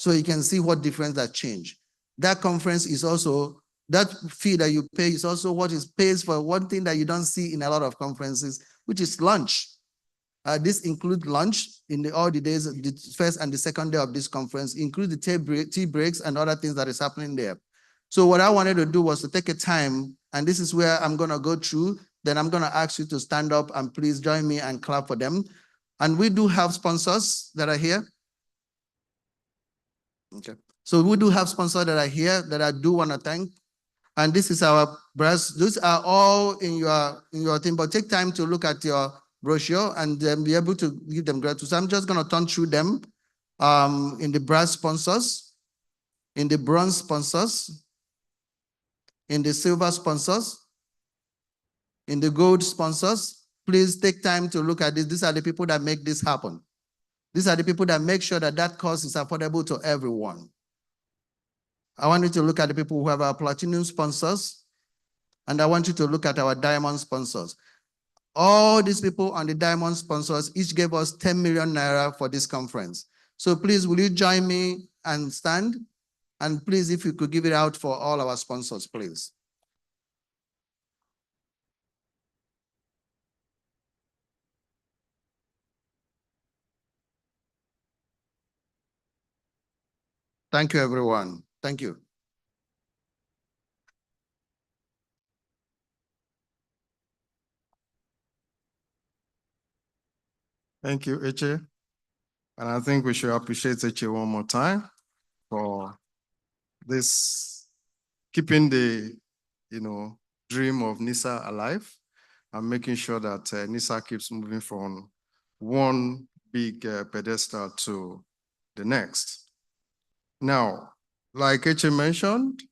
so you can see what difference that change. That conference is also, that fee that you pay is also what is pays for one thing that you don't see in a lot of conferences, which is lunch. This includes lunch in all the days, the first and the second day of this conference, include the tea breaks and other things that is happening there. So what I wanted to do was to take a time, and this is where I'm gonna go through, then I'm gonna ask you to stand up and please join me and clap for them. And we do have sponsors that are here. Okay. So we do have sponsors that are here that I do wanna thank. And this is our brass. These are all in your thing, but take time to look at your brochure and then be able to give them gratitude. So I'm just going to turn through them in the brass sponsors, in the bronze sponsors, in the silver sponsors, in the gold sponsors. Please take time to look at this. These are the people that make this happen. These are the people that make sure that that cost is affordable to everyone. I want you to look at the people who have our platinum sponsors, and I want you to look at our diamond sponsors. All these people on the diamond sponsors each gave us 10 million naira for this conference. So please, will you join me and stand? And please, if you could give it out for all our sponsors, please. Thank you, everyone. Thank you. Thank you, Eche. And I think we should appreciate Eche one more time for this, keeping the, dream of NISA alive and making sure that NISA keeps moving from one big pedestal to the next. Now, like Eche mentioned,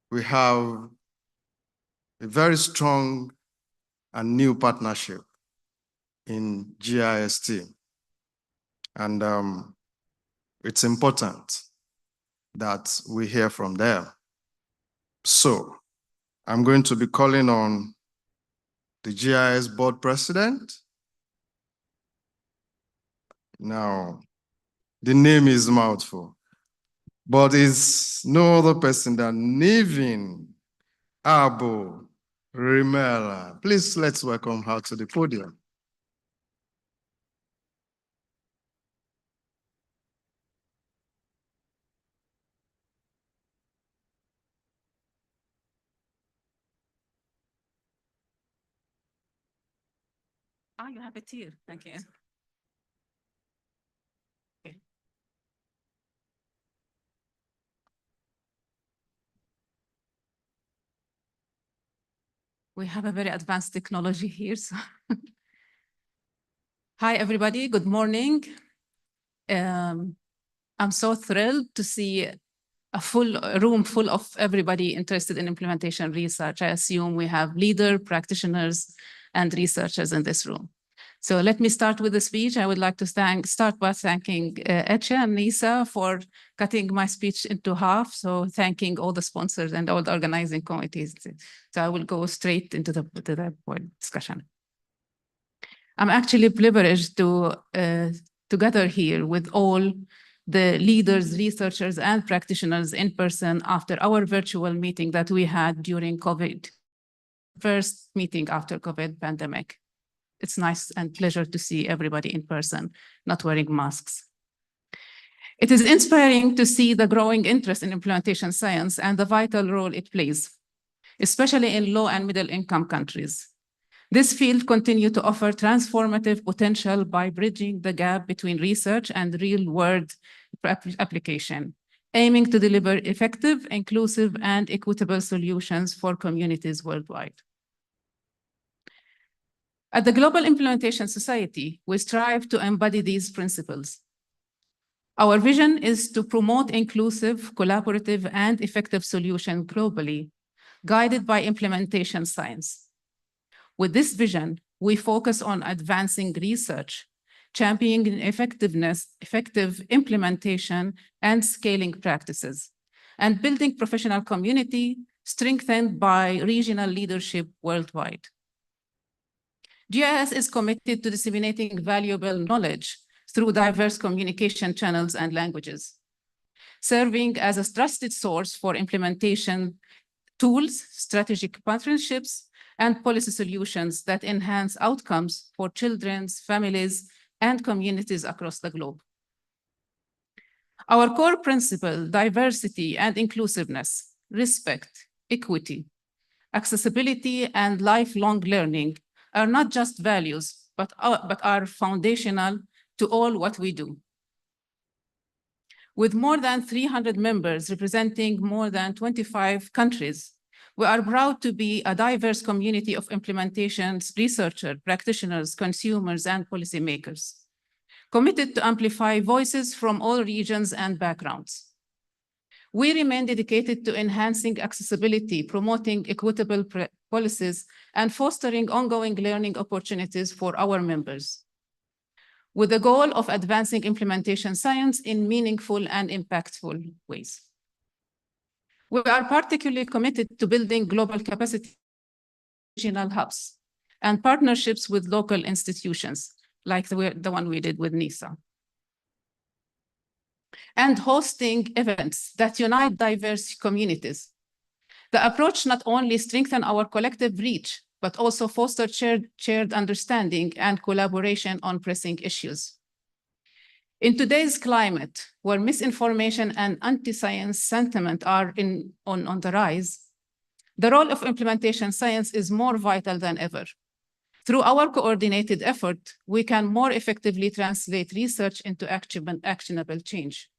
we have a very strong and new partnership in GIST. And it's important that we hear from them. So I'm going to be calling on the GIS board president. Now, the name is mouthful, but it's no other person than Nivin Abu Rimela. Please, let's welcome her to the podium. Oh, you have it here. Thank you. Okay. We have a very advanced technology here. So hi, everybody. Good morning. I'm so thrilled to see a full room full of everybody interested in implementation research. I assume we have leader practitioners and researchers in this room. So let me start with the speech. I would like to start by thanking Eche and NISA for cutting my speech into half. So thanking all the sponsors and all the organizing committees. So I will go straight into the discussion. I'm actually privileged to gather here with all the leaders, researchers, and practitioners in person after our virtual meeting that we had during COVID, first meeting after COVID pandemic. It's nice and pleasure to see everybody in person, not wearing masks. It is inspiring to see the growing interest in implementation science and the vital role it plays, especially in low and middle income countries. This field continues to offer transformative potential by bridging the gap between research and real-world application, aiming to deliver effective, inclusive, and equitable solutions for communities worldwide. At the Global Implementation Society, we strive to embody these principles. Our vision is to promote inclusive, collaborative, and effective solutions globally, guided by implementation science. With this vision, we focus on advancing research, championing effective implementation, and scaling practices, and building professional community strengthened by regional leadership worldwide. GIS is committed to disseminating valuable knowledge through diverse communication channels and languages. serving as a trusted source for implementation tools, strategic partnerships, and policy solutions that enhance outcomes for children, families, and communities across the globe. Our core principle, diversity and inclusiveness, respect, equity, accessibility, and lifelong learning are not just values, but are foundational to all what we do. With more than 300 members representing more than 25 countries, we are proud to be a diverse community of implementations, researchers, practitioners, consumers, and policymakers, committed to amplify voices from all regions and backgrounds. We remain dedicated to enhancing accessibility, promoting equitable policies, and fostering ongoing learning opportunities for our members, with the goal of advancing implementation science in meaningful and impactful ways. We are particularly committed to building global capacity regional hubs and partnerships with local institutions, like the one we did with NISA, and hosting events that unite diverse communities. The approach not only strengthens our collective reach, but also fosters shared understanding and collaboration on pressing issues. In today's climate, where misinformation and anti-science sentiment are on the rise, the role of implementation science is more vital than ever. Through our coordinated effort, we can more effectively translate research into actionable change,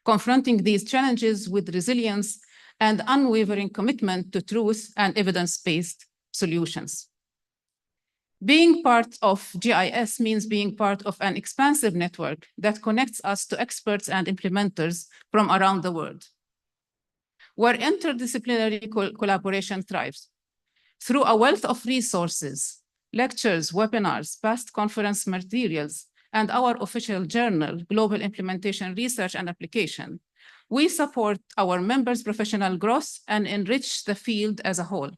confronting these challenges with resilience and unwavering commitment to truth and evidence-based solutions. Being part of GIS means being part of an expansive network that connects us to experts and implementers from around the world, where interdisciplinary collaboration thrives. Through a wealth of resources, lectures, webinars, past conference materials, and our official journal, Global Implementation Research and Application, we support our members' professional growth and enrich the field as a whole.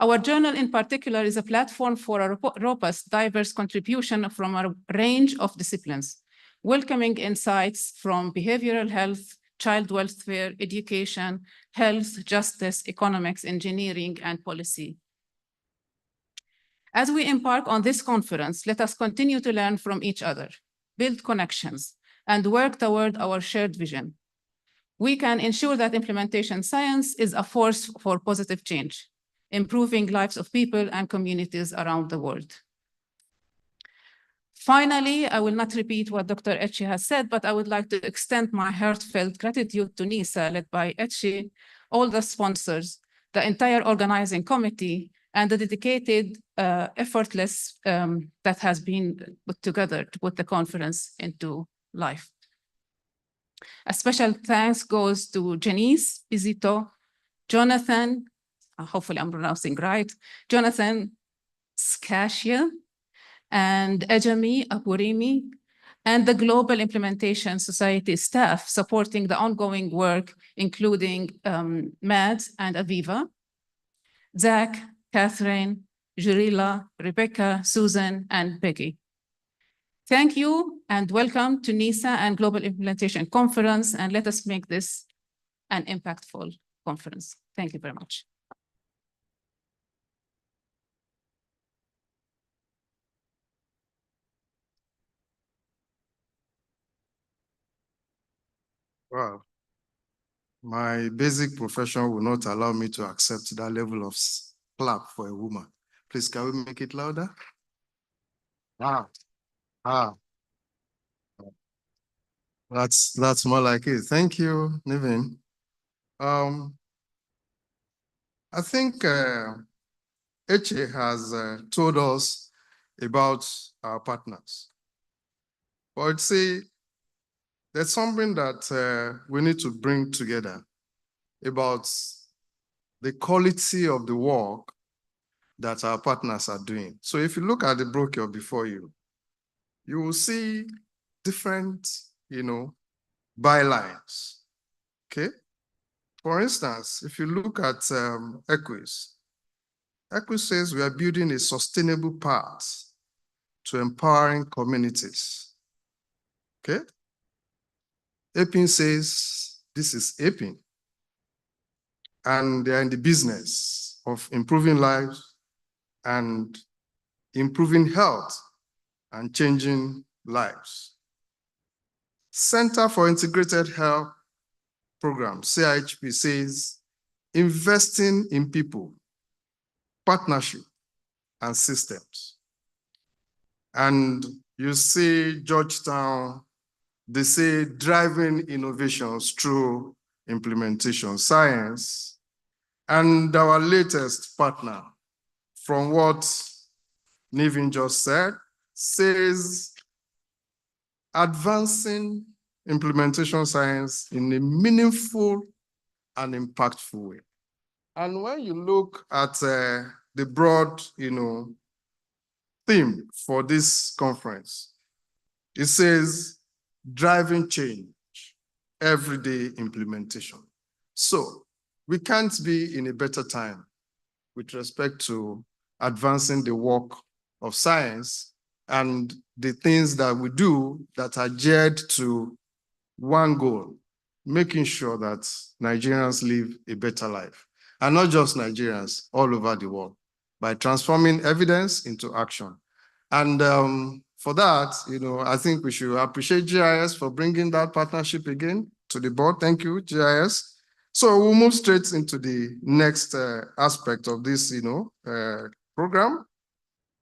Our journal in particular is a platform for a robust, diverse contribution from a range of disciplines, welcoming insights from behavioral health, child welfare, education, health, justice, economics, engineering, and policy. As we embark on this conference, let us continue to learn from each other, build connections, and work toward our shared vision. We can ensure that implementation science is a force for positive change, improving lives of people and communities around the world. Finally, I will not repeat what Dr. Etche has said, but I would like to extend my heartfelt gratitude to NISA, led by Etche, all the sponsors, the entire organizing committee, and the dedicated, effortless that has been put together to put the conference into life. A special thanks goes to Janice Izito, Jonathan, hopefully I'm pronouncing right, Jonathan Skashia, and Ejami Apurimi, and the Global Implementation Society staff supporting the ongoing work, including Mads and Aviva, Zach, Catherine, Jurila, Rebecca, Susan, and Becky. Thank you and welcome to NISA and Global Implementation Conference, and let us make this an impactful conference. Thank you very much. Wow. My basic profession will not allow me to accept that level of clap for a woman. Please, can we make it louder? Wow. Ah. That's more like it. Thank you, Niven. I think Etche has told us about our partners. But see, there's something that we need to bring together about the quality of the work that our partners are doing. So if you look at the brochure before you, you will see different, bylines, okay? For instance, if you look at Equis, Equis says we are building a sustainable path to empowering communities, okay? APIN says this is APIN. And they are in the business of improving lives and improving health and changing lives. Center for Integrated Health Program, CIHP, says investing in people, partnership, and systems. And you see Georgetown, they say driving innovations through implementation science. And our latest partner, from what Nivin just said, says advancing implementation science in a meaningful and impactful way. And when you look at the broad, theme for this conference, it says driving change, everyday implementation. So we can't be in a better time with respect to advancing the work of science and the things that we do that are geared to one goal, making sure that Nigerians live a better life. And not just Nigerians, all over the world, by transforming evidence into action. And for that, I think we should appreciate GIS for bringing that partnership again to the board. Thank you, GIS. So we'll move straight into the next aspect of this, program.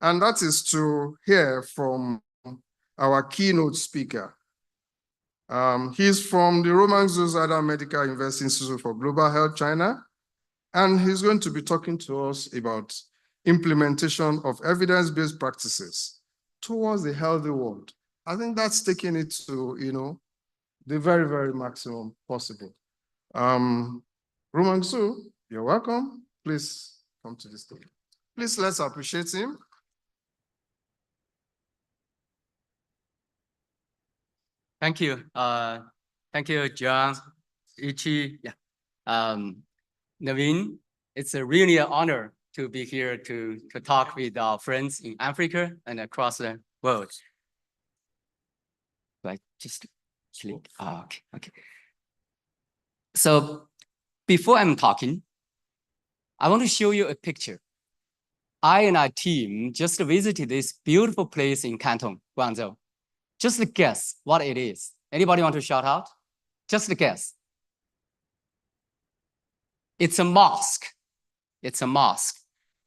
And that is to hear from our keynote speaker. He's from the Roman Zuzada Medical University Institute for Global Health, China. And he's going to be talking to us about implementation of evidence-based practices towards a healthy world. I think that's taking it to, the very, very maximum possible. Roman Zu, you're welcome. Please come to the stage. Please let's appreciate him. Thank you. Thank you, John, Ichi, Naveen. It's really an honor to be here to talk with our friends in Africa and across the world. Right, just click. Oh, okay. So before I'm talking, I want to show you a picture. I and our team just visited this beautiful place in Canton, Guangzhou. Just guess what it is. Anybody want to shout out? Just guess. It's a mosque. It's a mosque.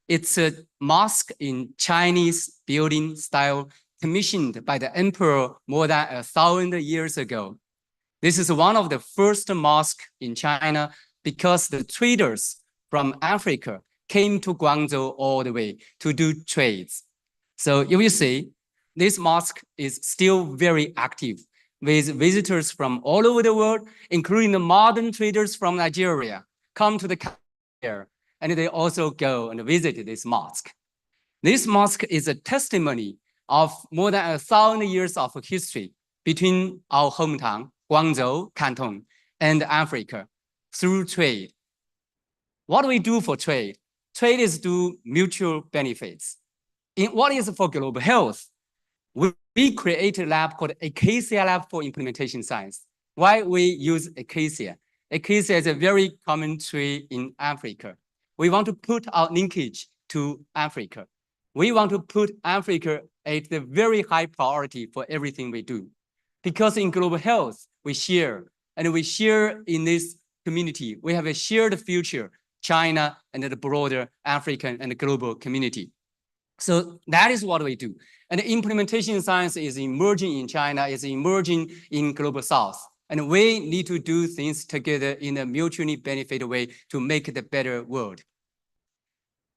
It's a mosque in Chinese building style commissioned by the emperor more than 1,000 years ago. This is one of the first mosques in China because the traders from Africa came to Guangzhou all the way to do trades. So you will see, this mosque is still very active with visitors from all over the world, including the modern traders from Nigeria, come to the here, and they also go and visit this mosque. This mosque is a testimony of more than 1,000 years of history between our hometown, Guangzhou, Canton, and Africa through trade. What do we do for trade? Trade is do mutual benefits. In what is for global health? We created a lab called Acacia Lab for Implementation Science. Why we use Acacia? Acacia is a very common tree in Africa. We want to put our linkage to Africa. We want to put Africa at the very high priority for everything we do. Because in global health, we share, and we share in this community. We have a shared future, China and the broader African and global community. So that is what we do. And implementation science is emerging in China, is emerging in global South. And we need to do things together in a mutually benefit way to make the better world.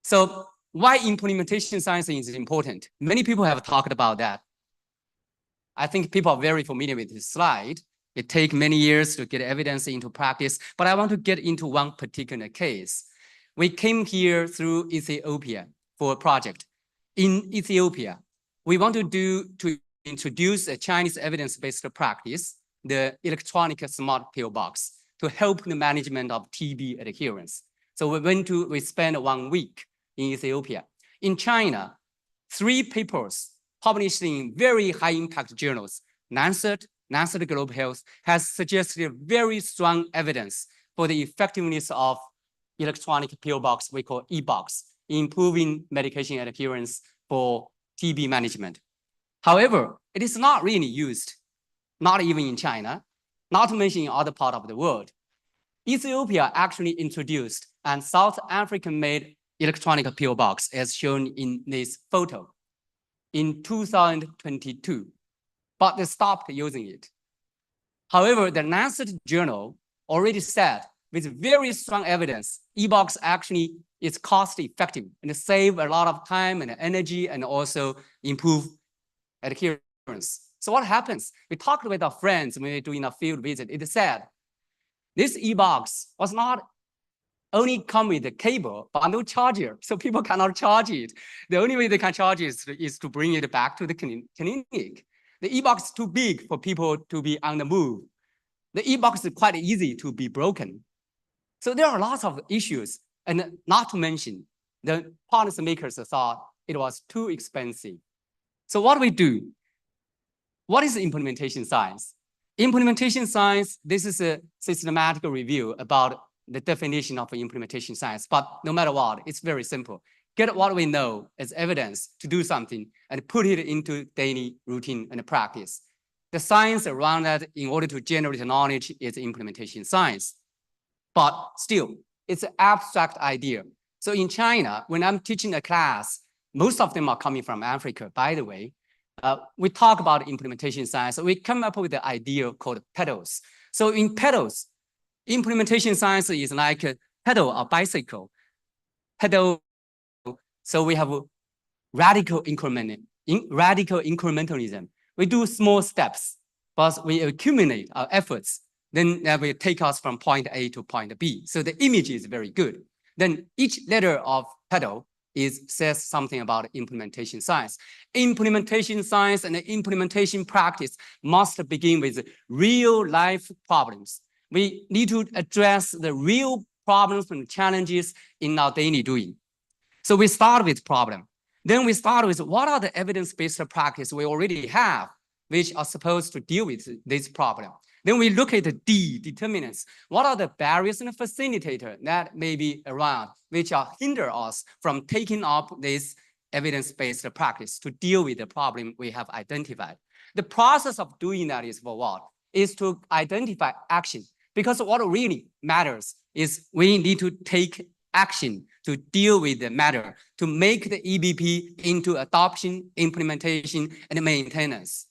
So why implementation science is important? Many people have talked about that. I think people are very familiar with this slide. It takes many years to get evidence into practice, but I want to get into one particular case. We came here through Ethiopia for a project. In Ethiopia, we want to introduce a Chinese evidence-based practice, the electronic smart pill box, to help the management of TB adherence. So we spent 1 week in Ethiopia. In China, 3 papers published in very high impact journals, Lancet, Lancet Global Health has suggested very strong evidence for the effectiveness of electronic pill box, we call e-box, in improving medication adherence for TB management. However, it is not really used, not even in China, not to mention in other parts of the world. Ethiopia actually introduced and South African made electronic pill box as shown in this photo in 2022, but they stopped using it. However, the Lancet journal already said with very strong evidence, e-box actually is cost effective and save a lot of time and energy and also improve adherence. So what happens? We talked with our friends when we were doing a field visit. It said, this e-box was not only come with a cable, but no charger. So people cannot charge it. The only way they can charge it is to bring it back to the clinic. The e-box is too big for people to be on the move. The e-box is quite easy to be broken. So there are lots of issues. And not to mention, the policymakers thought it was too expensive. So what do we do? What is implementation science? Implementation science, this is a systematic review about the definition of implementation science. But no matter what, it's very simple. Get what we know as evidence to do something and put it into daily routine and practice. The science around that in order to generate knowledge is implementation science. But still, it's an abstract idea. So in China, when I'm teaching a class, most of them are coming from Africa, by the way. We talk about implementation science. So we come up with the idea called pedals. So in pedals, implementation science is like a pedal or bicycle. Pedal, so we have radical incrementalism. We do small steps, but we accumulate our efforts. Then that will take us from point A to point B. So the image is very good. Then each letter of pedal says something about implementation science. Implementation science and implementation practice must begin with real life problems. We need to address the real problems and challenges in our daily doing. So we start with problem. Then we start with what are the evidence-based practice we already have, which are supposed to deal with this problem. Then we look at the determinants. What are the barriers and facilitators that may be around, which are hinder us from taking up this evidence-based practice to deal with the problem we have identified. The process of doing that is for what? Is to identify action. Because what really matters is we need to take action to deal with the matter, to make the EBP into adoption, implementation, and maintenance.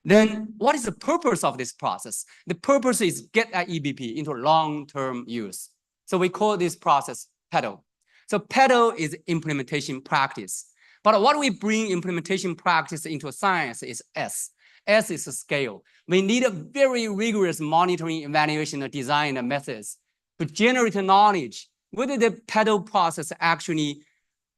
Then what is the purpose of this process? The purpose is get that EBP into long-term use. So we call this process pedal. So pedal is implementation practice. But what we bring implementation practice into science is S. S is a scale. We need a very rigorous monitoring, evaluation, and design methods to generate knowledge, whether the pedal process actually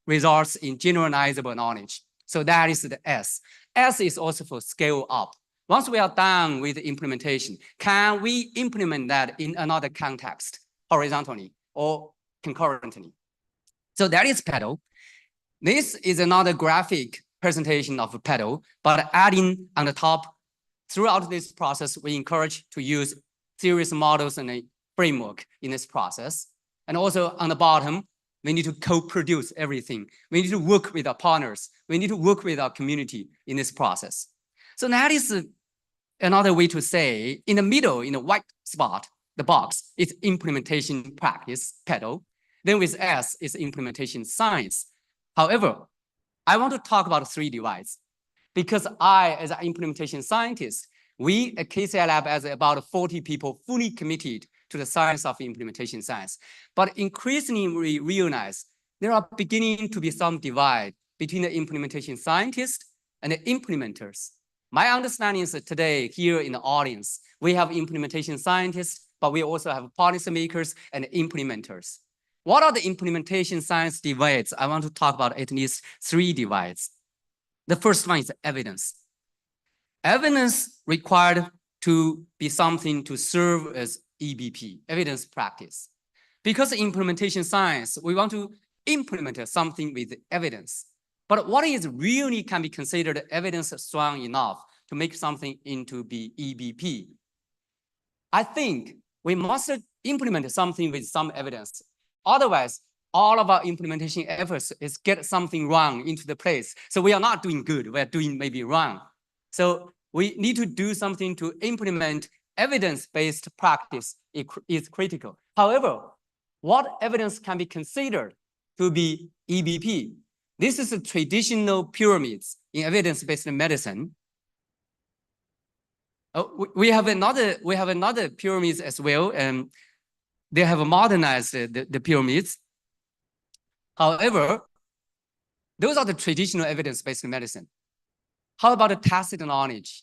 results in generalizable knowledge. So that is the S. S is also for scale up. Once we are done with the implementation, can we implement that in another context, horizontally or concurrently? So that is pedal. This is another graphic presentation of a pedal, but adding on the top, throughout this process, we encourage to use theories, models, and a framework in this process. And also on the bottom, we need to co-produce everything. We need to work with our partners. We need to work with our community in this process. So that is another way to say, in the middle, in the white spot, the box, it's implementation practice, pedal. Then with S, it's implementation science. However, I want to talk about 3 divides. Because I, as an implementation scientist, we at KCI Lab as about 40 people fully committed to the science of implementation science. But increasingly we realize there are beginning to be some divide between the implementation scientists and the implementers. My understanding is that today here in the audience, we have implementation scientists, but we also have policymakers and implementers. What are the implementation science divides? I want to talk about at least 3 divides. The first one is evidence. Evidence required to be something to serve as EBP, evidence practice. Because implementation science, we want to implement something with evidence. But what is really can be considered evidence strong enough to make something into be EBP. I think we must implement something with some evidence. Otherwise, all of our implementation efforts is get something wrong into the place. So we are not doing good, we are doing maybe wrong. So we need to do something to implement evidence-based practice is critical. However, what evidence can be considered to be EBP? This is a traditional pyramids in evidence-based medicine. We have another pyramids as well, and they have modernized the pyramids. However, those are the traditional evidence-based medicine. How about the tacit knowledge?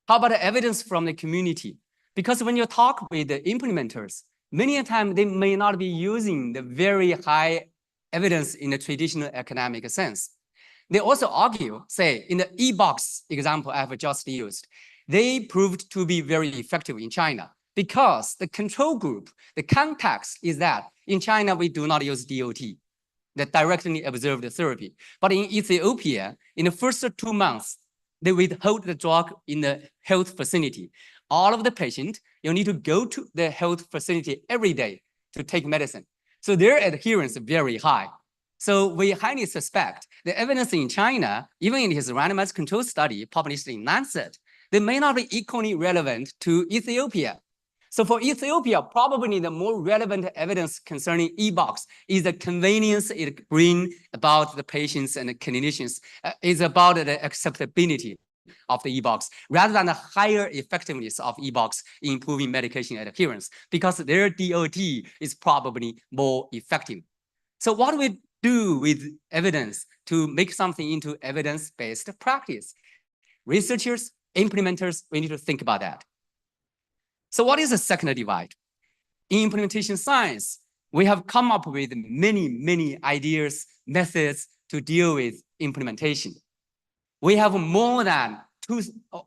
How about the evidence from the community? Because when you talk with the implementers, many times they may not be using the very high evidence in the traditional academic sense. They also argue, say, in the e-box example I have just used, they proved to be very effective in China because the control group, the context is that in China, we do not use DOT, the directly observed therapy. But in Ethiopia, in the first 2 months, they withhold the drug in the health facility. All of the patients, you need to go to the health facility every day to take medicine. So their adherence is very high. So we highly suspect the evidence in China, even in his randomized control study published in Lancet, they may not be equally relevant to Ethiopia. So for Ethiopia, probably the more relevant evidence concerning e-box is the convenience it brings about the patients and the clinicians, is about the acceptability of the e-box, rather than the higher effectiveness of e-box in improving medication adherence, because their DOT is probably more effective. So what do we do with evidence to make something into evidence-based practice? Researchers, implementers, we need to think about that. So what is the second divide? In implementation science, we have come up with many ideas, methods to deal with implementation. We have more than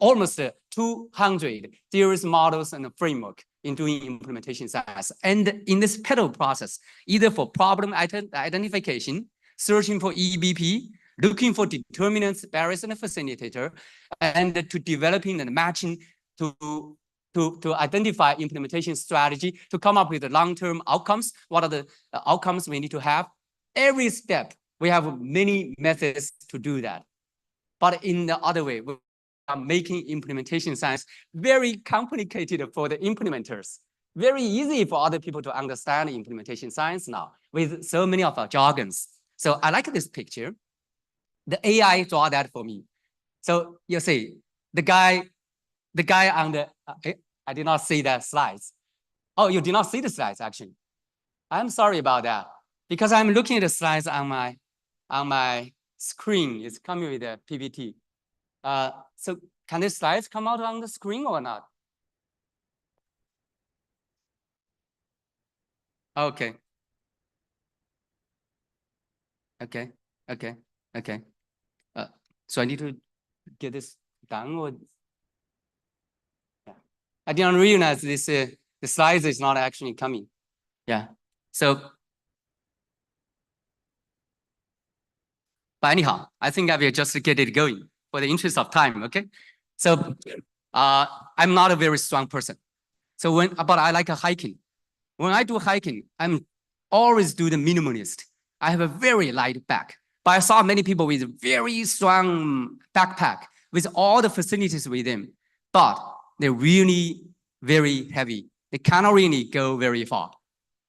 almost 200 theories, models, and framework in doing implementation science. And in this pedal process, either for problem identification, searching for EBP, looking for determinants, barriers, and facilitator, and to developing and matching to identify implementation strategy, to come up with the long-term outcomes. What are the outcomes we need to have? Every step, we have many methods to do that. But in the other way, we are making implementation science very complicated for the implementers. Very easy for other people to understand implementation science now with so many of our jargons. So I like this picture. The AI draw that for me. So you see, the guy on the, I did not see that slides. Oh, you did not see the slides, actually. I'm sorry about that, because I'm looking at the slides on my screen. It's coming with a PPT. So can the slides come out on the screen or not? Okay. Okay. So I need to get this done, or yeah. I didn't realize this. The slides is not actually coming. Yeah. So, but anyhow, I think I will just get it going for the interest of time. Okay. So, I'm not a very strong person. So but I like hiking. When I do hiking, I'm always do the minimalist. I have a very light back, but I saw many people with very strong backpack with all the facilities with them, but they're really very heavy. They cannot really go very far.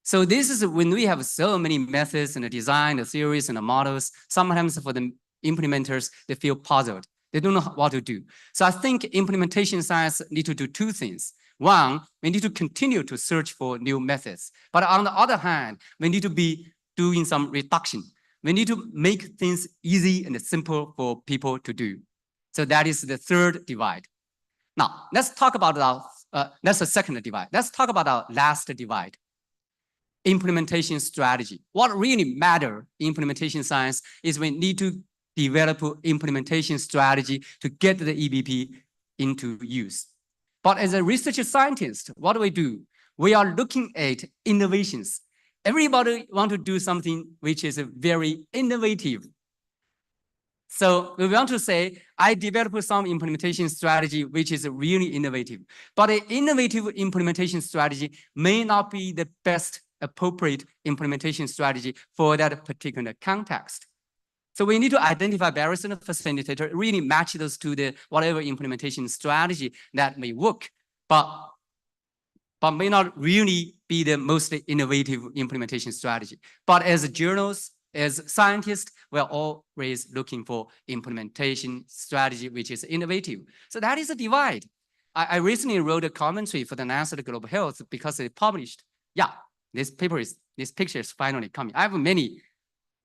So this is when we have so many methods and the design, the theories and the models, sometimes for the implementers, they feel puzzled. They don't know what to do. So I think implementation science need to do two things. One, we need to continue to search for new methods. But on the other hand, we need to be doing some reduction. We need to make things easy and simple for people to do. So that is the third divide. Now, let's talk about that's the second divide. Let's talk about our last divide. Implementation strategy. What really matters in implementation science is we need to develop implementation strategy to get the EBP into use. But as a research scientist, what do? We are looking at innovations. Everybody wants to do something which is very innovative. So we want to say, I developed some implementation strategy, which is really innovative, but an innovative implementation strategy may not be the best appropriate implementation strategy for that particular context. So we need to identify barriers and facilitator, really match those to the whatever implementation strategy that may work, but may not really be the most innovative implementation strategy. But as journals, as scientists, we're always looking for implementation strategy, which is innovative. So that is a divide. I recently wrote a commentary for the NASA Global Health because they published, this picture is finally coming. I have many.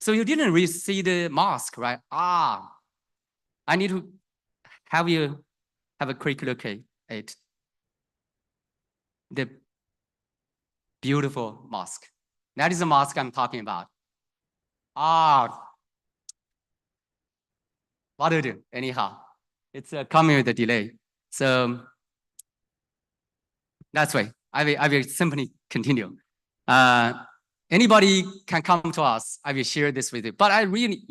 So you didn't really see the mask, right? I need to have you have a quick look at it. The beautiful mask. That is the mask I'm talking about. What to do? Anyhow, it's coming with a delay. So that's why I will simply continue. Anybody can come to us. I will share this with you. But I really,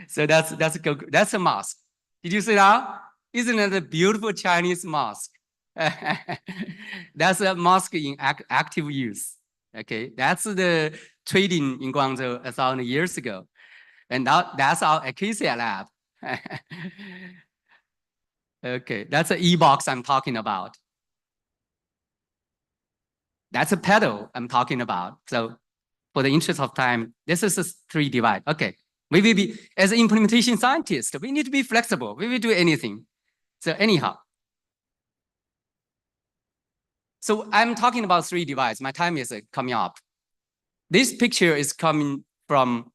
So that's a mask. Did you see that? Isn't it a beautiful Chinese mask? That's a mask in active use. Okay, that's the trading in Guangzhou 1,000 years ago. And now that's our Acacia lab. Okay, that's an e-box I'm talking about. That's a pedal I'm talking about. So for the interest of time, this is a 3 divide. Okay, we will be, as an implementation scientist, we need to be flexible. We will do anything. So anyhow. So I'm talking about 3 divides. My time is coming up. This picture is coming from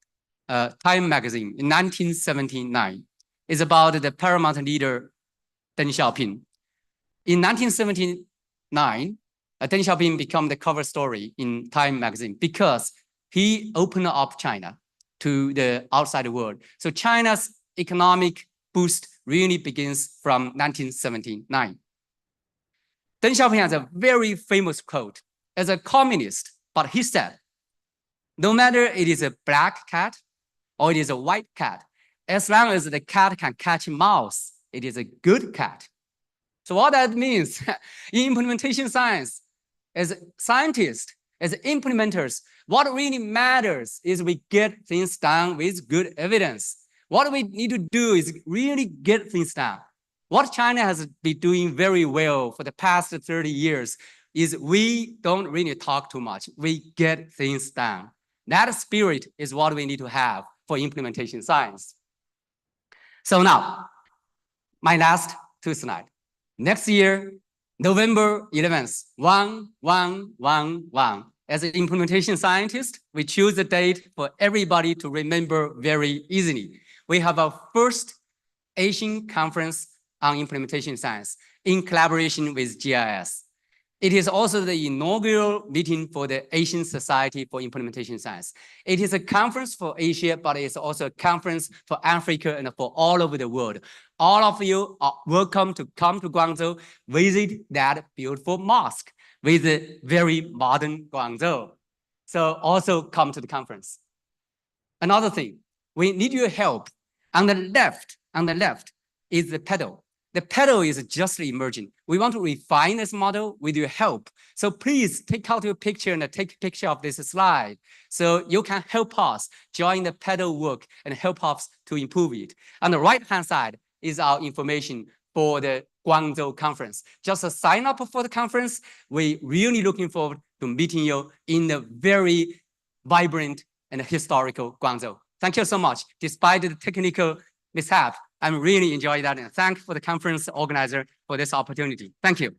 Time magazine in 1979. It's about the paramount leader, Deng Xiaoping. In 1979, Deng Xiaoping became the cover story in Time magazine because he opened up China to the outside world. So China's economic boost really begins from 1979. Deng Xiaoping has a very famous quote as a communist, but he said, no matter it is a black cat or it is a white cat, as long as the cat can catch mouse, it is a good cat. So what that means in implementation science, as scientists, as implementers, what really matters is we get things done with good evidence. What we need to do is really get things done. What China has been doing very well for the past 30 years is we don't really talk too much. We get things done. That spirit is what we need to have for implementation science. So now, my last 2 slides. Next year, November 11th, 1111. As an implementation scientist, we choose a date for everybody to remember very easily. We have our first Asian conference on implementation science in collaboration with GIS. It is also the inaugural meeting for the Asian Society for Implementation Science. It is a conference for Asia, but it's also a conference for Africa and for all over the world. All of you are welcome to come to Guangzhou, visit that beautiful mosque with a very modern Guangzhou. So also come to the conference. Another thing, we need your help. On the left is the pedal. The pedal is just emerging. We want to refine this model with your help. So please take out your picture and take a picture of this slide. So you can help us join the pedal work and help us to improve it. On the right-hand side is our information for the Guangzhou conference. Just a sign up for the conference. We're really looking forward to meeting you in the very vibrant and historical Guangzhou. Thank you so much. Despite the technical mishap, I'm really enjoying that, and thank for the conference organizer for this opportunity. Thank you.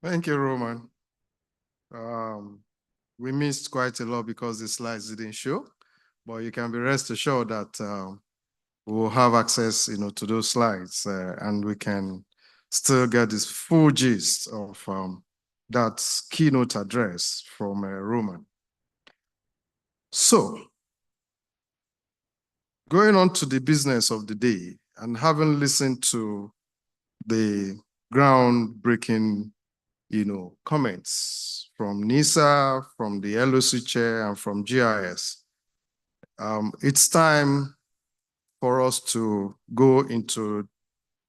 Thank you, Roman. We missed quite a lot because the slides didn't show, but you can be rest assured that we will have access, to those slides, and we can still get this full gist of that keynote address from Roman. So, going on to the business of the day, and having listened to the groundbreaking comments from NISA, from the LOC chair, and from GIS. It's time for us to go into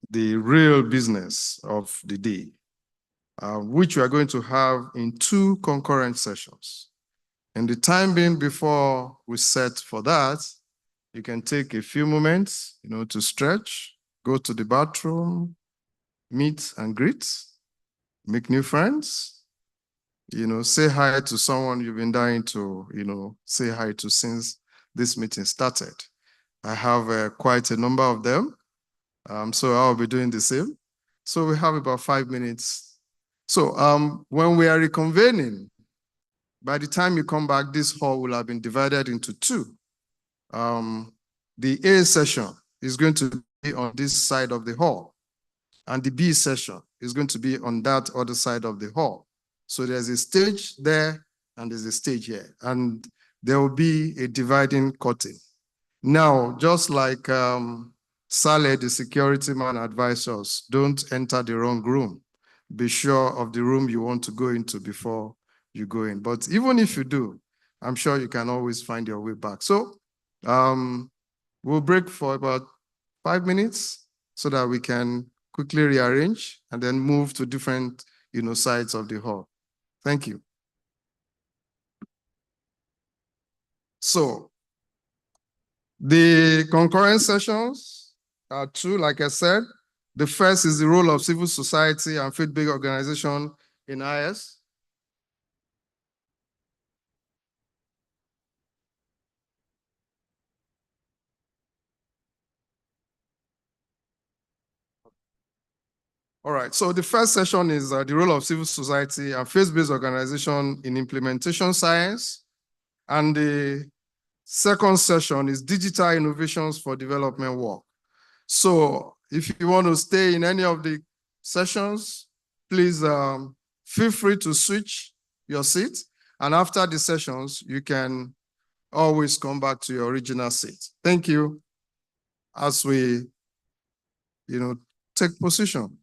the real business of the day, which we are going to have in 2 concurrent sessions. And the time being before we set for that, you can take a few moments, to stretch, go to the bathroom, meet and greet, make new friends, say hi to someone you've been dying to, say hi to since this meeting started. I have quite a number of them, so I'll be doing the same. So we have about 5 minutes. So when we are reconvening, by the time you come back, this hall will have been divided into 2. The A session is going to be on this side of the hall, and the B session is going to be on that other side of the hall. So there's a stage there, and there's a stage here, and there will be a dividing curtain. Now, just like Saleh, the security man, advised us, don't enter the wrong room. Be sure of the room you want to go into before you go in. But even if you do, I'm sure you can always find your way back. So we'll break for about 5 minutes so that we can quickly rearrange and then move to different sides of the hall. Thank you. So the concurrent sessions are 2, like I said. The first is the role of civil society and faith-based organization in IS. All right, so the first session is the role of civil society and faith-based organization in implementation science. And the second session is digital innovations for development work. So if you want to stay in any of the sessions, please feel free to switch your seat. And after the sessions, you can always come back to your original seat. Thank you. As we, take position.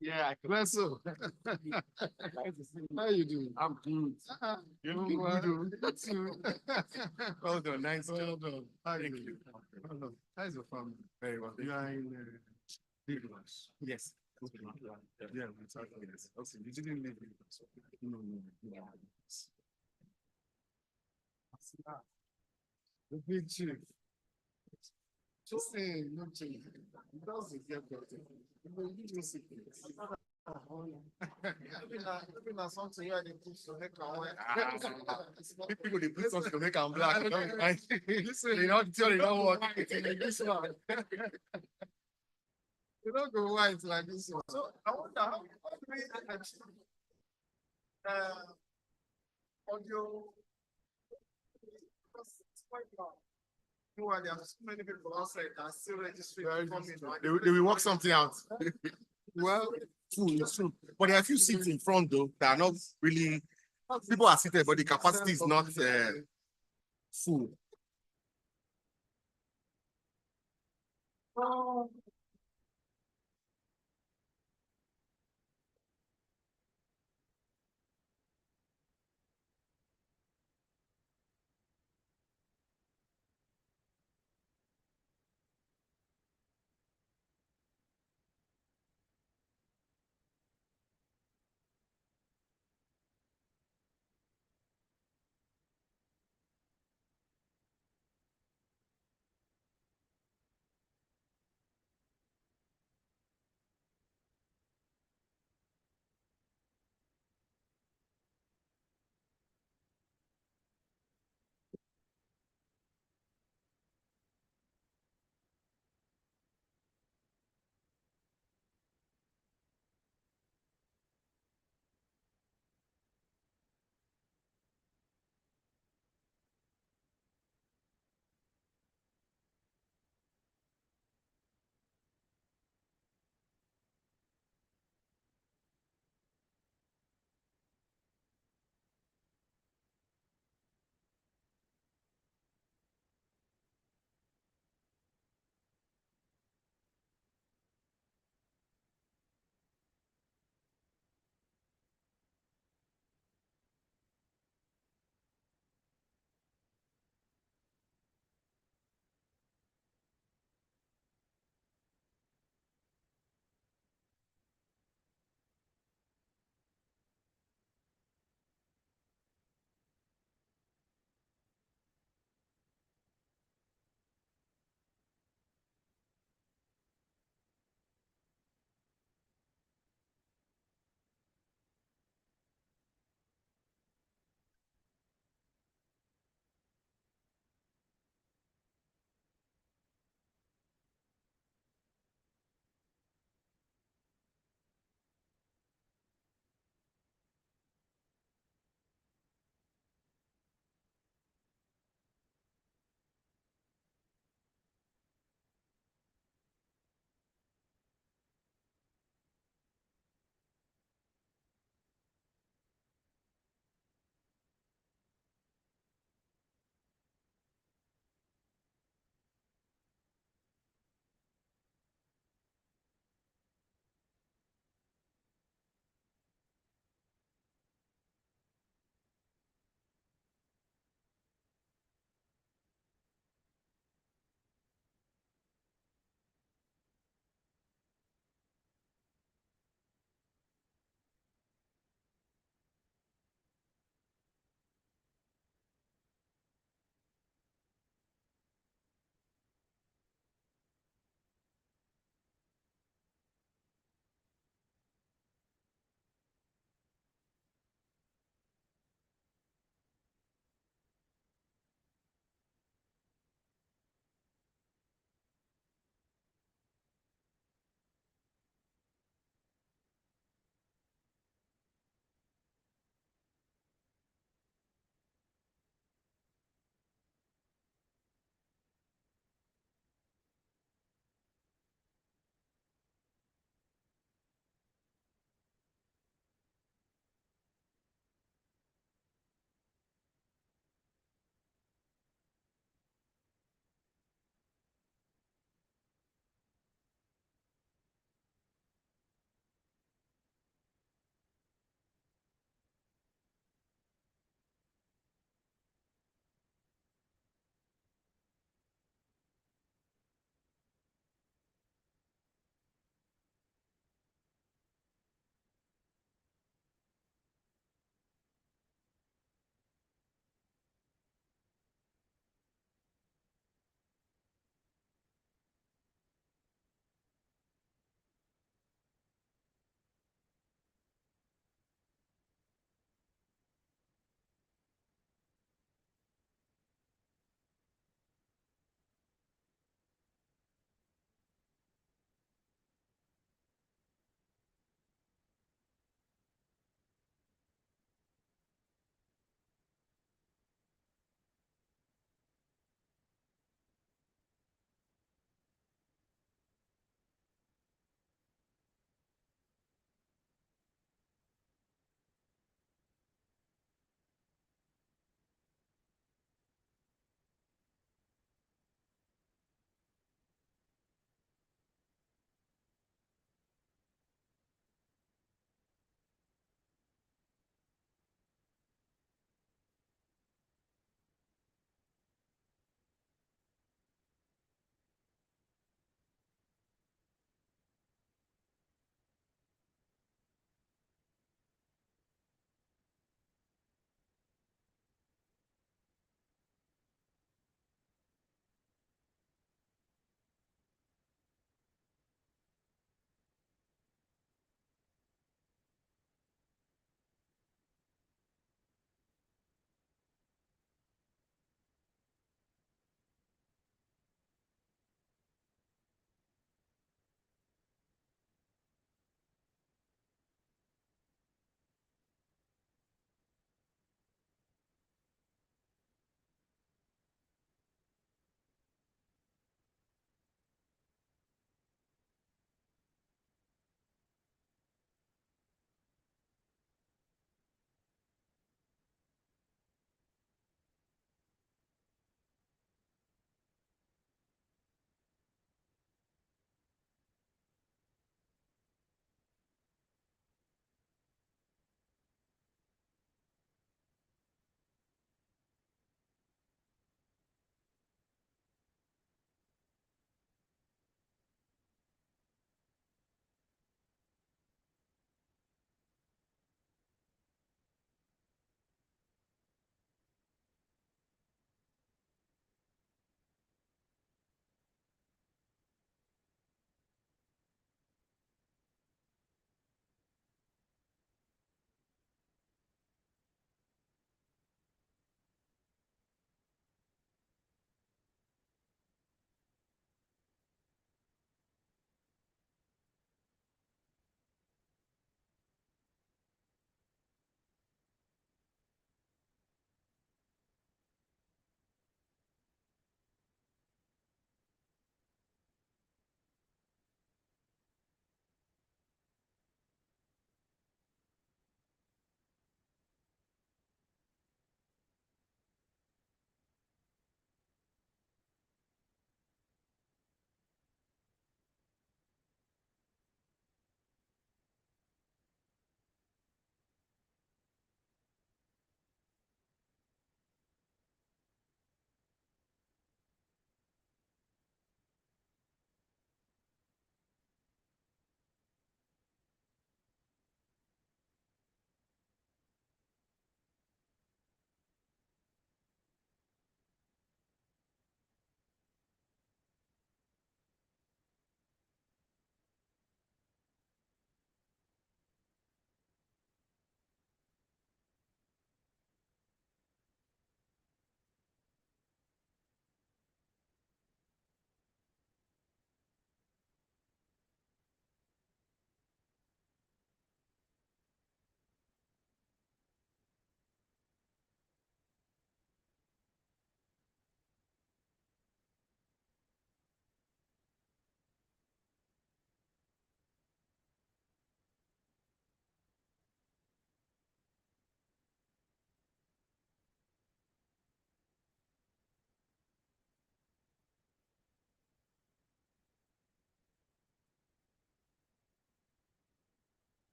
Yeah, glad so. How you doing? I'm good. You're looking good. That's you. Well done. Nice. Well done. How are you? Well done. How's your family? Very well. You are in Big Loss. Yes. Yeah, we're talking. Yes. Okay. You didn't live in no, no. The big chief. Just saying, no change. It doesn't get better. You know, you just see things. Maybe not something you had to put to make people they put something to make them black. You know, tell you don't work. This one. You don't go white like this one. So I wonder how do we achieve audio? Because it's quite loud. There are so many people outside that are still registering. They will work something out. Well, true, it's true. But there are a few seats in front though that are not really. People are seated, but the capacity is not full.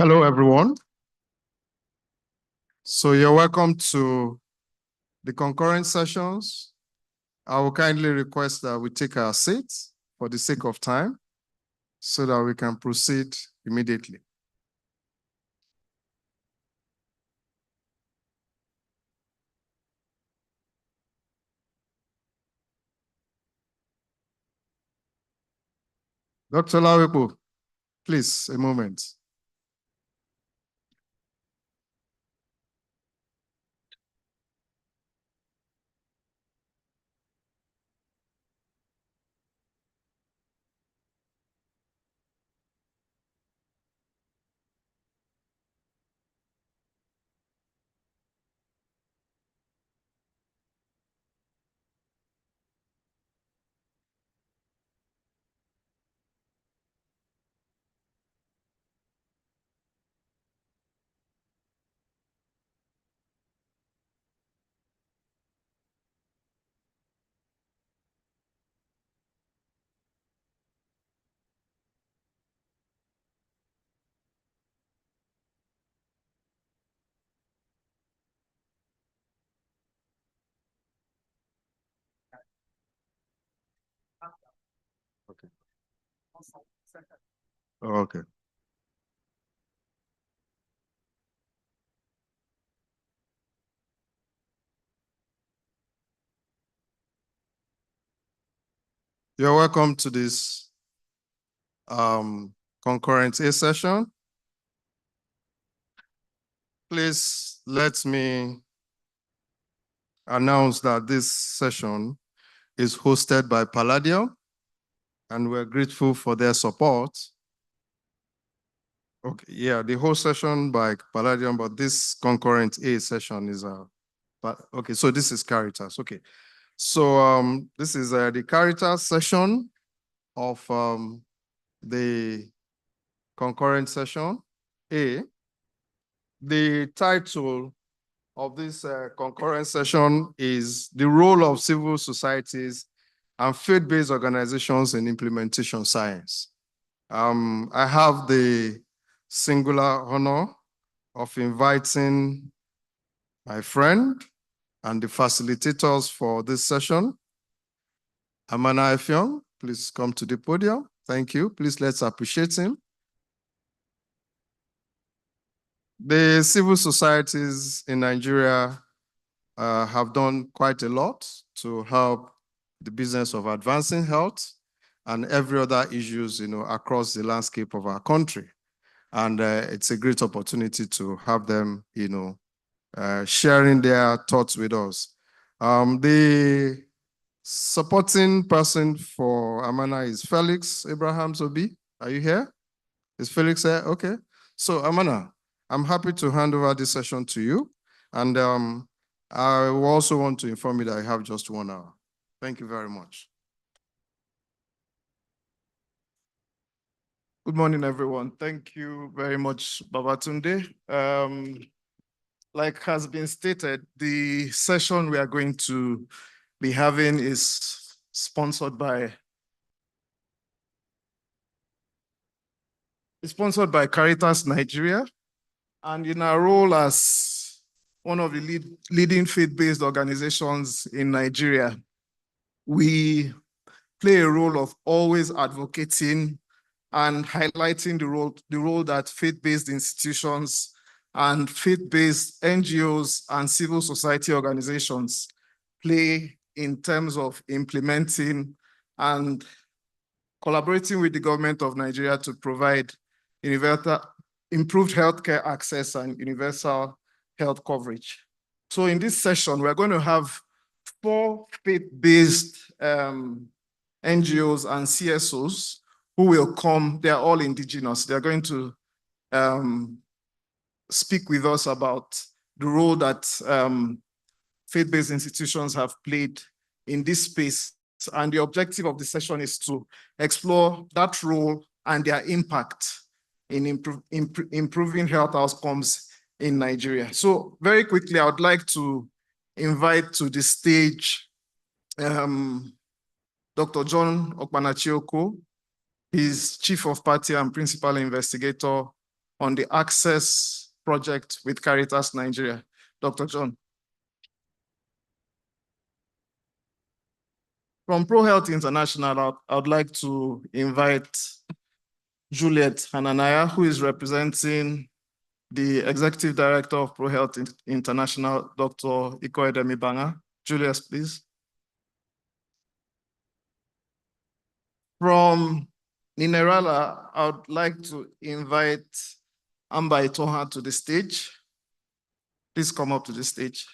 Hello, everyone. So you're welcome to the concurrent sessions. I will kindly request that we take our seats for the sake of time so that we can proceed immediately. Dr. Lawepo, please, a moment. Okay. Okay. You're welcome to this concurrent A session. Please let me announce that this session is hosted by Palladium, and we're grateful for their support. Okay, yeah, the whole session by Palladium, but this concurrent A session is okay, so this is Caritas. Okay, so this is the Caritas session of the concurrent session A. The title of this concurrent session is The Role of Civil Societies and Faith-Based Organizations in Implementation Science. I have the singular honor of inviting my friend and the facilitators for this session. Amana Effiong, please come to the podium. Thank you. Please let's appreciate him. The civil societies in Nigeria have done quite a lot to help the business of advancing health and every other issues, across the landscape of our country. And it's a great opportunity to have them, sharing their thoughts with us. The supporting person for Amana is Felix Abraham Zobi. Are you here? Is Felix here? Okay. So Amana, I'm happy to hand over this session to you. And I also want to inform you that I have just 1 hour. Thank you very much. Good morning, everyone. Thank you very much, Babatunde. Like has been stated, the session we are going to be having is sponsored by Caritas Nigeria. And in our role as one of the leading faith-based organizations in Nigeria, we play a role of always advocating and highlighting the role that faith-based institutions and faith-based NGOs and civil society organizations play in terms of implementing and collaborating with the government of Nigeria to provide improved healthcare access and universal health coverage. So in this session, we're going to have 4 faith-based NGOs and CSOs who will come. They're all indigenous. They're going to speak with us about the role that faith-based institutions have played in this space. And the objective of the session is to explore that role and their impact in improving health outcomes in Nigeria. So very quickly, I would like to invite to the stage Dr. John Okpanachioko. He's Chief of Party and Principal Investigator on the Access project with Caritas Nigeria. Dr. John. From ProHealth International, I would like to invite Juliet Hananaya, who is representing the Executive Director of ProHealth International, Dr. Ikoedemi Banga. Juliet, please. From Ninerala, I would like to invite Amba Itoha to the stage. Please come up to the stage.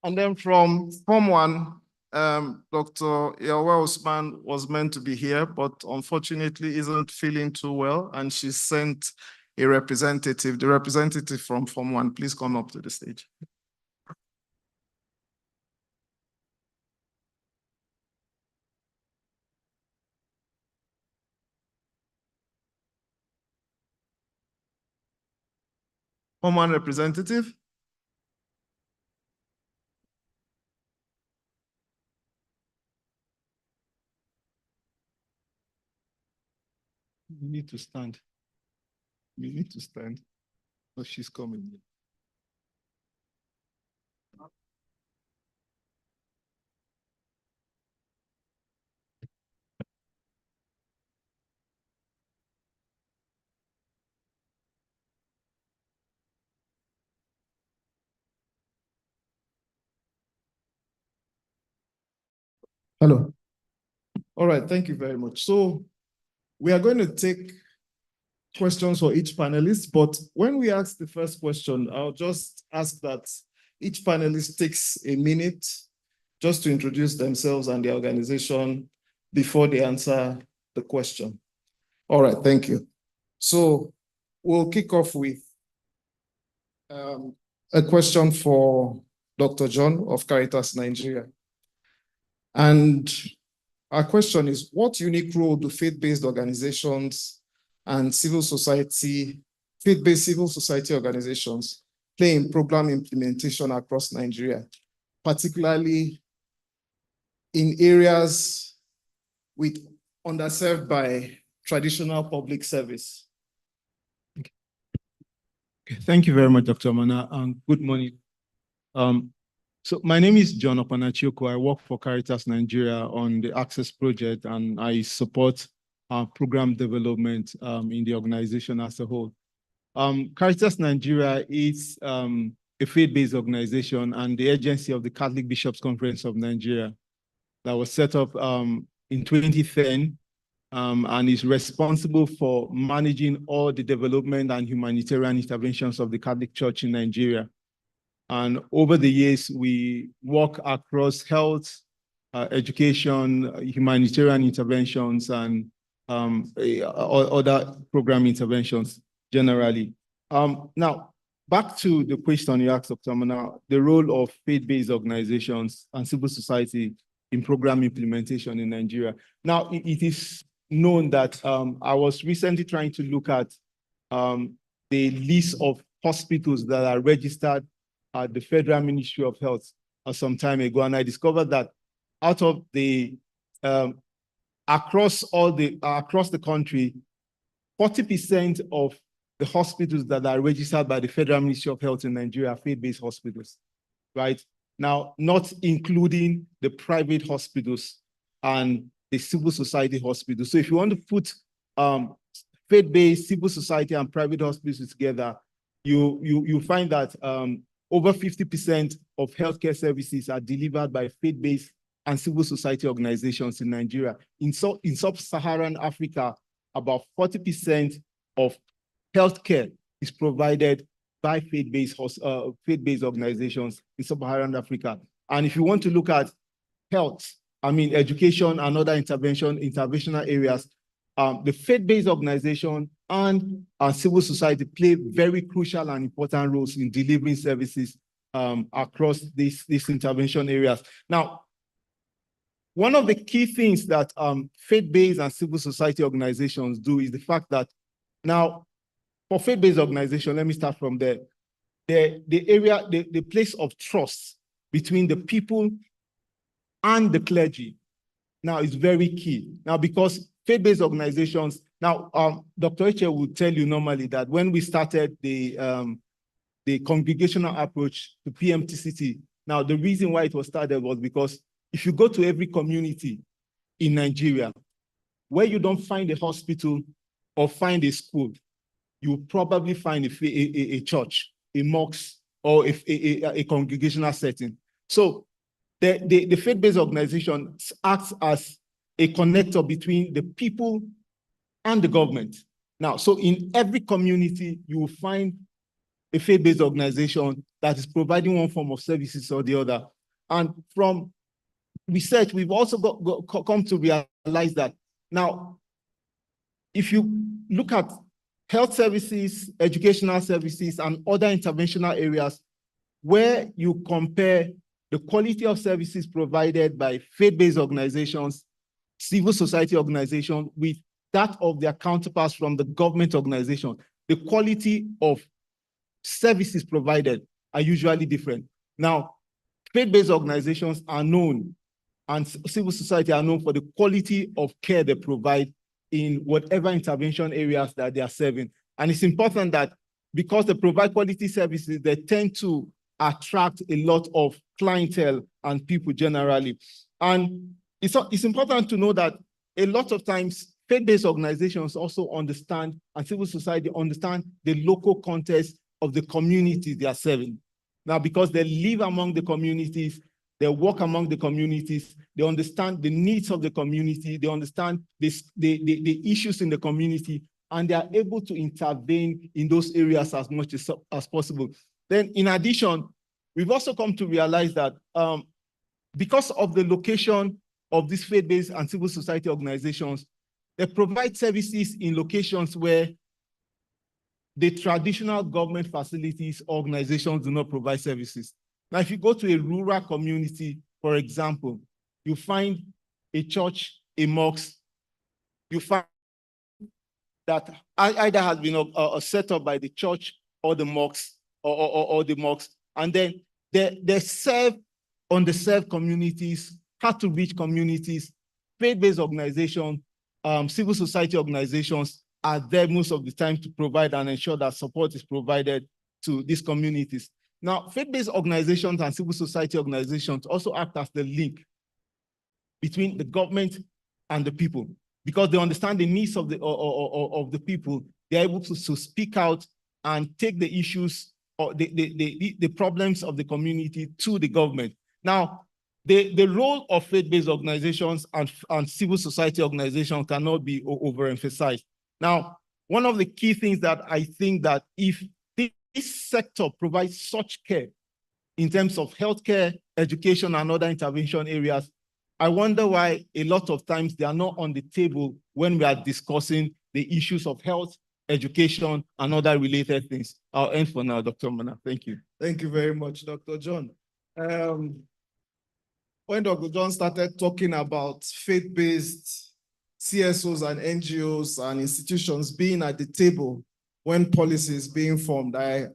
And then from Form 1, Dr. Yawa Usman was meant to be here, but unfortunately isn't feeling too well, and she sent a representative, the representative from Form 1. Please come up to the stage. Form 1 representative. You need to stand. You need to stand. Oh, she's coming. Hello. All right, thank you very much. So we are going to take questions for each panelist, but when we ask the first question, I'll just ask that each panelist takes a minute just to introduce themselves and the organization before they answer the question. All right, thank you. So we'll kick off with a question for Dr. John of Caritas Nigeria. And our question is, what unique role do faith-based organizations and civil society, faith-based civil society organizations play in program implementation across Nigeria, particularly in areas with underserved by traditional public service? Okay, thank you very much, Dr. Mana, and good morning. So my name is John Opanachioko. I work for Caritas Nigeria on the Access project, and I support program development in the organization as a whole. Caritas Nigeria is a faith-based organization and the agency of the Catholic Bishops' Conference of Nigeria that was set up in 2010 and is responsible for managing all the development and humanitarian interventions of the Catholic Church in Nigeria. And over the years, we work across health, education, humanitarian interventions, and other program interventions generally. Now, back to the question you asked, Dr. Mana, the role of faith-based organizations and civil society in program implementation in Nigeria. Now, it is known that I was recently trying to look at the list of hospitals that are registered at the Federal Ministry of Health some time ago, and I discovered that out of the across the country, 40% of the hospitals that are registered by the Federal Ministry of Health in Nigeria are faith-based hospitals, right? Now, not including the private hospitals and the civil society hospitals. So if you want to put faith-based, civil society, and private hospitals together, you find that over 50% of healthcare services are delivered by faith-based and civil society organizations in Nigeria. In sub-Saharan Africa, about 40% of healthcare is provided by faith-based organizations in sub-Saharan Africa. And if you want to look at health, education and other interventional areas, the faith-based organization and civil society play very crucial and important roles in delivering services across these intervention areas. Now, one of the key things that faith-based and civil society organizations do is the fact that now, for faith-based organization, let me start from there. The place of trust between the people and the clergy now is very key. Now, because faith-based organizations. Now, Dr. Eche will tell you normally that when we started the congregational approach to PMTCT, now the reason why it was started was because if you go to every community in Nigeria, where you don't find a hospital or find a school, you will probably find a church, a mosque, or a congregational setting. So the faith-based organization acts as a connector between the people and the government. Now, so in every community, you will find a faith-based organization that is providing one form of services or the other. And from research, we've also come to realize that now, if you look at health services, educational services, and other interventional areas where you compare the quality of services provided by faith-based organizations, civil society organizations, with that of their counterparts from the government organization, the quality of services provided are usually different. Now, faith-based organizations are known, and civil society are known for the quality of care they provide in whatever intervention areas that they are serving. And it's important that because they provide quality services, they tend to attract a lot of clientele and people generally. And it's important to know that a lot of times faith-based organizations also understand, and civil society understand, the local context of the communities they are serving. Now, because they live among the communities, they work among the communities, they understand the needs of the community, they understand the issues in the community, and they are able to intervene in those areas as much as possible. Then, in addition, we've also come to realize that because of the location of these faith-based and civil society organizations, they provide services in locations where the traditional government facilities organizations do not provide services. Now, if you go to a rural community, for example, you find a church, a mosque, you find that either has been set up by the church or the mosque, or the mosque, and then they serve underserved communities, hard to reach communities. Faith-based organizations, civil society organizations are there most of the time to provide and ensure that support is provided to these communities. Now, faith-based organizations and civil society organizations also act as the link between the government and the people, because they understand the needs of the people. They're able to speak out and take the issues or the problems of the community to the government. Now, the role of faith-based organizations and civil society organizations cannot be overemphasized. Now, one of the key things that I think that if this sector provides such care in terms of healthcare, education, and other intervention areas, I wonder why a lot of times they are not on the table when we are discussing the issues of health, education, and other related things. I'll end for now, Dr. Mana. Thank you. Thank you very much, Dr. John. When Dr. John started talking about faith-based CSOs and NGOs and institutions being at the table when policy is being formed, I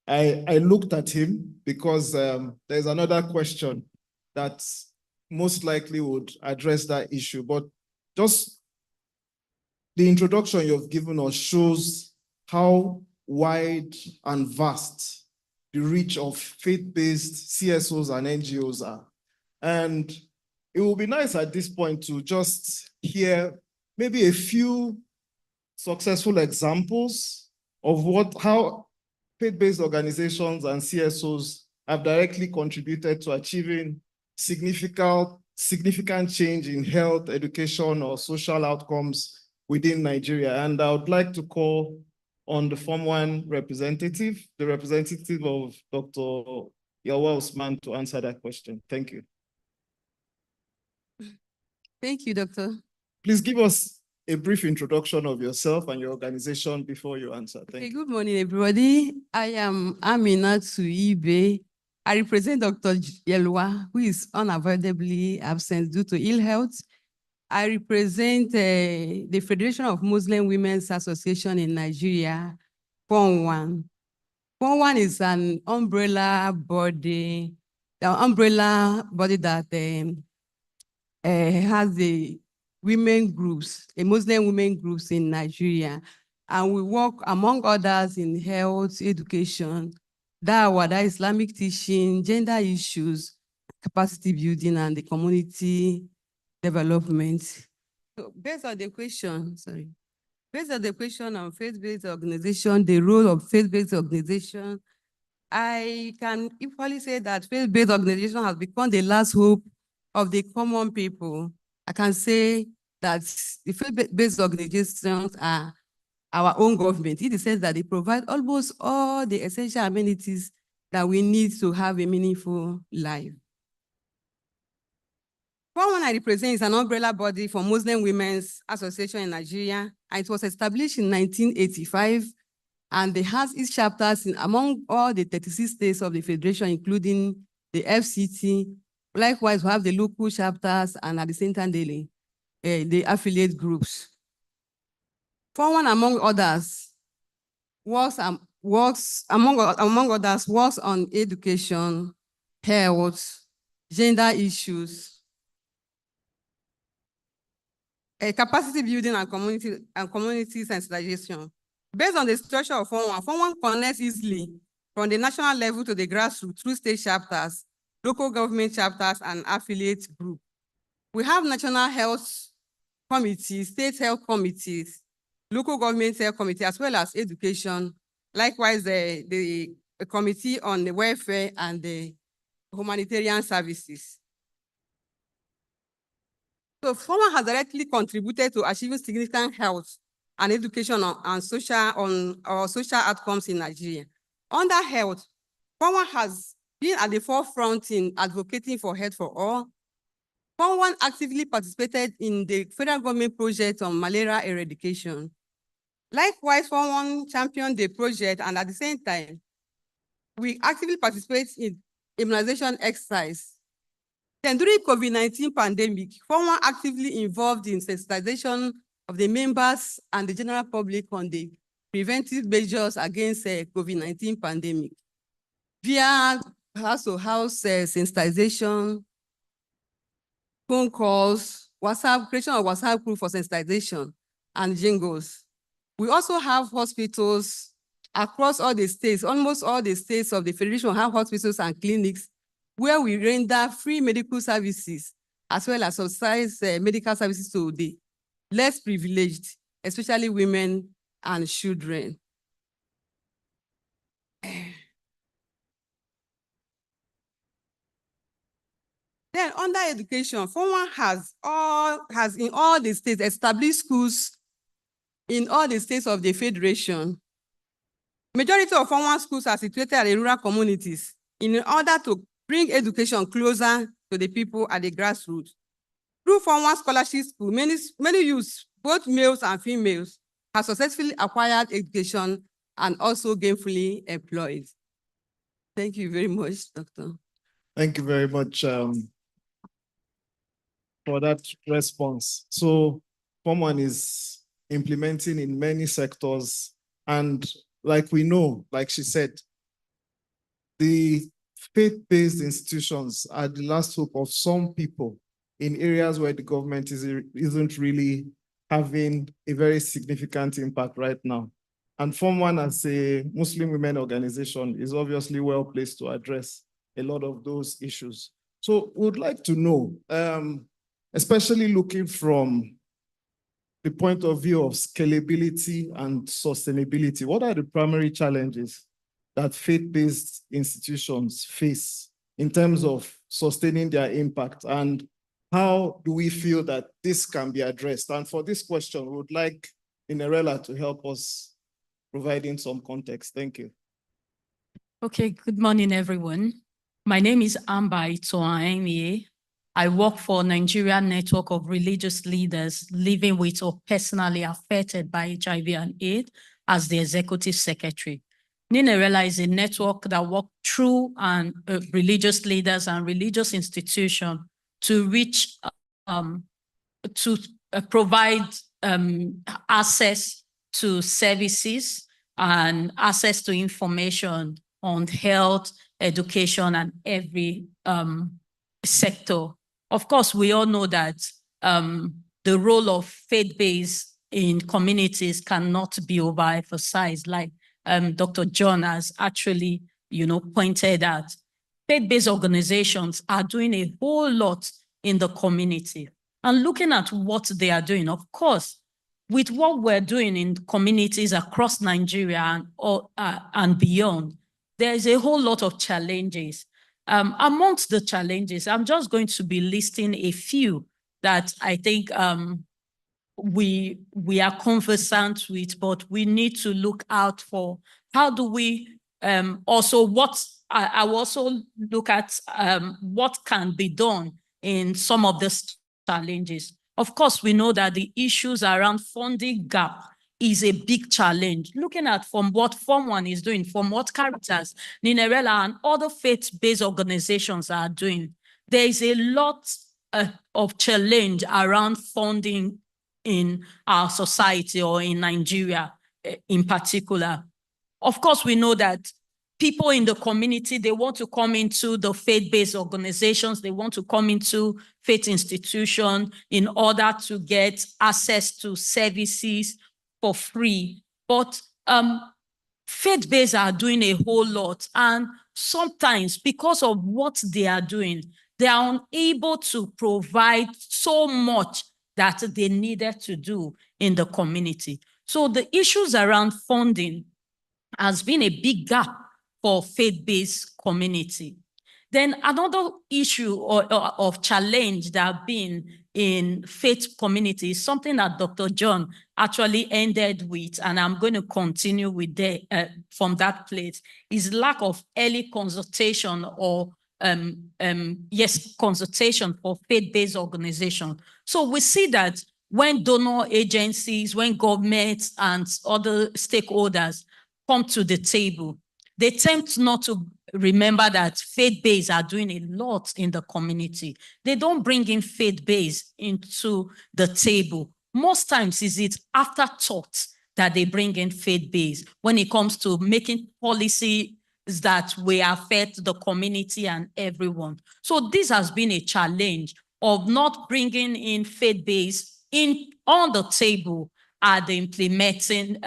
looked at him because there's another question that most likely would address that issue. But just the introduction you've given us shows how wide and vast the reach of faith-based CSOs and NGOs are. And it would be nice at this point to just hear maybe a few successful examples of how faith-based organizations and CSOs have directly contributed to achieving significant change in health, education, or social outcomes within Nigeria. And I would like to call on the Form 1 representative, the representative of Dr. Yawa Usman, to answer that question. Thank you. Thank you, Doctor. Please give us a brief introduction of yourself and your organization before you answer. Thank you. Good morning, everybody. I am Amina Tuibe. I represent Dr. Yelwa, who is unavoidably absent due to ill health. I represent the Federation of Muslim Women's Association in Nigeria, Form 1. Form 1 is an umbrella body that has women groups, Muslim women groups in Nigeria. And we work, among others, in health, education, dawah, Islamic teaching, gender issues, capacity building, and the community development. So based on the question on faith-based organization, the role of faith-based organization, I can equally say that faith-based organization has become the last hope of the common people. I can say that the faith-based organizations are our own government, in the sense that they provide almost all the essential amenities that we need to have a meaningful life. One I represent is an umbrella body for Muslim Women's Association in Nigeria, and it was established in 1985, and it has its chapters among all the 36 states of the Federation, including the FCT. Likewise, we have the local chapters, and at the same time, the affiliate groups. One among others works on education, health, gender issues, capacity building, and community sensitization. Based on the structure of Form 1 connects easily from the national level to the grassroots through state chapters, local government chapters, and affiliate groups. We have national health committees, state health committees, local government health committee, as well as education. Likewise, the committee on the welfare and the humanitarian services. So Form has directly contributed to achieving significant health and education and social outcomes in Nigeria. Under health, Form has been at the forefront in advocating for health for all. Form actively participated in the federal government project on malaria eradication. Likewise, Form championed the project, and at the same time, we actively participate in immunization exercise. Then during COVID-19 pandemic, Form actively involved in sensitization of the members and the general public on the preventive measures against COVID-19 pandemic via house-to-house sensitization, phone calls, creation of WhatsApp group for sensitization, and jingles. We also have hospitals across all the states. Almost all the states of the Federation have hospitals and clinics where we render free medical services as well as subsidized medical services to the less privileged, especially women and children. Then under education, Form has in all the states established schools in all the states of the Federation. Majority of Form schools are situated in rural communities in order to bring education closer to the people at the grassroots. Through Form scholarship school, many youths, both males and females, have successfully acquired education and also gainfully employed. Thank you very much, Doctor. Thank you very much for that response. So Form 1 is implementing in many sectors, and like we know, like she said, the faith-based institutions are the last hope of some people in areas where the government isn't really having a very significant impact right now. And Form 1 as a Muslim women organization is obviously well placed to address a lot of those issues. So we would like to know, especially looking from the point of view of scalability and sustainability, what are the primary challenges that faith-based institutions face in terms of sustaining their impact, and how do we feel that this can be addressed? And for this question, we would like Inerella to help us providing some context. Thank you. Okay, good morning, everyone. My name is Amba Itoaemie. I work for Nigerian Network of Religious Leaders living with or personally affected by HIV and AIDS as the Executive Secretary. Ninerella is a network that works through religious leaders and religious institutions to reach, to provide access to services and access to information on health, education, and every sector. Of course, we all know that the role of faith-based in communities cannot be overemphasized, like Dr. John has actually, pointed out. Faith-based organizations are doing a whole lot in the community. And looking at what they are doing, of course, with what we're doing in communities across Nigeria and beyond, there is a whole lot of challenges. Amongst the challenges, I'm just going to be listing a few that I think we are conversant with, but we need to look out for. How do we also, I will also look at what can be done in some of the challenges. Of course, we know that the issues around funding gap is a big challenge. Looking at from what Form 1 is doing, from what Caritas, Ninerella, and other faith-based organizations are doing, there is a lot of challenge around funding in our society or in Nigeria in particular. Of course, we know that people in the community, they want to come into the faith-based organizations, they want to come into faith institutions in order to get access to services for free. But faith-based are doing a whole lot. And sometimes because of what they are doing, they are unable to provide so much that they needed to do in the community. So the issues around funding has been a big gap for faith-based community. Then another issue of challenge that have been in faith community is something that Dr. John actually ended with, and I'm going to continue with from that place, is lack of early consultation or consultation for faith-based organizations. So we see that when donor agencies, when governments and other stakeholders come to the table, they tend not to remember that faith-based are doing a lot in the community. They don't bring in faith-based into the table. Most times is it afterthought that they bring in faith-based when it comes to making policy that will affect the community and everyone. So this has been a challenge of not bringing in faith-based on the table at the implementing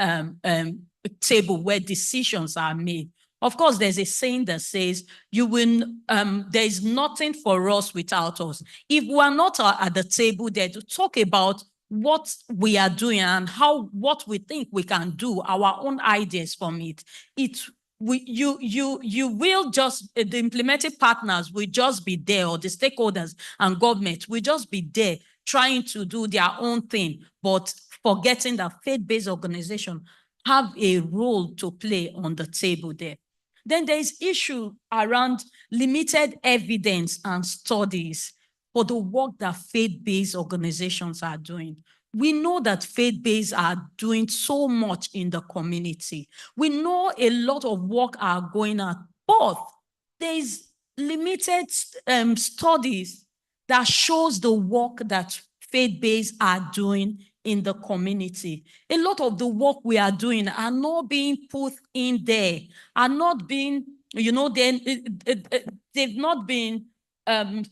table where decisions are made. Of course, there's a saying that says, there is nothing for us without us. If we are not at the table there to talk about what we are doing and what we think we can do, our own ideas from it, you will just, the implementing partners will just be there, or the stakeholders and government will just be there trying to do their own thing, but forgetting that faith-based organizations have a role to play on the table there. Then there is issue around limited evidence and studies for the work that faith-based organizations are doing. We know that faith-based are doing so much in the community. We know a lot of work are going on, but there is limited studies that shows the work that faith-based are doing in the community. A lot of the work we are doing are not being put in there, are not being, they've not been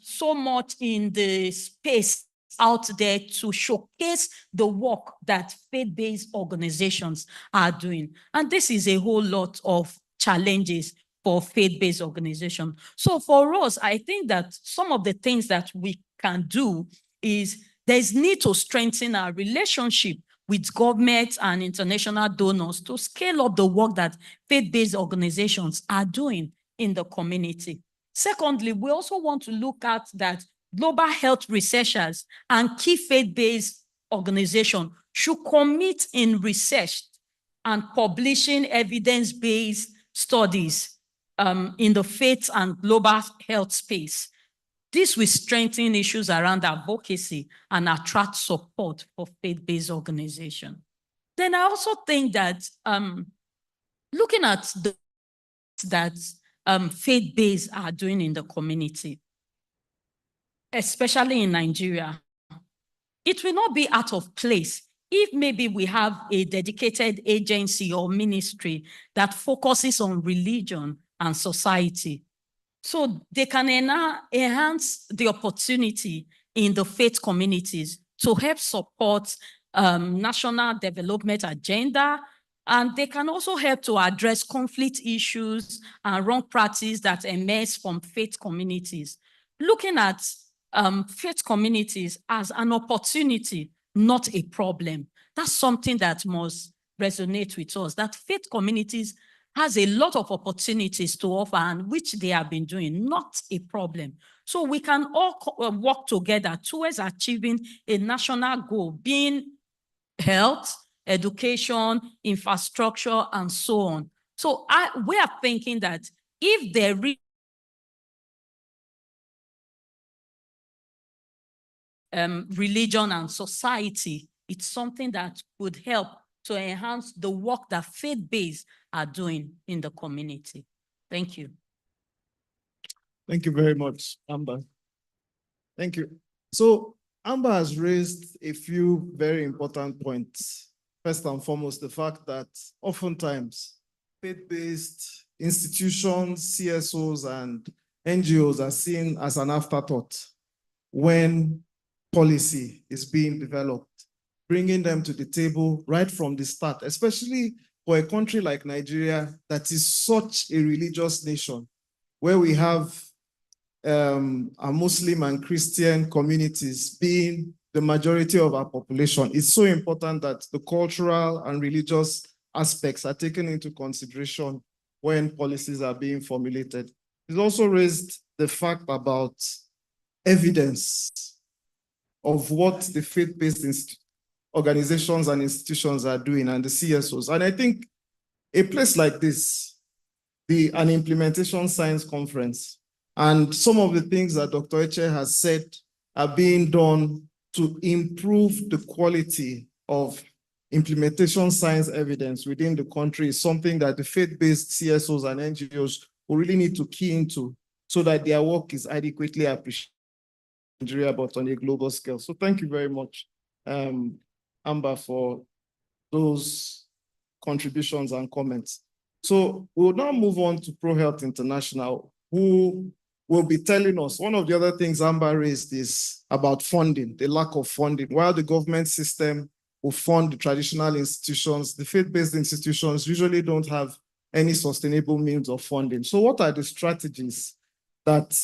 so much in the space out there to showcase the work that faith-based organizations are doing. And this is a whole lot of challenges for faith-based organizations. So for us, I think that some of the things that we can do is there's need to strengthen our relationship with governments and international donors to scale up the work that faith-based organizations are doing in the community. Secondly, we also want to look at that global health researchers and key faith-based organizations should commit in research and publishing evidence-based studies in the faith and global health space. This will strengthen issues around advocacy and attract support for faith-based organizations. Then I also think that looking at that faith-based are doing in the community, especially in Nigeria, it will not be out of place if maybe we have a dedicated agency or ministry that focuses on religion and society. So they can enhance the opportunity in the faith communities to help support national development agenda. And they can also help to address conflict issues and wrong practice that emerge from faith communities. Looking at faith communities as an opportunity, not a problem. That's something that must resonate with us, that faith communities has a lot of opportunities to offer, and which they have been doing, not a problem. So we can all work together towards achieving a national goal, being health, education, infrastructure, and so on. So we are thinking that if there is religion and society, it's something that would help to enhance the work that faith-based are doing in the community. Thank you. Thank you very much, Amber. Thank you. So Amber has raised a few very important points. First and foremost, the fact that oftentimes faith-based institutions, CSOs, and NGOs are seen as an afterthought when policy is being developed, bringing them to the table right from the start, especially for a country like Nigeria that is such a religious nation, where we have our Muslim and Christian communities being the majority of our population. It's so important that the cultural and religious aspects are taken into consideration when policies are being formulated. It's also raised the fact about evidence of what the faith-based organizations and institutions are doing, and the CSOs. And I think a place like this, an implementation science conference, and some of the things that Dr. Eche has said are being done to improve the quality of implementation science evidence within the country is something that the faith-based CSOs and NGOs will really need to key into so that their work is adequately appreciated in Nigeria, but on a global scale. So thank you very much, Amber, for those contributions and comments. So we'll now move on to ProHealth International, who will be telling us, one of the other things Amber raised is about funding, the lack of funding. While the government system will fund the traditional institutions, the faith-based institutions usually don't have any sustainable means of funding. So what are the strategies that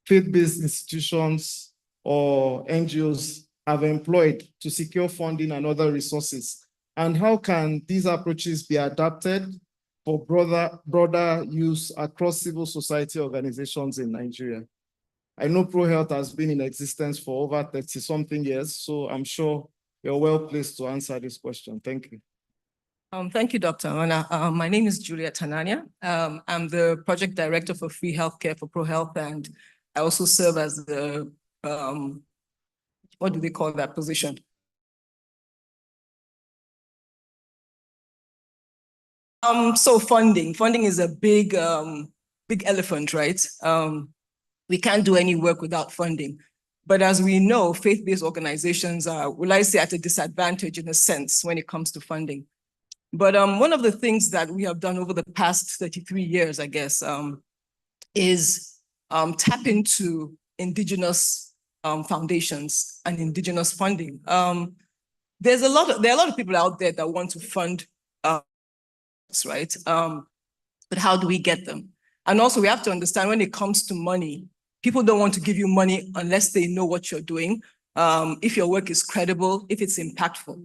faith-based institutions or NGOs have employed to secure funding and other resources? And how can these approaches be adapted for broader use across civil society organizations in Nigeria? I know ProHealth has been in existence for over 30-something years, so I'm sure you're well placed to answer this question. Thank you. Thank you, Dr. Amana. My name is Juliet Tanania. I'm the project director for free healthcare for ProHealth, and I also serve as the, what do they call that position? So funding is a big elephant, right? We can't do any work without funding. But as we know, faith-based organizations are, will I say, at a disadvantage in a sense when it comes to funding. But one of the things that we have done over the past 33 years, I guess, is tap into indigenous foundations and indigenous funding. There are a lot of people out there that want to fund, right? But how do we get them? And also we have to understand when it comes to money, people don't want to give you money unless they know what you're doing, if your work is credible, if it's impactful.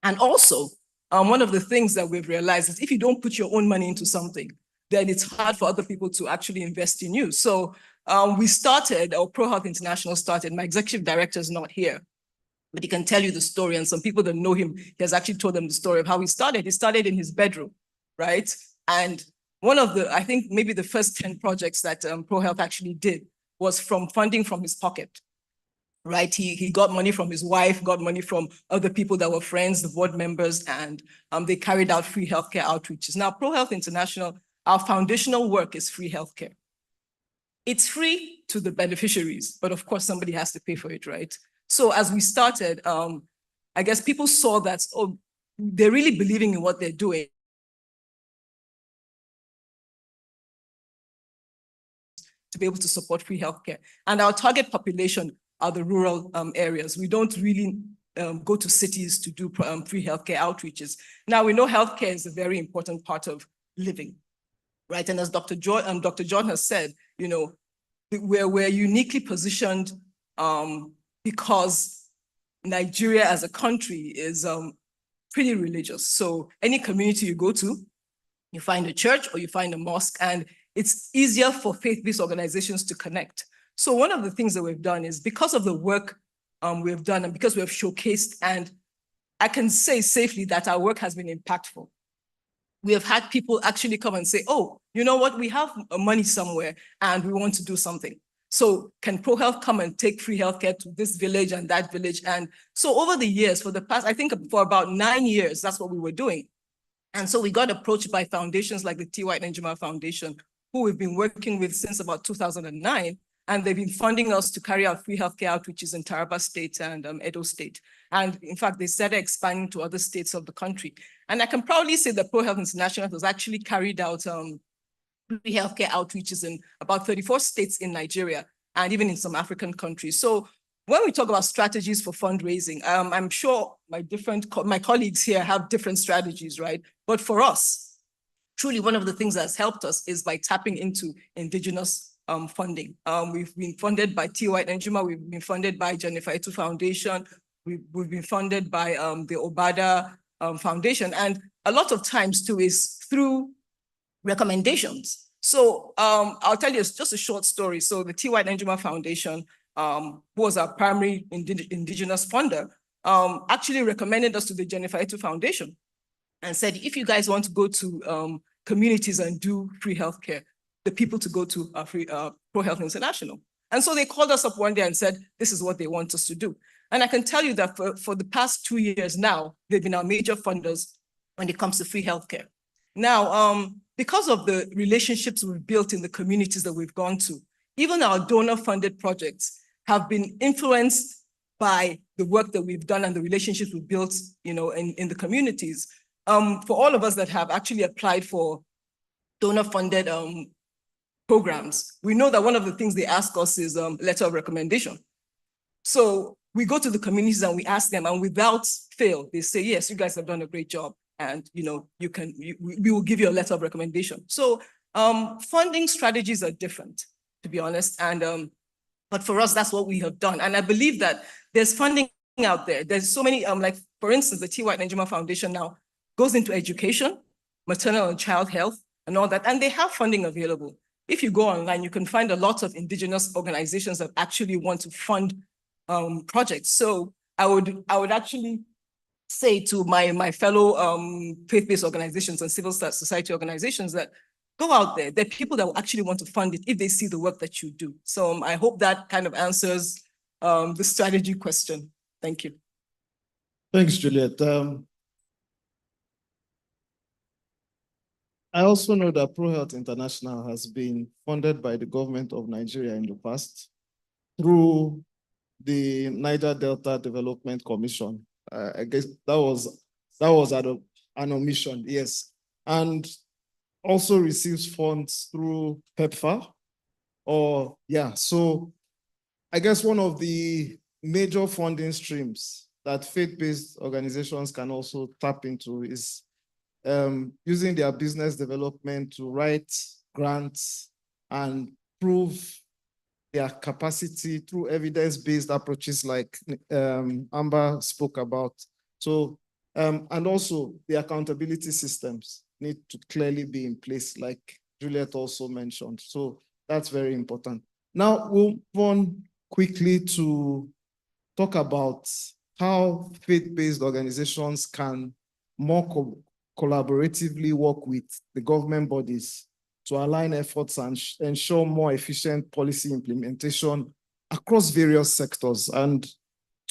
And also, one of the things that we've realized is if you don't put your own money into something, then it's hard for other people to actually invest in you. So we started, or ProHealth International started, my executive director is not here, but he can tell you the story. And some people that know him, he has actually told them the story of how he started. He started in his bedroom, right? And one of the, I think maybe the first 10 projects that ProHealth actually did was from funding from his pocket, right? He got money from his wife, got money from other people that were friends, the board members, and they carried out free healthcare outreaches. Now, ProHealth International, our foundational work is free healthcare. It's free to the beneficiaries, but of course somebody has to pay for it, right? So as we started, I guess people saw that, oh, they're really believing in what they're doing. To be able to support free healthcare. And our target population are the rural areas. We don't really go to cities to do free healthcare outreaches. Now, we know healthcare is a very important part of living, right? And as Dr. John has said, you know, we're uniquely positioned because Nigeria as a country is pretty religious. So any community you go to, you find a church or you find a mosque, and it's easier for faith-based organizations to connect. So one of the things that we've done is, because of the work we've done and because we have showcased, and I can say safely that our work has been impactful. We have had people actually come and say, oh, you know what, we have money somewhere and we want to do something. So can ProHealth come and take free healthcare to this village and that village? And so over the years, for the past, I think for about 9 years, that's what we were doing. And so we got approached by foundations like the T. White Njuma Foundation, who we've been working with since about 2009. And they've been funding us to carry out free healthcare outreaches in Taraba State and Edo State. And in fact, they started expanding to other states of the country. And I can proudly say that ProHealth International has actually carried out free healthcare outreaches in about 34 states in Nigeria and even in some African countries. So when we talk about strategies for fundraising, I'm sure my colleagues here have different strategies, right? But for us, truly one of the things that's helped us is by tapping into indigenous funding. We've been funded by T. White Njuma, we've been funded by Jennifer Etu Foundation, we've been funded by the Obada Foundation, and a lot of times too is through recommendations. So I'll tell you just a short story. So the T. White Njuma Foundation, who was our primary indigenous funder, actually recommended us to the Jennifer Etu Foundation and said, if you guys want to go to communities and do free healthcare, the people to go to are ProHealth International. And so they called us up one day and said, this is what they want us to do. And I can tell you that for the past 2 years now, they've been our major funders when it comes to free healthcare. Now, because of the relationships we've built in the communities that we've gone to, even our donor-funded projects have been influenced by the work that we've done and the relationships we've built, you know, in the communities. For all of us that have actually applied for donor-funded programs, we know that one of the things they ask us is letter of recommendation. So we go to the communities and we ask them, and without fail, they say, yes, you guys have done a great job. And you know, we will give you a letter of recommendation. So funding strategies are different, to be honest. And but for us, that's what we have done. And I believe that there's funding out there. There's so many, like for instance, the T. White Njuma Foundation now goes into education, maternal and child health, and all that. And they have funding available. If you go online, you can find a lot of indigenous organizations that actually want to fund projects. So I would actually say to my fellow faith-based organizations and civil society organizations that go out there. There are people that will actually want to fund it if they see the work that you do. So I hope that kind of answers the strategy question. Thank you. Thanks, Juliet. I also know that ProHealth International has been funded by the government of Nigeria in the past through the Niger Delta Development Commission. I guess that was an omission, yes. And also receives funds through PEPFAR. So I guess one of the major funding streams that faith-based organizations can also tap into is using their business development to write grants and prove their capacity through evidence-based approaches like Amber spoke about. So, and also the accountability systems need to clearly be in place, like Juliet also mentioned. So that's very important. Now we'll move on quickly to talk about how faith-based organizations can more collaboratively work with the government bodies to align efforts and ensure more efficient policy implementation across various sectors. And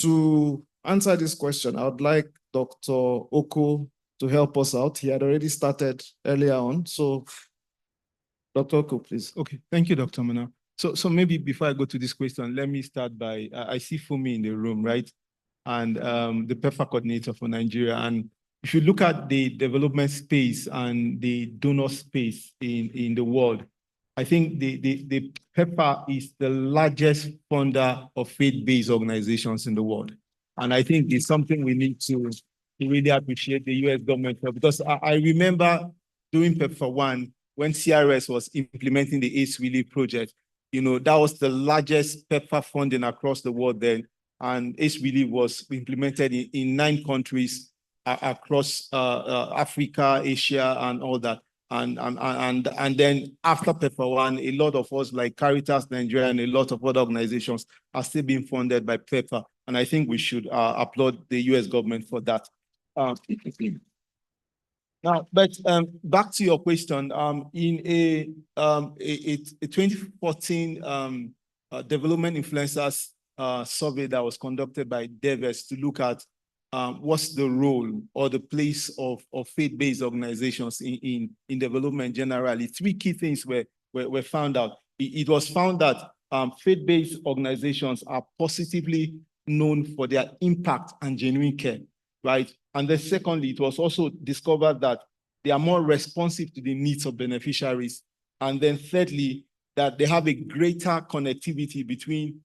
to answer this question, I would like Dr. Oko to help us out. He had already started earlier on. So Dr. Oko, please. Okay, thank you, Dr. Mana. So maybe before I go to this question, let me start by, I see Fumi in the room, right? And the PEPFAR coordinator for Nigeria. And if you look at the development space and the donor space in the world, I think the PEPFAR is the largest funder of faith-based organizations in the world. And I think it's something we need to really appreciate the US government for, because I remember doing PEPFAR 1 when CRS was implementing the AIDS Relief Project. You know, that was the largest PEPFAR funding across the world then. And AIDS Relief was implemented in 9 countries across Africa, Asia, and all that. And then after PEPFAR 1, a lot of us like Caritas Nigeria and a lot of other organizations are still being funded by PEPFAR. And I think we should applaud the US government for that. Now, but back to your question, in a 2014 development influencers survey that was conducted by Deves to look at what's the role or the place of faith-based organizations in development generally, 3 key things were found out. It was found that faith-based organizations are positively known for their impact and genuine care, right? And then secondly, it was also discovered that they are more responsive to the needs of beneficiaries. And then thirdly, that they have a greater connectivity between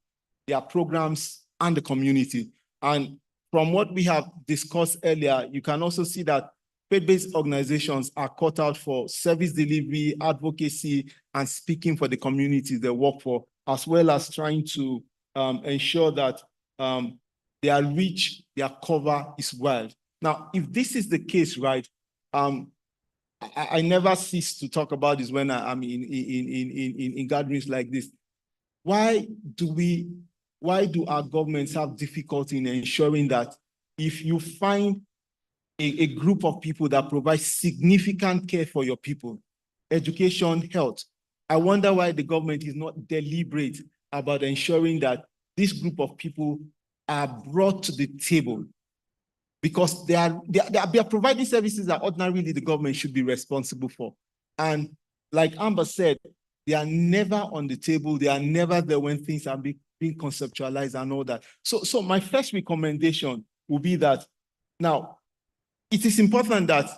their programs and the community. And from what we have discussed earlier, you can also see that faith-based organizations are caught out for service delivery, advocacy, and speaking for the communities they work for, as well as trying to ensure that their reach, their cover is wide. Now, if this is the case, right, I never cease to talk about this when I'm in gatherings like this. Why do our governments have difficulty in ensuring that if you find a group of people that provide significant care for your people, education, health, I wonder why the government is not deliberate about ensuring that this group of people are brought to the table, because they are providing services that ordinarily the government should be responsible for. And like Amber said, they are never on the table. They are never there when things are being conceptualized and all that. So my first recommendation would be that, now, it is important that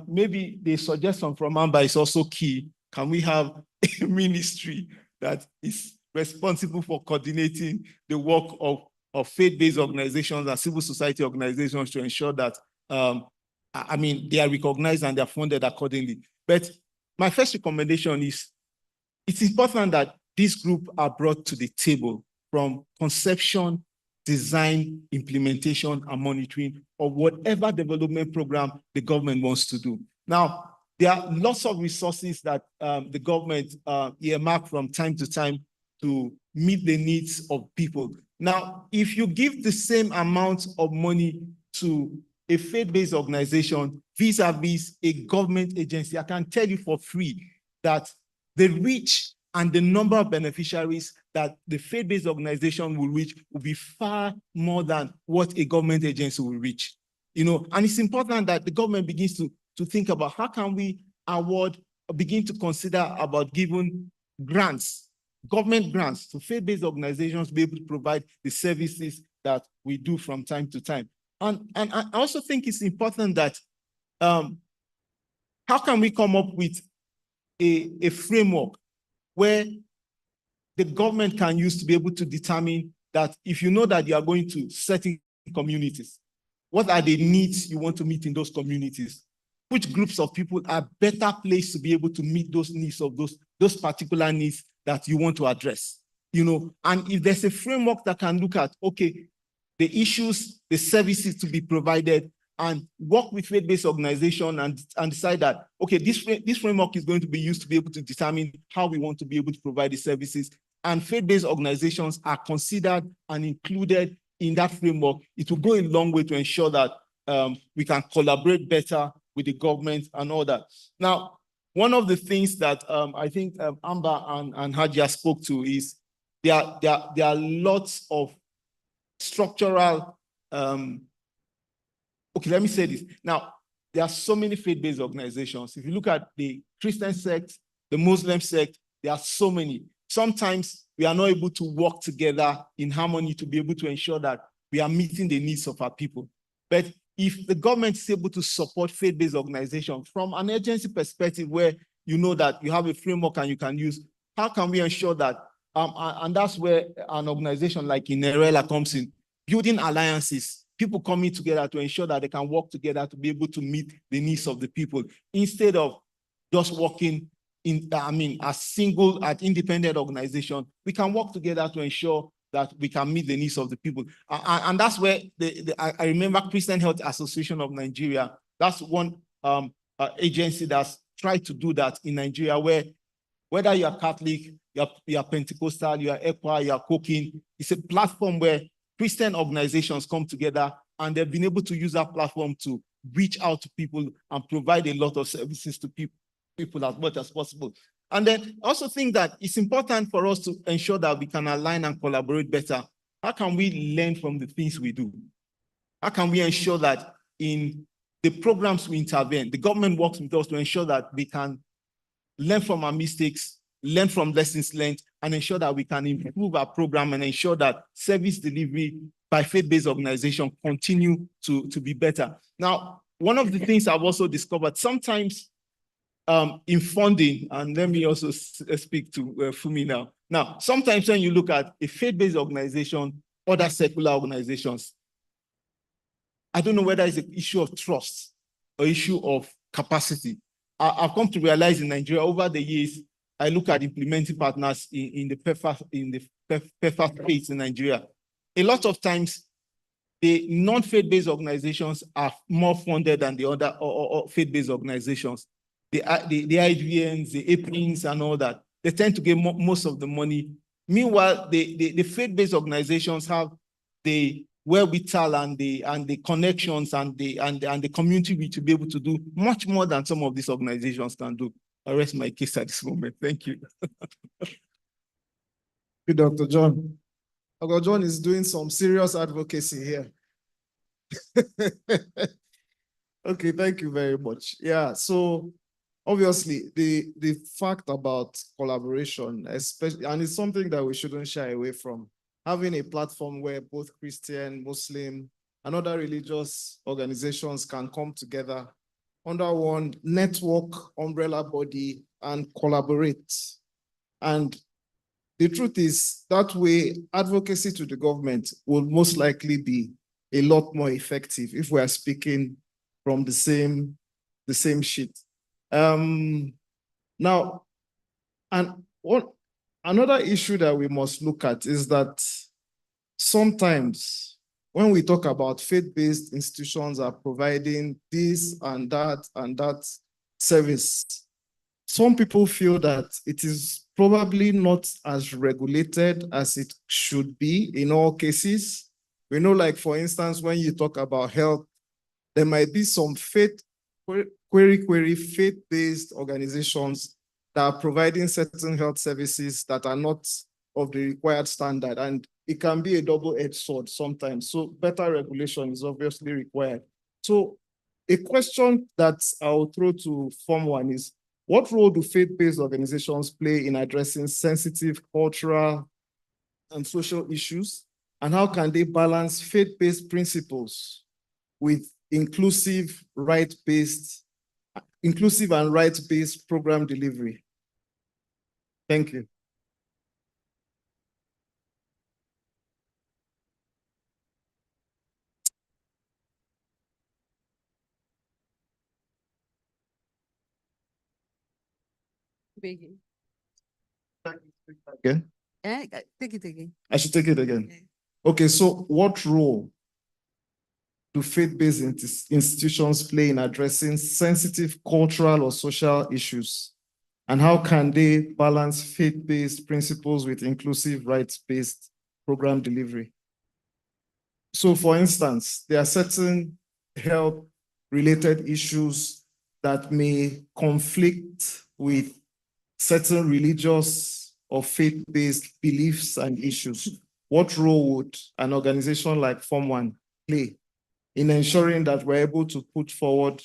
maybe the suggestion from Amber is also key. Can we have a ministry that is responsible for coordinating the work of faith-based organizations and civil society organizations to ensure that, they are recognized and they are funded accordingly. But my first recommendation is, it's important that this group are brought to the table from conception, design, implementation, and monitoring of whatever development program the government wants to do. Now, there are lots of resources that the government earmark from time to time to meet the needs of people. Now, if you give the same amount of money to a faith-based organization vis-a-vis a government agency, I can tell you for free that the reach and the number of beneficiaries that the faith-based organization will reach will be far more than what a government agency will reach. You know, and it's important that the government begins to think about how can we award or begin to consider about giving grants, government grants to faith-based organizations to be able to provide the services that we do from time to time. And I also think it's important that how can we come up with a framework where the government can use to be able to determine that if you know that you are going to certain communities, what are the needs you want to meet in those communities? Which groups of people are better placed to be able to meet those needs of those particular needs that you want to address? You know, and if there's a framework that can look at, okay, the issues, the services to be provided, and work with faith-based organization and decide that, okay, this framework is going to be used to be able to determine how we want to be able to provide the services, and faith-based organizations are considered and included in that framework, it will go a long way to ensure that we can collaborate better with the government and all that. Now, one of the things that I think Amber and Hajia spoke to is there are lots of structural, okay, let me say this. Now, there are so many faith-based organizations. If you look at the Christian sect, the Muslim sect, there are so many. Sometimes we are not able to work together in harmony to be able to ensure that we are meeting the needs of our people. But if the government is able to support faith-based organizations from an agency perspective where you know that you have a framework and you can use. How can we ensure that, and that's where an organization like Inerela comes in, building alliances, people coming together to ensure that they can work together to be able to meet the needs of the people, instead of just working as independent organization. We can work together to ensure that we can meet the needs of the people. And that's where I remember Christian Health Association of Nigeria, that's one agency that's tried to do that in Nigeria, where whether you're Catholic, you're Pentecostal, you're ECWA, you're cooking, it's a platform where Christian organizations come together, and they've been able to use that platform to reach out to people and provide a lot of services to people as much as possible. And then I also think that it's important for us to ensure that we can align and collaborate better. How can we learn from the things we do? How can we ensure that in the programs we intervene, the government works with us to ensure that we can learn from our mistakes, learn from lessons learned, and ensure that we can improve our program and ensure that service delivery by faith-based organizations continue to be better. Now, one of the things I've also discovered, sometimes in funding, and let me also speak to Fumi now. Now, sometimes when you look at a faith-based organization, other secular organizations, I don't know whether it's an issue of trust or issue of capacity. I've come to realize in Nigeria over the years, I look at implementing partners in the PEFA space in Nigeria. A lot of times, the non-faith-based organizations are more funded than the other or faith-based organizations. The IDVNs, the APINs, and all that, they tend to get most of the money. Meanwhile, the faith-based organizations have the wherewithal and the connections and the community to be able to do much more than some of these organizations can do. I rest my case at this moment. Thank you. Good, Dr. John. Dr. John is doing some serious advocacy here. Okay, thank you very much. Yeah, so obviously the fact about collaboration, especially, and it's something that we shouldn't shy away from, having a platform where both Christian, Muslim, and other religious organizations can come together under one network umbrella body and collaborate. And the truth is that way advocacy to the government will most likely be a lot more effective if we are speaking from the same sheet. Now, another issue that we must look at is that sometimes when we talk about faith-based institutions are providing this and that service, some people feel that it is probably not as regulated as it should be in all cases. We know, like, for instance, when you talk about health, there might be some faith-based organizations that are providing certain health services that are not of the required standard, and it can be a double-edged sword sometimes. So better regulation is obviously required. So a question that I'll throw to Form 1 is, what role do faith-based organizations play in addressing sensitive cultural and social issues? And how can they balance faith-based principles with inclusive and right-based program delivery? Thank you. Begin. Again? Take it again. I should take it again. Okay, so what role do faith-based institutions play in addressing sensitive cultural or social issues? And how can they balance faith-based principles with inclusive rights-based program delivery? So for instance, there are certain health-related issues that may conflict with certain religious or faith-based beliefs and issues. What role would an organization like Form 1 play in ensuring that we're able to put forward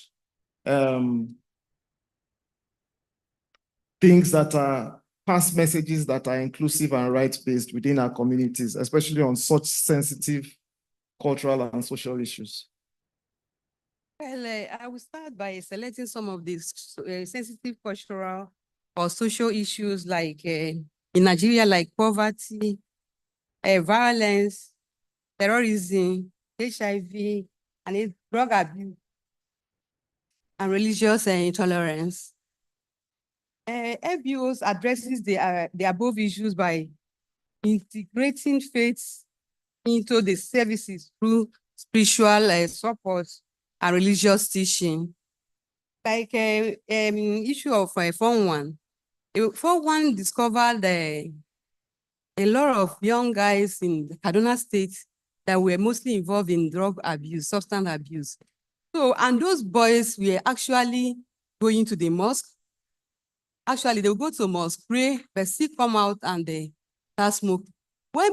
things that are past messages that are inclusive and rights-based within our communities, especially on such sensitive cultural and social issues? Well, I will start by selecting some of these sensitive cultural or social issues like in Nigeria, like poverty, violence, terrorism, HIV, and drug abuse, and religious intolerance. FBOs addresses the above issues by integrating faith into the services through spiritual support and religious teaching. Like issue of 411. 411 discovered a lot of young guys in Kaduna State that were mostly involved in drug abuse, substance abuse. So, and those boys were actually going to the mosque. Actually, they would go to mosque, pray, but still come out and they start smoke. When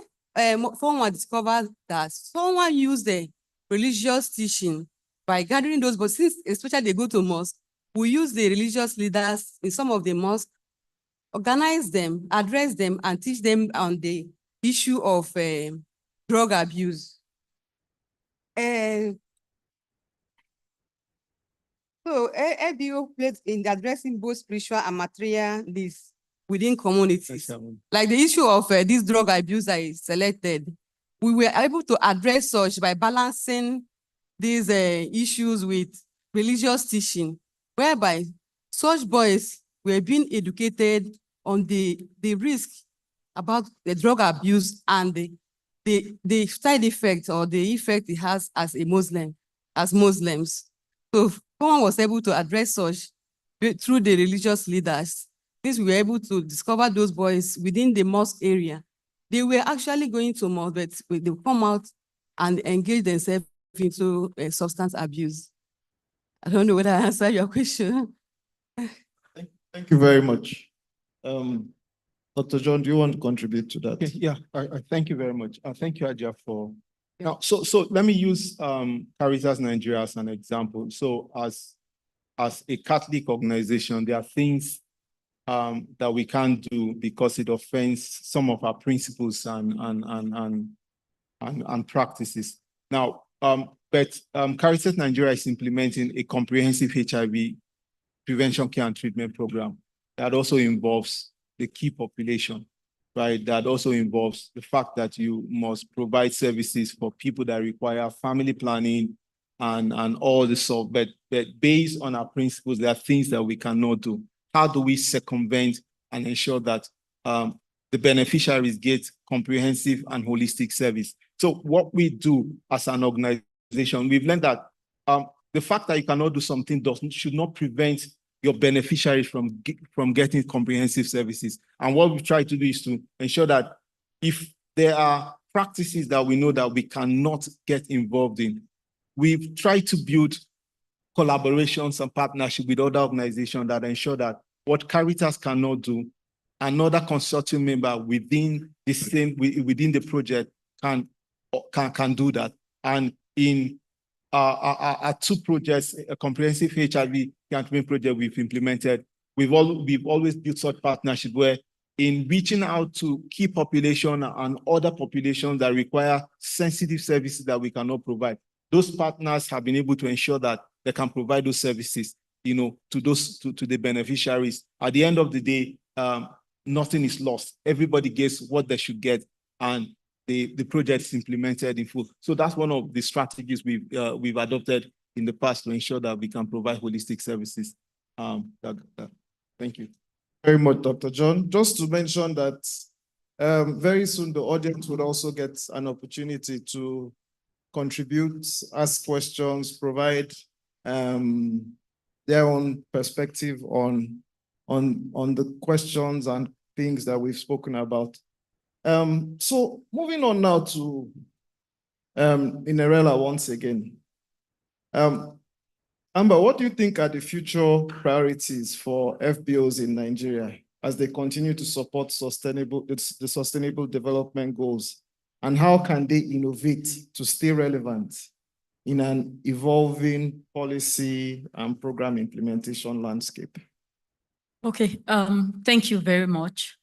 someone discovered that someone used the religious teaching by gathering those, but since especially they go to mosque, we use the religious leaders in some of the mosques, organize them, address them, and teach them on the issue of drug abuse. So LBO plays in addressing both spiritual and material needs within communities. Like the issue of this drug abuse I selected, we were able to address such by balancing these issues with religious teaching, whereby such boys were being educated on the risk about the drug abuse and the side effects or the effect it has as a Muslim, as Muslims. So someone was able to address such through the religious leaders. Since we were able to discover those boys within the mosque area, they were actually going to mosque, but they come out and engage themselves into substance abuse. I don't know whether I answered your question. Thank you very much. Dr. John, do you want to contribute to that? Okay, yeah, I thank you very much. Thank you, Aja, for now. So let me use Caritas Nigeria as an example. So as a Catholic organization, there are things that we can't do because it offends some of our principles and practices. Now, but Caritas Nigeria is implementing a comprehensive HIV prevention care and treatment program that also involves the key population, right? That also involves the fact that you must provide services for people that require family planning and all the sort, but based on our principles, there are things that we cannot do. How do we circumvent and ensure that the beneficiaries get comprehensive and holistic service? So what we do as an organization, we've learned that the fact that you cannot do something should not prevent your beneficiaries from getting comprehensive services. And what we try to do is to ensure that if there are practices that we know that we cannot get involved in, we've tried to build collaborations and partnership with other organizations that ensure that what Caritas cannot do, another consortium member within the project can do that. And in our two projects, a comprehensive HIV campaign project we've implemented, we've always built such partnership where in reaching out to key population and other populations that require sensitive services that we cannot provide, those partners have been able to ensure that they can provide those services, to the beneficiaries. At the end of the day, nothing is lost. Everybody gets what they should get, and the project is implemented in full. So that's one of the strategies we've adopted in the past to ensure that we can provide holistic services. Thank you. Very much, Dr. John. Just to mention that very soon the audience will also get an opportunity to contribute, ask questions, provide their own perspective on the questions and things that we've spoken about. So moving on now to Inerella once again. Amber, what do you think are the future priorities for FBOs in Nigeria as they continue to support the sustainable development goals? And how can they innovate to stay relevant in an evolving policy and program implementation landscape? Okay, thank you very much.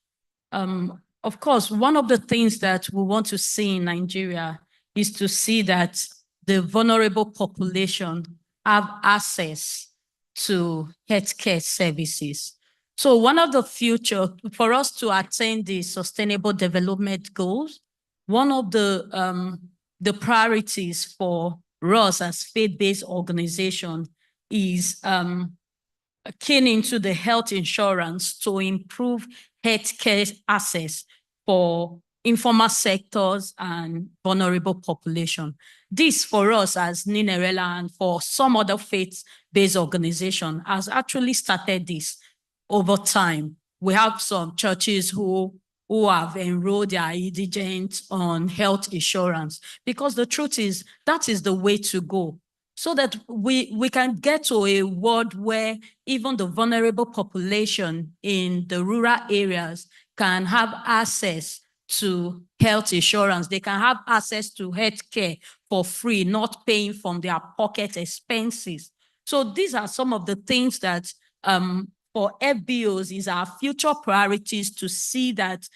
Of course, one of the things that we want to see in Nigeria is to see that the vulnerable population have access to healthcare services. So one of the future, for us to attain the sustainable development goals, one of the priorities for us as faith-based organization is keen into the health insurance to improve healthcare access for informal sectors and vulnerable population. This for us as Ninerela and for some other faith-based organization has actually started this over time. We have some churches who have enrolled their indigents on health insurance, because the truth is that is the way to go, so that we can get to a world where even the vulnerable population in the rural areas can have access to health insurance. They can have access to health care for free, not paying from their pocket expenses. So these are some of the things that for FBOs is our future priorities, to see that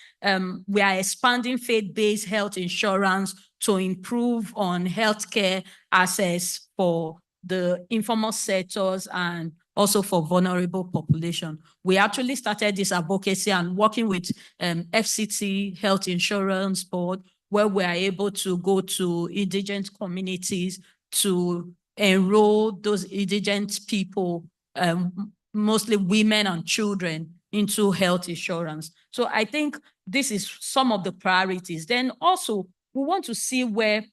we are expanding faith-based health insurance to improve on healthcare access for the informal sectors and also for vulnerable population. We actually started this advocacy and working with FCT Health Insurance Board, where we are able to go to indigent communities to enroll those indigent people, mostly women and children, into health insurance. So I think this is some of the priorities. Then also, we want to see where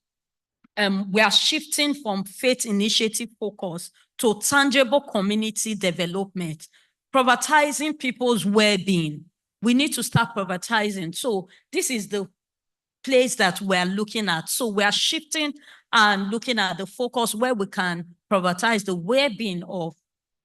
we are shifting from faith initiative focus to tangible community development, privatizing people's well-being. We need to start privatizing. So this is the place that we're looking at. So we are shifting and looking at the focus where we can privatize the well-being of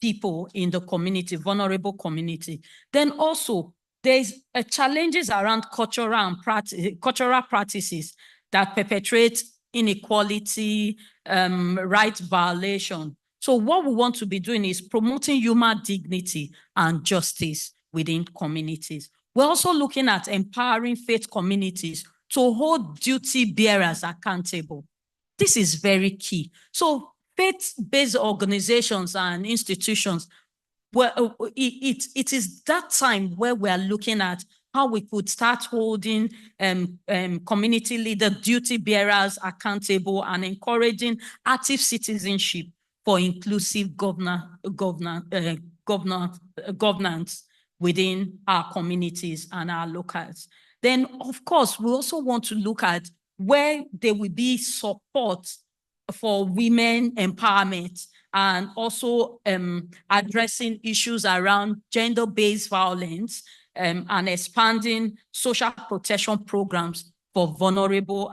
people in the community, vulnerable community. Then also, there's challenges around cultural practices that perpetrate inequality, rights violation. So what we want to be doing is promoting human dignity and justice within communities. We're also looking at empowering faith communities to hold duty bearers accountable. This is very key. So faith-based organizations and institutions, well, it is that time where we are looking at how we could start holding community leader duty bearers accountable and encouraging active citizenship for inclusive governance within our communities and our locals. Then, of course, we also want to look at where there will be support for women empowerment and also addressing issues around gender-based violence and expanding social protection programs for vulnerable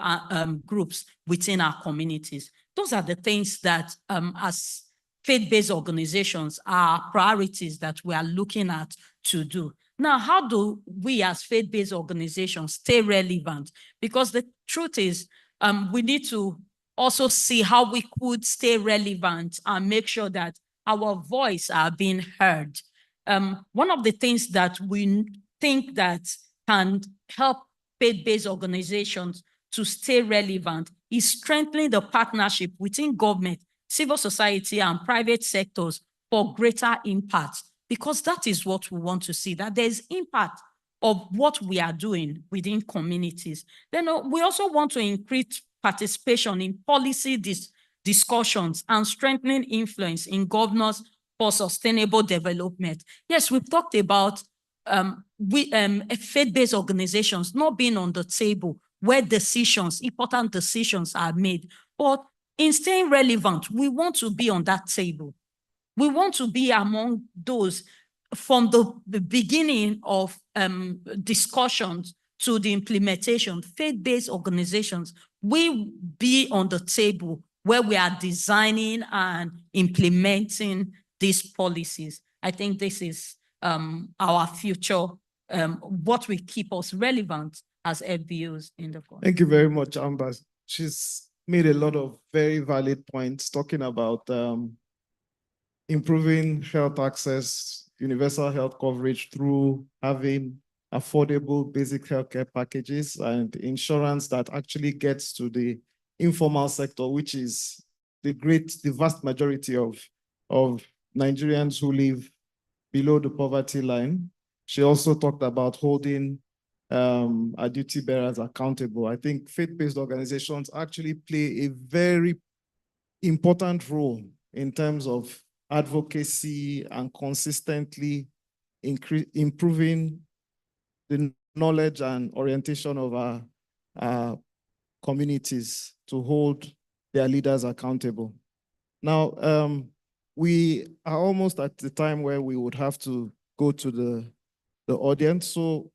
groups within our communities. Those are the things that as faith-based organizations are priorities that we are looking at to do. Now, how do we as faith-based organizations stay relevant? Because the truth is we need to also see how we could stay relevant and make sure that our voice are being heard. One of the things that we think that can help faith-based organizations to stay relevant is strengthening the partnership within government, civil society, and private sectors for greater impact, because that is what we want to see, that there's impact of what we are doing within communities. Then we also want to increase participation in policy discussions and strengthening influence in governance for sustainable development. Yes, we've talked about faith-based organizations not being on the table where important decisions are made. But in staying relevant, we want to be on that table. We want to be among those from the beginning of discussions to the implementation. Faith-based organizations will be on the table where we are designing and implementing these policies. I think this is our future, what will keep us relevant as FBOs in the country. Thank you very much, Amber. She's made a lot of very valid points talking about improving health access, universal health coverage through having affordable basic healthcare packages and insurance that actually gets to the informal sector, which is the vast majority of Nigerians who live below the poverty line. She also talked about holding our duty bearers accountable. I think faith-based organizations actually play a very important role in terms of advocacy and consistently improving the knowledge and orientation of our communities to hold their leaders accountable. Now, we are almost at the time where we would have to go to the audience. So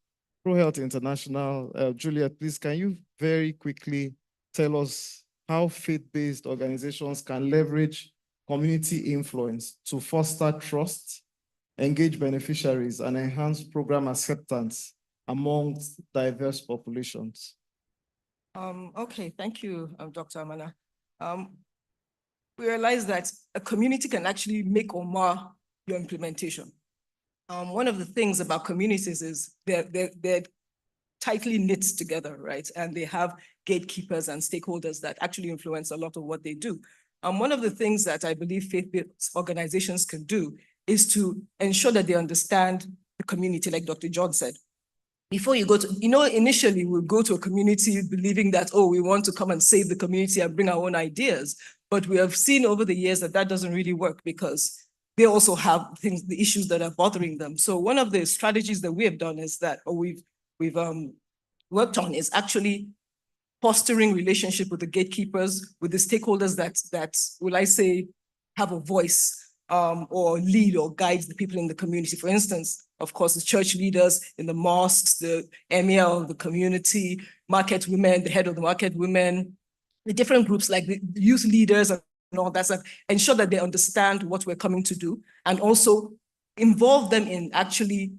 ProHealth International, Juliet, please, can you very quickly tell us how faith-based organizations can leverage community influence to foster trust, engage beneficiaries, and enhance program acceptance amongst diverse populations? Okay, thank you, Dr. Amana. We realize that a community can actually make or mar your implementation. One of the things about communities is they're tightly knit together, right? And they have gatekeepers and stakeholders that actually influence a lot of what they do. One of the things that I believe faith-based organizations can do is to ensure that they understand the community, like Dr. John said. Before you go to, initially we'll go to a community believing that, oh, we want to come and save the community and bring our own ideas. But we have seen over the years that that doesn't really work because they also have the issues that are bothering them. So one of the strategies that we have done is that, or we've worked on, is actually fostering relationship with the gatekeepers, with the stakeholders that will I say, have a voice or lead or guide the people in the community. For instance, of course, the church leaders in the mosques, the emir of the community, market women, the head of the market women, the different groups like the youth leaders and all that stuff, ensure that they understand what we're coming to do and also involve them in actually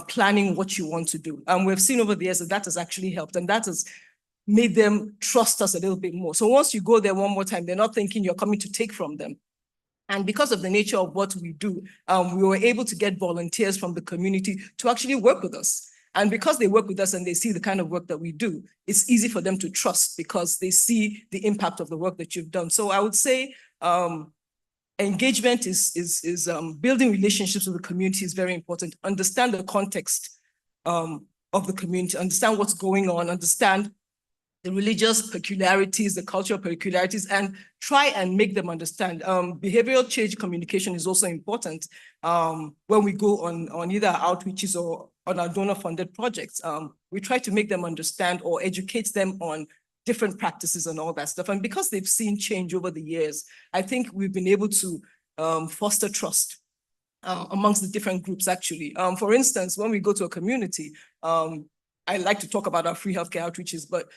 planning what you want to do. And we've seen over the years that that has actually helped and that has made them trust us a little bit more. So once you go there one more time, they're not thinking you're coming to take from them. And because of the nature of what we do, we were able to get volunteers from the community to actually work with us. And because they work with us and they see the kind of work that we do, it's easy for them to trust because they see the impact of the work that you've done. So I would say engagement is building relationships with the community is very important. Understand the context of the community, understand what's going on, understand the religious peculiarities, the cultural peculiarities, and try and make them understand. Behavioral change communication is also important when we go on either outreaches or on our donor-funded projects. We try to make them understand or educate them on different practices and all that stuff. And because they've seen change over the years, I think we've been able to foster trust amongst the different groups, actually. For instance, when we go to a community, I like to talk about our free healthcare outreaches, but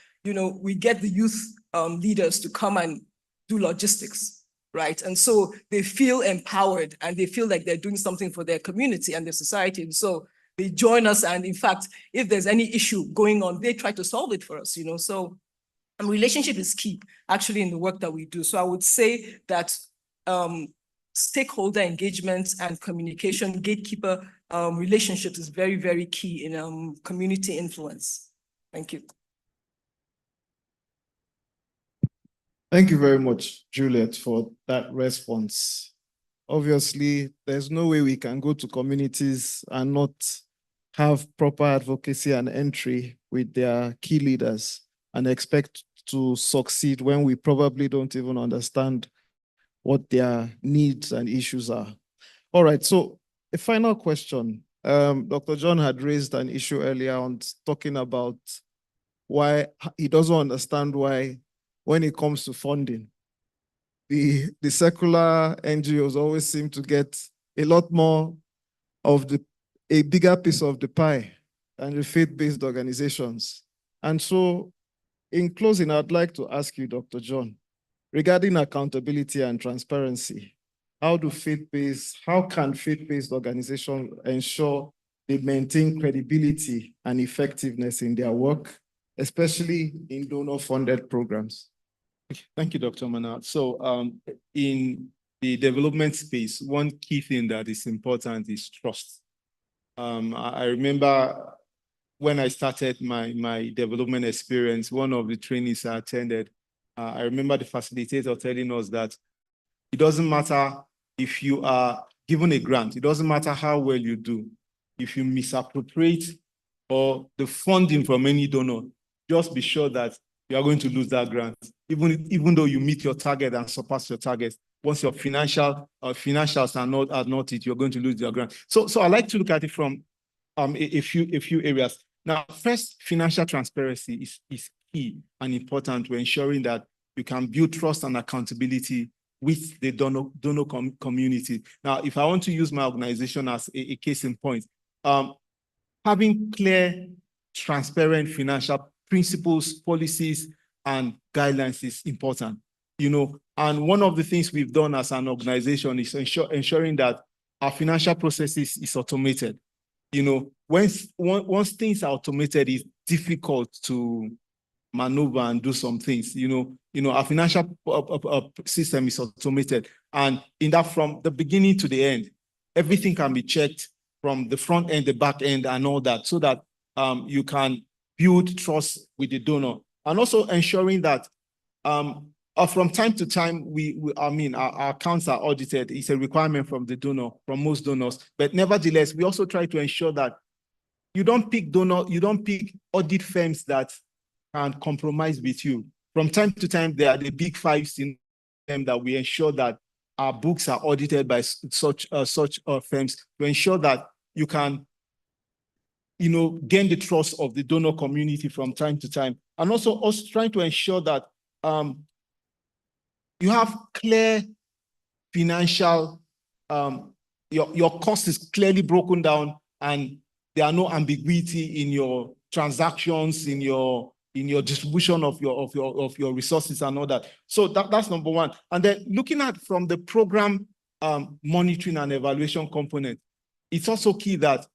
we get the youth leaders to come and do logistics, right? And so they feel empowered and they feel like they're doing something for their community and their society. And so they join us. And in fact, if there's any issue going on, they try to solve it for us, So relationship is key actually in the work that we do. So I would say that stakeholder engagement and communication, gatekeeper relationships is very, very key in community influence. Thank you. Thank you very much, Juliet, for that response. Obviously, there's no way we can go to communities and not have proper advocacy and entry with their key leaders and expect to succeed when we probably don't even understand what their needs and issues are. All right, so a final question. Dr. John had raised an issue earlier on talking about why he doesn't understand why, when it comes to funding, the secular NGOs always seem to get a lot more of a bigger piece of the pie than the faith-based organizations. And so in closing, I'd like to ask you, Dr. John, regarding accountability and transparency, how can faith-based organizations ensure they maintain credibility and effectiveness in their work, especially in donor-funded programs? Thank you, Dr. Mana. So in the development space, one key thing that is important is trust. I remember when I started my development experience, one of the trainings I attended, I remember the facilitator telling us that It doesn't matter if you are given a grant. It doesn't matter how well you do. If you misappropriate or the funding from any donor, just be sure that you are going to lose that grant. Even though you meet your target and surpass your target, once your financials are not it, you're going to lose your grant. So I like to look at it from a few areas. Now, first, financial transparency is key and important when ensuring that you can build trust and accountability with the donor community. Now, if I want to use my organization as a case in point, having clear, transparent financial principles, policies, and guidelines is important. And one of the things we've done as an organization is ensuring that our financial processes is automated. Once things are automated, it's difficult to maneuver and do some things. Our financial system is automated, and in that, from the beginning to the end, everything can be checked from the front end, the back end, and all that, so that you can build trust with the donor, and also ensuring that from time to time, our accounts are audited. It's a requirement from the donor, from most donors. But nevertheless, we also try to ensure that you don't pick audit firms that can compromise with you. From time to time, there are the big fives in them that we ensure that our books are audited by such firms to ensure that you can gain the trust of the donor community from time to time. And also trying to ensure that you have clear financial, your cost is clearly broken down, and there are no ambiguity in your transactions, in your distribution of your resources and all that. So that's number one. And then looking at from the program monitoring and evaluation component, it's also key that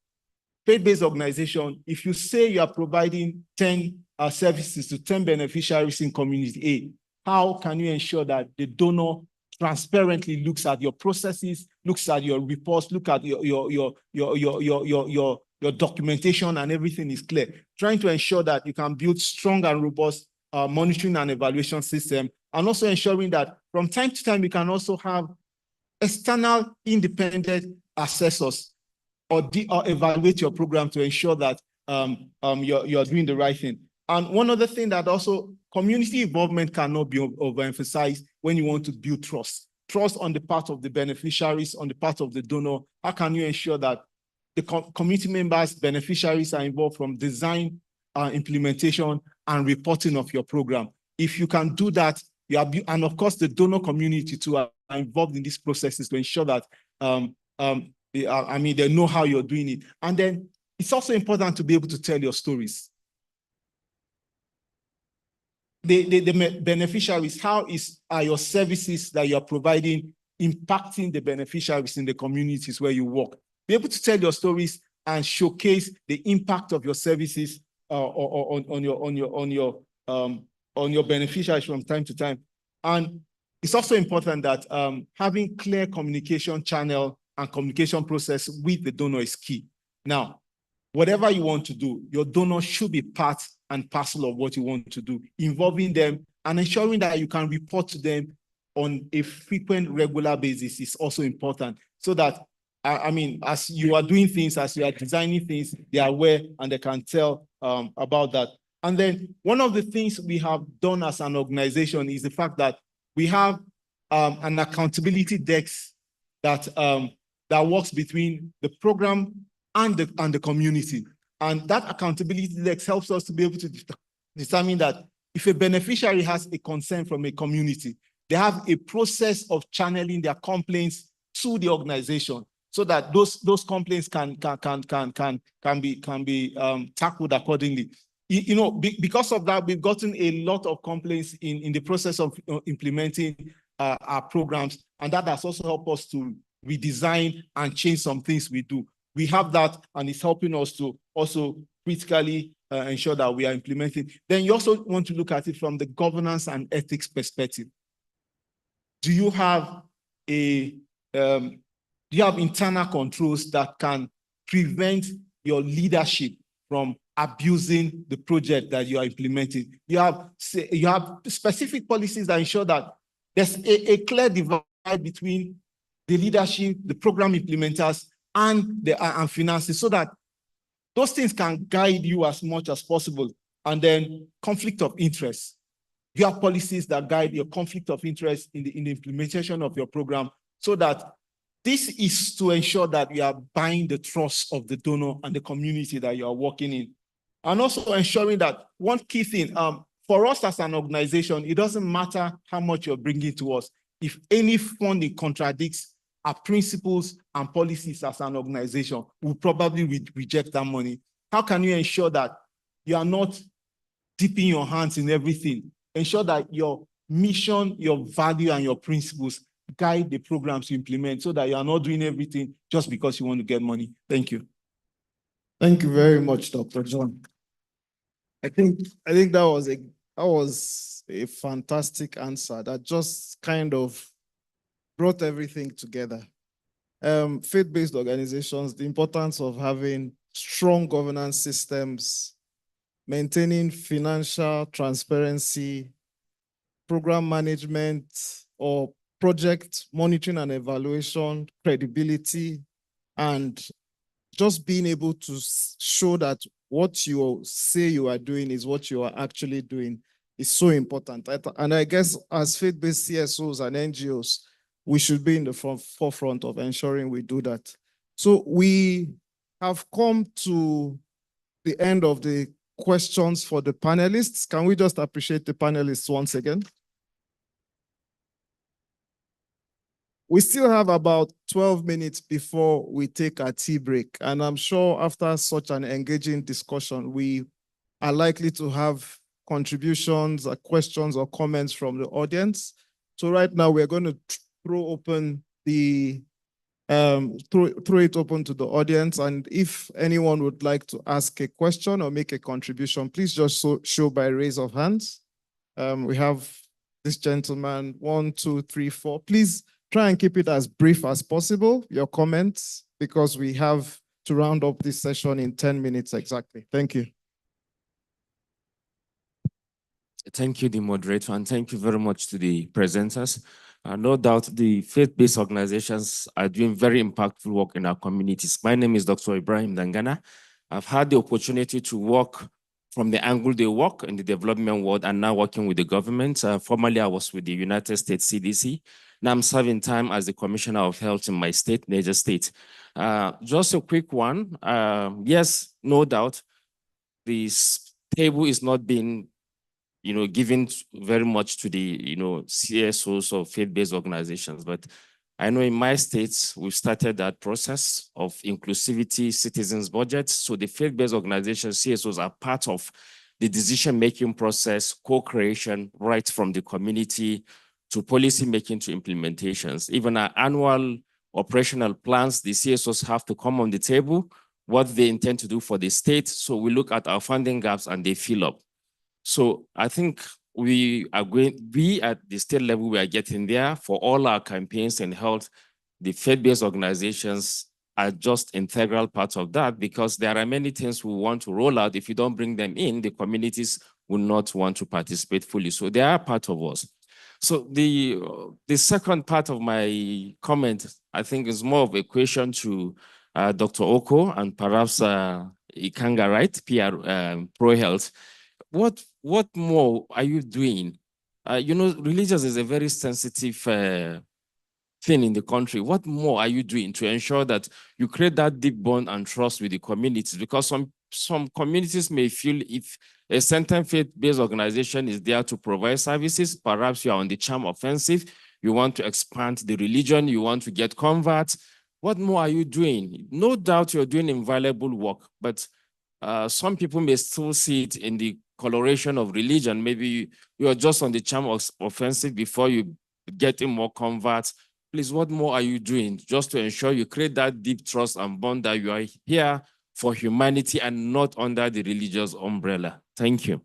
faith-based organization, if you say you are providing 10 services to 10 beneficiaries in community A, how can you ensure that the donor transparently looks at your processes, looks at your reports, look at your documentation, and everything is clear? Trying to ensure that you can build strong and robust monitoring and evaluation system, and also ensuring that from time to time, you can also have external independent assessors or evaluate your program to ensure that you're doing the right thing. And one other thing that also, community involvement cannot be overemphasized when you want to build trust. Trust on the part of the beneficiaries, on the part of the donor. How can you ensure that the community members, beneficiaries are involved from design, implementation, and reporting of your program? If you can do that, and of course the donor community too are involved in these processes to ensure that they know how you're doing it. And then it's also important to be able to tell your stories. The beneficiaries, how are your services that you're providing impacting the beneficiaries in the communities where you work? Be able to tell your stories and showcase the impact of your services on your beneficiaries from time to time. And it's also important that having clear communication channel and communication process with the donor is key. Now, whatever you want to do, your donor should be part and parcel of what you want to do, involving them and ensuring that you can report to them on a frequent, regular basis is also important, so that, as you are doing things, as you are designing things, they are aware and they can tell about that. And then one of the things we have done as an organization is the fact that we have an accountability desk that works between the program and the community. And that accountability desk helps us to be able to determine that if a beneficiary has a concern from a community, they have a process of channeling their complaints to the organization, so that those complaints can be tackled accordingly. Because of that, we've gotten a lot of complaints in the process of implementing our programs, and that has also helped us to redesign and change some things we do. We have that, and it's helping us to also critically ensure that we are implementing. Then you also want to look at it from the governance and ethics perspective. Do you have internal controls that can prevent your leadership from abusing the project that you are implementing? You have specific policies that ensure that there's a clear divide between the leadership, the program implementers, and the and finances, so that those things can guide you as much as possible. And then conflict of interest. You have policies that guide your conflict of interest in the implementation of your program, so that this is to ensure that you are buying the trust of the donor and the community that you are working in. And also ensuring that one key thing, for us as an organization, it doesn't matter how much you're bringing to us. If any funding contradicts our principles and policies as an organization, we'll probably reject that money. How can you ensure that you are not dipping your hands in everything? Ensure that your mission, your value, and your principles guide the programs you implement, so that you are not doing everything just because you want to get money. Thank you. Thank you very much, Dr. John. I think that was a fantastic answer that just kind of brought everything together. Faith-based organizations, the importance of having strong governance systems, maintaining financial transparency, program management or project monitoring and evaluation, credibility, and just being able to show that what you say you are doing is what you are actually doing is so important. And I guess as faith-based CSOs and NGOs, we should be in the forefront of ensuring we do that. So we have come to the end of the questions for the panelists. Can we just appreciate the panelists once again? We still have about 12 minutes before we take a tea break. And I'm sure after such an engaging discussion, we are likely to have contributions or questions or comments from the audience. So right now we're going to throw it open to the audience. And if anyone would like to ask a question or make a contribution, please just show by raise of hands. We have this gentleman, 1, 2, 3, 4. Please try and keep it as brief as possible, your comments, because we have to round up this session in 10 minutes exactly. Thank you. Thank you, the moderator, and thank you very much to the presenters. No doubt the faith-based organizations are doing very impactful work in our communities. My name is Dr. Ibrahim Dangana. I've had the opportunity to work from the angle they work in the development world and now working with the government. Formerly, I was with the United States CDC. Now I'm serving time as the Commissioner of Health in my state, Niger State. Just a quick one. Yes, no doubt, this table is not being given very much to the, CSOs or faith-based organizations. But I know in my states, we've started that process of inclusivity, citizens' budgets. So the faith-based organizations, CSOs, are part of the decision-making process, co-creation, right from the community to policy-making to implementations. Even our annual operational plans, the CSOs have to come on the table, what they intend to do for the state. So we look at our funding gaps and they fill up. So I think we at the state level, we are getting there for all our campaigns and health. The faith-based organizations are just integral parts of that, because there are many things we want to roll out. If you don't bring them in, the communities will not want to participate fully. So they are part of us. So the second part of my comment, I think, is more of a question to Dr. Oko and perhaps Ikanga, right? Pro Health. What more are you doing? Religious is a very sensitive thing in the country. What more are you doing to ensure that you create that deep bond and trust with the communities? Because some communities may feel if a certain faith-based organization is there to provide services, perhaps you are on the charm offensive, you want to expand the religion, you want to get converts. What more are you doing? No doubt you're doing invaluable work, but some people may still see it in the coloration of religion. Maybe you are just on the charm of offensive before you get in more converts. Please, what more are you doing just to ensure you create that deep trust and bond that you are here for humanity and not under the religious umbrella? Thank you.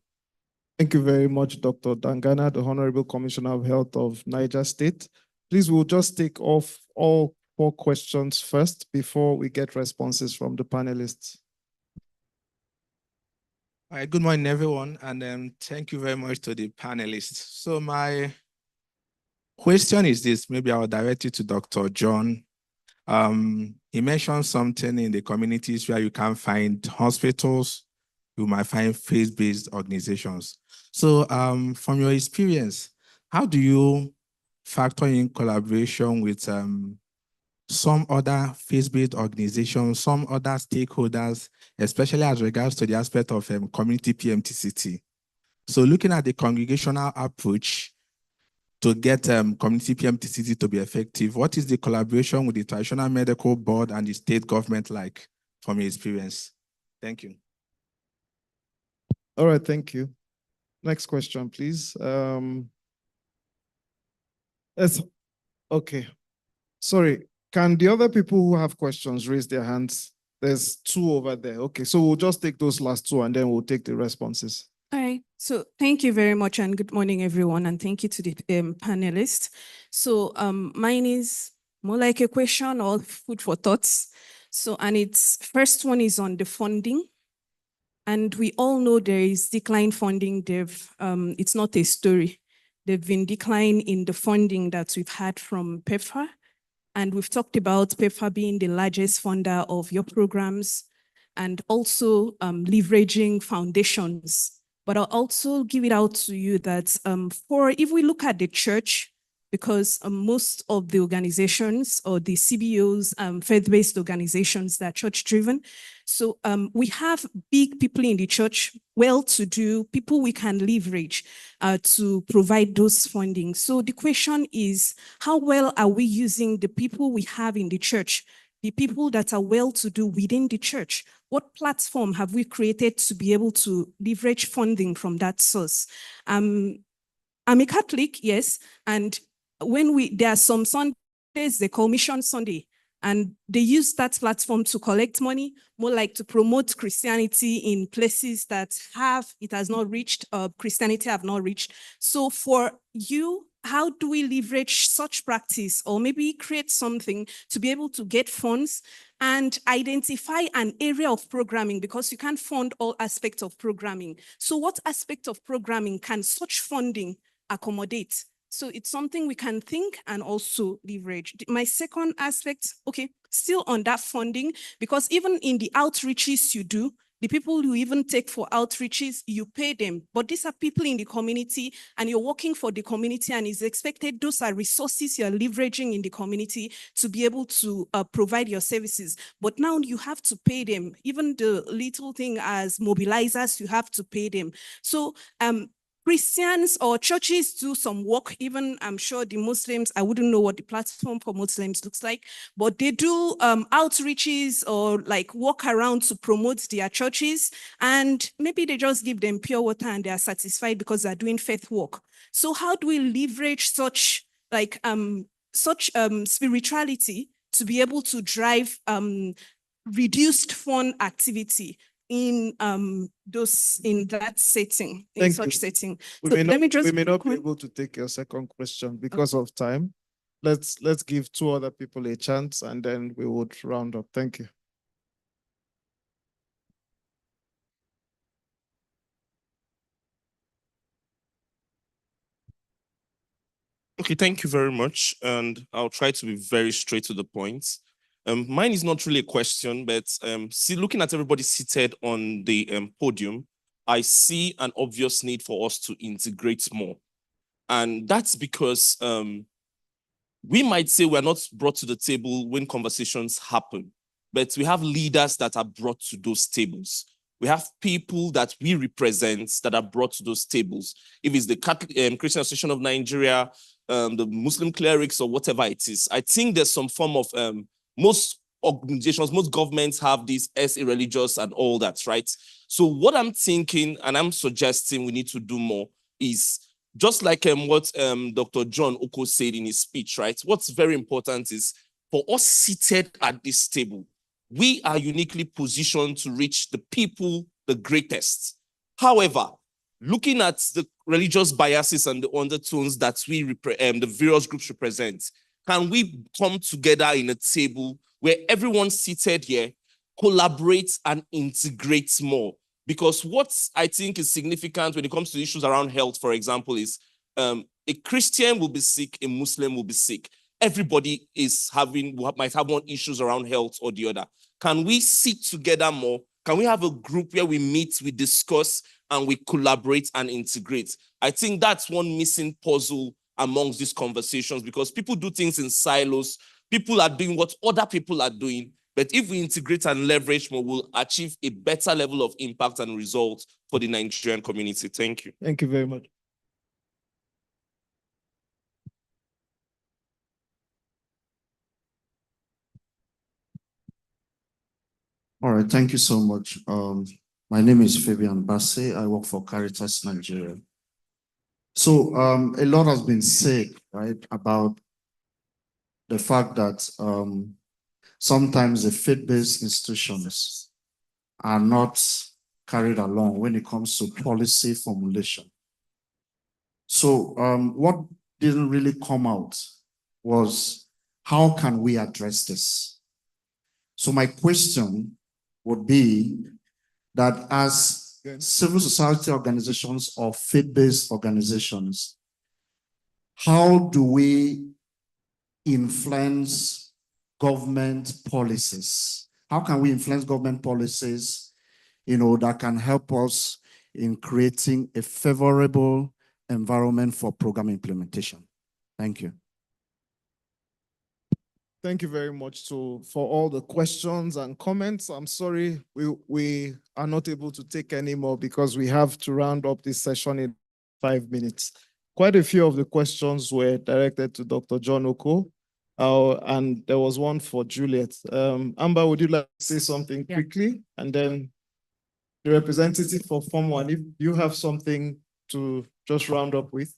Thank you very much, Dr. Dangana, the Honorable Commissioner of Health of Niger State. Please, we'll just take off all 4 questions first before we get responses from the panelists. All right, good morning, everyone, and thank you very much to the panelists. So my question is this, maybe I'll direct it to Dr. John. He mentioned something in the communities where you can find hospitals, you might find faith-based organizations. So from your experience, how do you factor in collaboration with some other faith-based organizations, some other stakeholders, especially as regards to the aspect of community PMTCT? So looking at the congregational approach to get community PMTCT to be effective, what is the collaboration with the traditional medical board and the state government like from your experience? Thank you. All right, thank you. Next question, please. Okay. Sorry, can the other people who have questions raise their hands? There's two over there. Okay, so we'll just take those last two and then we'll take the responses. All right, so thank you very much and good morning, everyone, and thank you to the panelists. So mine is more like a question or food for thoughts. So, and its first one is on the funding. And we all know there is decline funding. It's not a story. There've been decline in the funding that we've had from PEPFAR. And we've talked about PEPFAR being the largest funder of your programs and also leveraging foundations. But I'll also give it out to you that if we look at the church, because most of the organizations or the CBOs, faith-based organizations that are church-driven. So we have big people in the church, well-to-do, people we can leverage to provide those funding. So the question is, how well are we using the people we have in the church, the people that are well-to-do within the church? What platform have we created to be able to leverage funding from that source? I'm a Catholic, yes, and there are some Sundays they call Mission Sunday, and they use that platform to collect money, more like to promote Christianity in places that it has not reached, Christianity have not reached. So for you, how do we leverage such practice or maybe create something to be able to get funds and identify an area of programming, because you can't fund all aspects of programming. So what aspect of programming can such funding accommodate? So it's something we can think and also leverage. My second aspect, okay, still on that funding, because even in the outreaches you do, the people you even take for outreaches, you pay them. But these are people in the community and you're working for the community and it's expected those are resources you're leveraging in the community to be able to provide your services. But now you have to pay them. Even the little thing as mobilizers, you have to pay them. So Christians or churches do some work, even I'm sure the Muslims, I wouldn't know what the platform for Muslims looks like, but they do outreaches or like walk around to promote their churches, and maybe they just give them pure water and they are satisfied because they're doing faith work. So how do we leverage such spirituality to be able to drive reduced fun activity in that setting, in such setting? We may not be able to take your second question because of time. Let's give two other people a chance and then we would round up. Thank you. Okay, thank you very much. And I'll try to be very straight to the point. Mine is not really a question, but looking at everybody seated on the podium, I see an obvious need for us to integrate more. And that's because we might say we're not brought to the table when conversations happen, but we have leaders that are brought to those tables. We have people that we represent that are brought to those tables. If it's the Catholic, Christian Association of Nigeria, the Muslim clerics or whatever it is, I think there's some form of, most organizations, most governments have this as irreligious and all that, right? So what I'm thinking and I'm suggesting we need to do more is just like what Dr. John Oko said in his speech, right? What's very important is for us seated at this table, we are uniquely positioned to reach the people the greatest. However, looking at the religious biases and the undertones that the various groups represent, can we come together in a table where everyone seated here collaborates and integrates more? Because what I think is significant when it comes to issues around health, for example, is A Christian will be sick, a Muslim will be sick. Everybody might have one issues around health or the other. Can we sit together more? Can we have a group where we meet, we discuss, and we collaborate and integrate? I think that's one missing puzzle amongst these conversations, because people do things in silos. People are doing what other people are doing. But if we integrate and leverage more, we'll achieve a better level of impact and results for the Nigerian community. Thank you. Thank you very much. All right, thank you so much. My name is Fabian Basse. I work for Caritas Nigeria. So a lot has been said, right, about the fact that sometimes the faith-based institutions are not carried along when it comes to policy formulation. So what didn't really come out was, how can we address this? So my question would be that as civil society organizations or faith-based organizations, how do we influence government policies? How can we influence government policies, that can help us in creating a favorable environment for program implementation? Thank you. Thank you very much for all the questions and comments. I'm sorry we are not able to take any more because we have to round up this session in 5 minutes. Quite a few of the questions were directed to Dr. John Oko, and there was one for Juliet. Amber, would you like to say something quickly? And then the representative for Form 1, if you have something to just round up with.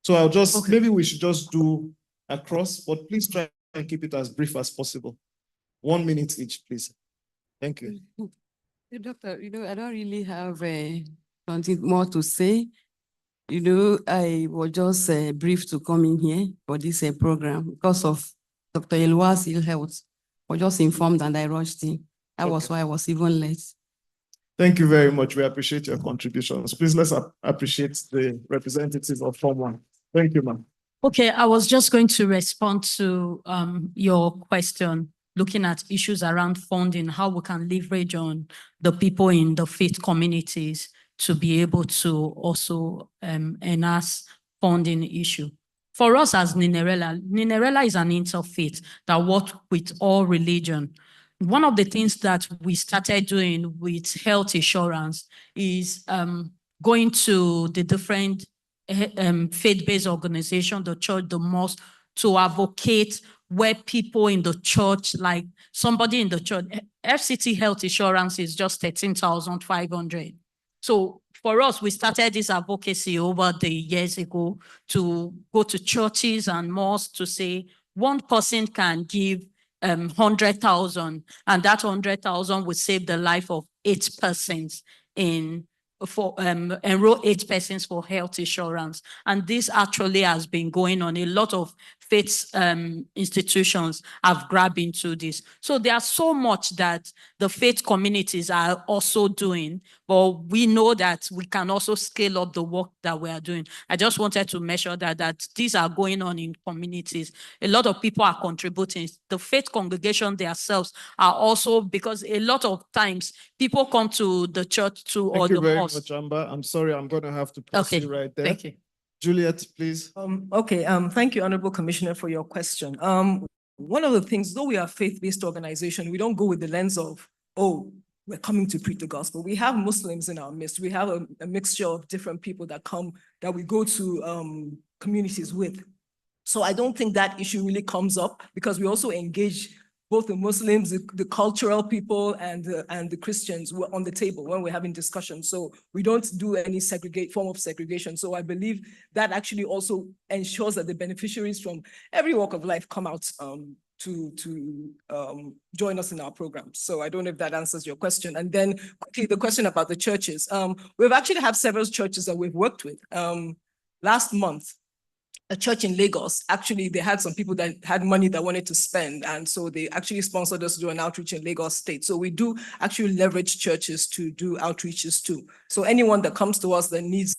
So I'll just, maybe we should just do across, but please try and keep it as brief as possible. 1 minute each, please. Thank you. Doctor, I don't really have something more to say. I was just brief to come in here for this program because of Dr. Elwa's ill health. I was just informed and I rushed in. That was why I was even late. Thank you very much. We appreciate your contributions. Please let's appreciate the representative of Form 1. Thank you, ma'am. Okay, I was just going to respond to your question, looking at issues around funding, how we can leverage on the people in the faith communities to be able to also enhance funding issue. For us as Ninerela is an interfaith that works with all religion. One of the things that we started doing with health insurance is going to the different faith-based organization, the church, the mosque, to advocate where people in the church, like somebody in the church, FCT health insurance is just 13,500. So for us, we started this advocacy over the years ago to go to churches and mosques to say one person can give 100,000, and that 100,000 would save the life of 8 persons enroll 8 persons for health insurance. And this actually has been going on. A lot of faith institutions have grabbed into this. So there's so much that the faith communities are also doing, but we know that we can also scale up the work that we are doing. I just wanted to measure that these are going on in communities. A lot of people are contributing. The faith congregation themselves are also, because a lot of times people come to the church to Thank you very much, Amber. I'm sorry, I'm going to have to pause you right there. Thank you. Juliet, please. Thank you, Honorable Commissioner, for your question. One of the things, though we are a faith-based organization, we don't go with the lens of, oh, we're coming to preach the gospel. We have Muslims in our midst. We have a mixture of different people that come, that we go to communities with. So I don't think that issue really comes up because we also engage both the Muslims, the cultural people, and the Christians were on the table when we're having discussions. So we don't do any form of segregation. So I believe that actually also ensures that the beneficiaries from every walk of life come out to join us in our programs. So I don't know if that answers your question. And then quickly, the question about the churches. We've actually have several churches that we've worked with. Last month, a church in Lagos, actually, they had some people that had money that wanted to spend. And so they actually sponsored us to do an outreach in Lagos State. So we do actually leverage churches to do outreaches too. So anyone that comes to us that needs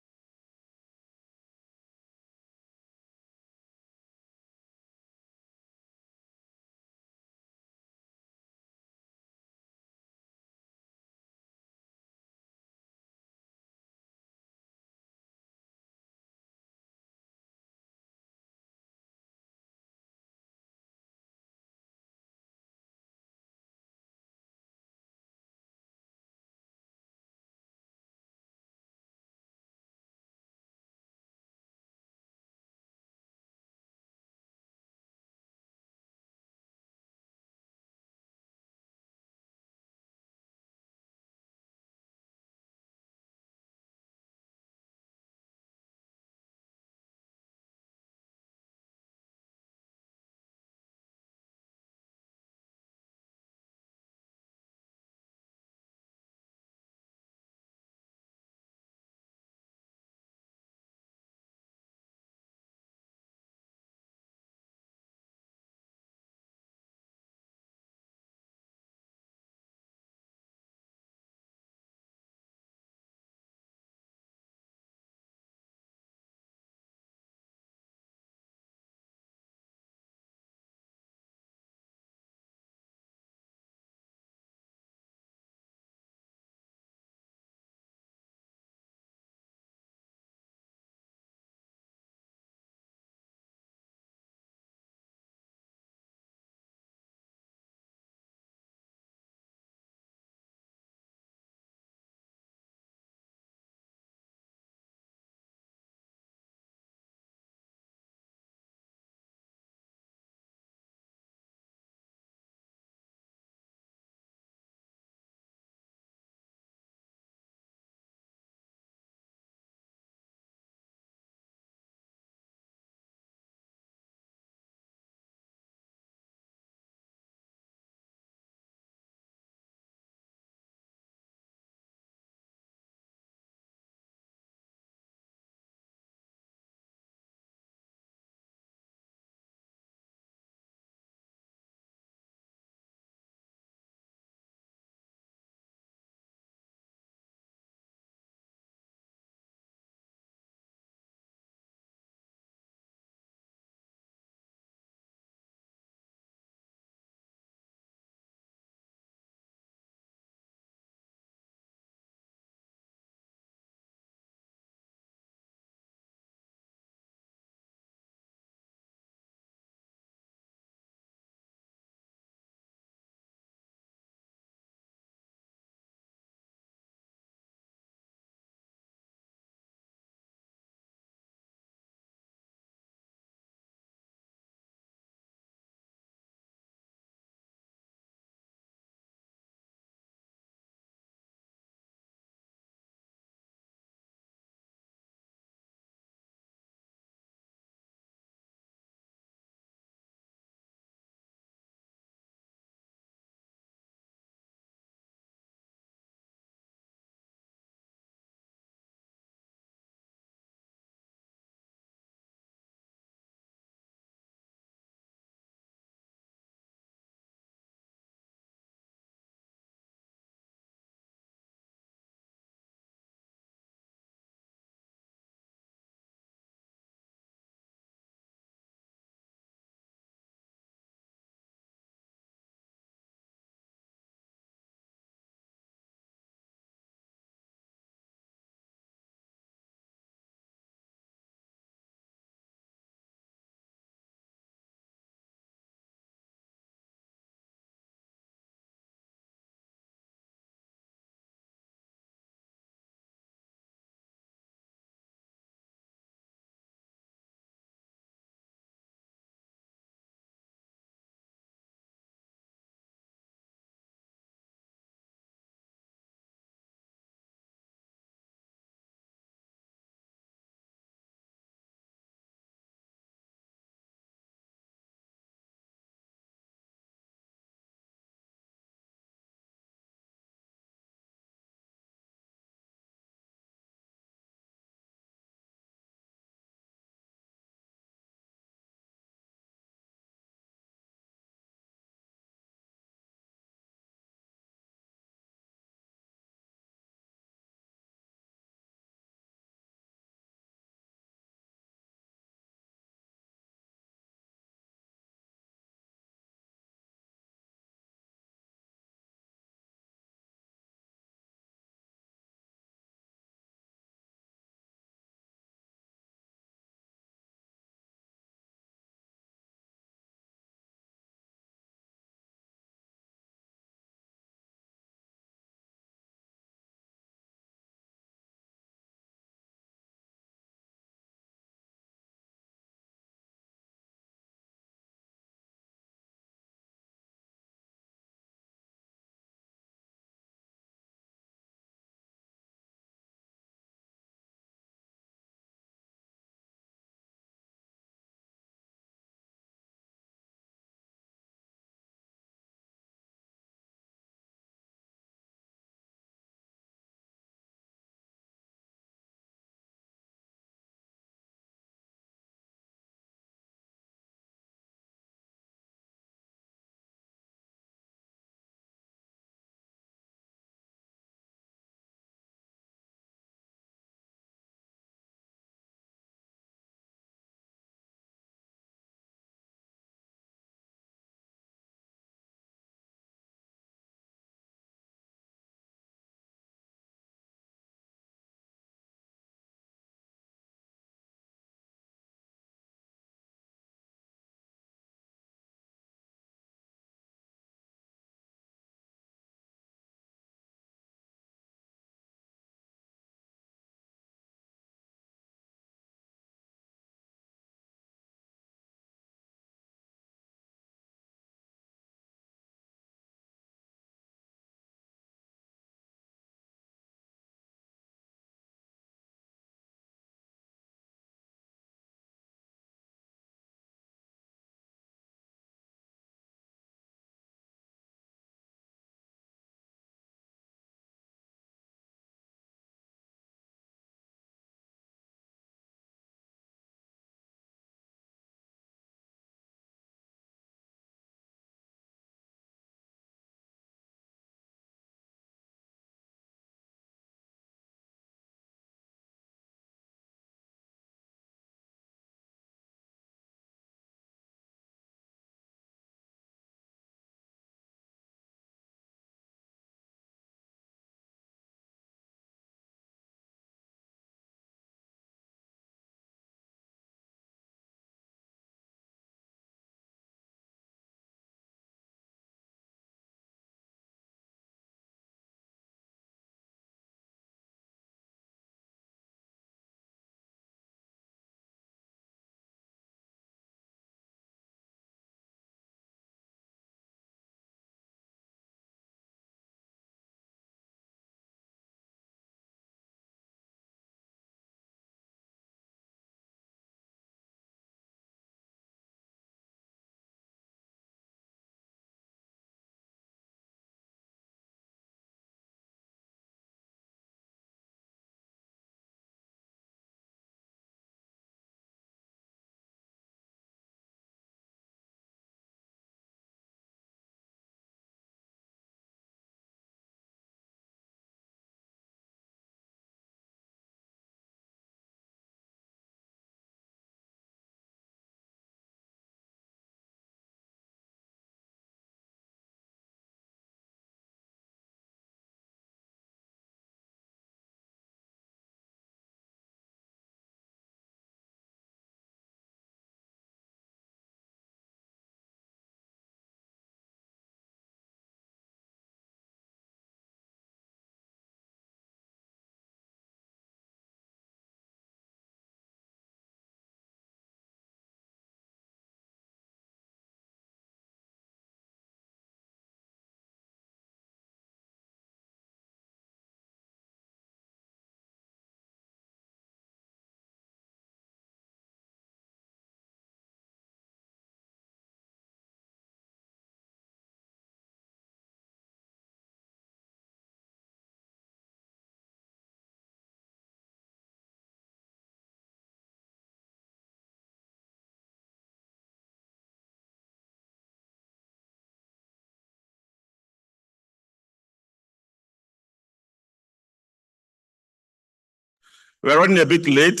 We're running a bit late.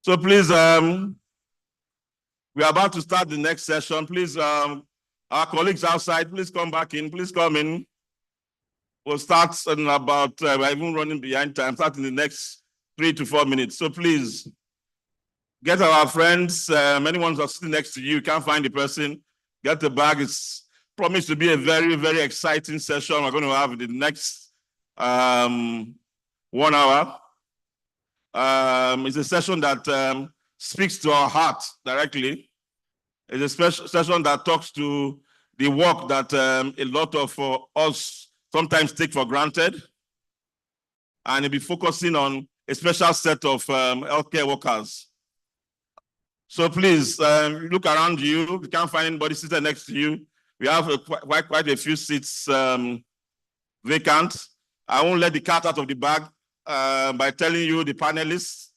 So please, we are about to start the next session. Please, our colleagues outside, please come back in. Please come in. We'll start in about, we're even running behind time, start in the next 3 to 4 minutes. So please, get our friends, anyone who's sitting next to you, can't find the person, get the bag. It's promised to be a very, very exciting session we're going to have in the next 1 hour. It's a session that speaks to our heart directly. It's a special session that talks to the work that a lot of us sometimes take for granted. And it'll be focusing on a special set of healthcare workers. So please look around you. If you can't find anybody seated next to you, we have quite a few seats vacant. I won't let the cat out of the bag by telling you the panelists,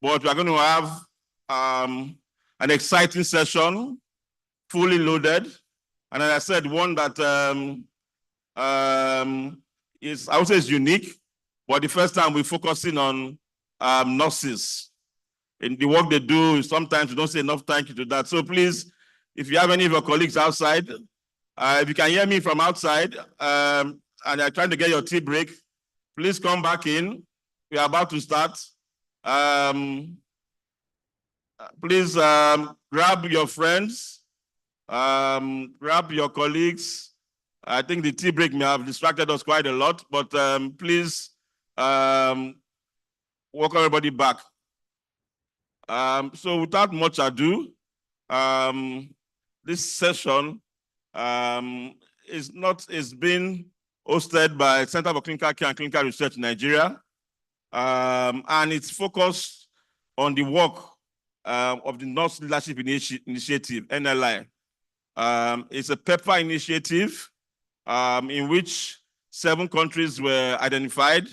but we are going to have an exciting session, fully loaded. And as I said, one that is, I would say, is unique, but the first time we're focusing on nurses. In the work they do, sometimes we don't say enough thank you to that. So please, if you have any of your colleagues outside, if you can hear me from outside, and you're trying to get your tea break, please come back in. We are about to start. Please grab your friends, grab your colleagues. I think the tea break may have distracted us quite a lot, but please welcome everybody back. So without much ado, this session is being hosted by Center for Clinical Care and Clinical Research in Nigeria, and it's focused on the work of the Nurse Leadership Initiative, NLI. It's a PEPFAR initiative in which 7 countries were identified,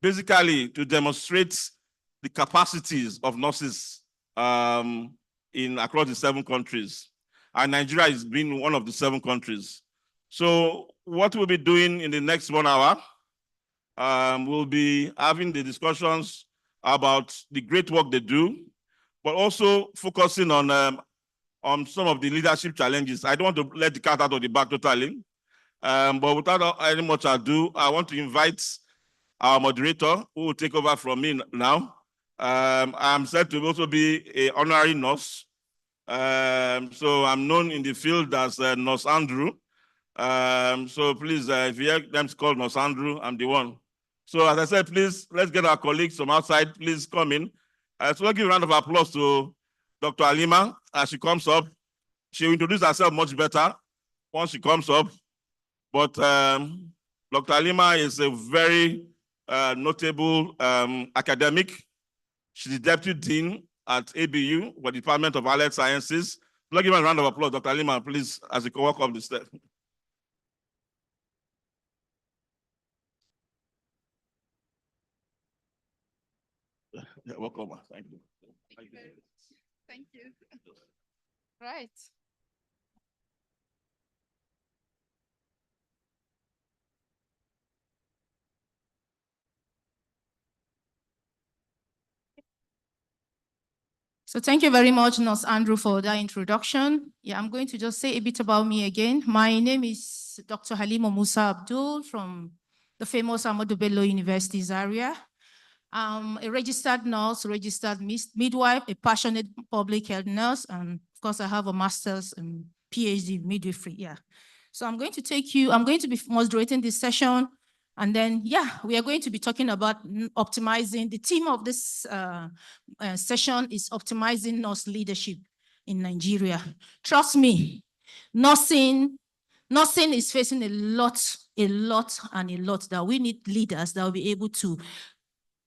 basically to demonstrate the capacities of nurses across the 7 countries. And Nigeria has been one of the 7 countries. So what we'll be doing in the next 1 hour, we'll be having the discussions about the great work they do, but also focusing on some of the leadership challenges. I don't want to let the cat out of the bag totally, but without any much ado, I want to invite our moderator who will take over from me now. I'm said to also be an honorary nurse. So I'm known in the field as Nurse Andrew. So please, if you hear them called Nurse Andrew, I'm the one. So as I said, please, let's get our colleagues from outside. Please come in. So let's give a round of applause to Dr. Halima as she comes up. She'll introduce herself much better once she comes up. But Dr. Halima is a very notable academic. She's the Deputy Dean at ABU, for the Department of Allied Sciences. Let's give her a round of applause, Dr. Halima, please, as you walk up the steps. Yeah, welcome. Thank you. Thank you. Right. So thank you very much, Nurse Andrew, for that introduction. Yeah, I'm going to just say a bit about me again. My name is Dr. Halima Musa Abdul from the famous Ahmadu Bello University Zaria. I'm a registered nurse, registered midwife, a passionate public health nurse, and of course I have a master's and PhD in midwifery, yeah. So I'm going to be moderating this session, and then, yeah, we are going to be talking about optimizing. The theme of this session is optimizing nurse leadership in Nigeria. Trust me, nursing is facing a lot that we need leaders that will be able to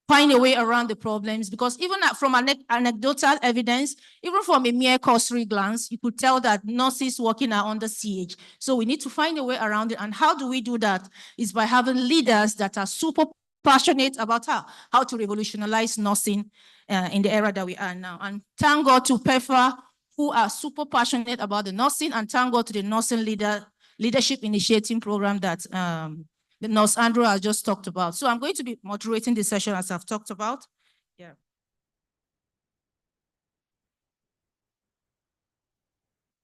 find a way around the problems, because even from anecdotal evidence, even from a mere cursory glance, you could tell that nurses working are under siege. So we need to find a way around it. And how do we do that? Is by having leaders that are super passionate about how to revolutionize nursing in the era that we are now. And thank God to PEPFAR, who are super passionate about the nursing, and thank God to the Nursing Leadership Initiative program that the Nurse Andrew has just talked about. So I'm going to be moderating the session as I've talked about. Yeah.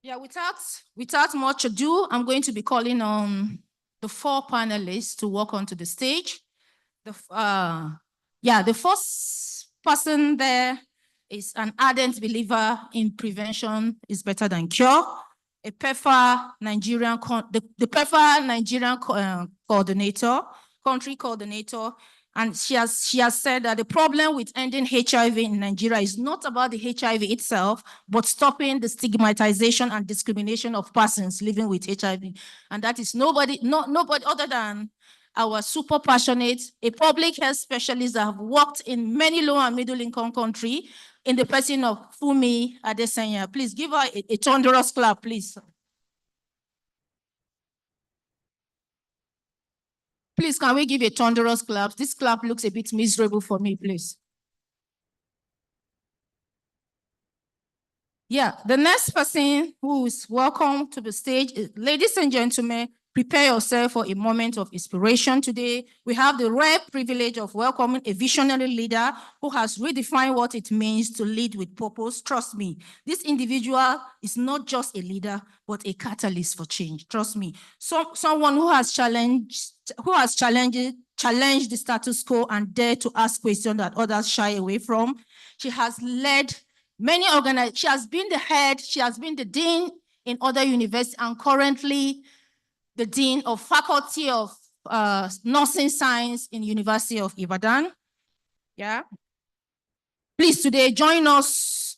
Yeah, without much ado, I'm going to be calling on the 4 panelists to walk onto the stage. The first person there is an ardent believer in prevention is better than cure. A PEPFAR Nigerian, the PEPFAR Nigerian coordinator, country coordinator, and she has said that the problem with ending HIV in Nigeria is not about the HIV itself, but stopping the stigmatization and discrimination of persons living with HIV. And that is nobody other than our super passionate, a public health specialist that have worked in many low and middle income countries in the person of Fumi Adesanya. Please give her a thunderous clap, please. Please, can we give a thunderous clap? This clap looks a bit miserable for me, please. Yeah, the next person who is welcome to the stage is, ladies and gentlemen, prepare yourself for a moment of inspiration today. We have the rare privilege of welcoming a visionary leader who has redefined what it means to lead with purpose. Trust me, this individual is not just a leader, but a catalyst for change. Trust me, someone who has challenged the status quo and dared to ask questions that others shy away from. She has led many organizations. She has been the head, she has been the dean in other universities, and currently the dean of Faculty of Nursing Science in University of Ibadan. Yeah. Please today join us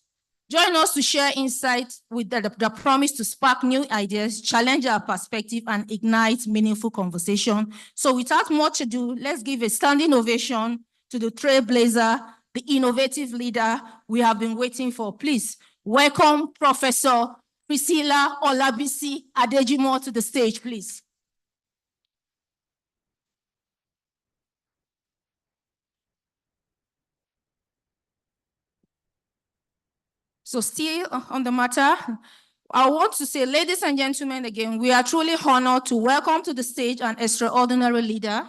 to share insights with the promise to spark new ideas, challenge our perspective, and ignite meaningful conversation. So without much ado, let's give a standing ovation to the trailblazer, the innovative leader we have been waiting for. Please welcome Professor Priscilla Olabisi Adejimo to the stage, please. So still on the matter, I want to say, ladies and gentlemen, again, we are truly honored to welcome to the stage an extraordinary leader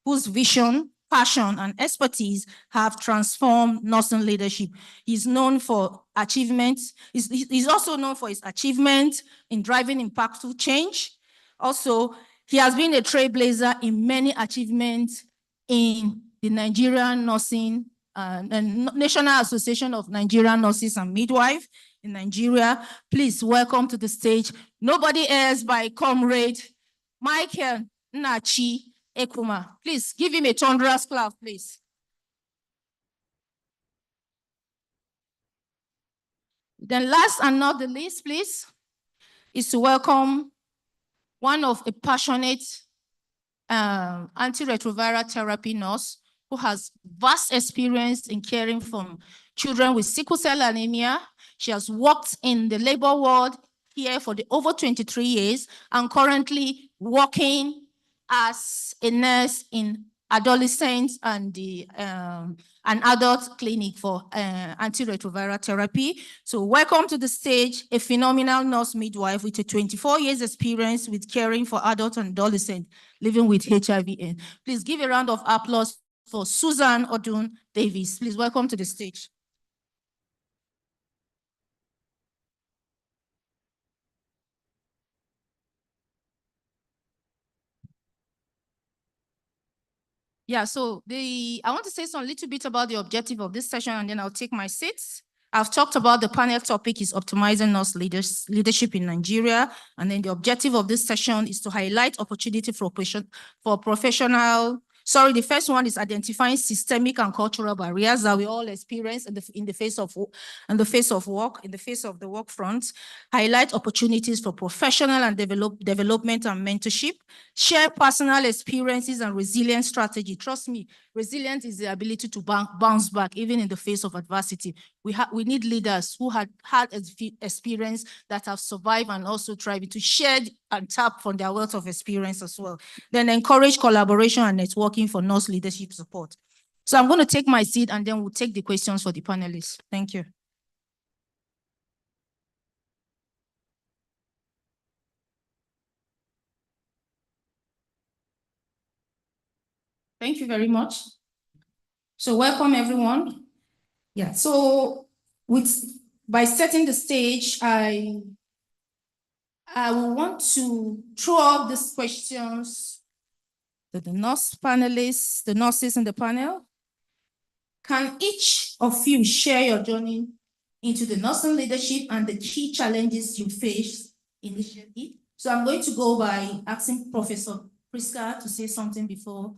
whose vision, passion, and expertise have transformed nursing leadership. He's known for achievements. He's also known for his achievement in driving impactful change. Also, he has been a trailblazer in many achievements in the Nigerian nursing and National Association of Nigerian Nurses and Midwives in Nigeria. Please welcome to the stage nobody else by Comrade Michael Nachi Ekuma. Please give him a thunderous clap, please. Then last and not the least, please, is to welcome one of a passionate antiretroviral therapy nurse who has vast experience in caring for children with sickle cell anemia. She has worked in the labor ward here for over 23 years and currently working as a nurse in adolescents and the an adult clinic for antiretroviral therapy. So welcome to the stage, a phenomenal nurse midwife with a 24 years experience with caring for adults and adolescents living with HIV. Please give a round of applause for Susan Odun Davis. Please welcome to the stage. Yeah, so I want to say a little bit about the objective of this session, and then I'll take my seats. I've talked about the panel topic is optimizing nurse leadership in Nigeria. And then the objective of this session is to highlight opportunity for professional. Sorry, the first one is identifying systemic and cultural barriers that we all experience in the face of the work front. Highlight opportunities for professional and development and mentorship. Share personal experiences and resilience strategy. Trust me, resilience is the ability to bounce back even in the face of adversity. We need leaders who had experience that have survived and also tried to share and tap from their wealth of experience as well. Then encourage collaboration and networking for nurse leadership support. So I'm going to take my seat and then we'll take the questions for the panelists. Thank you. Thank you very much. So welcome everyone. Yeah, so by setting the stage, I will want to throw up these questions to the nurse panelists, the nurses in the panel. Can each of you share your journey into the nursing leadership and the key challenges you faced initially? So I'm going to go by asking Professor Priska to say something before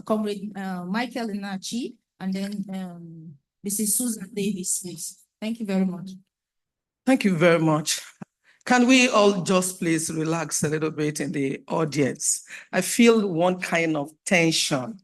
Comrade Michael Inachi, and then Mrs. Susan Davis, please. Thank you very much. Thank you very much. Can we all just please relax a little bit in the audience? I feel one kind of tension.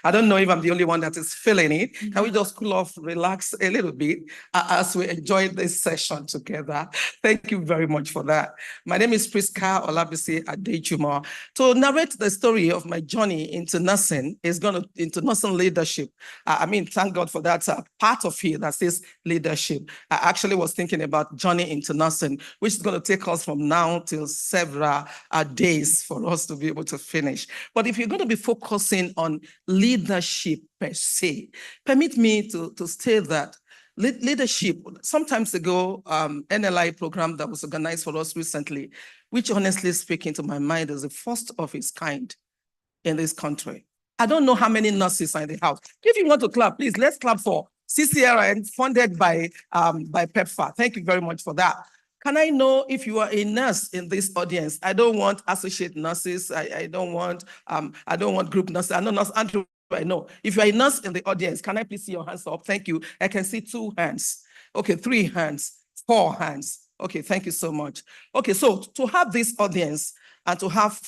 I don't know if I'm the only one that is feeling it. Can we just cool off, relax a little bit as we enjoy this session together? Thank you very much for that. My name is Priska Olabisi Adejuma. To narrate the story of my journey into nursing into nursing leadership. Thank God for that part of it that says leadership. I actually was thinking about journey into nursing, which is going to take us from now till several days for us to be able to finish. But if you're going to be focusing on leadership per se, permit me to state that leadership, some time ago, NLI program that was organized for us recently, which honestly speaking to my mind is the first of its kind in this country. I don't know how many nurses are in the house. If you want to clap, please, let's clap for CCRN funded by PEPFAR. Thank you very much for that. Can I know if you are a nurse in this audience? I don't want associate nurses. I don't want group nurses. I know Nurse Andrew, I know. If you're a nurse in the audience, can I please see your hands up? Thank you. I can see 2 hands. Okay, 3 hands, 4 hands. Okay, thank you so much. Okay, so to have this audience and to have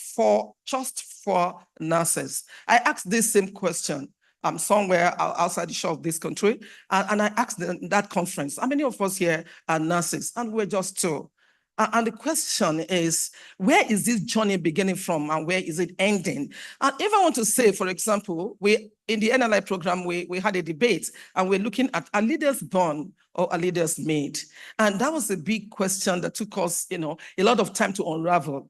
just 4 nurses, I asked this same question. I'm somewhere outside the shore of this country, and I asked that conference, how many of us here are nurses? And we're just 2. And the question is, where is this journey beginning from and where is it ending? And if I want to say, for example, in the NLI program, we had a debate and we're looking at a leaders born or a leaders made. And that was a big question that took us, a lot of time to unravel.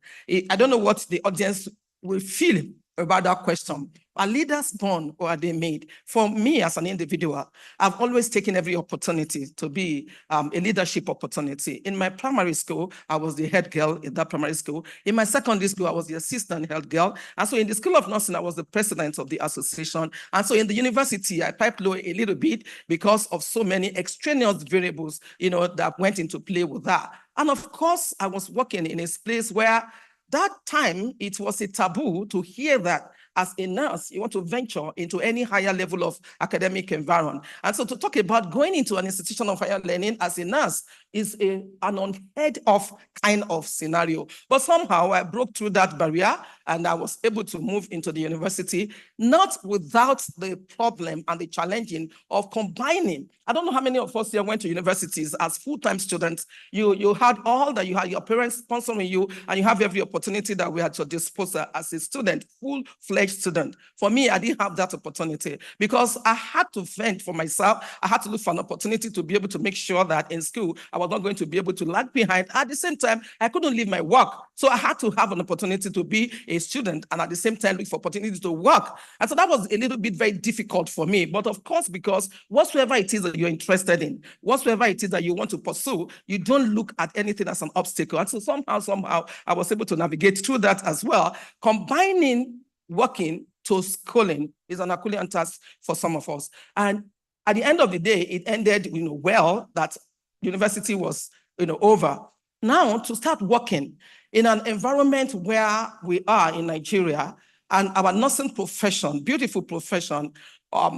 I don't know what the audience will feel about that question. Are leaders born or are they made? For me as an individual, I've always taken every opportunity to be a leadership opportunity. In my primary school, I was the head girl in that primary school. In my secondary school, I was the assistant head girl. And so in the School of Nursing, I was the president of the association. And so in the university, I piped low a little bit because of so many extraneous variables, that went into play with that. And of course, I was working in a place where that time, it was a taboo to hear that as a nurse, you want to venture into any higher level of academic environment. And so to talk about going into an institution of higher learning as a nurse is an unheard of kind of scenario. But somehow I broke through that barrier and I was able to move into the university, not without the problem and the challenging of combining. I don't know how many of us here went to universities as full-time students. You had all that, you had your parents sponsoring you, and you have every opportunity that we had to disposal as a student, full-fledged student. For me, I didn't have that opportunity because I had to fend for myself. I had to look for an opportunity to be able to make sure that in school, I was not going to be able to lag behind. At the same time, I couldn't leave my work. So I had to have an opportunity to be a student and at the same time look for opportunities to work. And so that was a little bit very difficult for me. But of course, because whatsoever it is that you're interested in, whatsoever it is that you want to pursue, you don't look at anything as an obstacle. And so somehow, I was able to navigate through that as well. Combining working to schooling is an Herculean task for some of us. And at the end of the day, it ended, well, that university was, over. Now to start working in an environment where we are in Nigeria, and our nursing profession, beautiful profession,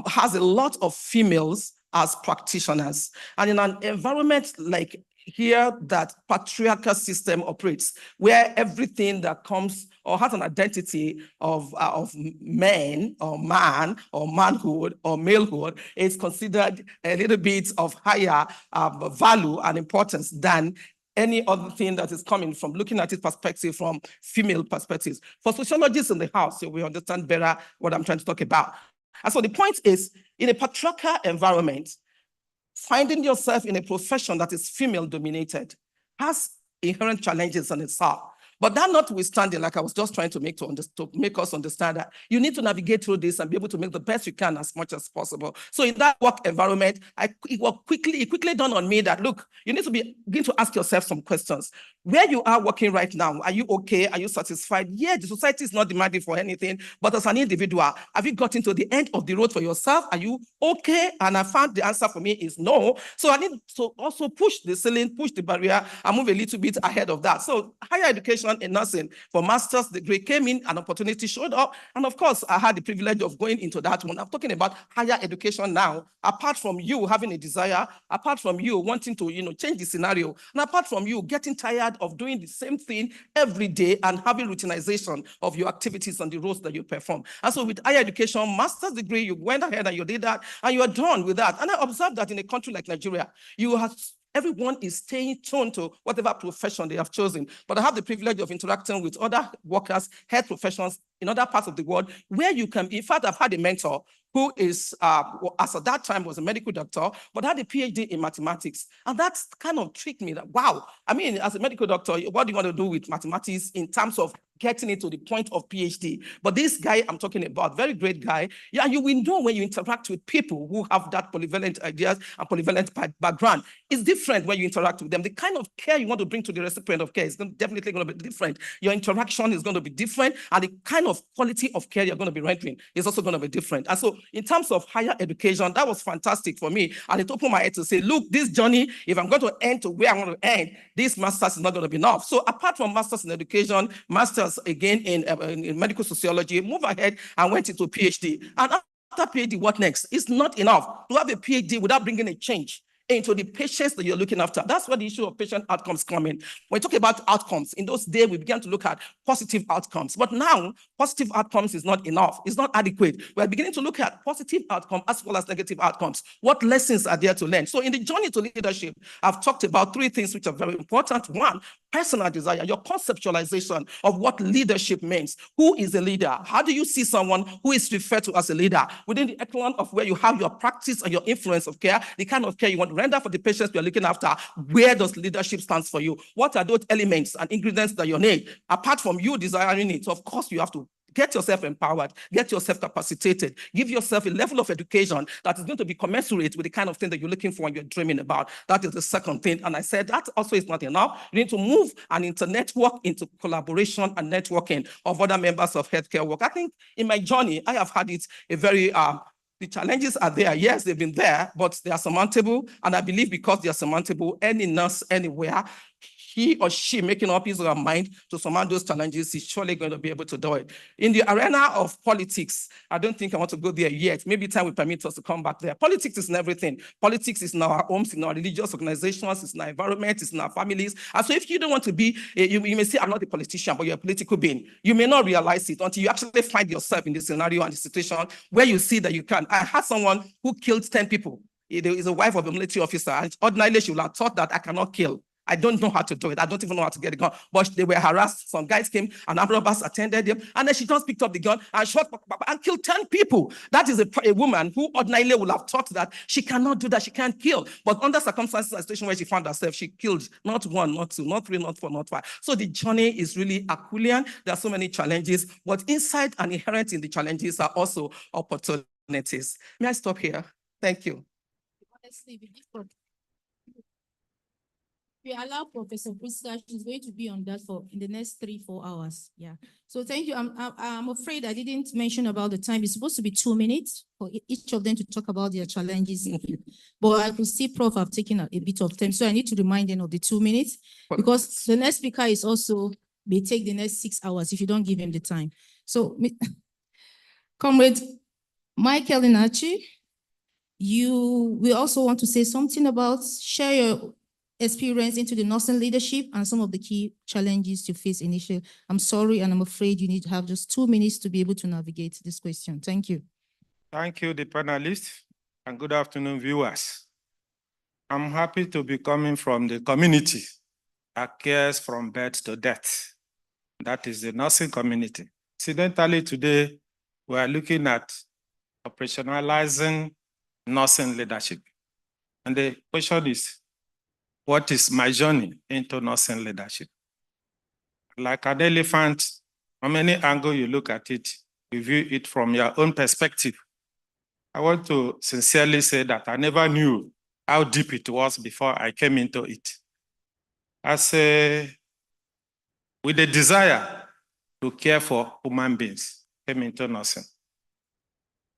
has a lot of females as practitioners. And in an environment like here that patriarchal system operates, where everything that comes or has an identity of men or man or manhood or malehood is considered a little bit of higher value and importance than any other thing that is coming from looking at it perspective from female perspectives. For sociologists in the house, so we understand better what I'm trying to talk about. And so the point is, in a patriarchal environment, finding yourself in a profession that is female dominated has inherent challenges in itself. But that notwithstanding, like I was just trying to make us understand that you need to navigate through this and be able to make the best you can as much as possible. So in that work environment, it quickly dawned on me that, look, you need to begin to ask yourself some questions. Where you are working right now, are you okay? Are you satisfied? Yeah, the society is not demanding for anything, but as an individual, have you gotten to the end of the road for yourself? Are you okay? And I found the answer for me is no. So I need to also push the ceiling, push the barrier, and move a little bit ahead of that. So higher education in nursing for master's degree came in, an opportunity showed up. And of course, I had the privilege of going into that one. I'm talking about higher education now, apart from you having a desire, apart from you wanting to, change the scenario, and apart from you getting tired of doing the same thing every day and having routinization of your activities and the roles that you perform. And so with higher education, master's degree, you went ahead and you did that, and you are done with that. And I observed that in a country like Nigeria, everyone is staying tuned to whatever profession they have chosen. But I have the privilege of interacting with other workers, health professions in other parts of the world where you can, in fact, I've had a mentor who is, as at that time was a medical doctor, but had a PhD in mathematics. And that kind of tricked me that, wow, I mean, as a medical doctor, what do you want to do with mathematics in terms of getting it to the point of PhD? But this guy I'm talking about, very great guy, yeah, you will know when you interact with people who have that polyvalent ideas and polyvalent background. It's different when you interact with them. The kind of care you want to bring to the recipient of care is definitely going to be different. Your interaction is going to be different, and the kind of quality of care you're going to be rendering is also going to be different. And so in terms of higher education, that was fantastic for me. And it opened my head to say, look, this journey, if I'm going to end to where I want to end, this master's is not going to be enough. So apart from master's in education, master's again in medical sociology, move ahead and went into PhD. And after PhD, what next? It's not enough to have a PhD without bringing a change into the patients that you're looking after. That's where the issue of patient outcomes come in. When we talk about outcomes, in those days, we began to look at positive outcomes. But now, positive outcomes is not enough. It's not adequate. We're beginning to look at positive outcomes as well as negative outcomes. What lessons are there to learn? So in the journey to leadership, I've talked about three things which are very important. One, personal desire, your conceptualization of what leadership means. Who is a leader? How do you see someone who is referred to as a leader? Within the echelon of where you have your practice and your influence of care, the kind of care you want to render for the patients you're looking after, where does leadership stand for you? What are those elements and ingredients that you need? Apart from you desiring it, of course, you have to get yourself empowered, get yourself capacitated, give yourself a level of education that is going to be commensurate with the kind of thing that you're looking for and you're dreaming about. That is the second thing. And I said that also is not enough. You need to move and network into collaboration and networking of other members of healthcare work. I think in my journey, I have had it a very the challenges are there. Yes, they've been there, but they are surmountable. And I believe because they are surmountable, any nurse anywhere, he or she making up his or her mind to surmount those challenges is surely going to be able to do it. In the arena of politics, I don't think I want to go there yet. Maybe time will permit us to come back there. Politics is in everything. Politics is in our homes, in our religious organizations, it's in our environment, it's in our families. And so if you don't want to be, you may say, I'm not a politician, but you're a political being. You may not realize it until you actually find yourself in the scenario and the situation where you see that you can. I had someone who killed 10 people. It is a wife of a military officer. And ordinarily, she would have thought that I cannot kill. I don't know how to do it. I don't even know how to get a gun. But they were harassed. Some guys came and armed robbers attended them. And then she just picked up the gun and shot and killed 10 people. That is a woman who ordinarily would have thought that she cannot do that. She can't kill. But under circumstances and situation where she found herself, she killed not one, not two, not three, not four, not five. So the journey is really Herculean. There are so many challenges, but inside and inherent in the challenges are also opportunities. May I stop here? Thank you. Honestly, we allow Professor Priska, she's going to be on that for in the next 3-4 hours. Yeah. So thank you. I'm afraid I didn't mention about the time. It's supposed to be 2 minutes for each of them to talk about their challenges. But I could see Prof have taken a bit of time. So I need to remind them of the 2 minutes because the next speaker is also may take the next 6 hours if you don't give him the time. So Comrade Michael Inachi, we also want to say something about, share your experience into the nursing leadership and some of the key challenges you face initially. I'm sorry, and I'm afraid you need to have just 2 minutes to be able to navigate this question. Thank you. Thank you, the panelists, and good afternoon, viewers. I'm happy to be coming from the community that cares from birth to death. That is the nursing community. Incidentally, today, we are looking at operationalizing nursing leadership. And the question is, what is my journey into nursing leadership? like an elephant, from any angle you look at it, you view it from your own perspective. I want to sincerely say that I never knew how deep it was before I came into it. With a desire to care for human beings, came into nursing.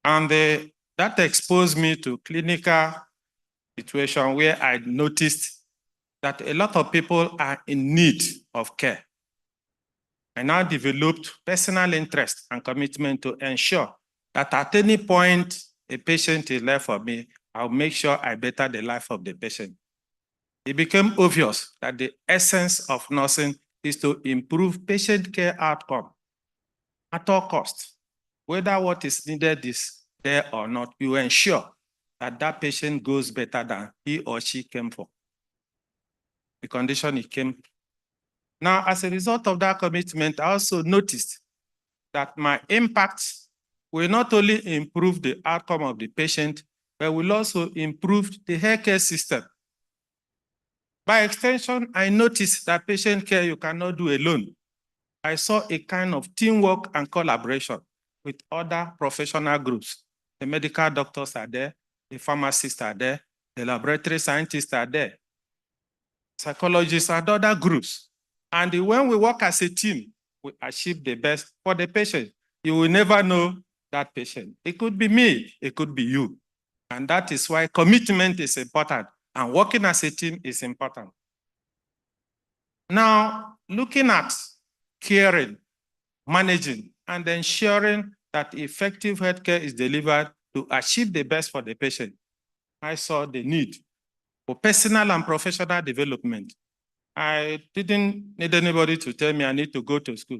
And that exposed me to clinical situation where I noticed that a lot of people are in need of care. I now developed personal interest and commitment to ensure that at any point a patient is left for me, I'll make sure I better the life of the patient. It became obvious that the essence of nursing is to improve patient care outcome at all costs. Whether what is needed is there or not, you ensure that that patient goes better than he or she came for, the condition he came. Now, as a result of that commitment, I also noticed that my impact will not only improve the outcome of the patient, but will also improve the healthcare system. By extension, I noticed that patient care you cannot do alone. I saw a kind of teamwork and collaboration with other professional groups. The medical doctors are there, the pharmacists are there, the laboratory scientists are there, psychologists and other groups. And when we work as a team, we achieve the best for the patient. You will never know that patient. It could be me, it could be you. And that is why commitment is important and working as a team is important. Now, looking at caring, managing, and ensuring that effective healthcare is delivered to achieve the best for the patient, I saw the need for personal and professional development. I didn't need anybody to tell me I need to go to school,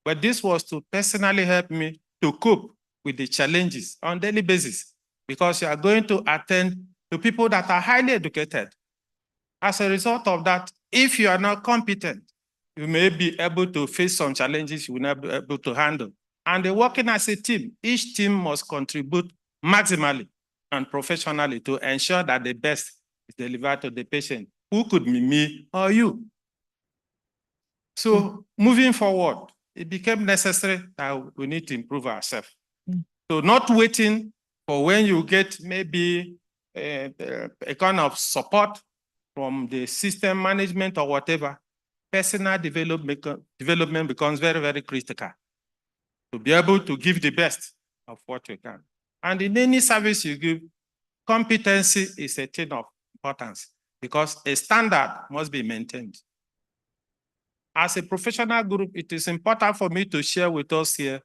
but this was to personally help me to cope with the challenges on a daily basis, because you are going to attend to people that are highly educated. As a result of that, if you are not competent, you may be able to face some challenges you will not be able to handle. And working as a team, each team must contribute maximally and professionally to ensure that the best is delivered to the patient, who could be me or you. So moving forward, it became necessary that we need to improve ourselves. So not waiting for when you get maybe a kind of support from the system management or whatever, personal development becomes very, very critical to be able to give the best of what you can. And in any service you give, competency is a thing of importance because a standard must be maintained. As a professional group, it is important for me to share with us here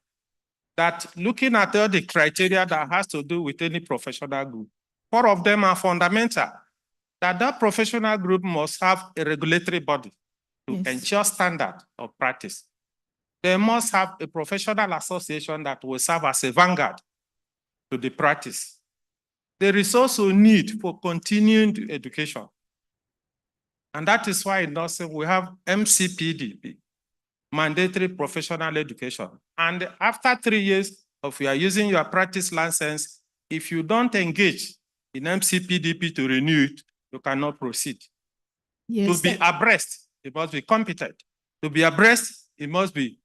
that looking at all the criteria that has to do with any professional group, 4 of them are fundamental. That professional group must have a regulatory body to ensure standard of practice. They must have a professional association that will serve as a vanguard to the practice. There is also need for continuing education. And that is why in nursing we have MCPD, mandatory professional education. And after 3 years of you are using your practice license, if you don't engage in MCPDP to renew it, you cannot proceed. Yes, to be abreast, it must be competent. To be abreast, it must be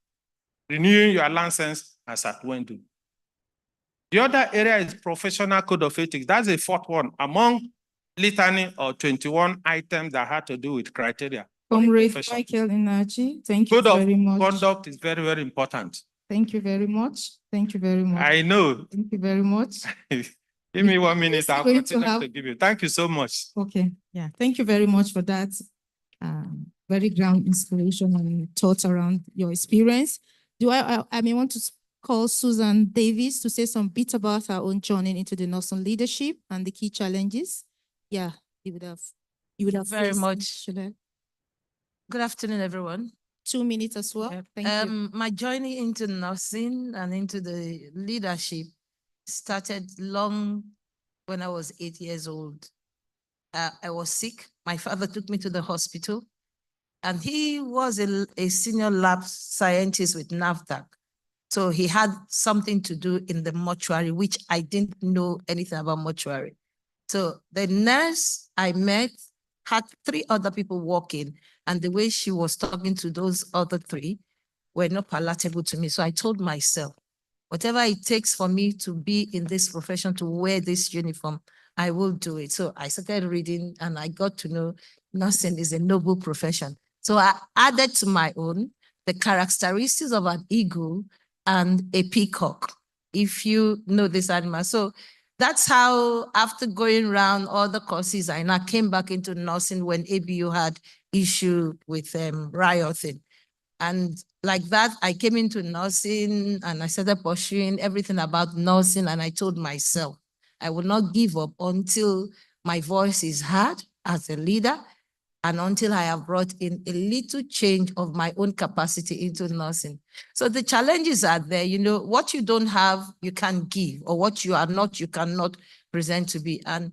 renewing your license as at when due. The other area is professional code of ethics. That's the 4th one among litany or 21 items that had to do with criteria. Comrade Michael Inachi, thank you very much. Code of conduct is very, very important. Thank you very much. Thank you very much. I know. Thank you very much. Give me 1 minute. I'll going to continue have- to give you. Thank you so much. Okay, yeah, thank you very much for that. Very ground inspiration and thoughts around your experience. I may want to call Susan Davis to say some bit about her own journey into the nursing leadership and the key challenges. Yeah, you would have very faced, much. should I? Good afternoon, everyone. 2 minutes as well. Thank you. My journey into nursing and into the leadership started long when I was 8 years old. I was sick. My father took me to the hospital, and he was a senior lab scientist with NAFDAC. So he had something to do in the mortuary, which I didn't know anything about mortuary. So the nurse I met had 3 other people walking, and the way she was talking to those other 3 were not palatable to me. So I told myself, whatever it takes for me to be in this profession, to wear this uniform, I will do it. So I started reading and I got to know nursing is a noble profession. So I added to my own the characteristics of an eagle and a peacock, if you know this animal. So that's how, after going around all the courses, I now came back into nursing when ABU had issue with rioting. And like that, I came into nursing and I started pursuing everything about nursing. And I told myself, I will not give up until my voice is heard as a leader and until I have brought in a little change of my own capacity into nursing. So the challenges are there, you know, what you don't have, you can't give, or what you are not, you cannot present to be. And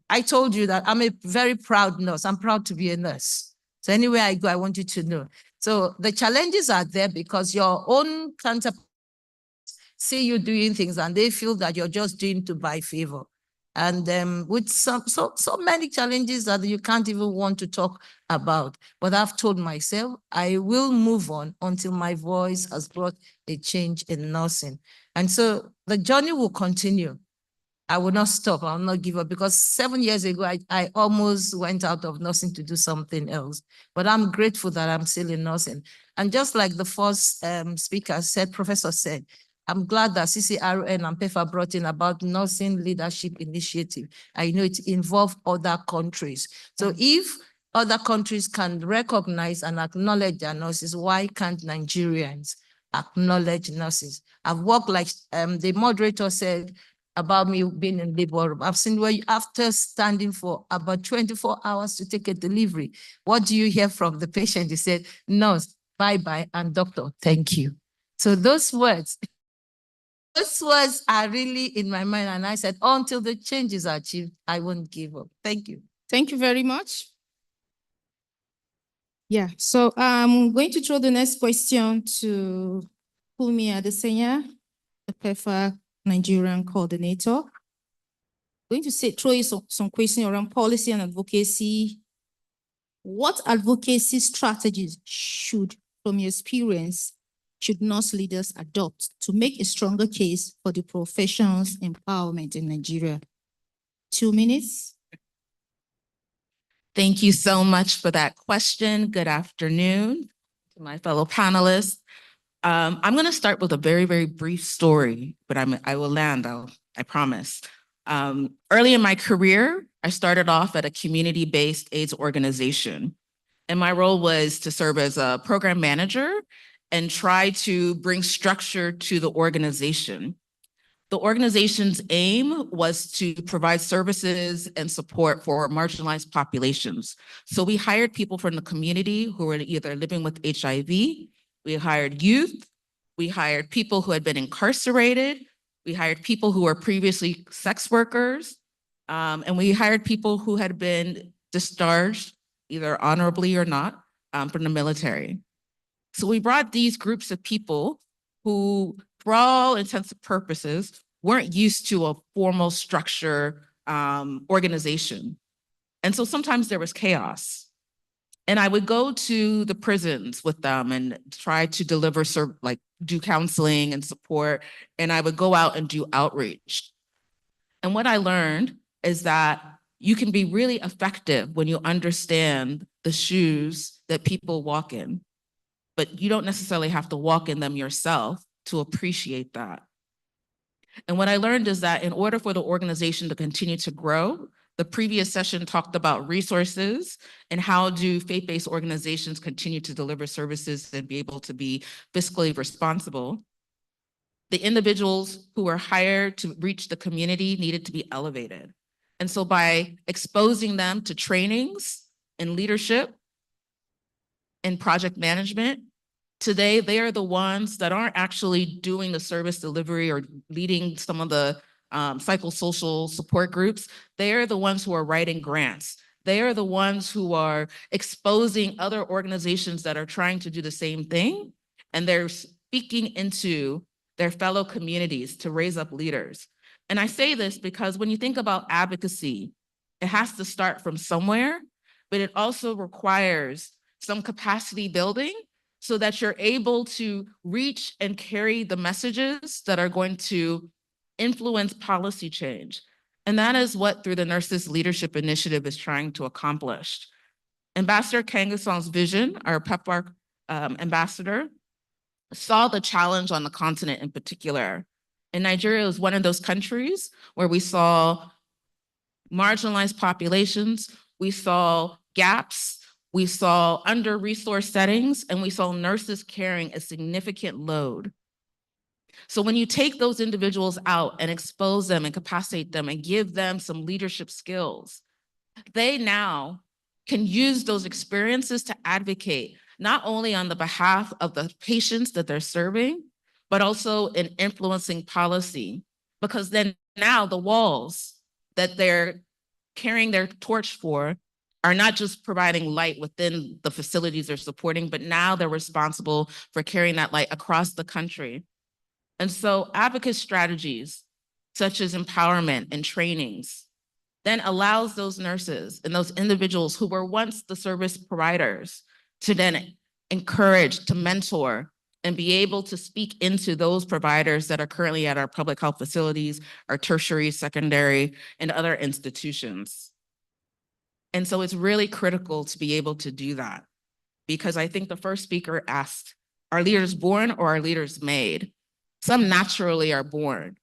I told you that I'm a very proud nurse. I'm proud to be a nurse. So anywhere I go, I want you to know. So the challenges are there because your own counterparts see you doing things and they feel that you're just doing to buy favor. And with so many challenges that you can't even want to talk about. But I've told myself, I will move on until my voice has brought a change in nursing. And so the journey will continue. I will not stop. I will not give up, because 7 years ago, I almost went out of nursing to do something else. But I'm grateful that I'm still in nursing. And just like the first speaker said, professor said, I'm glad that CCRN and PEFA brought in about nursing leadership initiative. I know it involves other countries. So if other countries can recognize and acknowledge their nurses, why can't Nigerians acknowledge nurses? I've worked, like the moderator said, about me being in labor room. I've seen where after standing for about 24 hours to take a delivery, what do you hear from the patient? He said, nurse, bye-bye, and doctor, thank you. So those words are really in my mind. And I said, until the changes are achieved, I won't give up. Thank you. Thank you very much. Yeah, so I'm going to throw the next question to Pumi Adesanya, the PEFA Nigerian coordinator. Going to throw you some questions around policy and advocacy. What advocacy strategies from your experience, should nurse leaders adopt to make a stronger case for the profession's empowerment in Nigeria? 2 minutes. Thank you so much for that question. Good afternoon to my fellow panelists. I'm going to start with a very, very brief story, but I will land, I promise. Early in my career, I started off at a community-based AIDS organization, and my role was to serve as a program manager and try to bring structure to the organization. The organization's aim was to provide services and support for marginalized populations. So we hired people from the community who were either living with HIV, we hired youth, we hired people who had been incarcerated, we hired people who were previously sex workers, and we hired people who had been discharged, either honorably or not, from the military. So we brought these groups of people who, for all intents and purposes, weren't used to a formal structure organization. And so sometimes there was chaos. And I would go to the prisons with them and try to deliver, do counseling and support. And I would go out and do outreach. And what I learned is that you can be really effective when you understand the shoes that people walk in, but you don't necessarily have to walk in them yourself to appreciate that. And what I learned is that in order for the organization to continue to grow, the previous session talked about resources and how do faith-based organizations continue to deliver services and be able to be fiscally responsible. The individuals who were hired to reach the community needed to be elevated. And so by exposing them to trainings in leadership and project management, today they are the ones that aren't actually doing the service delivery or leading some of the psychosocial support groups. They are the ones who are writing grants. They are the ones who are exposing other organizations that are trying to do the same thing. And they're speaking into their fellow communities to raise up leaders. And I say this because when you think about advocacy, It has to start from somewhere, but it also requires some capacity building so that you're able to reach and carry the messages that are going to influence policy change. And that is what Through the Nurses Leadership Initiative is trying to accomplish. Ambassador Kangasong's vision, our PEPFAR ambassador, saw the challenge on the continent in particular. And Nigeria was one of those countries where we saw marginalized populations, we saw gaps, we saw under-resourced settings, and we saw nurses carrying a significant load. So when you take those individuals out and expose them and capacitate them and give them some leadership skills, they now can use those experiences to advocate not only on the behalf of the patients that they're serving, but also in influencing policy. Because then now the walls that they're carrying their torch for are not just providing light within the facilities they're supporting, but now they're responsible for carrying that light across the country. And so advocate strategies such as empowerment and trainings then allows those nurses and those individuals who were once the service providers to then encourage, to mentor, and be able to speak into those providers that are currently at our public health facilities, our tertiary, secondary, and other institutions. And so it's really critical to be able to do that, because I think the first speaker asked, are leaders born or are leaders made? Some naturally are born.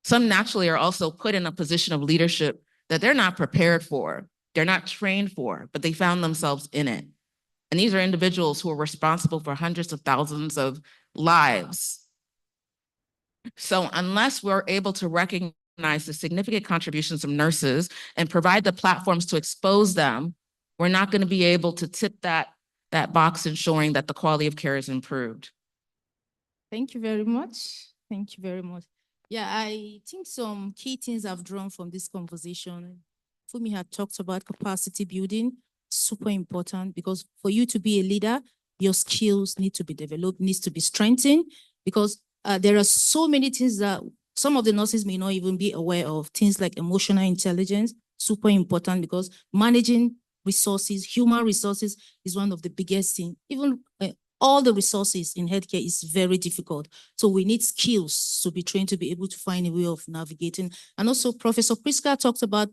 Some naturally are also put in a position of leadership that they're not prepared for, they're not trained for, but they found themselves in it. And these are individuals who are responsible for hundreds of thousands of lives. So unless we're able to recognize the significant contributions of nurses and provide the platforms to expose them, we're not going to be able to tip that box ensuring that the quality of care is improved. Thank you very much. Thank you very much. Yeah, I think some key things I've drawn from this conversation. Fumi had talked about capacity building, super important, because for you to be a leader, your skills need to be developed, needs to be strengthened, because there are so many things that some of the nurses may not even be aware of. Things like emotional intelligence, super important, because managing resources, human resources is one of the biggest things. Even all the resources in healthcare is very difficult. So we need skills to be trained to be able to find a way of navigating. And also Professor Priska talked about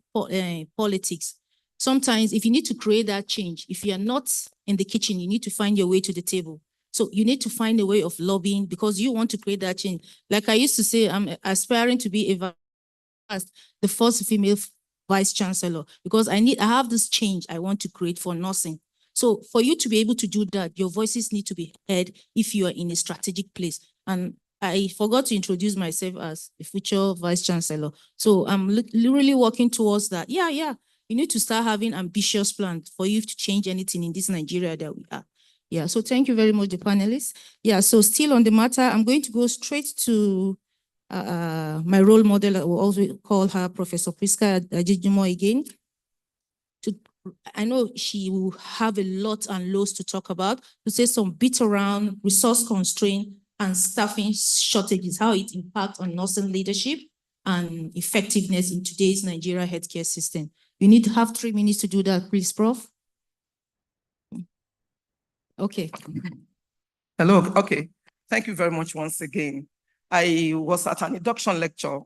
politics. Sometimes if you need to create that change, if you are not in the kitchen, you need to find your way to the table. So you need to find a way of lobbying because you want to create that change. Like I used to say, I'm aspiring to be the first female vice chancellor, because I have this change I want to create for nursing. So for you to be able to do that, your voices need to be heard if you are in a strategic place. And I forgot to introduce myself as a future vice chancellor. So I'm really working towards that. Yeah. You need to start having ambitious plans for you to change anything in this Nigeria that we are. Yeah, so thank you very much, the panelists. Yeah, so still on the matter, I'm going to go straight to my role model. I will also call her Professor Priska Ajijumo again. I know she will have a lot and loads to talk about, to say some bit around resource constraint and staffing shortages, how it impacts on nursing leadership and effectiveness in today's Nigeria healthcare system. You need to have 3 minutes to do that, please, Prof. Okay. Hello, okay. Thank you very much once again. I was at an induction lecture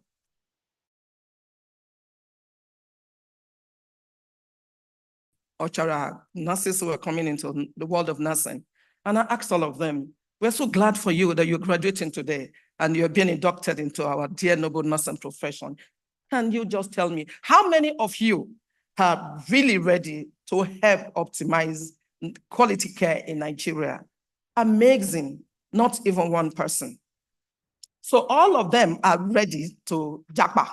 Ochara nurses who were coming into the world of nursing. And I asked all of them, we're so glad for you that you're graduating today and you're being inducted into our dear noble nursing profession. Can you just tell me, how many of you are really ready to help optimize quality care in Nigeria? Amazing, not even one person. So all of them are ready to japa.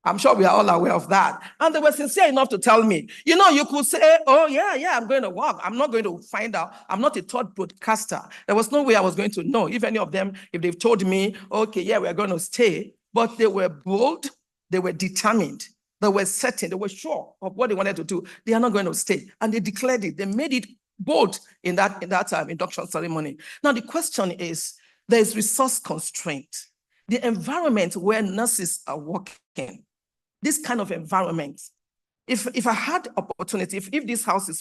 I'm sure we are all aware of that. And they were sincere enough to tell me, you know, you could say, oh, yeah, I'm going to work. I'm not going to find out. I'm not a third broadcaster. There was no way I was going to know if any of them, if they've told me, okay, yeah, we're going to stay. But they were bold. They were determined. They were certain. They were sure of what they wanted to do. They are not going to stay. And they declared it. They made it bold in that induction ceremony. Now, the question is, there's resource constraint. The environment where nurses are working, this kind of environment If I had opportunity, if this house is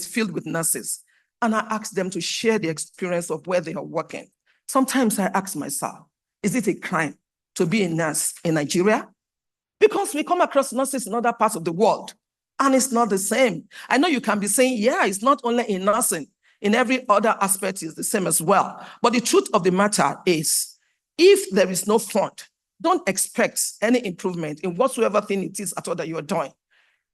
filled with nurses, and I ask them to share the experience of where they are working, sometimes I ask myself, is it a crime to be a nurse in Nigeria? Because we come across nurses in other parts of the world, and it's not the same. I know you can be saying, yeah, it's not only in nursing, in every other aspect is the same as well. But the truth of the matter is, if there is no fund, don't expect any improvement in whatsoever thing it is at all that you're doing.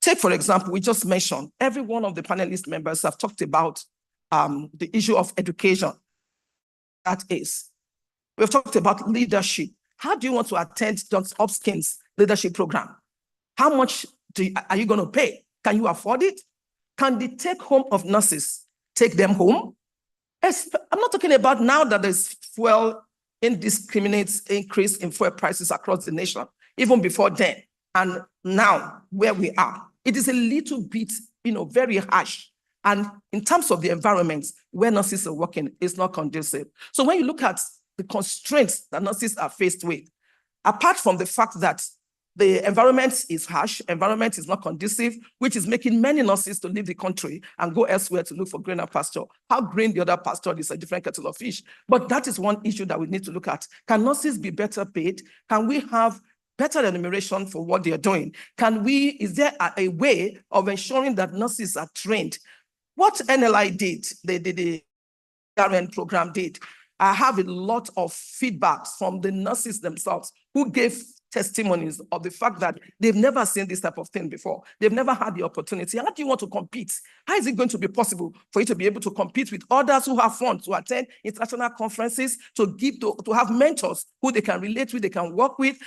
Take, for example, we just mentioned, every one of the panelist members have talked about the issue of education. That is, we've talked about leadership. How do you want to attend Johns Hopkins leadership program? How much are you going to pay? Can you afford it? Can the take home of nurses take them home? I'm not talking about now that there's fuel indiscriminate increase in fuel prices across the nation, even before then, and now where we are. It is a little bit, very harsh. And in terms of the environment where nurses are working, it's not conducive. So when you look at the constraints that nurses are faced with, apart from the fact that the environment is harsh, environment is not conducive, which is making many nurses to leave the country and go elsewhere to look for greener pasture. How green the other pasture is a different kettle of fish. But that is one issue that we need to look at. Can nurses be better paid? Can we have better remuneration for what they are doing? Is there a way of ensuring that nurses are trained? What NLI did, the RN program did, I have a lot of feedbacks from the nurses themselves who gave testimonies of the fact that they've never seen this type of thing before. They've never had the opportunity. How do you want to compete? How is it going to be possible for you to be able to compete with others who have funds to attend international conferences, to have mentors who they can relate with, they can work with?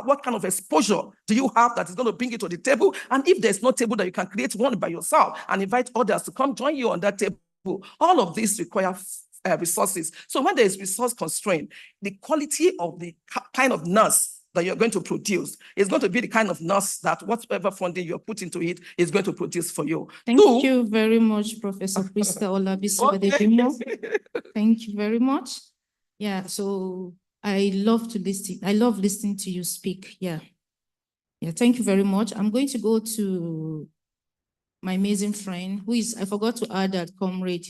What kind of exposure do you have that is going to bring you to the table? And if there's no table, that you can create one by yourself and invite others to come join you on that table. All of this require resources. So when there is resource constraint, the quality of the kind of nurse that you're going to produce is going to be the kind of nurse that whatever funding you're put into it is going to produce for you. Thank you very much, Professor Krista Olabisi. Thank you very much. Yeah, so I love listening to you speak. Yeah, thank you very much. I'm going to go to my amazing friend, I forgot to add that Comrade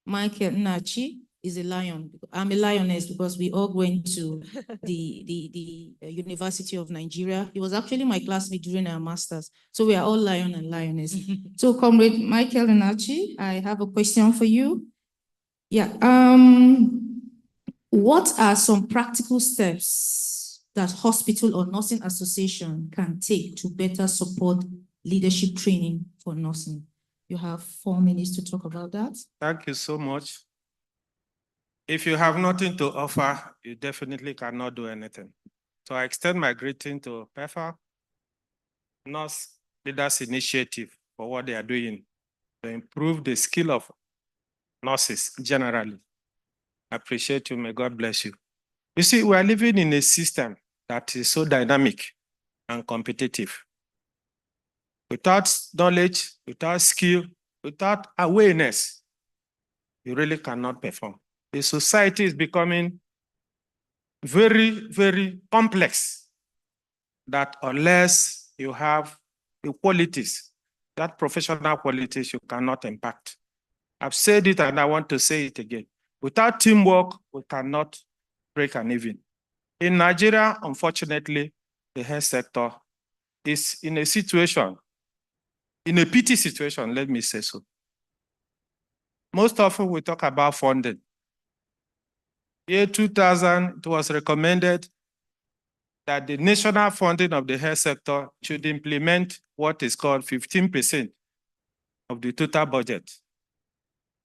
Michael Nachi is a lion. I'm a lioness because we all went to the University of Nigeria. He was actually my classmate during our masters. So we are all lion and lioness. So Comrade Michael Nachi, I have a question for you. Yeah. What are some practical steps that hospital or nursing association can take to better support leadership training for nursing? You have 4 minutes to talk about that. Thank you so much. If you have nothing to offer, you definitely cannot do anything. So I extend my greeting to PEFA, Nurse Leaders Initiative, for what they are doing to improve the skill of nurses generally. I appreciate you. May God bless you. You see, we are living in a system that is so dynamic and competitive. Without knowledge, without skill, without awareness, you really cannot perform. The society is becoming very, very complex, that unless you have the qualities, that professional qualities, you cannot impact. I've said it and I want to say it again. Without teamwork, we cannot break an even. In Nigeria, unfortunately, the health sector is in a situation, in a pity situation, let me say so. Most often we talk about funding. Year 2000, it was recommended that the national funding of the health sector should implement what is called 15% of the total budget.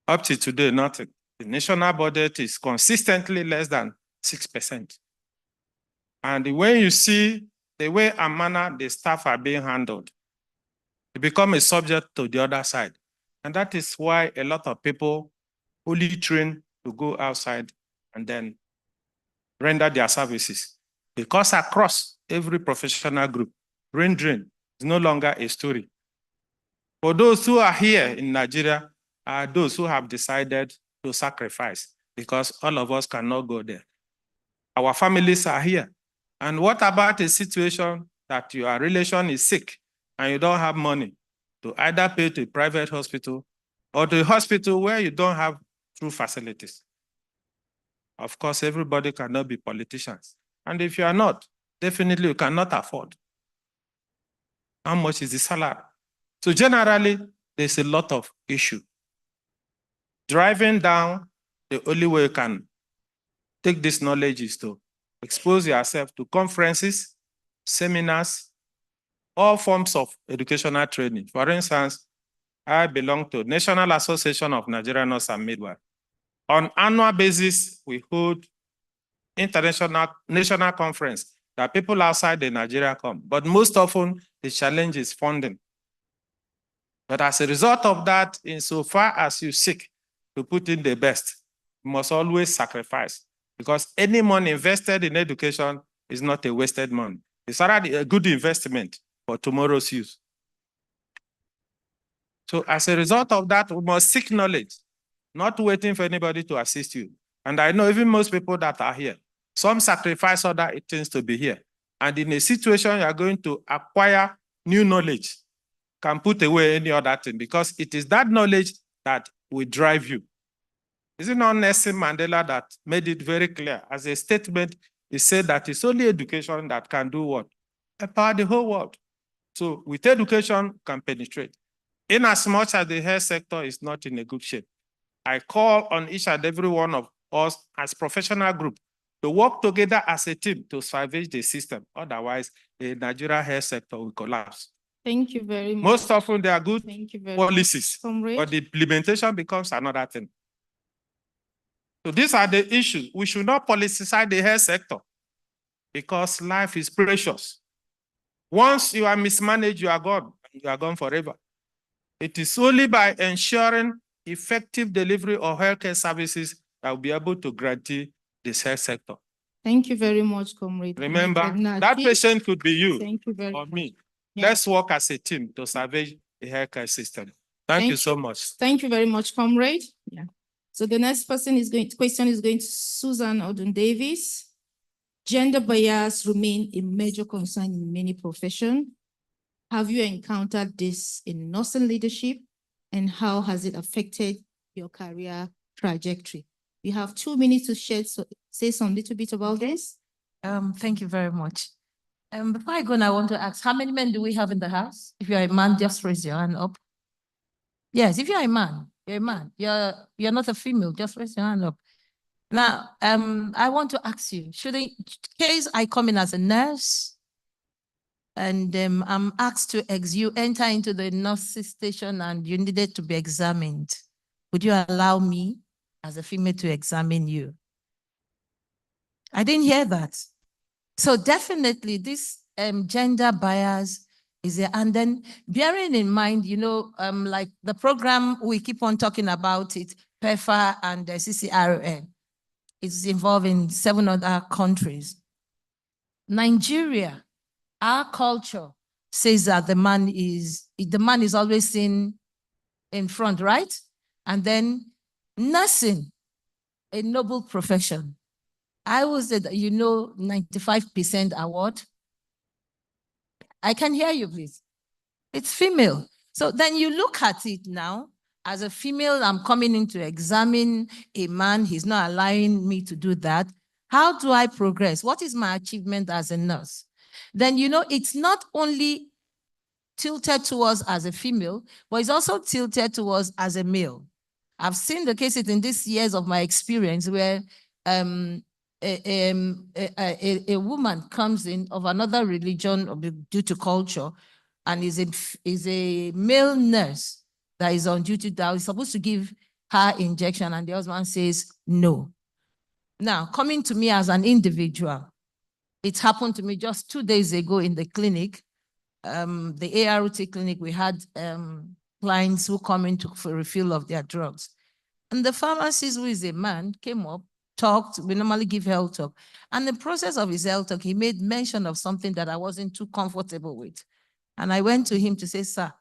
Up to today, nothing. The national budget is consistently less than 6%. And when you see the way and manner the staff are being handled, it becomes a subject to the other side. And that is why a lot of people only train to go outside and then render their services. Because across every professional group, brain drain is no longer a story. For those who are here in Nigeria, are those who have decided to sacrifice, because all of us cannot go there. Our families are here. And what about a situation that your relation is sick and you don't have money to either pay to a private hospital or to a hospital where you don't have true facilities. Of course, everybody cannot be politicians. And if you are not, definitely you cannot afford. How much is the salary? So generally, there's a lot of issue. Driving down, the only way you can take this knowledge is to expose yourself to conferences, seminars, all forms of educational training. For instance, I belong to National Association of Nigerian Nurses and Midwives. On annual basis, we hold international national conference that people outside the Nigeria come. But most often, the challenge is funding. But as a result of that, insofar as you seek to put in the best, you must always sacrifice, because any money invested in education is not a wasted money. It's already a good investment for tomorrow's use. So as a result of that, we must seek knowledge, not waiting for anybody to assist you. And I know even most people that are here, some sacrifice other things to be here. And in a situation you are going to acquire new knowledge, can put away any other thing, because it is that knowledge that will drive you. Is it not Nelson Mandela that made it very clear? As a statement, he said that it's only education that can do what? Empower the whole world. So with education, can penetrate. In as much as the health sector is not in a good shape, I call on each and every one of us as professional group to work together as a team to salvage the system. Otherwise, the Nigeria health sector will collapse. Thank you very much. Most often, they are good policies, Comrade. but the implementation becomes another thing. So these are the issues. We should not politicize the health sector, because life is precious. Once you are mismanaged, you are gone. You are gone forever. It is only by ensuring effective delivery of healthcare services that we'll be able to guarantee this health sector. Thank you very much, Comrade. Remember, Comrade that Nati. patient could be you Thank you very or much. me. Yeah. Let's work as a team to salvage the healthcare system. Thank you so much. Thank you very much, Comrade. Yeah. So the next question is question is going to Susan Odun Davis. Gender bias remain a major concern in many professions. Have you encountered this in nursing leadership, and how has it affected your career trajectory? You have 2 minutes to say some little bit about this. Thank you very much. Before I go, I want to ask, how many men do we have in the house? If you're a man, just raise your hand up. Yes, if you're a man, you're a man. You're not a female, just raise your hand up. Now, I want to ask you, in case I come in as a nurse and I'm asked to enter into the nurse's station and you needed to be examined, would you allow me as a female to examine you? I didn't hear that. So definitely this gender bias is there. And then bearing in mind, like the program, we keep on talking about it, PEFA and the CCRN. It's involved in 7 other countries. Nigeria, our culture says that the man is always seen in front, right? And then nursing, a noble profession. I would say that 95% award. I can hear you, please. It's female. So then you look at it now. As a female, I'm coming in to examine a man. He's not allowing me to do that. How do I progress? What is my achievement as a nurse? Then, it's not only tilted towards as a female, but it's also tilted towards as a male. I've seen the cases in these years of my experience where a woman comes in of another religion due to culture and is a male nurse that is on duty that is supposed to give her injection, and the husband says no. Now, coming to me as an individual, it happened to me just 2 days ago in the clinic, the ART clinic. We had clients who come in for refill of their drugs. And the pharmacist, who is a man, came up, talked. We normally give health talk. And in the process of his health talk, he made mention of something that I wasn't too comfortable with. And I went to him to say, sir,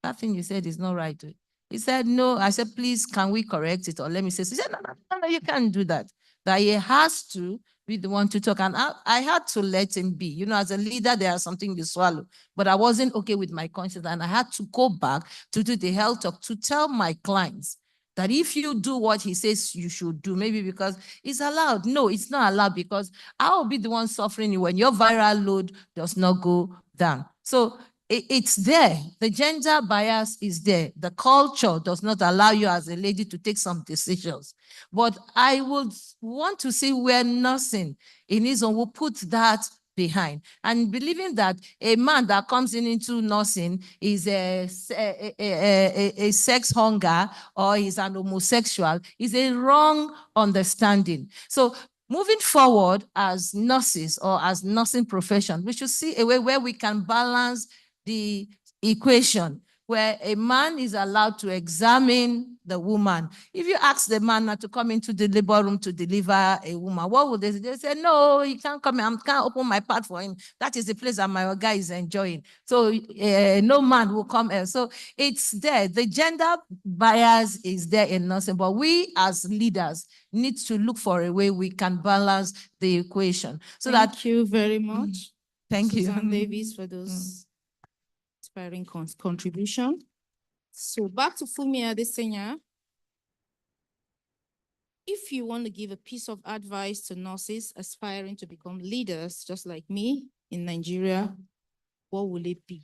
that thing you said is not right. He said, no. I said, please, can we correct it? Or let me say, he said, no, you can't do that. That he has to be the one to talk. And I had to let him be. You know, as a leader, there are something you swallow. But I wasn't okay with my conscience. And I had to go back to do the health talk to tell my clients that if you do what he says you should do, maybe because it's allowed. No, it's not allowed, because I'll be the one suffering when your viral load does not go down. So it's there. The gender bias is there. The culture does not allow you as a lady to take some decisions. But I would want to see where nursing in his own will put that behind, and believing that a man that comes into nursing is a sex hunger or is an homosexual is a wrong understanding. So moving forward as nurses or as nursing profession, we should see a way where we can balance the equation, where a man is allowed to examine the woman. If you ask the man not to come into the labor room to deliver a woman, what would they say? They say, no, he can't come in. I can't open my part for him. That is the place that my guy is enjoying. So no man will come else. So it's there. The gender bias is there in nursing, but we as leaders need to look for a way we can balance the equation. So Thank you very much. Thank you. Susan Davis, for those inspiring contribution. So back to Fumi Adesanya. If you want to give a piece of advice to nurses aspiring to become leaders, just like me in Nigeria, what will it be?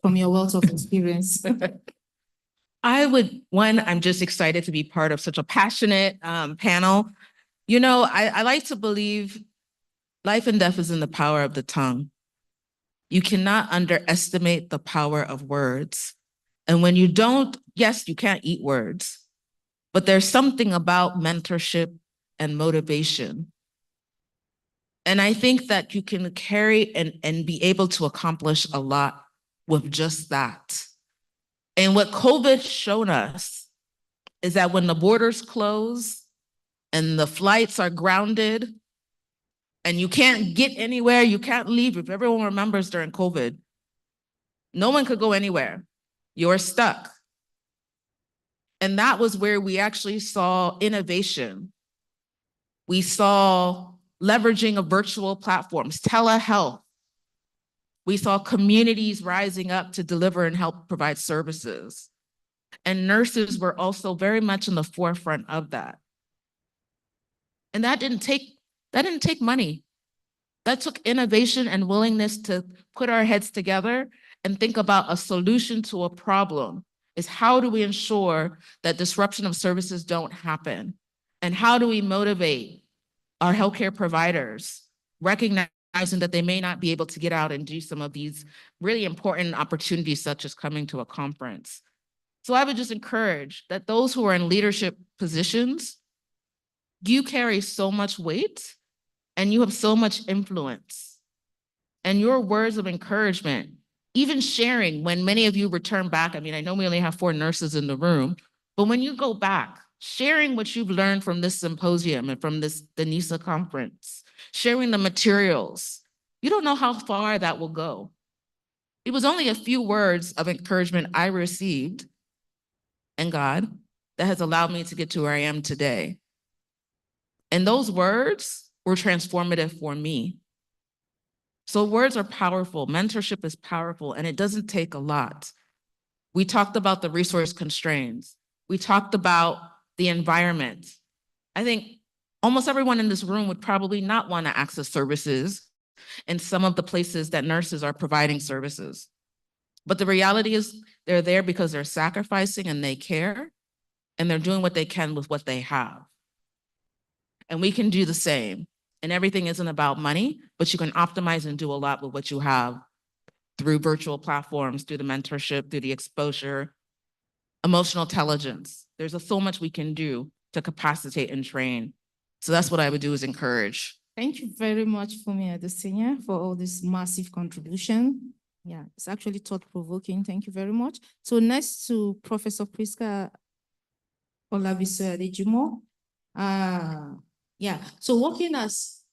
From your wealth of experience. I'm just excited to be part of such a passionate panel. You know, I like to believe life and death is in the power of the tongue. You cannot underestimate the power of words. And when you don't, yes, you can't eat words, but there's something about mentorship and motivation. And I think that you can carry and be able to accomplish a lot with just that. And what COVID showed us is that when the borders close and the flights are grounded and you can't get anywhere, you can't leave. If everyone remembers during COVID, no one could go anywhere. You're stuck. And that was where we actually saw innovation. We saw leveraging of virtual platforms, telehealth. We saw communities rising up to deliver and help provide services. And nurses were also very much in the forefront of that. And that didn't take money. That took innovation and willingness to put our heads together and think about a solution to a problem. Is how do we ensure that disruption of services don't happen? And how do we motivate our healthcare providers, recognizing that they may not be able to get out and do some of these really important opportunities, such as coming to a conference? So I would just encourage that those who are in leadership positions, you carry so much weight and you have so much influence. And your words of encouragement, even sharing when many of you return back, I mean, I know we only have 4 nurses in the room, but when you go back, sharing what you've learned from this symposium and from the NISA conference, sharing the materials, you don't know how far that will go. It was only a few words of encouragement I received, and God, that has allowed me to get to where I am today. And those words were transformative for me. So words are powerful. Mentorship is powerful, and it doesn't take a lot. We talked about the resource constraints. We talked about the environment. I think almost everyone in this room would probably not want to access services in some of the places that nurses are providing services. But the reality is they're there because they're sacrificing and they care, and they're doing what they can with what they have. And we can do the same. And everything isn't about money, but you can optimize and do a lot with what you have through virtual platforms, through the mentorship, through the exposure, emotional intelligence. There's so much we can do to capacitate and train. So that's what I would do, is encourage. Thank you very much, Fumi Adesanya, for all this massive contribution. Yeah, it's actually thought-provoking. Thank you very much. So next to Professor Priska Olaviso Adejumo. Yeah, so working as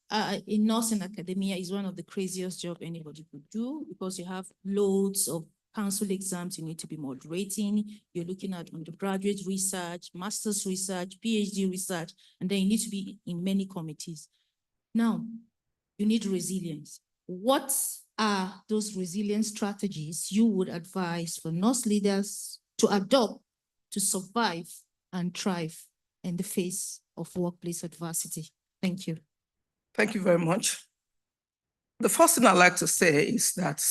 in nursing academia is one of the craziest jobs anybody could do, because you have loads of council exams, you need to be moderating. You're looking at undergraduate research, master's research, PhD research, and then you need to be in many committees. Now, you need resilience. What are those resilience strategies you would advise for nurse leaders to adopt to survive and thrive in the face of workplace adversity? Thank you. Thank you very much. The first thing I'd like to say is that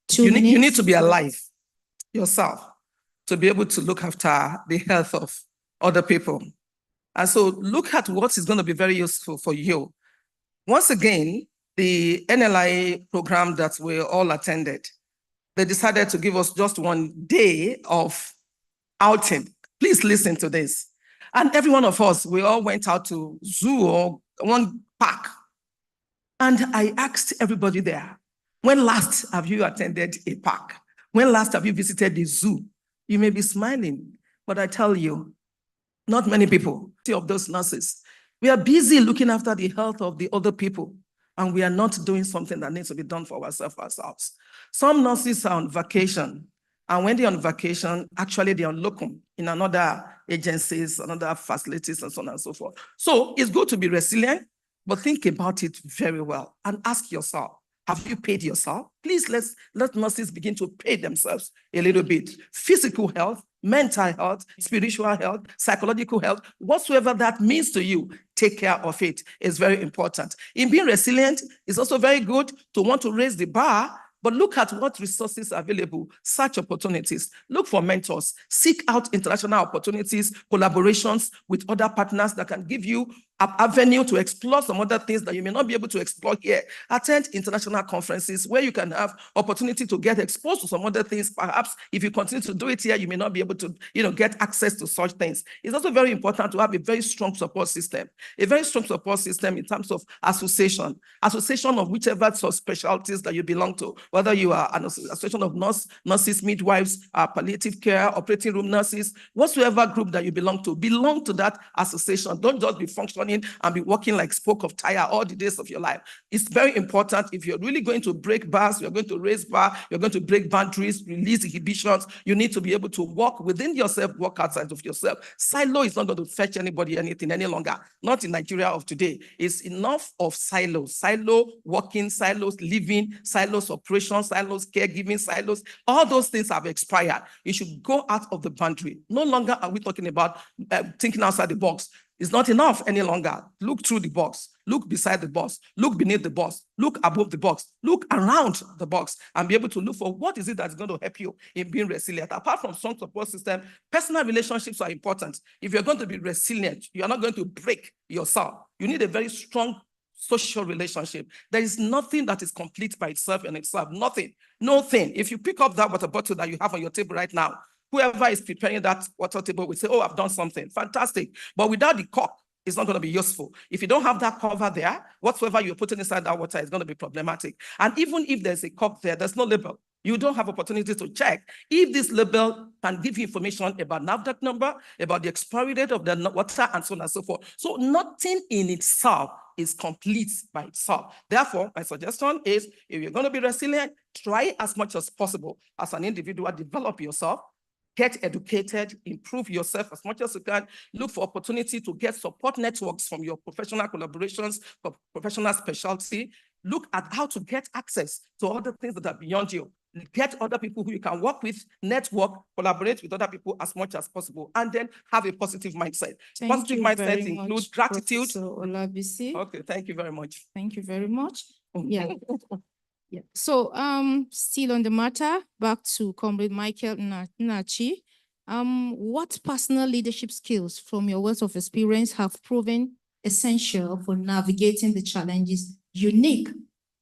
2 you need minutes. to be alive yourself to be able to look after the health of other people. And so look at what is going to be very useful for you. Once again, the NLIA program that we all attended, they decided to give us just 1 day of outing. Please listen to this. And every one of us, we all went out to zoo or one park. And I asked everybody there, when last have you attended a park? When last have you visited the zoo? You may be smiling, but I tell you, not many people of those nurses. We are busy looking after the health of the other people, and we are not doing something that needs to be done for ourselves. Some nurses are on vacation, and when they're on vacation, actually they're on locum in another agencies, another facilities, and so on and so forth. So it's good to be resilient, but think about it very well and ask yourself, have you paid yourself? Please let nurses begin to pay themselves a little bit. Physical health, mental health, spiritual health, psychological health, whatsoever that means to you, take care of it. It's very important. In being resilient, it's also very good to want to raise the bar, but look at what resources are available, search opportunities, look for mentors, seek out international opportunities, collaborations with other partners that can give you an avenue to explore some other things that you may not be able to explore here. Attend international conferences where you can have opportunity to get exposed to some other things. Perhaps if you continue to do it here, you may not be able to get access to such things. It's also very important to have a very strong support system. A very strong support system in terms of association of whichever subspecialties that you belong to, whether you are an association of nurses, midwives, palliative care, operating room nurses, whatsoever group that you belong to that association. Don't just be functioning and be working like spoke of tire all the days of your life. It's very important. If you're really going to break bars, you're going to raise bar, you're going to break boundaries, release inhibitions, you need to be able to work within yourself, work outside of yourself. Silo is not going to fetch anybody anything any longer. Not in Nigeria of today. It's enough of silos. Silo working, silos living, silos operations, silos caregiving, silos. All those things have expired. You should go out of the boundary. No longer are we talking about thinking outside the box. It's not enough any longer. Look through the box, look beside the box, look beneath the box, look above the box, look around the box, and be able to look for what is it that's going to help you in being resilient. Apart from strong support system, personal relationships are important. If you're going to be resilient, you are not going to break yourself. You need a very strong social relationship. There is nothing that is complete by itself and itself. Nothing. If you pick up that water bottle that you have on your table right now, whoever is preparing that water table will say, oh, I've done something. Fantastic. But without the cork, it's not going to be useful. If you don't have that cover there, whatsoever you're putting inside that water is going to be problematic. And even if there's a cork there, there's no label. You don't have opportunity to check if this label can give you information about NAFDAC number, about the expiry date of the water, and so on and so forth. So nothing in itself is complete by itself. Therefore, my suggestion is, if you're going to be resilient, try as much as possible as an individual, develop yourself, get educated, improve yourself as much as you can, look for opportunity to get support networks from your professional collaborations, for professional specialty, look at how to get access to other things that are beyond you. Get other people who you can work with, network, collaborate with other people as much as possible, and then have a positive mindset. Positive mindset includes gratitude. Okay, thank you very much. Thank you very much. Yeah. Yeah. So still on the matter, back to Comrade Michael Nachi. What personal leadership skills from your wealth of experience have proven essential for navigating the challenges unique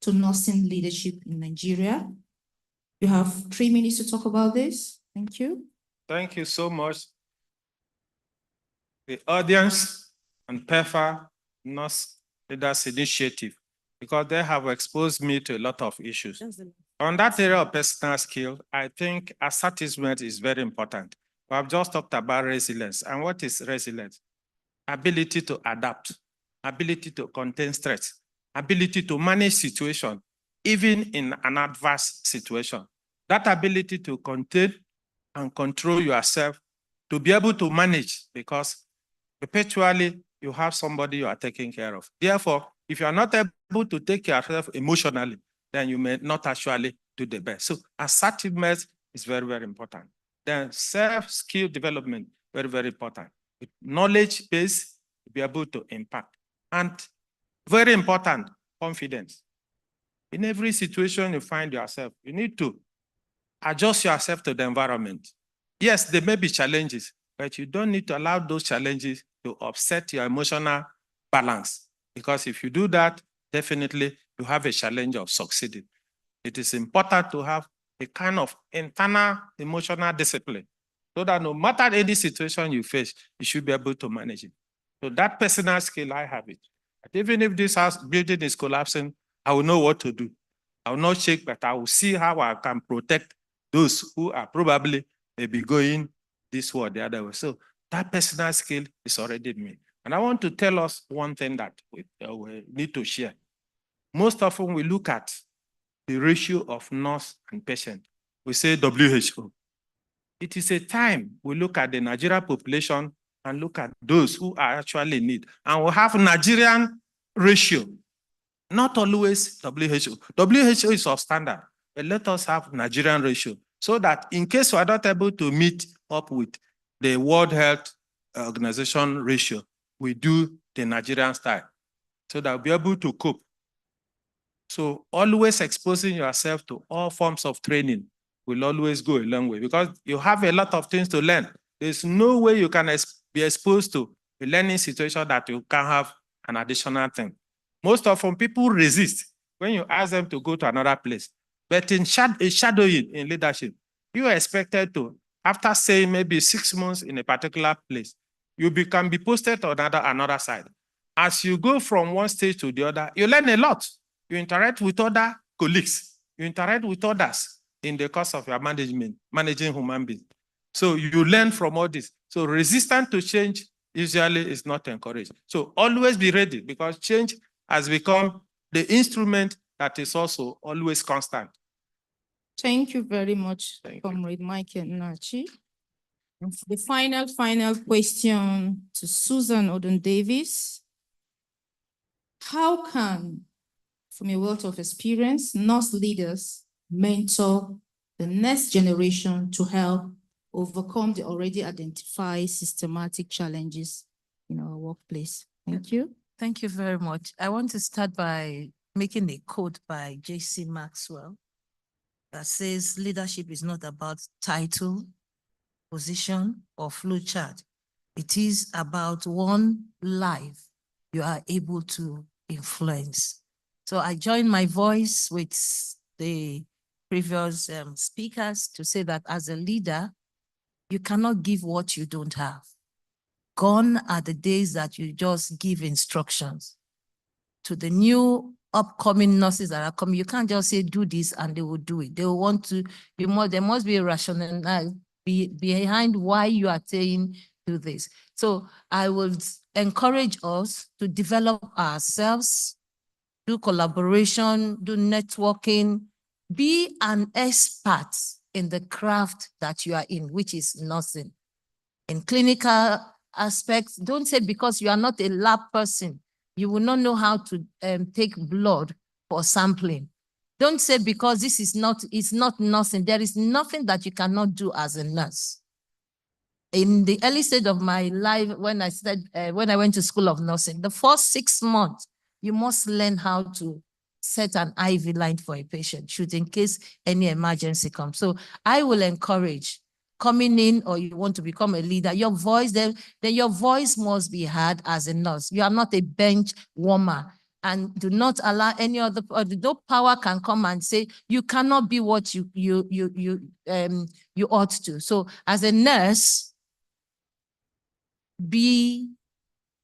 to nursing leadership in Nigeria? You have 3 minutes to talk about this. Thank you. Thank you so much. The audience and PEFA Nurse Leaders Initiative, because they have exposed me to a lot of issues. On that area of personal skill, I think assertiveness is very important. We have just talked about resilience. And what is resilience? Ability to adapt, ability to contain stress, ability to manage situation, even in an adverse situation. That ability to contain and control yourself, to be able to manage, because perpetually you have somebody you are taking care of. Therefore, if you are not able to take care of yourself emotionally, then you may not actually do the best. So assertiveness is very, very important. Then self-skill development, very, very important. With knowledge base, be able to impact. And very important, confidence. In every situation you find yourself, you need to adjust yourself to the environment. Yes, there may be challenges, but you don't need to allow those challenges to upset your emotional balance. Because if you do that, definitely you have a challenge of succeeding. It is important to have a kind of internal emotional discipline so that no matter any situation you face, you should be able to manage it. So that personal skill, I have it. But even if this house building is collapsing, I will know what to do. I will not shake, but I will see how I can protect those who are probably maybe going this way or the other way. So that personal skill is already in me. And I want to tell us one thing that we need to share. Most often we look at the ratio of nurse and patient. We say WHO. It is a time we look at the Nigerian population and look at those who are actually in need. And we have Nigerian ratio, not always WHO. WHO is our standard, but let us have Nigerian ratio so that in case we are not able to meet up with the World Health Organization ratio, we do the Nigerian style so that we'll be able to cope. So always exposing yourself to all forms of training will always go a long way because you have a lot of things to learn. There's no way you can be exposed to a learning situation that you can have an additional thing. Most often people resist when you ask them to go to another place. But in shadowing in leadership, you are expected to, after saying maybe 6 months in a particular place, you can be posted to another side. As you go from one stage to the other, you learn a lot. You interact with other colleagues. You interact with others in the course of your managing human beings. So you learn from all this. So resistance to change usually is not encouraged. So always be ready because change has become the instrument that is also always constant. Thank you very much, Comrade Michael Nachi. The final question to Susan Odon Davis. How can, from a wealth of experience, nurse leaders mentor the next generation to help overcome the already identified systematic challenges in our workplace? Thank you. Thank you very much. I want to start by making a quote by J.C. Maxwell that says leadership is not about title, position, or flowchart. It is about one life you are able to influence. So I join my voice with the previous speakers to say that as a leader, you cannot give what you don't have. Gone are the days that you just give instructions. To the new upcoming nurses that are coming, you can't just say, do this and they will do it. They will want to be more, there must be a rationale behind why you are saying do this. So I would encourage us to develop ourselves, do collaboration, do networking, be an expert in the craft that you are in, which is nursing. In clinical aspects, don't say because you are not a lab person, you will not know how to take blood for sampling. Don't say because this is not, it's not nursing. There is nothing that you cannot do as a nurse. In the early stage of my life, when I went to school of nursing, the first 6 months, you must learn how to set an IV line for a patient, should in case any emergency comes. So I will encourage coming in, or you want to become a leader, your voice, then your voice must be heard as a nurse. You are not a bench warmer. And do not allow any other, no power can come and say, you cannot be what you ought to. So as a nurse, be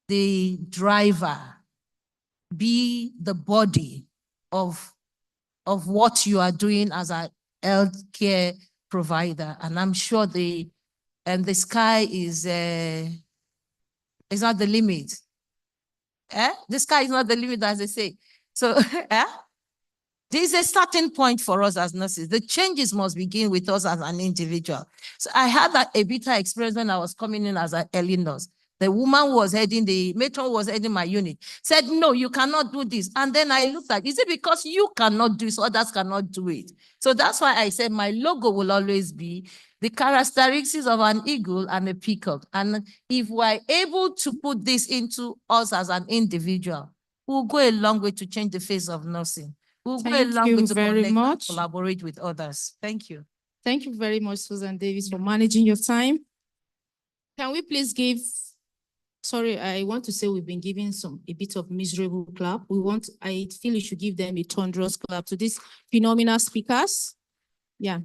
the driver, be the body of what you are doing as a healthcare provider. And I'm sure the sky is not the limit. The sky is not the limit, as they say. So There's a starting point for us as nurses. The changes must begin with us as an individual. So I had a bitter experience when I was coming in as an early nurse. The woman who was heading, the matron was heading my unit, said, no, you cannot do this. And then I looked at, is it because you cannot do it, so others cannot do it? So that's why I said my logo will always be the characteristics of an eagle and a peacock. And if we're able to put this into us as an individual, we'll go a long way to change the face of nursing. We'll go a Thank long you way to very connect and much. collaborate with others. Thank you. Thank you very much, Susan Davis, for managing your time. Can we please give, sorry, I want to say we've been giving a bit of miserable clap. I feel you should give them a thunderous clap to these phenomenal speakers. Yeah.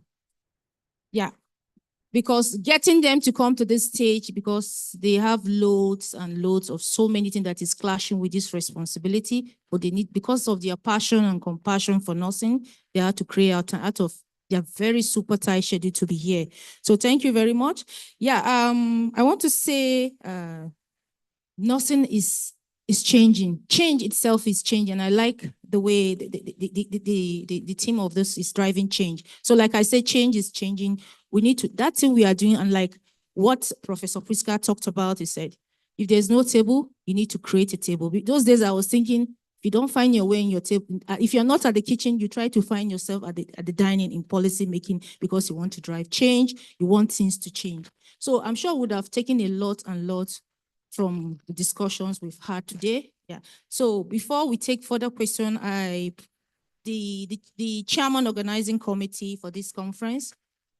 Because getting them to come to this stage, because they have loads and loads of so many things that is clashing with this responsibility, but they need, because of their passion and compassion for nursing, they have to create out of their very super tight schedule to be here. So thank you very much. Yeah, I want to say nursing is changing. Change itself is changing. I like the way the theme of this is driving change. So like I said, change is changing. We need to, that thing we are doing, and like what Professor Priska talked about, he said, if there's no table, you need to create a table. Those days I was thinking, if you don't find your way in your table, if you're not at the kitchen, you try to find yourself at the dining in policy making, because you want to drive change, you want things to change. So I'm sure we would have taken a lot from the discussions we've had today. Yeah. So before we take further question, the chairman organizing committee for this conference,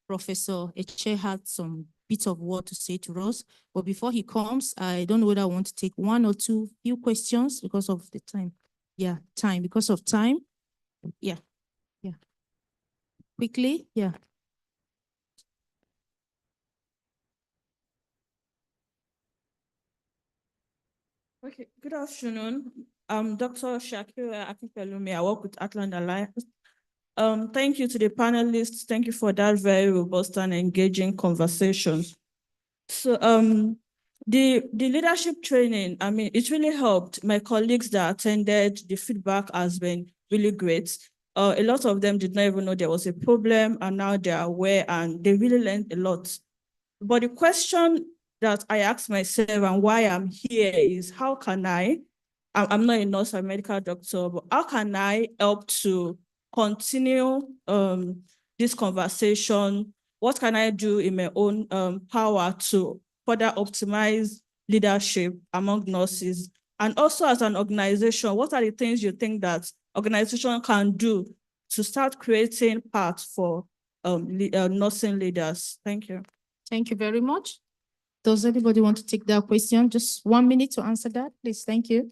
Professor Eche, had some bit of word to say to us. But before he comes, I don't know whether I want to take one or two few questions because of the time. Yeah, because of time. Yeah. Quickly, yeah. Okay, good afternoon. I'm Dr. Shakira Akinfelumi. I work with Atlant Alliance. Thank you to the panelists. Thank you for that very robust and engaging conversation. So the leadership training, I mean, it really helped. My colleagues that attended, the feedback has been really great. A lot of them did not even know there was a problem, and now they're aware and they really learned a lot. But the question that I ask myself and why I'm here is, how can I'm not a nurse or a medical doctor, but how can I help to continue this conversation? What can I do in my own power to further optimize leadership among nurses? And also as an organization, what are the things you think that organization can do to start creating paths for nursing leaders? Thank you. Thank you very much. Does anybody want to take that question? Just 1 minute to answer that, please. Thank you.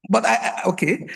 But okay.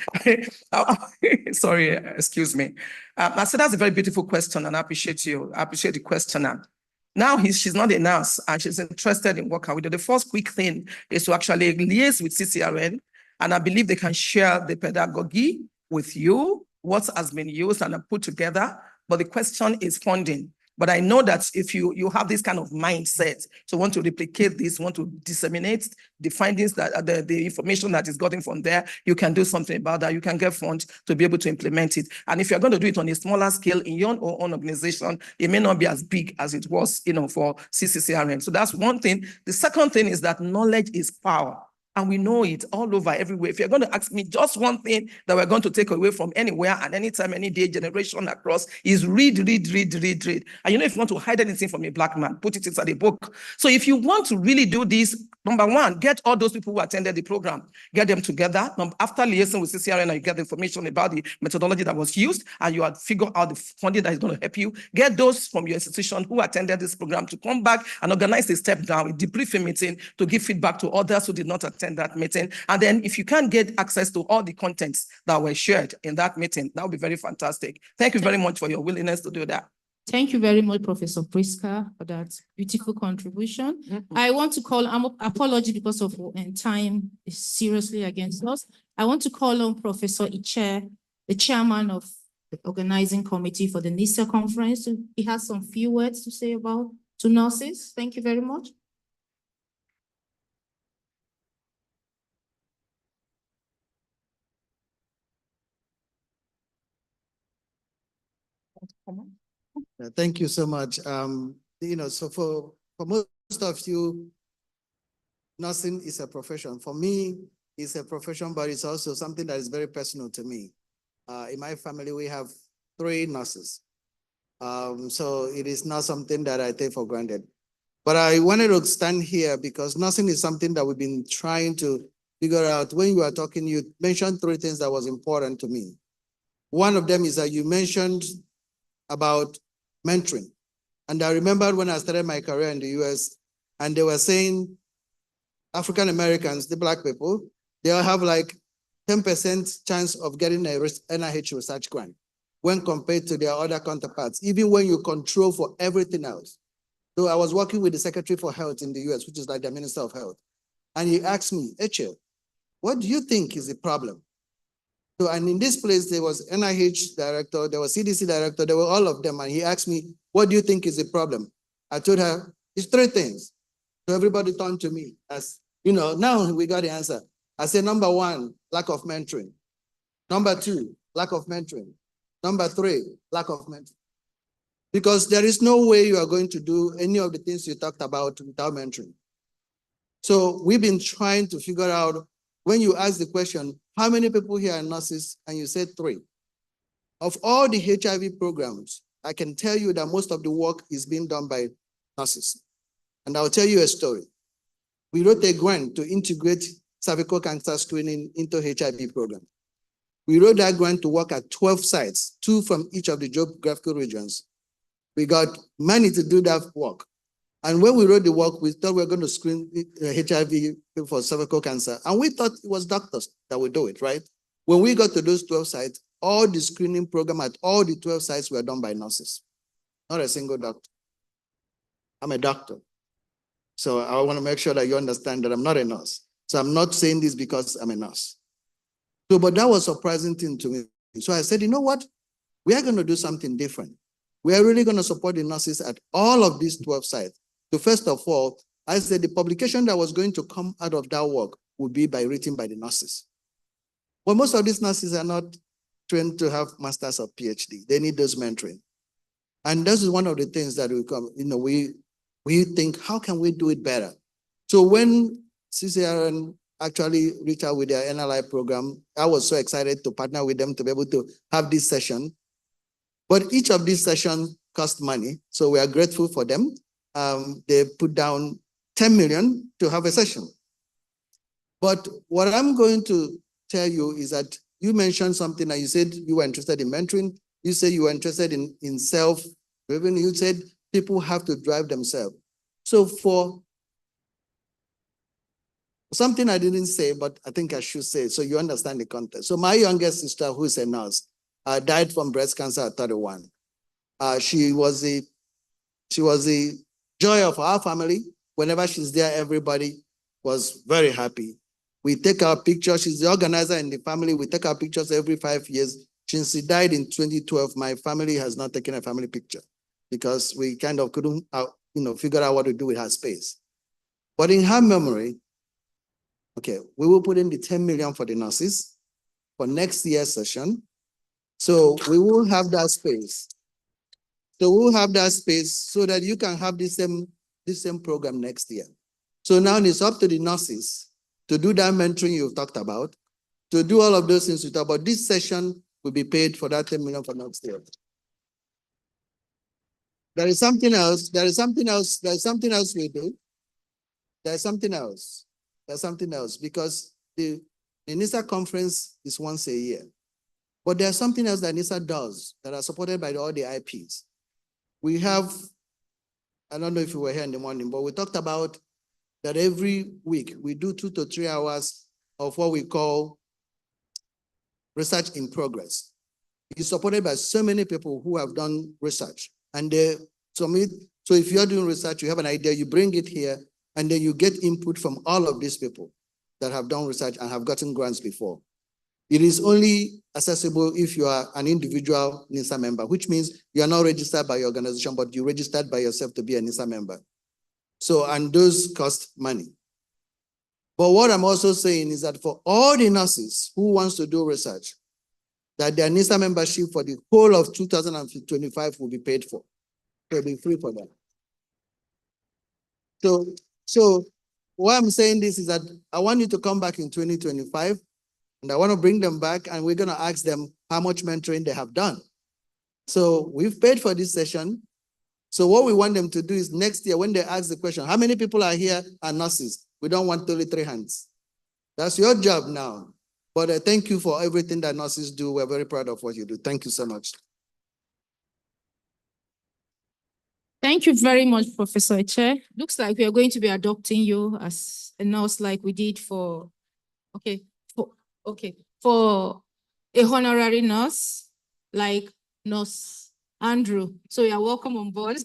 Sorry, excuse me. I said that's a very beautiful question, and I appreciate you. I appreciate the questioner. Now she's not a nurse and she's interested in what can we do. The first quick thing is to actually liaise with CCRN, and I believe they can share the pedagogy with you, what has been used and put together. But the question is funding. But I know that if you have this kind of mindset, so want to replicate this, want to disseminate the findings that the information that is gotten from there, you can do something about that. You can get funds to be able to implement it. And if you're going to do it on a smaller scale in your own organization, it may not be as big as it was, for CCCRM. So that's one thing. The second thing is that knowledge is power. And we know it all over, everywhere. If you're going to ask me just one thing that we're going to take away from anywhere and anytime, any day, generation across, is read. And if you want to hide anything from a black man, put it inside a book. So if you want to really do this, number one, get all those people who attended the program, get them together. After liaising with CCRN, you get the information about the methodology that was used, and you have figured out the funding that is going to help you. Get those from your institution who attended this program to come back and organize a step down, a debriefing meeting to give feedback to others who did not attend that meeting. And then if you can get access to all the contents that were shared in that meeting, that would be very fantastic. Thank you very much for your willingness to do that. Thank you very much, Professor Priska, for that beautiful contribution. I want to call, apology because of time is seriously against us. I want to call on Professor Iche, the chairman of the organizing committee for the NISA conference. He has some few words to say to nurses. Thank you very much. Thank you so much. So for most of you, nursing is a profession. For me, it's a profession, but it's also something that is very personal to me. In my family, we have 3 nurses. So it is not something that I take for granted. But I wanted to stand here because nursing is something that we've been trying to figure out. When you were talking, you mentioned 3 things that was important to me. One of them is that you mentioned about mentoring. And I remember when I started my career in the US, and they were saying African Americans, the Black people, they'll have like 10% chance of getting a NIH research grant when compared to their other counterparts, even when you control for everything else. So I was working with the Secretary for Health in the US, which is like the Minister of Health. And he asked me, Eche, what do you think is the problem? So, and in this place, there was NIH director, there was CDC director, there were all of them. And he asked me, what do you think is the problem? I told her, it's 3 things. So everybody turned to me as, now we got the answer. I said, number 1, lack of mentoring. Number 2, lack of mentoring. Number 3, lack of mentoring. Because there is no way you are going to do any of the things you talked about without mentoring. So we've been trying to figure out, when you ask the question, how many people here are nurses? And you said 3. Of all the HIV programs, I can tell you that most of the work is being done by nurses. And I'll tell you a story. We wrote a grant to integrate cervical cancer screening into HIV program. We wrote that grant to work at 12 sites, 2 from each of the geographical regions. We got money to do that work. And when we wrote the work, we thought we were going to screen HIV for cervical cancer. And we thought it was doctors that would do it, right? When we got to those 12 sites, all the screening program at all the 12 sites were done by nurses, not a single doctor. I'm a doctor. So I want to make sure that you understand that I'm not a nurse. So I'm not saying this because I'm a nurse. So, but that was a surprising thing to me. So I said, you know what? We are going to do something different. We are really going to support the nurses at all of these 12 sites. So first of all, I said the publication that was going to come out of that work would be written by the nurses. But most of these nurses are not trained to have masters or PhD. They need those mentoring. And this is one of the things that we think, how can we do it better? So when CCRN actually reached out with their NLI program, I was so excited to partner with them to be able to have this session. But each of these sessions cost money, so we are grateful for them. They put down 10 million to have a session. But what I'm going to tell you is that you mentioned something that you said you were interested in mentoring. You said you were interested in self-driven. You said people have to drive themselves. So for something I didn't say, but I think I should say, so you understand the context. So my youngest sister, who is a nurse, died from breast cancer at 31. She was the joy of our family. Whenever she's there, everybody was very happy. We take our pictures. She's the organizer in the family. We take our pictures every 5 years. Since she died in 2012, my family has not taken a family picture because we kind of couldn't, figure out what to do with her space. But in her memory, okay, we will put in the 10 million for the nurses for next year's session. So we will have that space. So we'll have that space so that you can have the same program next year. So now it's up to the nurses to do that mentoring you've talked about, to do all of those things you talked about. This session will be paid for that 10 million for next year. There is something else. There is something else. There is something else we do. There's something else. There's something else because the NISA conference is once a year. But there's something else that NISA does that are supported by all the IPs. We have, I don't know if you were here in the morning, but we talked about that every week we do 2 to 3 hours of what we call research in progress. It's supported by so many people who have done research. And they submit, so if you're doing research, you have an idea, you bring it here, and then you get input from all of these people that have done research and have gotten grants before. It is only accessible if you are an individual NISA member, which means you are not registered by your organization, but you registered by yourself to be a NISA member. So, and those cost money. But what I'm also saying is that for all the nurses who wants to do research, that their NISA membership for the whole of 2025 will be paid for. It will be free for them. So why I'm saying this is that I want you to come back in 2025 and I want to bring them back and we're going to ask them how much mentoring they have done. So we've paid for this session. So what we want them to do is next year when they ask the question, how many people are here are nurses? We don't want 33 hands. That's your job now. But thank you for everything that nurses do. We're very proud of what you do. Thank you so much. Thank you very much, Professor Eche. Looks like we are going to be adopting you as a nurse like we did for a honorary nurse like Nurse Andrew. So you are welcome on board.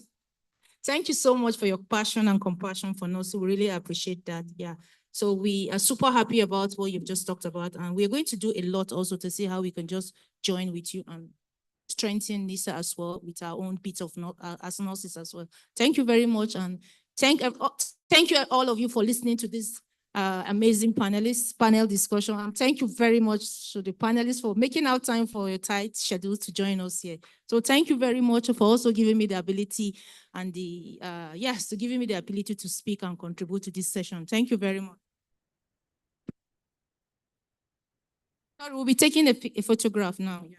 Thank you so much for your passion and compassion for nurses. We really appreciate that. Yeah. So we are super happy about what you've just talked about. And we're going to do a lot also to see how we can just join with you and strengthen NISA as well with our own bit of as nurses as well. Thank you very much. And thank you all of you for listening to this amazing panel discussion. And thank you very much to the panelists for making out time for your tight schedule to join us here. So thank you very much for also giving me the ability and giving me the ability to speak and contribute to this session. Thank you very much. We'll be taking a photograph now. Yeah.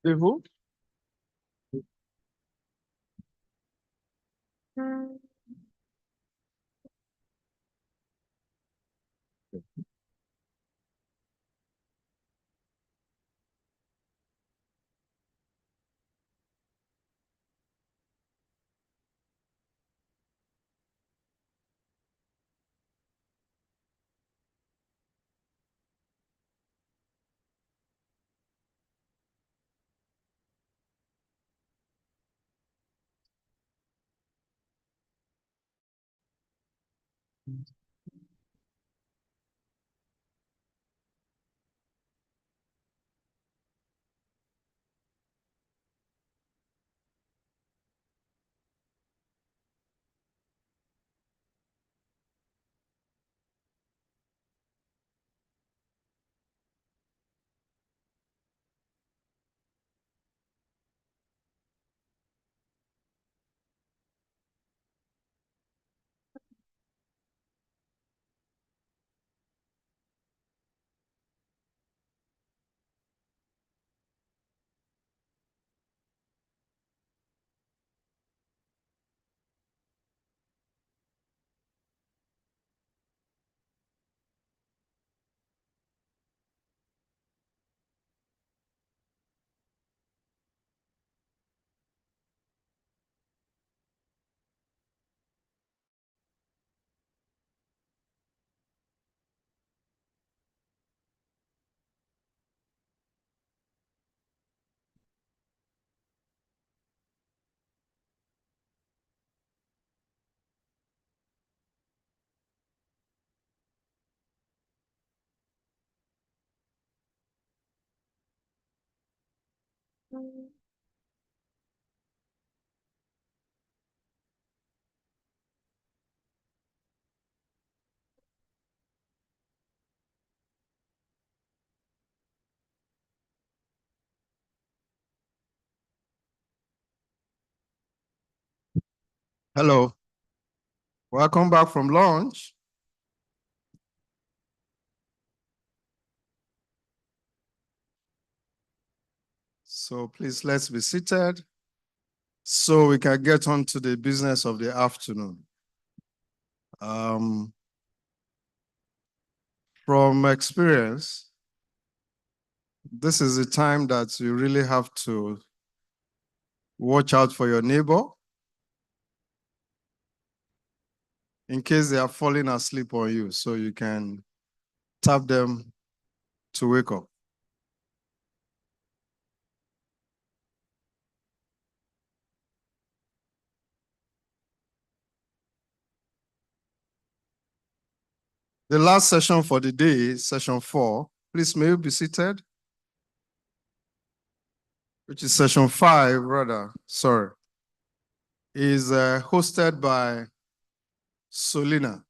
Et vous? Hello. Welcome back from lunch. So please let's be seated so we can get on to the business of the afternoon. From experience, this is the time that you really have to watch out for your neighbor in case they are falling asleep on you, so you can tap them to wake up. The last session for the day, session 4, please may you be seated, which is session 5, rather, sorry, is hosted by Solina,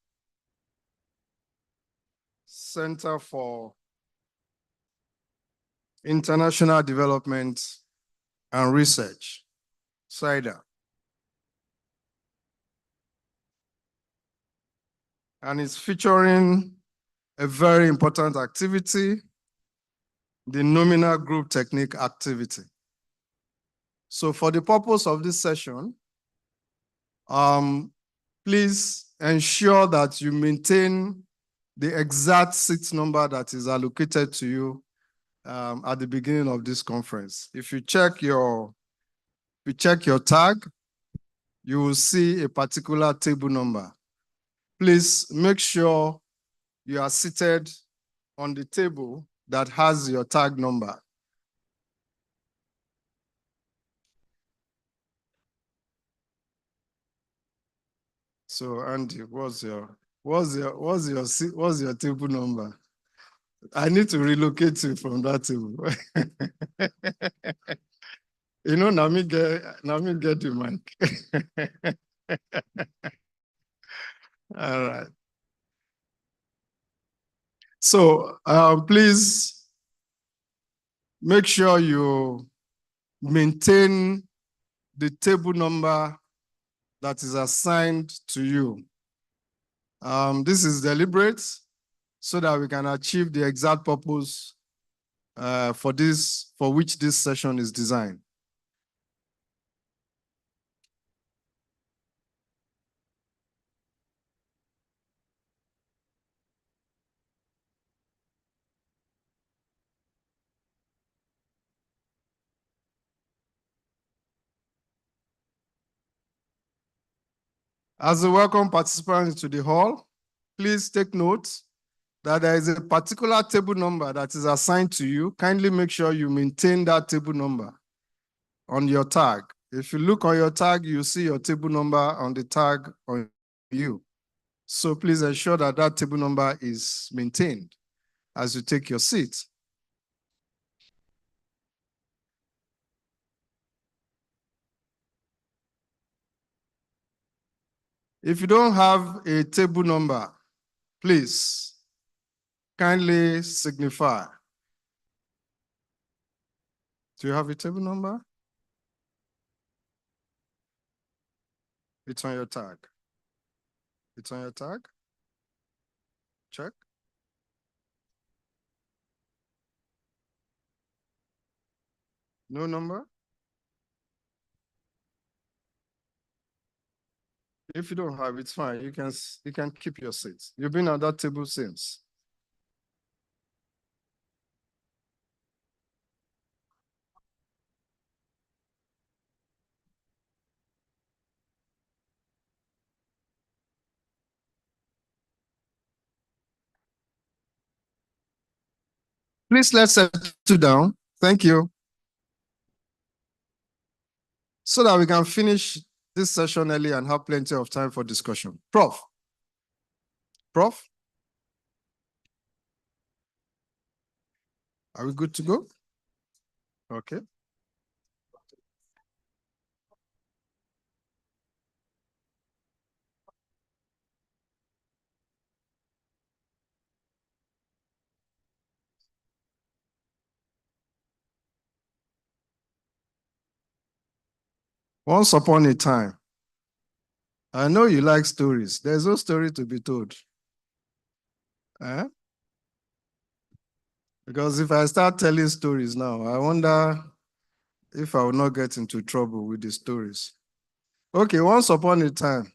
Center for International Development and Research, CIDA. And it's featuring a very important activity the nominal group technique activity. So for the purpose of this session, please ensure that you maintain the exact seat number that is allocated to you at the beginning of this conference. If you check your tag, you will see a particular table number. Please make sure you are seated on the table that has your tag number. So Andy, what's your table number? I need to relocate you from that table. You know, now me get the mic. All right. So please make sure you maintain the table number that is assigned to you. This is deliberate so that we can achieve the exact purpose for which this session is designed. As a welcome participant to the hall, please take note that there is a particular table number that is assigned to you. Kindly make sure you maintain that table number on your tag. If you look on your tag, you see your table number on the tag on you. So please ensure that that table number is maintained as you take your seat. If you don't have a table number, please kindly signify. Do you have a table number? It's on your tag. It's on your tag. Check. No number? If you don't have, it's fine. You can keep your seats. You've been at that table since. Please let's settle down. Thank you. So that we can finish this session early and have plenty of time for discussion. Prof. Are we good to go? Okay. Once upon a time, I know you like stories. There's no story to be told. Because if I start telling stories now, I wonder if I will not get into trouble with the stories. Okay, once upon a time.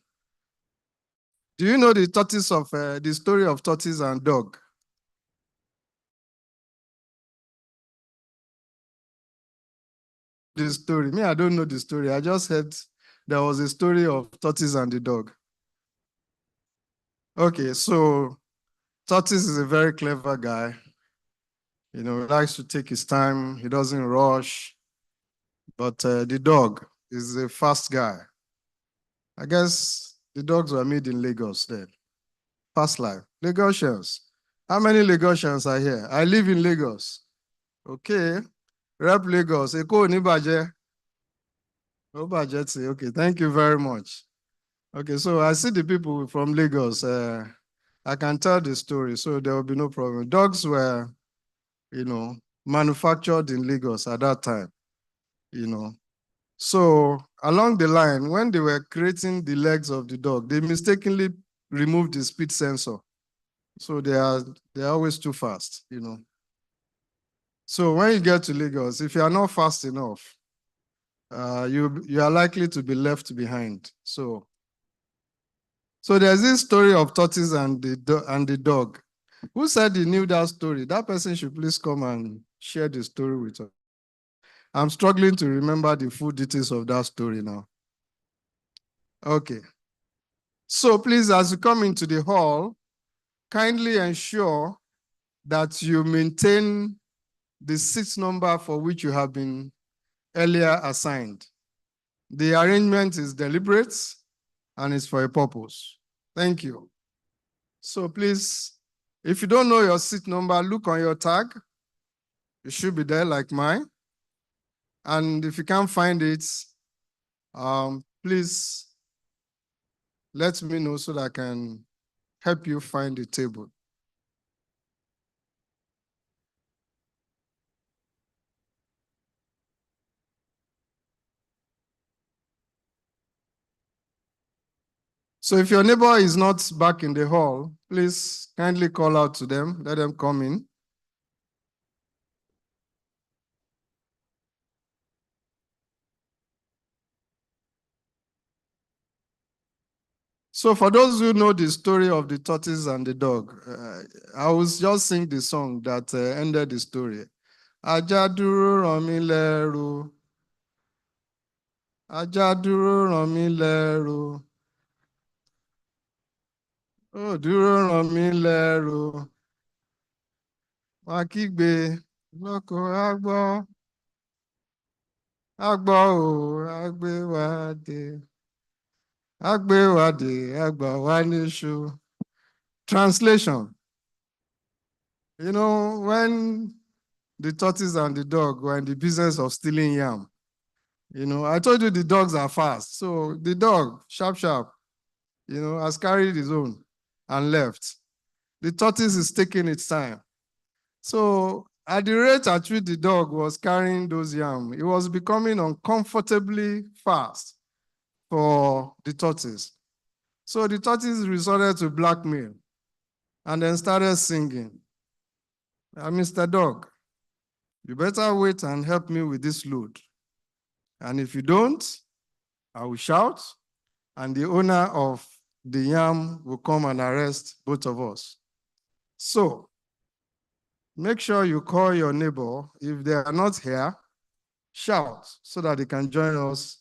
Do you know the story of tortoise and dog? The story. Me, I don't know the story. I just heard there was a story of tortoise and the dog. Okay, so tortoise is a very clever guy. You know, he likes to take his time. He doesn't rush. But the dog is a fast guy. I guess the dogs were made in Lagos then. Fast life. Lagosians. How many Lagosians are here? I live in Lagos. Okay. Rep Lagos. Eko Nibaje. Okay, thank you very much. Okay, so I see the people from Lagos. I can tell the story, so there will be no problem. Dogs were, manufactured in Lagos at that time, So along the line, when they were creating the legs of the dog, they mistakenly removed the speed sensor. So they're always too fast, So when you get to Lagos, if you are not fast enough, you are likely to be left behind. So there's this story of tortoise and the dog. Who said he knew that story? That person should please come and share the story with us. I'm struggling to remember the full details of that story now. Okay. So please, as you come into the hall, kindly ensure that you maintain the seat number for which you have been earlier assigned. The arrangement is deliberate and is for a purpose. Thank you. So please, if you don't know your seat number, look on your tag. It should be there like mine. And if you can't find it, please let me know so that I can help you find the table. So if your neighbor is not back in the hall, please kindly call out to them, let them come in. So for those who know the story of the tortoise and the dog, I will just sing the song that ended the story. Ajá dúró ràn mí lẹ́rù. Ajá dúró ràn mí lẹ́rù. Ó dúró ràn mí lẹ́rù. Wá kígbe lóko á gbọ́. Á gbọ́ o, á gbé wa dé. Á gbé wa dé, á gbà wá níṣu. Translation. You know, when the tortoise and the dog were in the business of stealing yam, you know, I told you the dogs are fast. So the dog, sharp, you know, has carried his own and left. The tortoise is taking its time. So at the rate at which the dog was carrying those yam, it was becoming uncomfortably fast for the tortoise. So the tortoise resorted to blackmail and then started singing. Mr. Dog, you better wait and help me with this load. And if you don't, I will shout, and the owner of the yam will come and arrest both of us. So make sure you call your neighbor. If they are not here, shout so that they can join us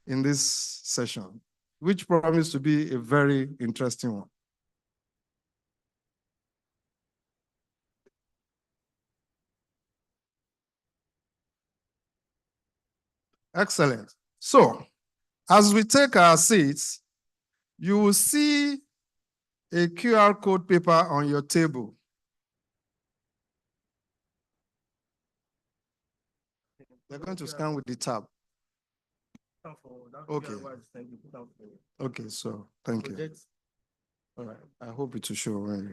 in this session, which promises to be a very interesting one. Excellent. So as we take our seats, you will see a QR code paper on your table. They're going to scan with the tab. Okay. Okay, so thank you. All right. I hope it will show when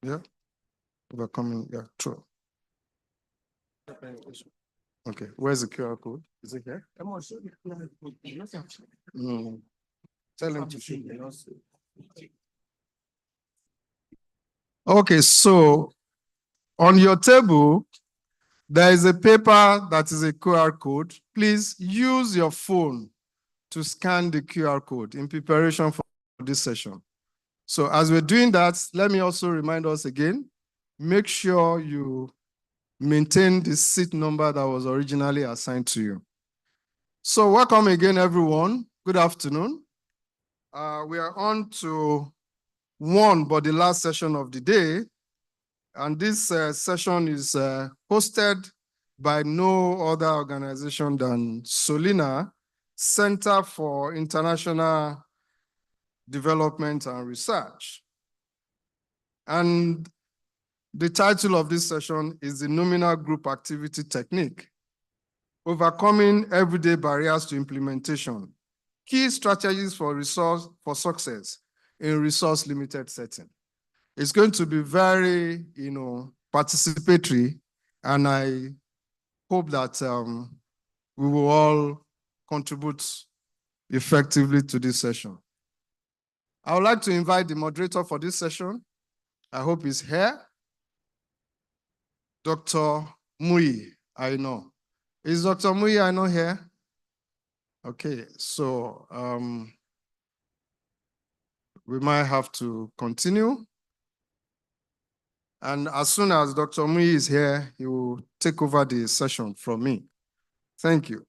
you. Yeah. We're coming. Yeah, true. Okay. Where's the QR code? Is it here? No. Tell him to show me. Okay, so on your table, there is a paper that is a QR code. Please use your phone to scan the QR code in preparation for this session. So as we're doing that, let me also remind us again, make sure you maintain the seat number that was originally assigned to you. So welcome again, everyone. Good afternoon. We are on to one, but the last session of the day. And this session is hosted by no other organization than Solina, Center for International Development and Research. And the title of this session is the Nominal Group Activity Technique, Overcoming Everyday Barriers to Implementation, Key Strategies for Success in Resource-Limited Setting. It's going to be very, participatory, and I hope that we will all contribute effectively to this session. I would like to invite the moderator for this session. I hope he's here. Dr. Mui Aino. Is Dr. Mui Aino here? Okay, so we might have to continue. And as soon as Dr. Mui is here, he will take over the session from me. Thank you.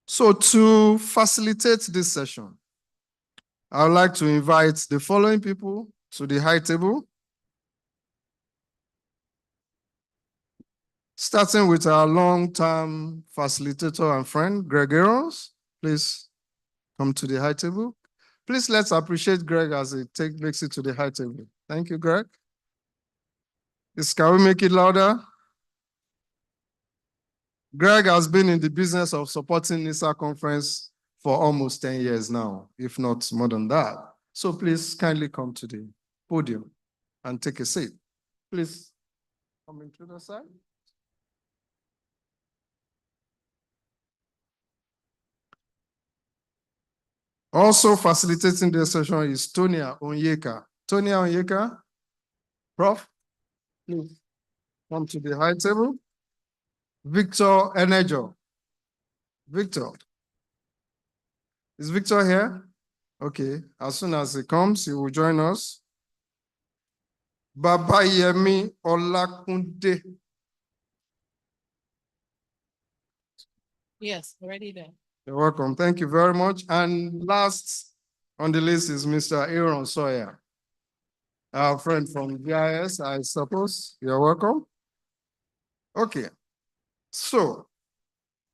So to facilitate this session, I would like to invite the following people to the high table. Starting with our long-term facilitator and friend, Greg Aarons. Please come to the high table. Please let's appreciate Greg as he makes it to the high table. Thank you, Greg. Can we make it louder? Greg has been in the business of supporting NISA conference for almost 10 years now, if not more than that. So please kindly come to the podium and take a seat. Please come into the side. Also facilitating the session is Tonia Onyeka. Tonia Onyeka, Prof, please come to the high table. Victor Enejo. Victor. Is Victor here? Okay, as soon as he comes, he will join us. Babayemi Olakunde. Yes, already there. You're welcome. Thank you very much. And last on the list is Mr. Aaron Sawyer, our friend from VIS, I suppose. You're welcome. Okay. So,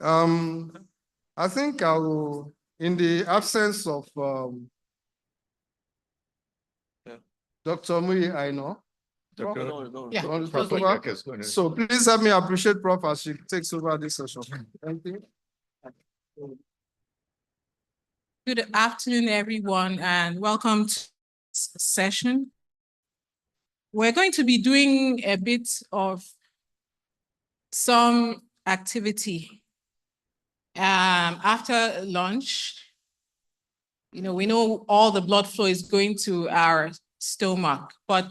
I think I will, in the absence of Dr. Mui Aino. So please help me appreciate Prof as she takes over this session. Thank you. Good afternoon, everyone, and welcome to this session. We're going to be doing a bit of some activity after lunch. You know, we know all the blood flow is going to our stomach, but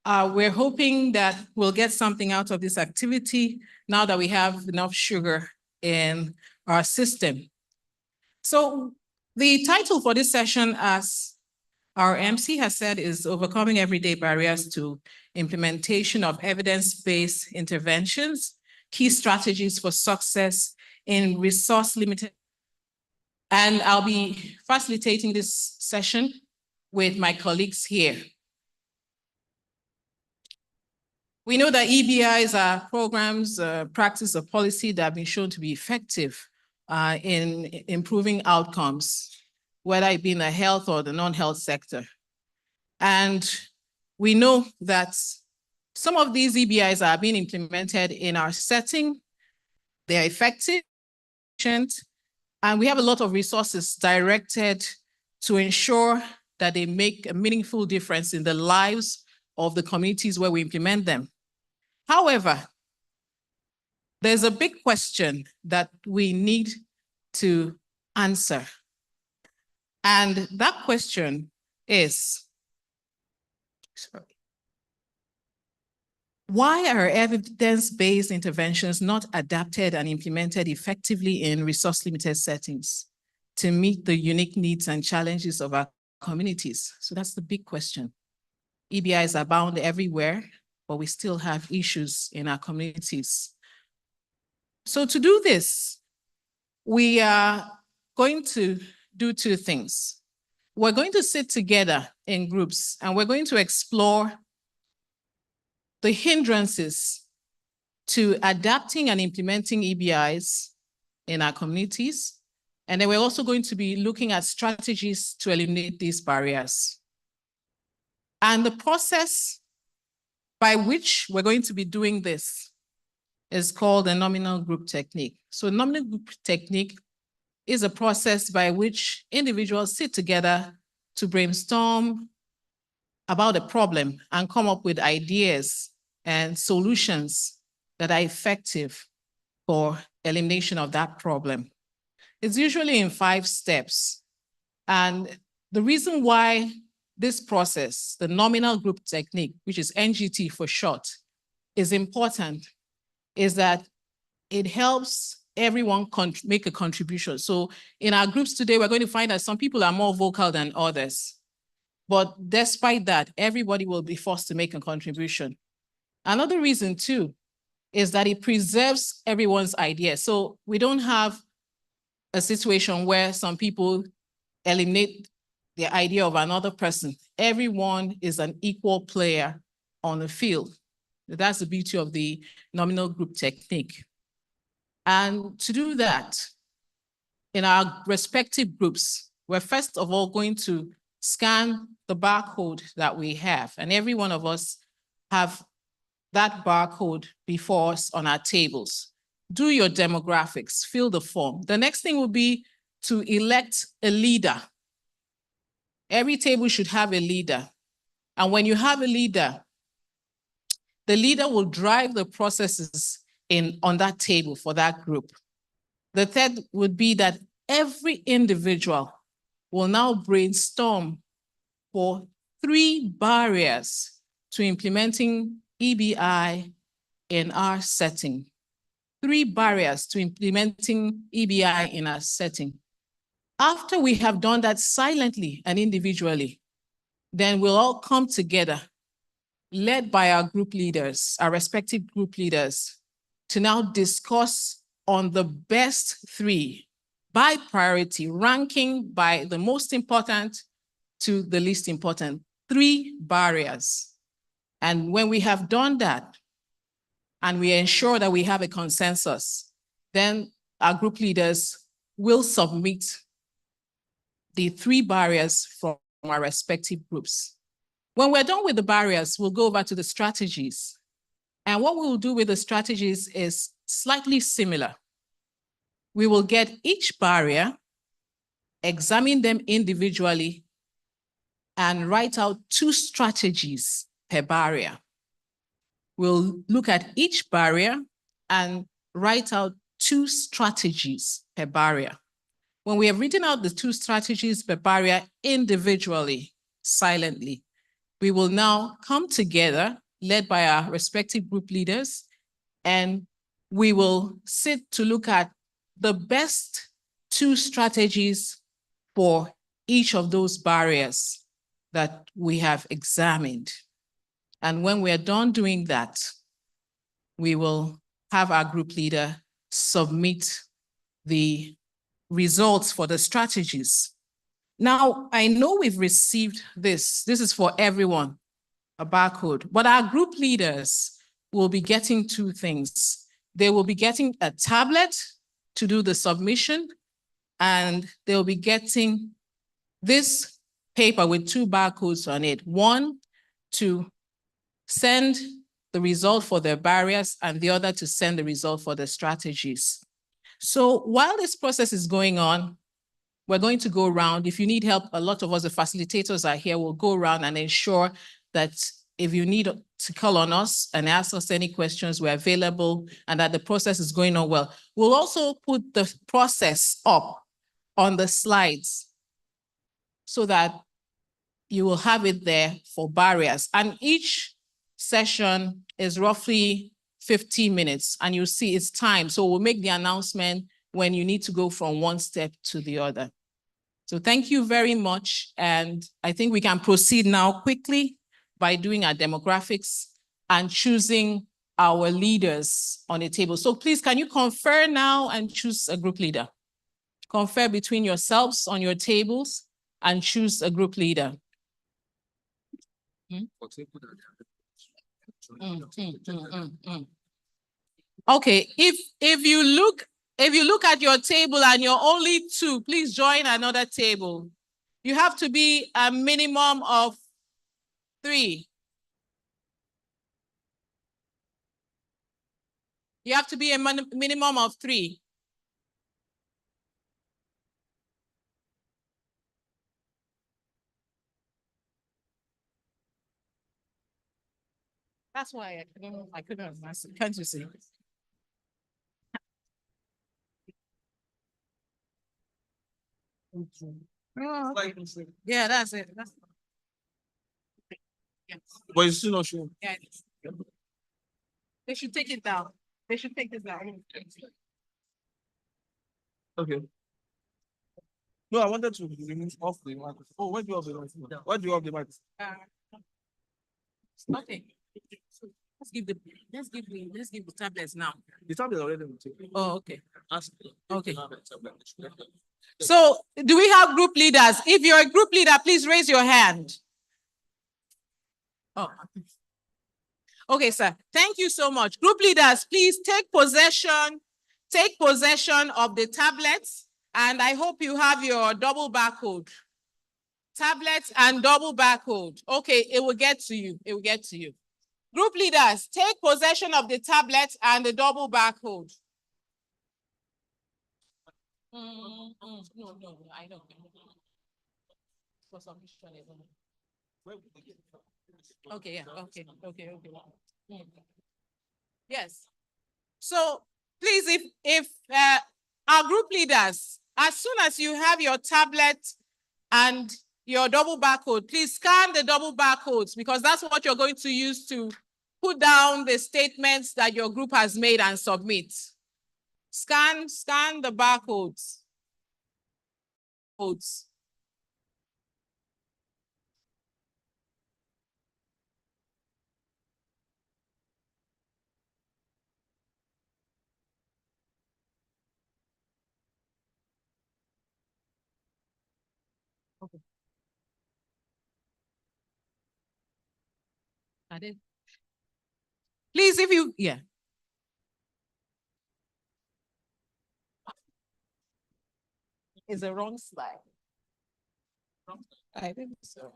we're hoping that we'll get something out of this activity now that we have enough sugar in our system. So the title for this session, as our MC has said, is Overcoming Everyday Barriers to Implementation of Evidence-Based Interventions, Key Strategies for Success in Resource-Limited. And I'll be facilitating this session with my colleagues here. We know that EBIs are programs, practice, or policy that have been shown to be effective in improving outcomes, whether it be in the health or the non-health sector. And we know that some of these EBIs are being implemented in our setting. They're effective, and we have a lot of resources directed to ensure that they make a meaningful difference in the lives of the communities where we implement them. However, there's a big question that we need to answer. And that question is, why are evidence-based interventions not adapted and implemented effectively in resource-limited settings to meet the unique needs and challenges of our communities? So that's the big question. EBIs are bound everywhere, but we still have issues in our communities. So to do this, we are going to do two things. We're going to sit together in groups and we're going to explore the hindrances to adapting and implementing EBIs in our communities. And then we're also going to be looking at strategies to eliminate these barriers. And the process by which we're going to be doing this is called the nominal group technique. So nominal group technique is a process by which individuals sit together to brainstorm about a problem and come up with ideas and solutions that are effective for elimination of that problem. It's usually in 5 steps. And the reason why this process, the nominal group technique, which is NGT for short, is important is that it helps everyone make a contribution. So in our groups today, we're going to find that some people are more vocal than others. But despite that, everybody will be forced to make a contribution. Another reason too is that it preserves everyone's ideas. So we don't have a situation where some people eliminate the idea of another person. Everyone is an equal player on the field. That's the beauty of the nominal group technique. And to do that, in our respective groups, we're first of all going to scan the barcode that we have, and every one of us have that barcode before us on our tables. Do your demographics, fill the form. The next thing will be to elect a leader. Every table should have a leader. And when you have a leader, the leader will drive the processes on that table for that group. The third would be that every individual will now brainstorm for 3 barriers to implementing EBI in our setting. 3 barriers to implementing EBI in our setting. After we have done that silently and individually, then we'll all come together, led by our group leaders, our respective group leaders, to now discuss on the best 3 by priority, ranking by the most important to the least important, 3 barriers. And when we have done that, and we ensure that we have a consensus, then our group leaders will submit the 3 barriers from our respective groups. When we're done with the barriers, we'll go over to the strategies. And what we'll do with the strategies is slightly similar. We will get each barrier, examine them individually, and write out 2 strategies per barrier. We'll look at each barrier and write out 2 strategies per barrier. When we have written out the 2 strategies per barrier individually, silently, we will now come together, led by our respective group leaders, and we will sit to look at the best 2 strategies for each of those barriers that we have examined. And when we're done doing that, we will have our group leader submit the results for the strategies. Now, I know we've received this. This is for everyone, a barcode, but our group leaders will be getting 2 things. They will be getting a tablet to do the submission, and they'll be getting this paper with 2 barcodes on it. One to send the result for their barriers, and the other to send the result for the strategies. So while this process is going on, we're going to go around. If you need help, a lot of us, the facilitators are here, we'll go around and ensure that if you need to call on us and ask us any questions, we're available, and that the process is going on well. We'll also put the process up on the slides so that you will have it there for barriers. And each session is roughly 15 minutes, and you'll see it's time. So we'll make the announcement when you need to go from one step to the other. So thank you very much. And I think we can proceed now quickly by doing our demographics and choosing our leaders on the table. So please, can you confer now and choose a group leader? Confer between yourselves on your tables and choose a group leader. Okay, if you look at your table and you're only 2, please join another table. You have to be a minimum of 3. You have to be a minimum of 3. That's why I couldn't answer. Can't you see? Oh, okay. Yeah, that's it. That's But it's still not sure. yeah. They should take it down. They should take it down. Okay. No, I wanted to remove off the mic. Oh, where do you have the mic? Where do you have the mic? Okay. Let's give the tablets now. The tablet already on the table. Oh, okay. Ask. Okay. So do we have group leaders? If you're a group leader, please raise your hand. Oh. Okay, sir. Thank you so much. Group leaders, please take possession of the tablets. And I hope you have your double barcode. Tablets and double barcode. Okay, it will get to you. It will get to you. Group leaders, take possession of the tablets and the double barcode. No, I don't. For submission, okay, yeah, okay. Yes. So please, if our group leaders, as soon as you have your tablet and your double barcode, please scan the double barcodes because that's what you're going to use to put down the statements that your group has made and submit. Scan the barcodes. Okay. I did. Please, if you, yeah. It's a wrong slide. I think so.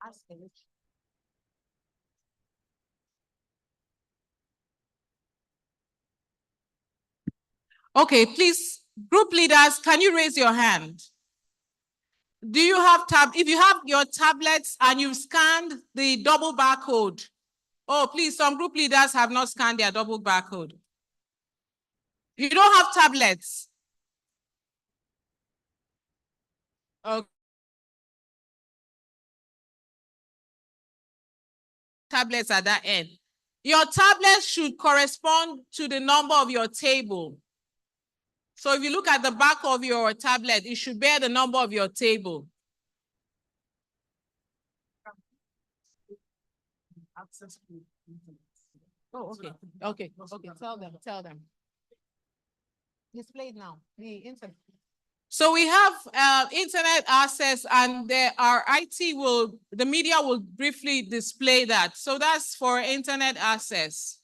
Ask him. Okay, please, group leaders, can you raise your hand? Do you have if you have your tablets and you've scanned the double barcode? Oh, please, some group leaders have not scanned their double barcode. You don't have tablets. Okay. Tablets at that end. Your tablets should correspond to the number of your table. So if you look at the back of your tablet, it should bear the number of your table. Oh, okay. Okay. Tell them. Displayed now. The internet. So we have internet access, and the media will briefly display that. So that's for internet access.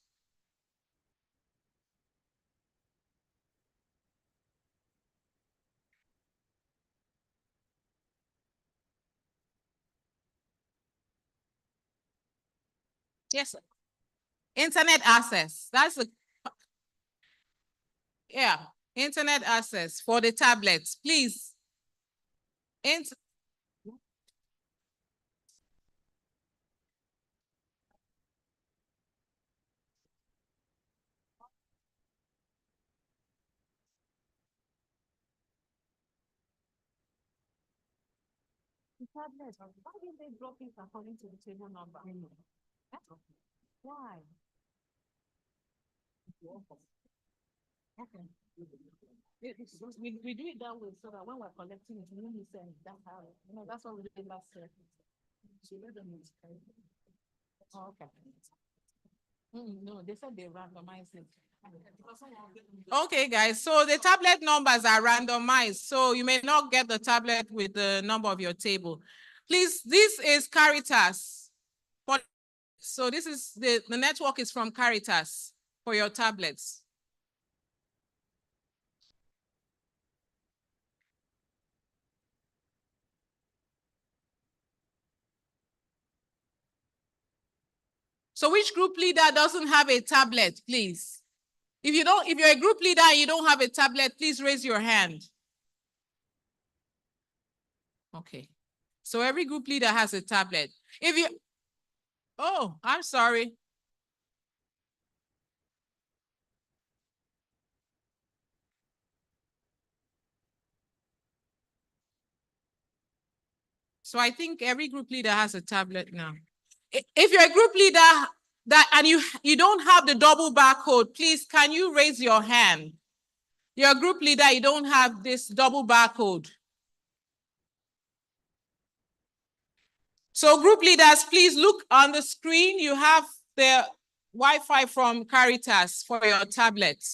Yes, sir. Internet access. That's internet access for the tablets, please. Tablets. Why didn't they drop it according to the table number? Why? Okay. We do it that way so that when we're collecting it, we don't miss any. That's how, that's what we did last year. So let them use. Oh, okay. No, they said they randomized it. Okay, guys, so the tablet numbers are randomized, so you may not get the tablet with the number of your table. Please, this is Caritas. So this is the network is from Caritas for your tablets. So which group leader doesn't have a tablet, please? If you're a group leader and you don't have a tablet, please raise your hand. Okay. So every group leader has a tablet. Oh, I'm sorry. So I think every group leader has a tablet now. If you're a group leader and you don't have the double barcode, please, can you raise your hand? You're a group leader, you don't have this double barcode. So group leaders, please look on the screen. You have the Wi-Fi from Caritas for your tablet.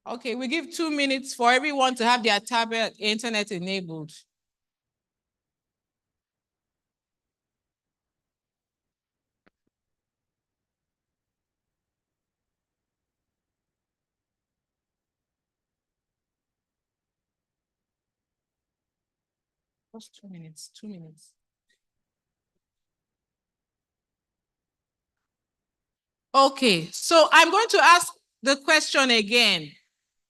Okay, we give 2 minutes for everyone to have their tablet internet enabled. Just 2 minutes, 2 minutes. Okay, so I'm going to ask the question again.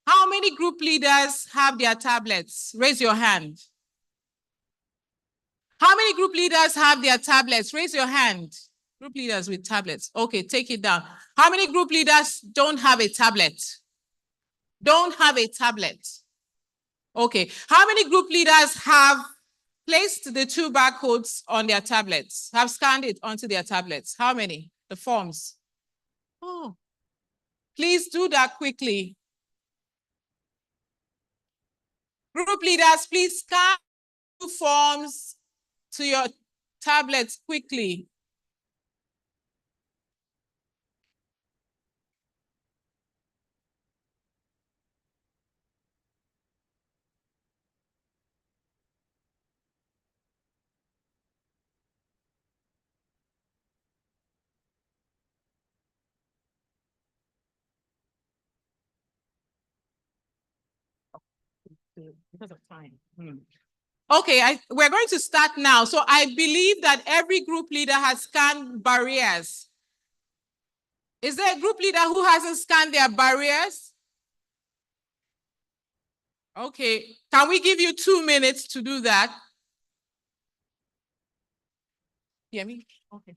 How many group leaders have their tablets? Raise your hand. How many group leaders have their tablets? Raise your hand. Group leaders with tablets. Okay, take it down. How many group leaders don't have a tablet? Don't have a tablet. Okay, how many group leaders have placed the 2 barcodes on their tablets, have scanned it onto their tablets? How many? The forms. Oh, please do that quickly. Group leaders, please scan 2 forms to your tablets quickly. Because of time. Okay, we're going to start now. So I believe that every group leader has scanned barriers. Is there a group leader who hasn't scanned their barriers? Okay, can we give you 2 minutes to do that? Hear me? Okay.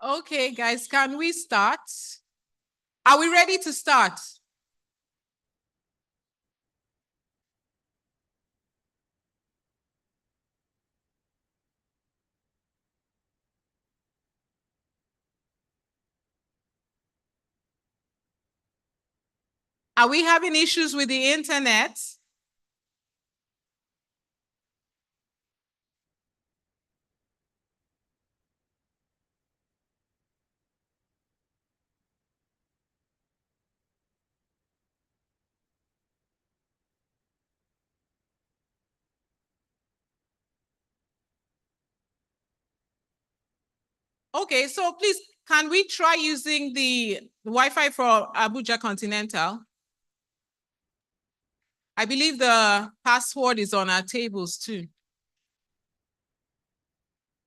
Okay, guys, can we start? Are we ready to start? Are we having issues with the internet? Okay, so please, can we try using the Wi-Fi for Abuja Continental? I believe the password is on our tables too.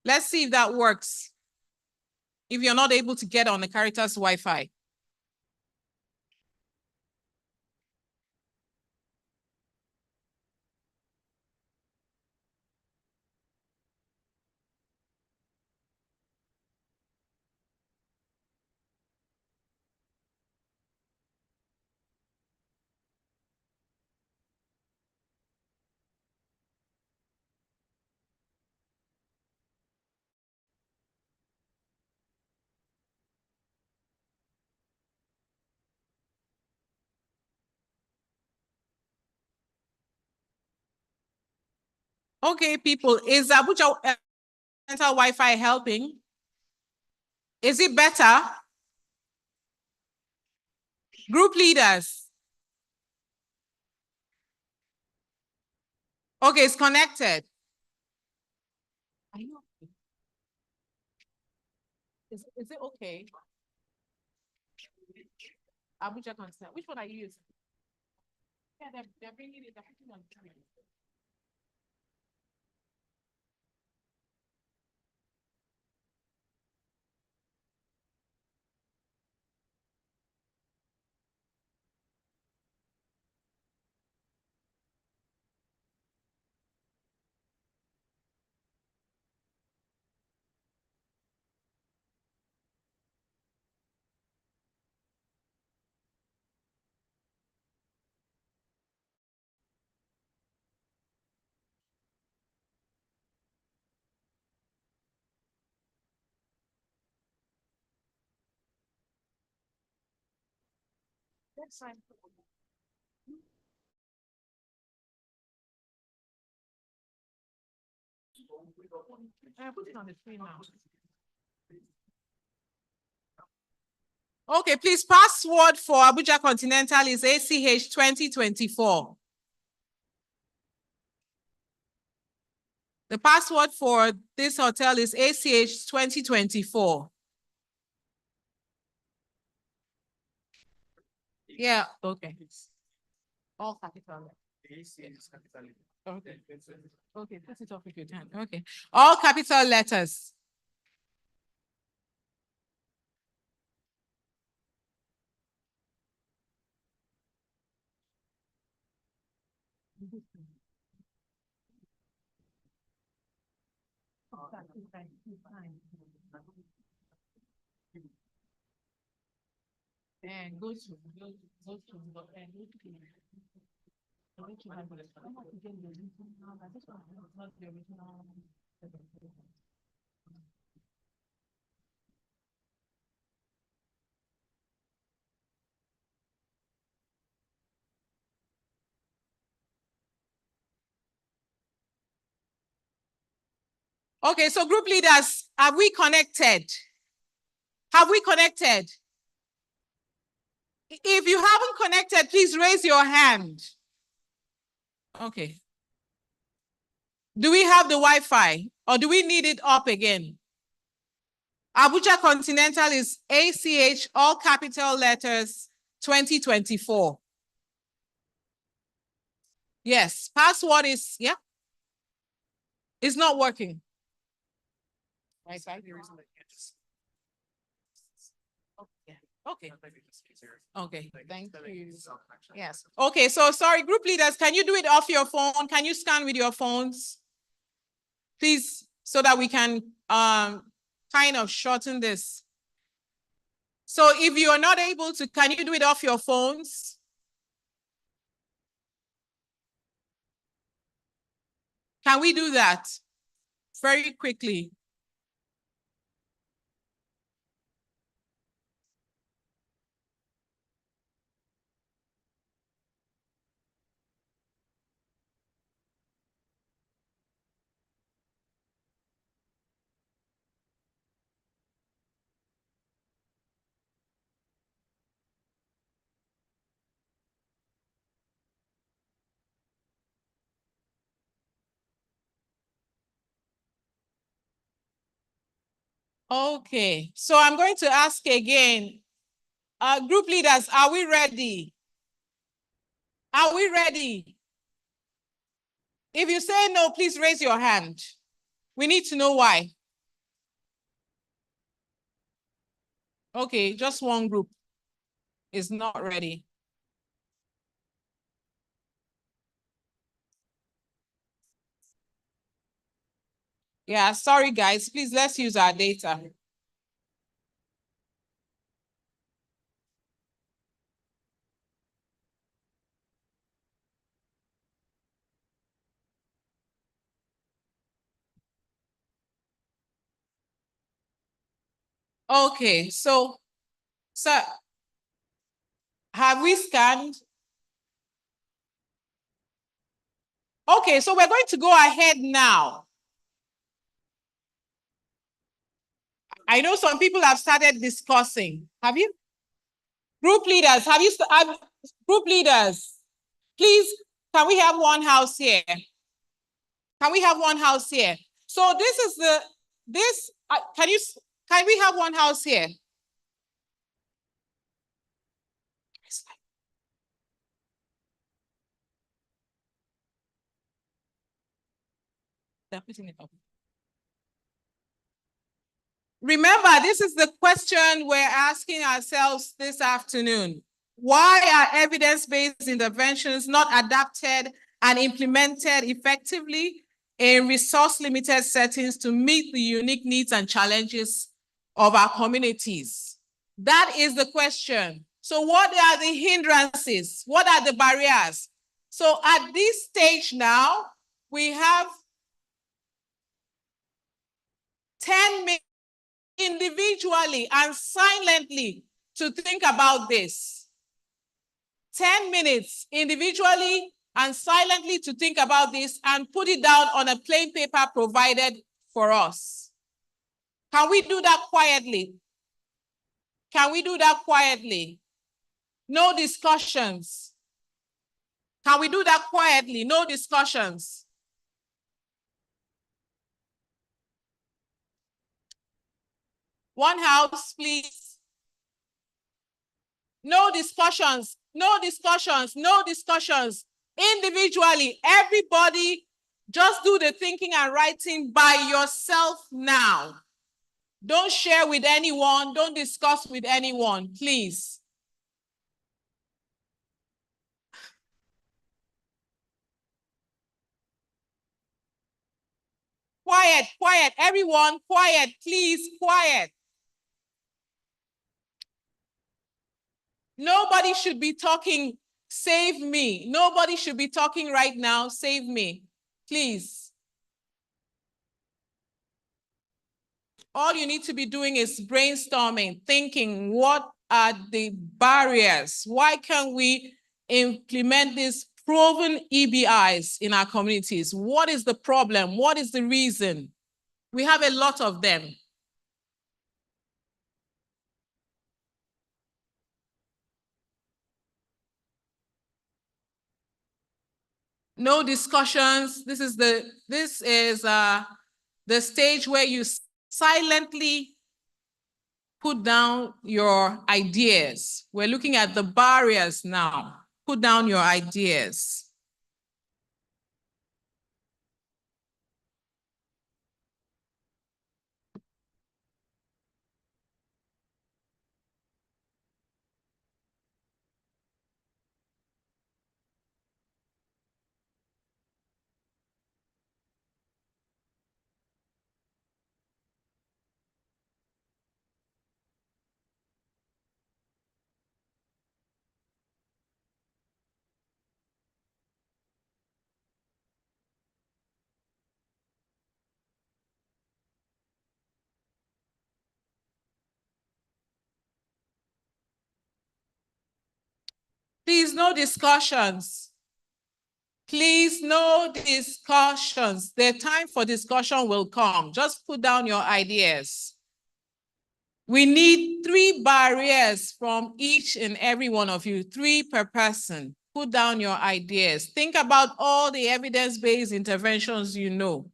Let's see if that works. If you're not able to get on the Caritas Wi-Fi. Okay, people, is Abuja Mental Wi-Fi helping? Is it better? Group leaders. Okay, it's connected. Are you okay? Is it okay? Abuja concern. Which one are you using? Yeah, they're bringing it. They're putting on the screen. That's fine. Put it on the screen now. Okay, please, password for Abuja Continental is ACH 2024. The password for this hotel is ACH 2024. Yeah, okay. All capital. Okay. Okay, put it off if you can. Okay. All capital letters. And go to Okay, so group leaders, have we connected? Have we connected? If you haven't connected, please raise your hand. Okay. Do we have the Wi-Fi or do we need it up again? Abuja Continental is ACH, all capital letters, 2024. Yes, password is, yeah. It's not working. Right side, Okay. Okay, thank you. Yes. Okay, so sorry, group leaders, can you do it off your phone? Can you scan with your phones? Please, so that we can kind of shorten this. So if you are not able to, can you do it off your phones? Can we do that very quickly? Okay, so I'm going to ask again. Group leaders, are we ready? Are we ready? If you say no, please raise your hand. We need to know why. Okay, just one group is not ready. Yeah, sorry guys, please let's use our data. Okay, so have we scanned? Okay, so we're going to go ahead now. I know some people have started discussing. Have you? Group leaders, group leaders, please, can we have one house here? Can we have one house here? So this is can we have one house here? They're putting it up. Remember, this is the question we're asking ourselves this afternoon. Why are evidence-based interventions not adapted and implemented effectively in resource-limited settings to meet the unique needs and challenges of our communities? That is the question. So what are the hindrances? What are the barriers? So at this stage now, we have 10 minutes individually and silently to think about this. 10 minutes individually and silently to think about this and put it down on a plain paper provided for us. Can we do that quietly? Can we do that quietly? No discussions. Can we do that quietly? No discussions. One house, please. No discussions, no discussions, no discussions. Individually, everybody just do the thinking and writing by yourself now. Don't share with anyone, don't discuss with anyone, please. Quiet, quiet, everyone, quiet, please, quiet. Nobody should be talking, save me. Nobody should be talking right now, save me, please. All you need to be doing is brainstorming, thinking, what are the barriers? Why can't we implement these proven EBIs in our communities? What is the problem? What is the reason? We have a lot of them. No discussions. This is the stage where you silently put down your ideas. We're looking at the barriers now. Put down your ideas. Please, no discussions. Please, no discussions. The time for discussion will come. Just put down your ideas. We need 3 barriers from each and every one of you, 3 per person. Put down your ideas. Think about all the evidence-based interventions you know.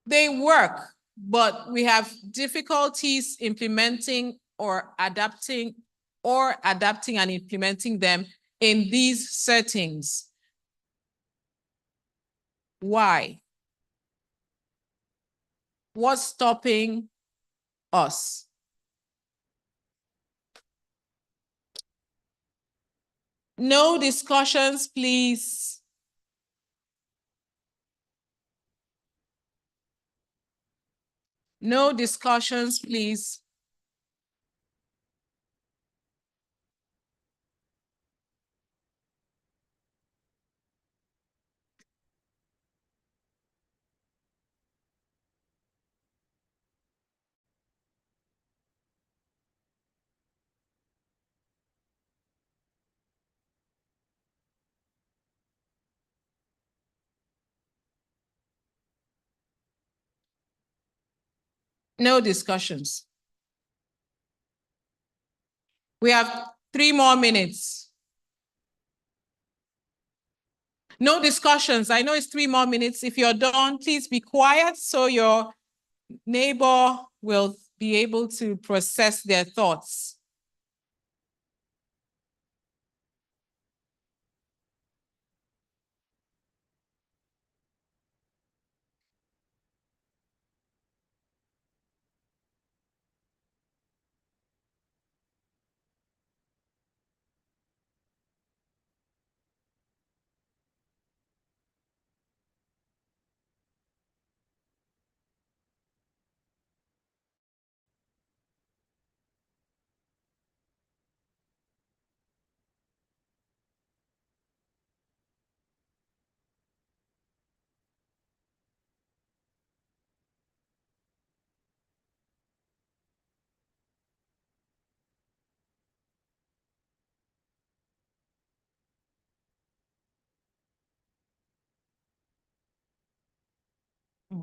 They work, but we have difficulties implementing or adapting and implementing them in these settings. Why? What's stopping us? No discussions, please. No discussions, please. No discussions. We have 3 more minutes. No discussions. I know it's 3 more minutes. If you're done, please be quiet so your neighbor will be able to process their thoughts.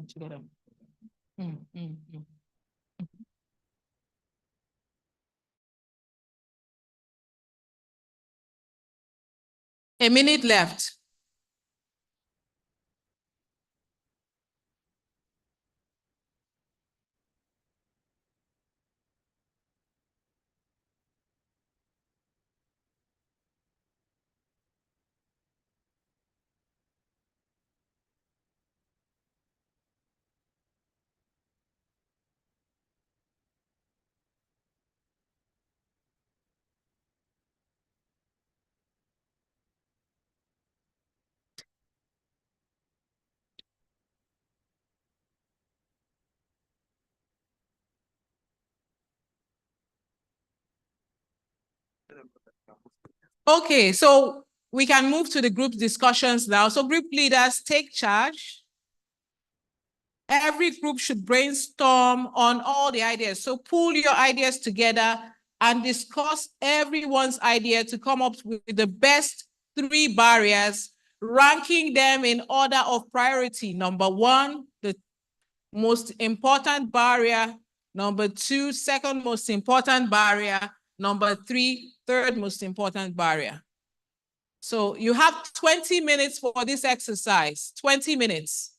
Together. A minute left. Okay, so we can move to the group discussions now. So group leaders, take charge. Every group should brainstorm on all the ideas. So pull your ideas together and discuss everyone's idea to come up with the best 3 barriers, ranking them in order of priority. Number 1, the most important barrier. Number 2, second most important barrier. Number 3, third most important barrier. So you have 20 minutes for this exercise, 20 minutes.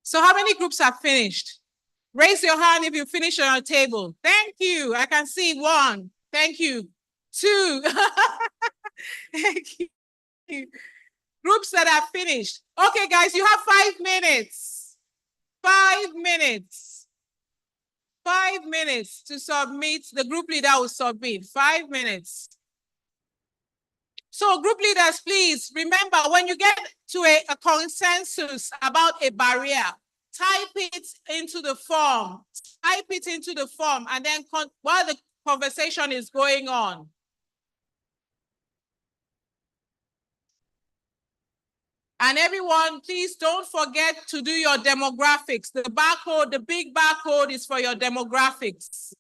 So how many groups have finished? Raise your hand if you finish on your table. Thank you. I can see 1. Thank you. 2. Thank you. Groups that have finished. Okay, guys, you have 5 minutes. 5 minutes. 5 minutes to submit. The group leader will submit. 5 minutes. So group leaders, please remember, when you get to a consensus about a barrier, type it into the form. Type it into the form, and then while the conversation is going on. And everyone, please don't forget to do your demographics. The barcode, the big barcode is for your demographics.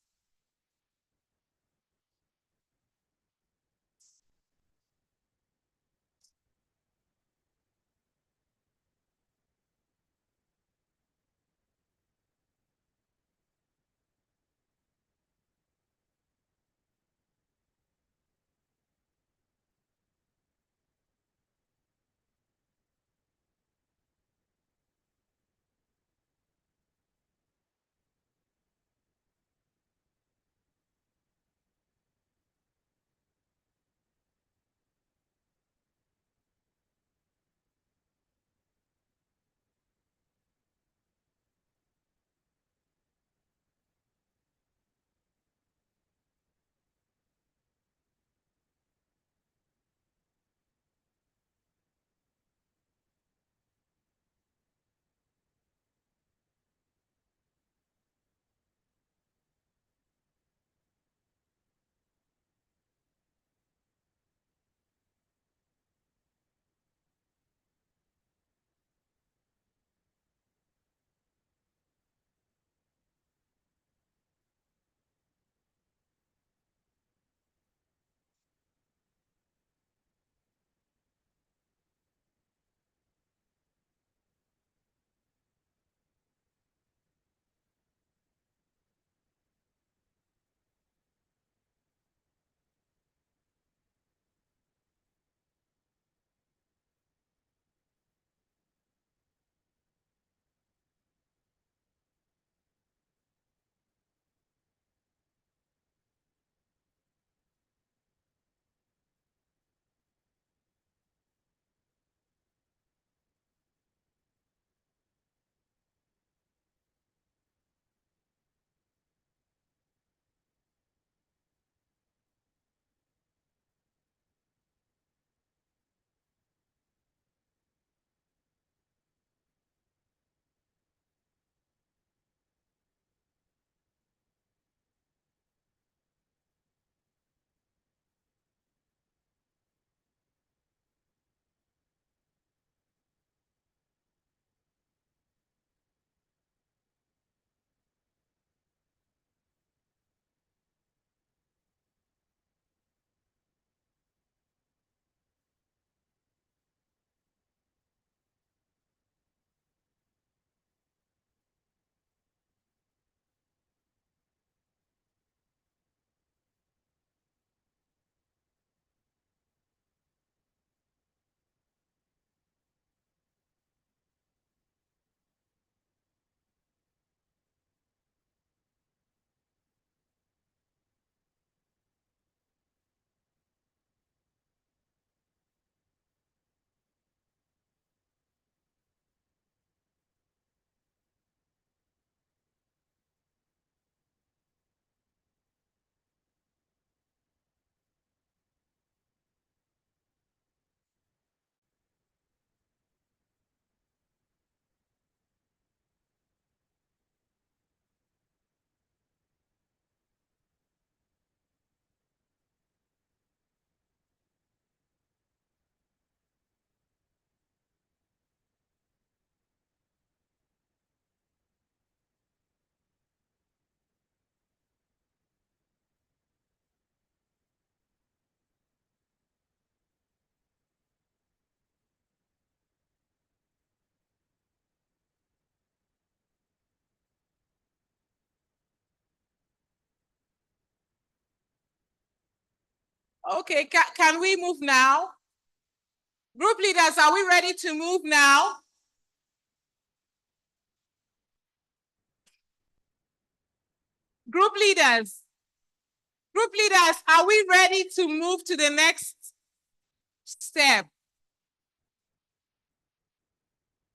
Okay, can we move now? Group leaders, are we ready to move now? Group leaders, are we ready to move to the next step?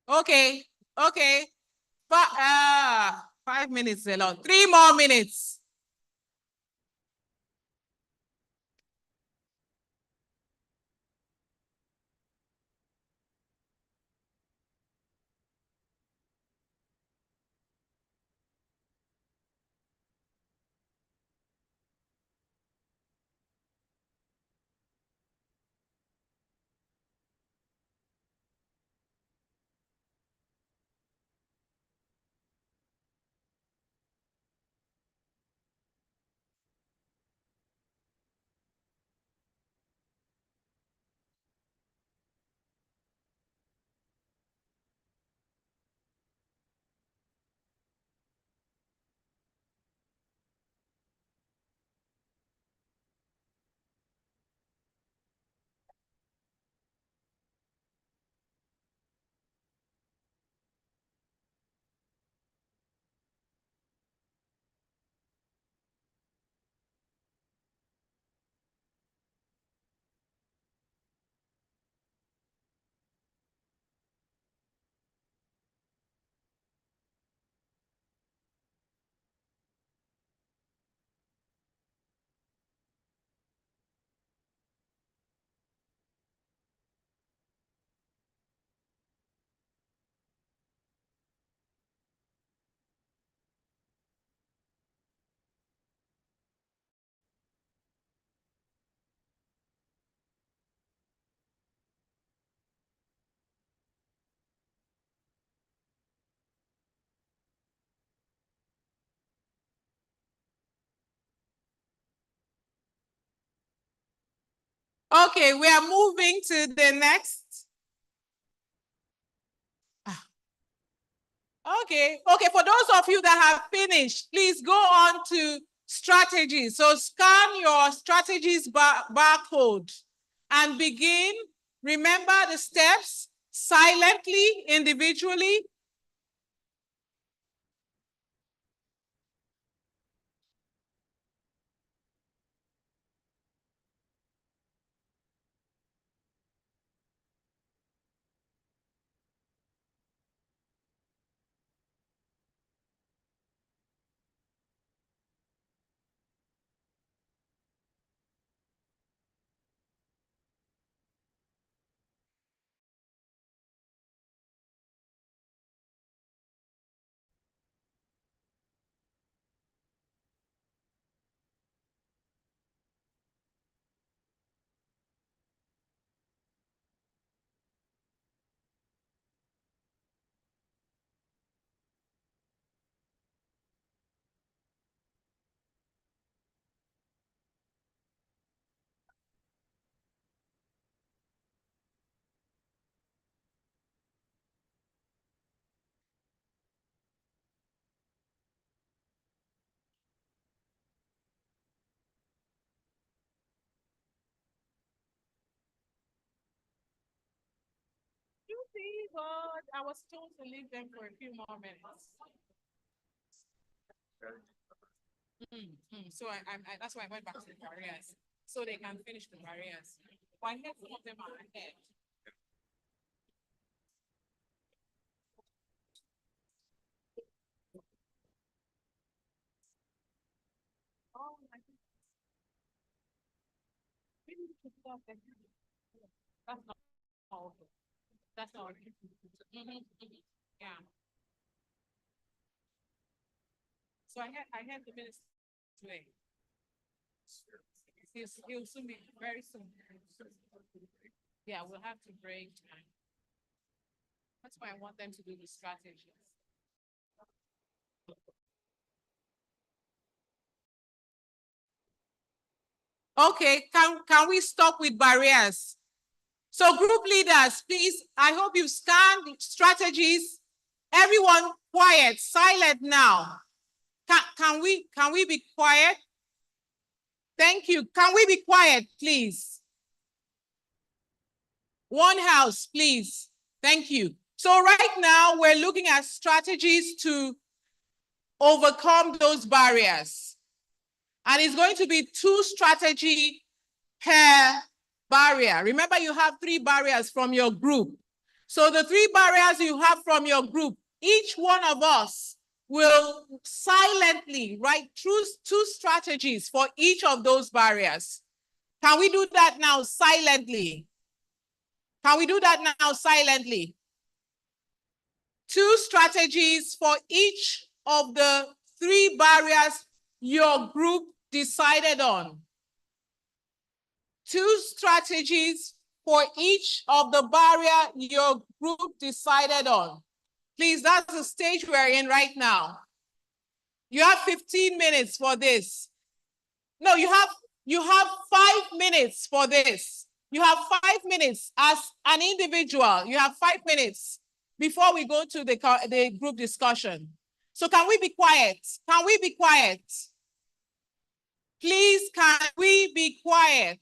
Okay, okay. But 5 minutes a lot. 3 more minutes. Okay, we are moving to the next. Okay, for those of you that have finished, please go on to strategies. So scan your strategies barcode and begin. Remember the steps silently, individually. You see, God, I was told to leave them for a few more minutes. So that's why I went back to the barriers, so they can finish the barriers. But I heard some of them are ahead. Oh, I think maybe we should stop there. That's not all. That's all. Yeah. So I had the minister today. He'll soon be very soon. Yeah, we'll have to break time. That's why I want them to do the strategies. Okay, can we stop with barriers? So group leaders, please, I hope you've scanned strategies. Everyone quiet, silent now. Can we be quiet? Thank you. Can we be quiet, please? One house, please. Thank you. So right now we're looking at strategies to overcome those barriers. And it's going to be 2 strategy per barrier. Remember, you have 3 barriers from your group. So the 3 barriers you have from your group, each one of us will silently write 2 strategies for each of those barriers. Can we do that now silently? Can we do that now silently? 2 strategies for each of the 3 barriers your group decided on. 2 strategies for each of the barrier your group decided on. Please, that's the stage we're in right now. You have 15 minutes for this. No, you have 5 minutes for this. You have 5 minutes as an individual. You have 5 minutes before we go to the group discussion. So can we be quiet? Can we be quiet? Please, can we be quiet?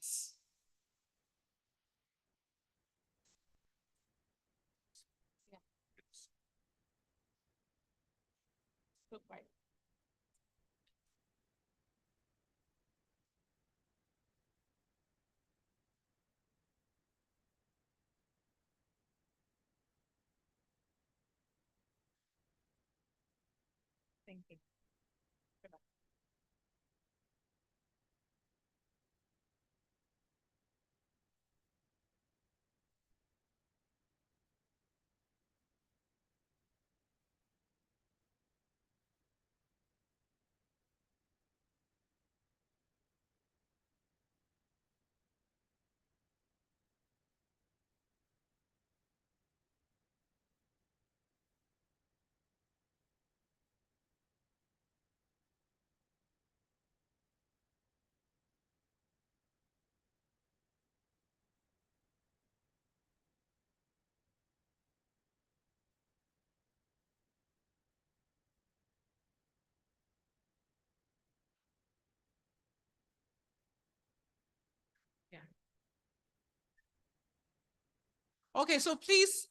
Thank you. Okay, so please,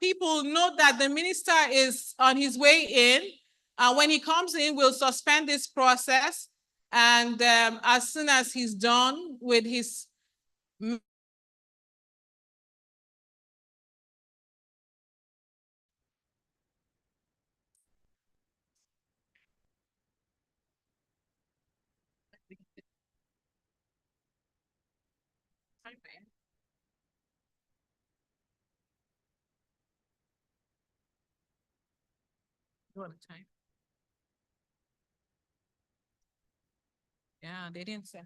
people, note that the minister is on his way in. When he comes in, we'll suspend this process. And as soon as he's done with his time. Yeah, they didn't say.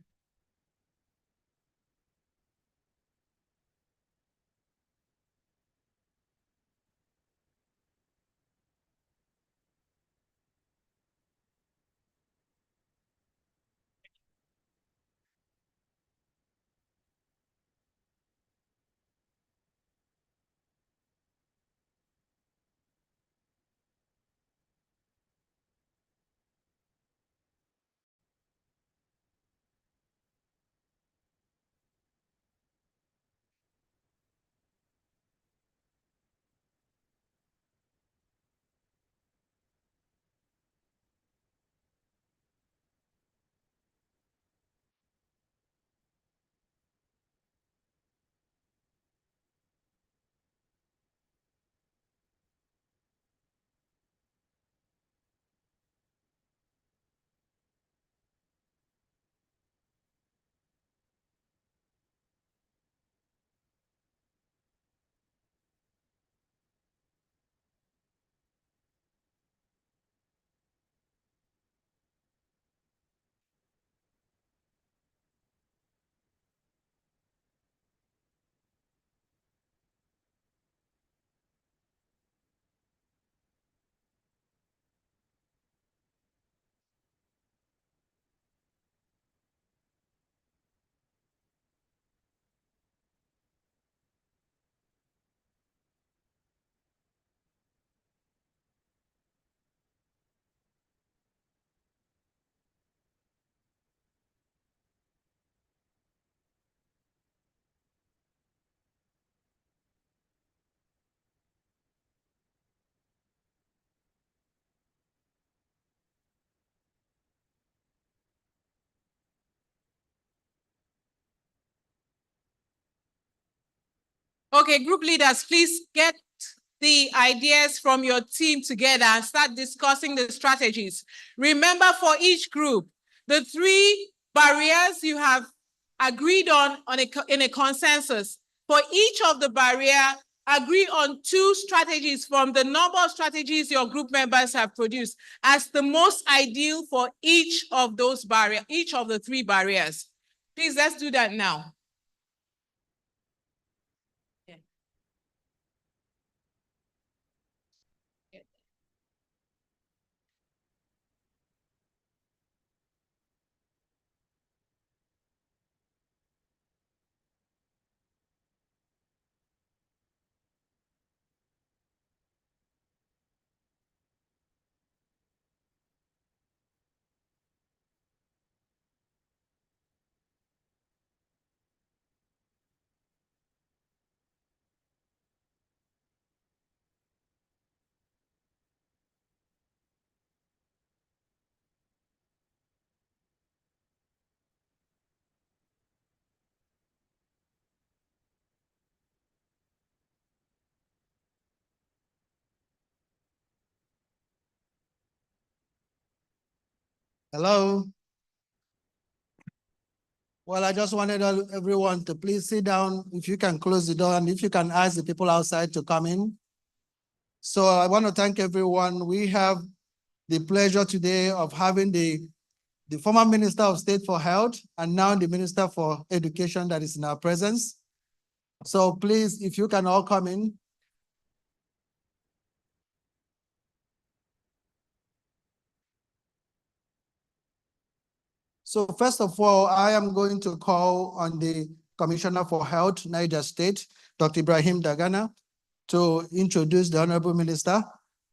Okay, group leaders, please get the ideas from your team together and start discussing the strategies. Remember, for each group, the 3 barriers you have agreed on in a consensus. For each of the barrier, agree on 2 strategies from the number of strategies your group members have produced as the most ideal for each of those barriers, each of the 3 barriers. Please, let's do that now. Hello? Well, I just wanted everyone to please sit down. If you can close the door and if you can ask the people outside to come in. So I want to thank everyone. We have the pleasure today of having the former Minister of State for Health and now the Minister for Education that is in our presence. So please, if you can all come in. So first of all, I am going to call on the Commissioner for Health, Niger State, Dr. Ibrahim Dagana, to introduce the Honorable Minister.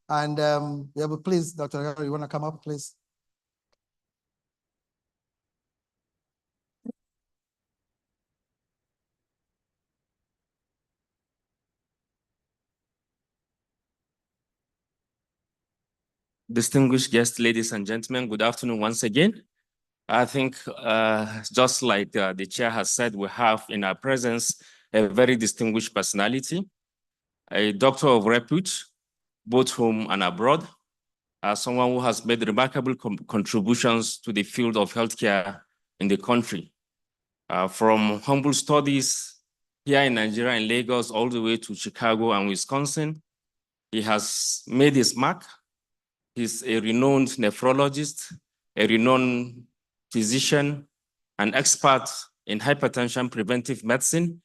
And yeah, but please, Dr. Dagana, you want to come up, please? Distinguished guests, ladies and gentlemen, good afternoon once again. I think just like the chair has said, we have in our presence a very distinguished personality, a doctor of repute, both home and abroad, someone who has made remarkable contributions to the field of healthcare in the country. From humble studies here in Nigeria, in Lagos, all the way to Chicago and Wisconsin, he has made his mark. He's a renowned nephrologist, a renowned physician, an expert in hypertension preventive medicine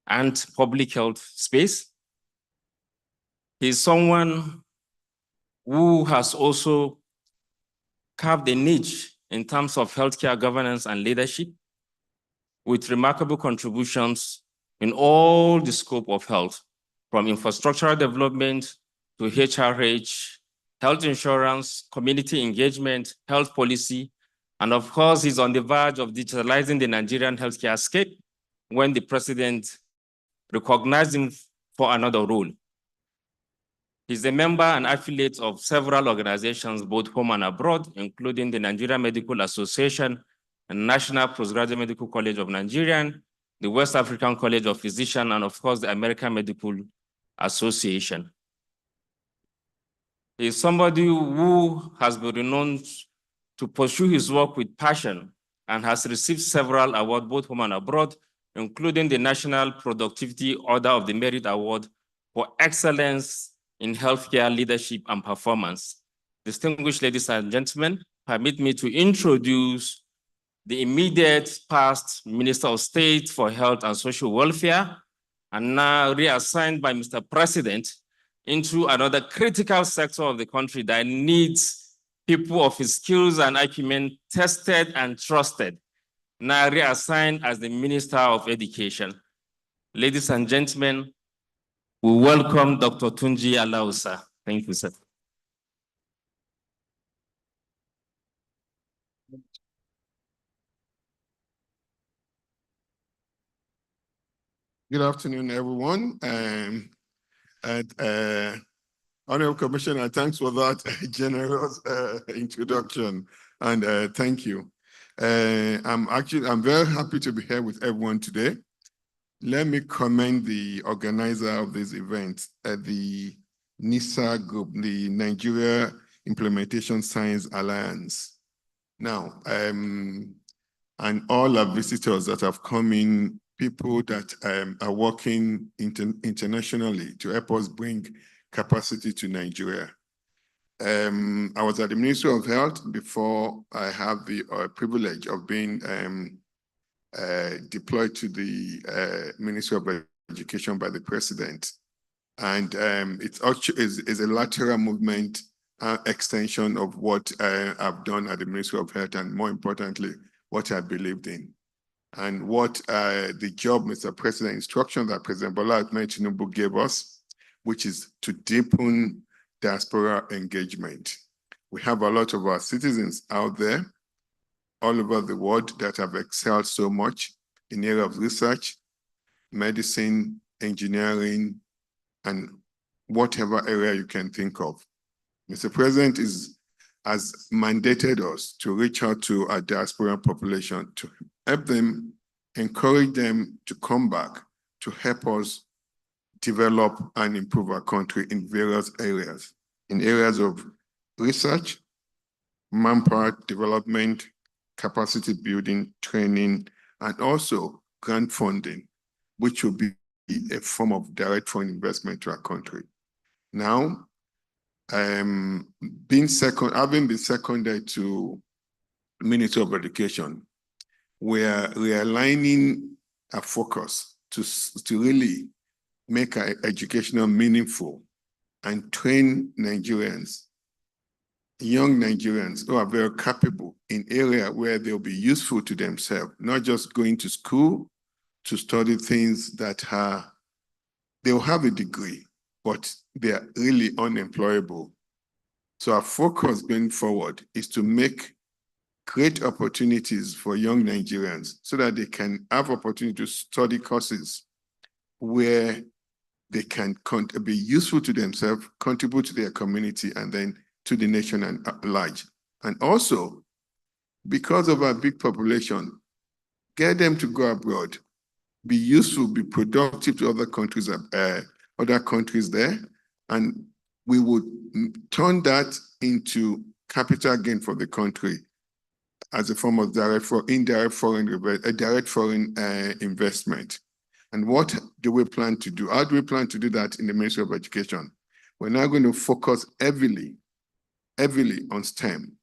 and public health space. He's someone who has also carved a niche in terms of healthcare governance and leadership with remarkable contributions in all the scope of health, from infrastructural development to HRH, health insurance, community engagement, health policy, and of course, he's on the verge of digitalizing the Nigerian healthcare scape when the president recognized him for another role. He's a member and affiliate of several organizations, both home and abroad, including the Nigerian Medical Association and National Postgraduate Medical College of Nigeria, the West African College of Physicians, and of course, the American Medical Association. He's somebody who has been renowned to pursue his work with passion and has received several awards, both home and abroad, including the National Productivity Order of the Merit Award for excellence in healthcare leadership and performance. Distinguished ladies and gentlemen, permit me to introduce the immediate past Minister of State for Health and Social Welfare, and now reassigned by Mr. President into another critical sector of the country that needs people of his skills and acumen tested and trusted, now reassigned as the Minister of Education. Ladies and gentlemen, we welcome Dr. Tunji Alausa. Thank you, sir. Good afternoon, everyone. Honorable Commissioner, thanks for that generous introduction, and thank you. I'm very happy to be here with everyone today. let me commend the organizer of this event at the NISA group, the Nigeria Implementation Science Alliance. Now, and all our visitors that have come in, people that are working internationally to help us bring capacity to Nigeria. I was at the Ministry of Health before I have the privilege of being deployed to the Ministry of Education by the President. And it's actually is a lateral movement extension of what I've done at the Ministry of Health, and more importantly, what I believed in. And what the job, Mr. President, instruction that President Bola Ahmed Tinubu gave us, which is to deepen diaspora engagement. We have a lot of our citizens out there all over the world that have excelled so much in the area of research, medicine, engineering, and whatever area you can think of. Mr. President has mandated us to reach out to our diaspora population to help them, encourage them to come back to help us develop and improve our country in various areas, in areas of research, manpower development, capacity building, training, and also grant funding, which will be a form of direct foreign investment to our country. Now, having been seconded to Ministry of Education, we are realigning our focus to really make our educational meaningful and train Nigerians, young Nigerians who are very capable in area where they'll be useful to themselves, not just going to school to study things that they'll have a degree, but they are really unemployable. So our focus going forward is to make great opportunities for young Nigerians so that they can have opportunity to study courses where they can be useful to themselves, contribute to their community, and then to the nation at large. And also, because of our big population, get them to go abroad, be useful, be productive to other countries there, and we would turn that into capital gain for the country as a form of direct foreign investment. And what do we plan to do? How do we plan to do that in the Ministry of Education? We're now going to focus heavily on STEM,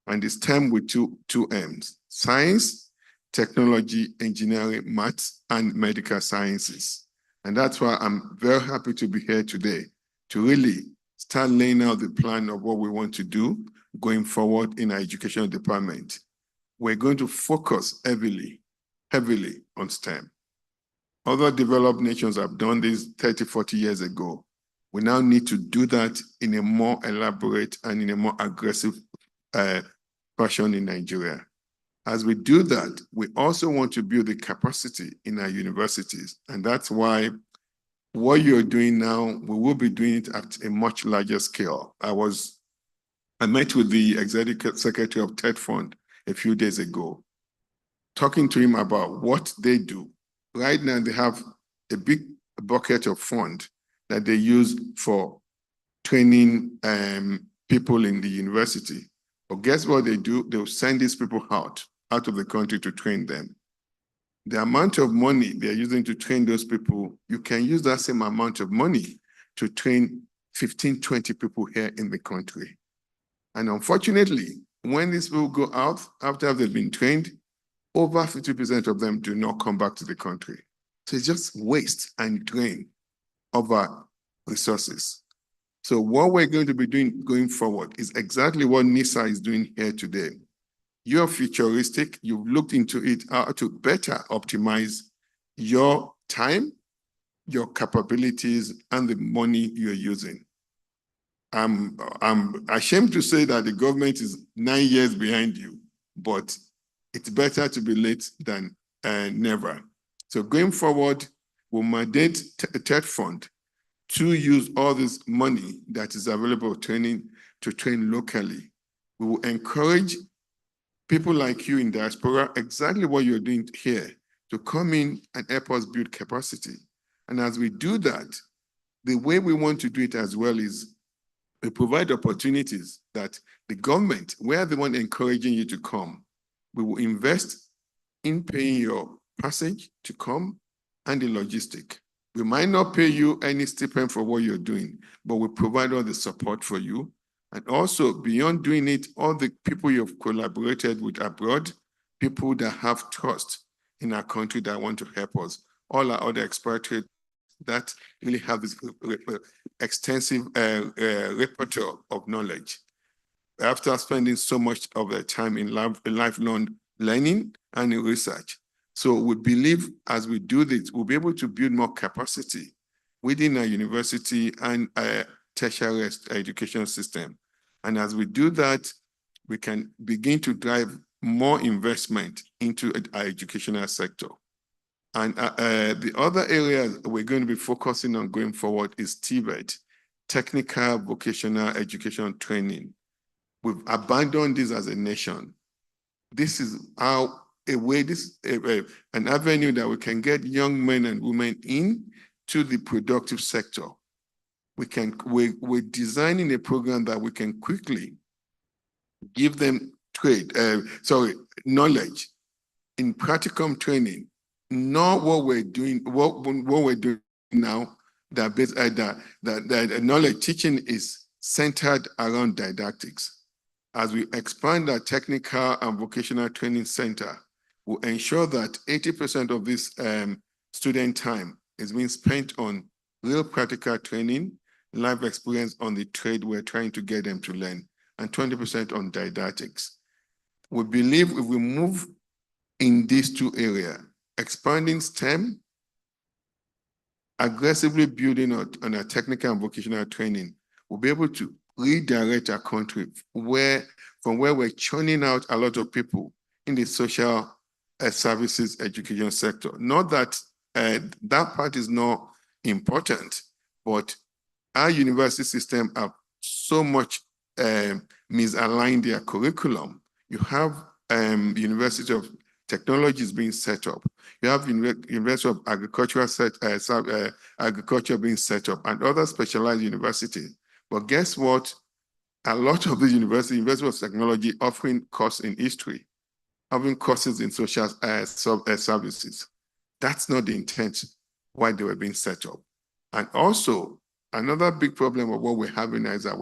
and the STEM with two M's: science, technology, engineering, maths, and medical sciences. And that's why I'm very happy to be here today to really start laying out the plan of what we want to do going forward in our educational department. We're going to focus heavily on STEM. Other developed nations have done this 30, 40 years ago. We now need to do that in a more elaborate and in a more aggressive fashion in Nigeria. As we do that, we also want to build the capacity in our universities. And that's why what you're doing now, we will be doing it at a much larger scale. I met with the Executive Secretary of TED Fund a few days ago, talking to him about what they do. Right now, they have a big bucket of fund that they use for training people in the university. But guess what they do? They'll send these people out of the country to train them. The amount of money they're using to train those people, you can use that same amount of money to train 15, 20 people here in the country. And unfortunately, when these people go out, after they've been trained, over 50% of them do not come back to the country. So it's just waste and drain of our resources. So what we're going to be doing going forward is exactly what NISA is doing here today. You're futuristic. You've looked into it, how to better optimize your time, your capabilities, and the money you're using. I'm ashamed to say that the government is 9 years behind you, but it's better to be late than never. So going forward, we'll mandate TED Fund to use all this money that is available to train locally. We will encourage people like you in diaspora, exactly what you're doing here, to come in and help us build capacity. And as we do that, the way we want to do it as well is we provide opportunities that the government, where they want encouraging you to come, we will invest in paying your passage to come and the logistic. We might not pay you any stipend for what you're doing, but we provide all the support for you. And also beyond doing it, all the people you've collaborated with abroad, people that have trust in our country that want to help us, all our other expatriates that really have this extensive repertoire of knowledge. After spending so much of their time in lifelong learning and in research. So we believe as we do this, we'll be able to build more capacity within our university and tertiary education system. And as we do that, we can begin to drive more investment into our educational sector. And the other area we're going to be focusing on going forward is TVET, Technical Vocational Education Training. We've abandoned this as a nation. This is an avenue that we can get young men and women into the productive sector. We're designing a program that we can quickly give them knowledge in practicum training, not what we're doing, what we're doing now, that knowledge teaching is centered around didactics. As we expand our technical and vocational training center, we'll ensure that 80% of this student time is being spent on real practical training, life experience on the trade we're trying to get them to learn, and 20% on didactics. We believe if we move in these two areas, expanding STEM, aggressively building on our technical and vocational training, we'll be able to redirect our country from where we're churning out a lot of people in the social services education sector. Not that that part is not important, but our university system have so much misaligned their curriculum. You have University of Technologies being set up. You have University of Agriculture being set up and other specialized universities. But guess what? A lot of these universities, University of Technology, offering courses in history, having courses in social services. That's not the intent why they were being set up. And also, another big problem of what we're having is that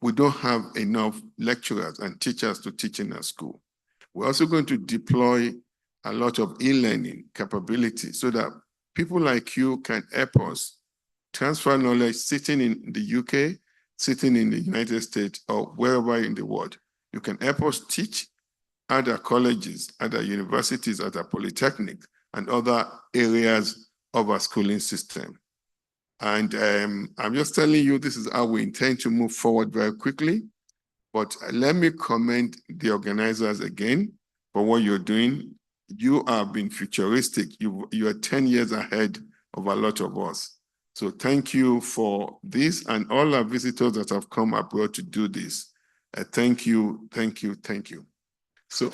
we don't have enough lecturers and teachers to teach in our school. We're also going to deploy a lot of e-learning capability so that people like you can help us transfer knowledge sitting in the UK, sitting in the United States, or wherever in the world. You can help us teach at our colleges, at our universities, at our polytechnics, and other areas of our schooling system. And I'm just telling you, this is how we intend to move forward very quickly. But let me commend the organizers again for what you're doing. You have been futuristic. You are 10 years ahead of a lot of us. So thank you for this and all our visitors that have come abroad to do this. Thank you, thank you, thank you. So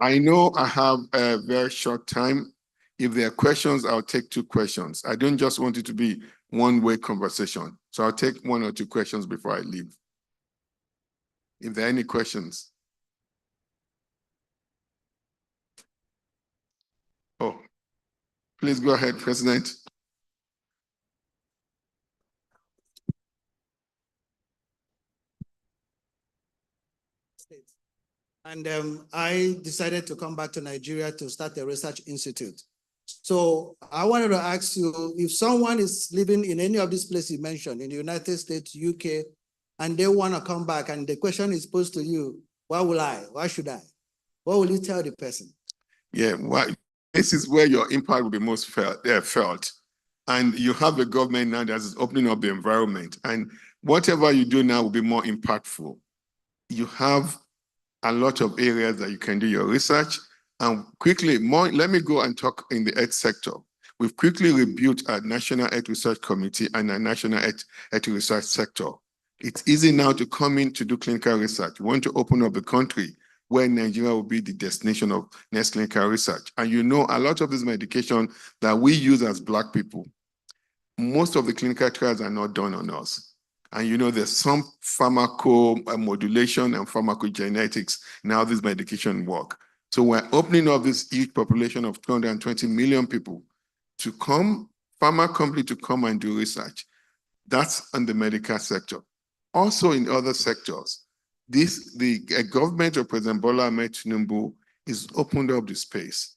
I know I have a very short time. If there are questions, I'll take 2 questions. I don't just want it to be one-way conversation. So I'll take 1 or 2 questions before I leave. If there are any questions. Oh, please go ahead, President. And I decided to come back to Nigeria to start a research institute. So I wanted to ask you, if someone is living in any of these places you mentioned, in the United States, UK, and they want to come back, and the question is posed to you, why will I? Why should I? What will you tell the person? Yeah, well, this is where your impact will be most felt. And you have a government now that is opening up the environment. And whatever you do now will be more impactful. You have a lot of areas that you can do your research. And quickly, let me go and talk in the health sector. We've quickly rebuilt our National Health Research Committee and our National Health Research Sector. It's easy now to come in to do clinical research. We want to open up the country where Nigeria will be the destination of next clinical research. And you know, a lot of this medication that we use as Black people, most of the clinical trials are not done on us. And you know, there's some pharmacomodulation and pharmacogenetics in how this medication work. So we're opening up this huge population of 220 million people to come, pharma company to come and do research. That's on the medical sector. Also in other sectors, the government of President Bola Ahmed Tinubu is opened up the space.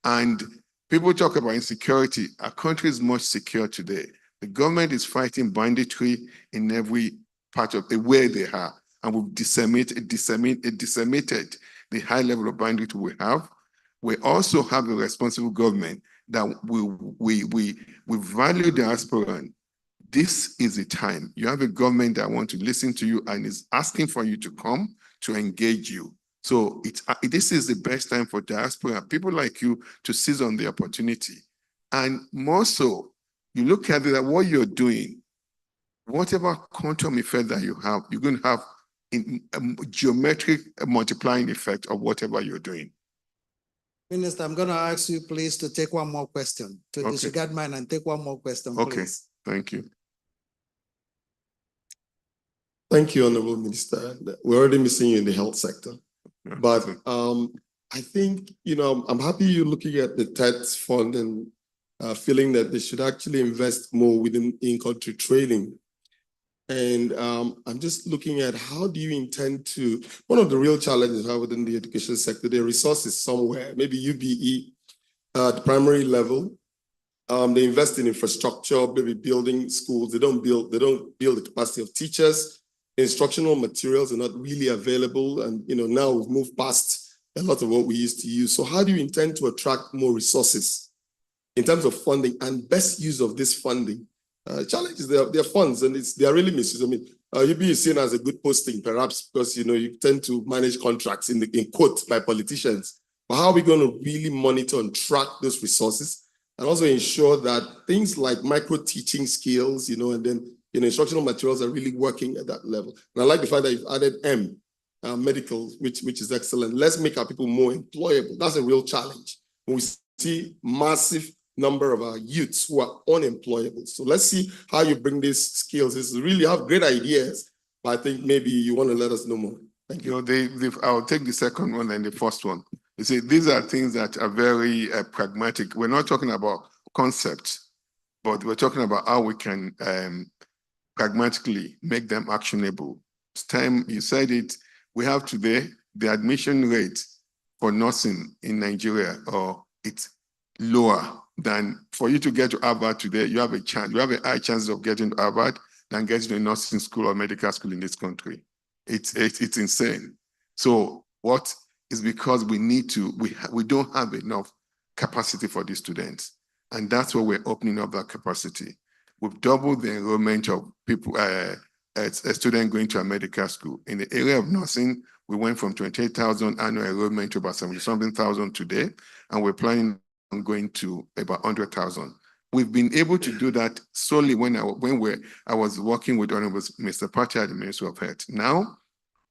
And people talk about insecurity. Our country is much secure today. The government is fighting banditry in every part of the way they are. And we've disseminated the high level of banditry we have. We also have a responsible government that we value diaspora. This is the time. You have a government that wants to listen to you and is asking for you to come to engage you. So this is the best time for diaspora, people like you, to seize on the opportunity. And more so, you look at it, what you're doing, whatever quantum effect that you have, you're going to have a geometric multiplying effect of whatever you're doing. Minister, I'm going to ask you please to take one more question, to disregard mine and take one more question, please. Thank you. Thank you, Honorable Minister. We're already missing you in the health sector. But I think, I'm happy you're looking at the TETS fund and feeling that they should actually invest more within in-country training. And I'm just looking at how do you intend to, one of the real challenges within the education sector, there are resources somewhere, maybe UBE at the primary level. They invest in infrastructure, maybe building schools. They don't build the capacity of teachers. Instructional materials are not really available. And now we've moved past a lot of what we used to use. So how do you intend to attract more resources in terms of funding and best use of this funding? Challenge is their funds, and they are really misused. I mean, UB is seen as a good posting, perhaps because you tend to manage contracts in quote by politicians. But how are we going to really monitor and track those resources and also ensure that things like micro teaching skills, and then instructional materials are really working at that level? And I like the fact that you've added medical, which is excellent. Let's make our people more employable. That's a real challenge. When we see massive number of our youths who are unemployable. So let's see how you bring these skills. You really have great ideas, but I think maybe you want to let us know more. Thank you. I'll take the second one and the first one. You see, these are things that are very pragmatic. We're not talking about concepts, but we're talking about how we can pragmatically make them actionable. It's time, you said it, we have today the admission rate for nursing in Nigeria, or it's lower than for you to get to Harvard today. You have a high chance of getting to Harvard than getting to a nursing school or medical school in this country. It's insane. So what is because we don't have enough capacity for these students. And that's why we're opening up that capacity. We've doubled the enrollment of people, a student going to a medical school. In the area of nursing, we went from 28,000 annual enrollment to about 70-something thousand today, and we're planning on going to about 100,000. We've been able to do that solely when I was working with Honorable Mr. Pacha at the Ministry of Health. Now,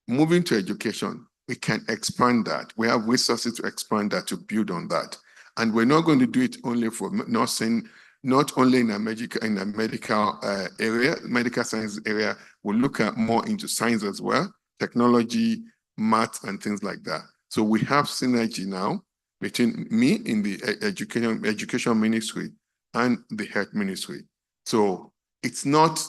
moving to education, we can expand that. We have resources to expand that, to build on that. And we're not going to do it only for nursing, not only in a medical area, medical science area. We'll look at more into science as well, technology, math, and things like that. So we have synergy now between me in the education ministry and the health ministry. So it's not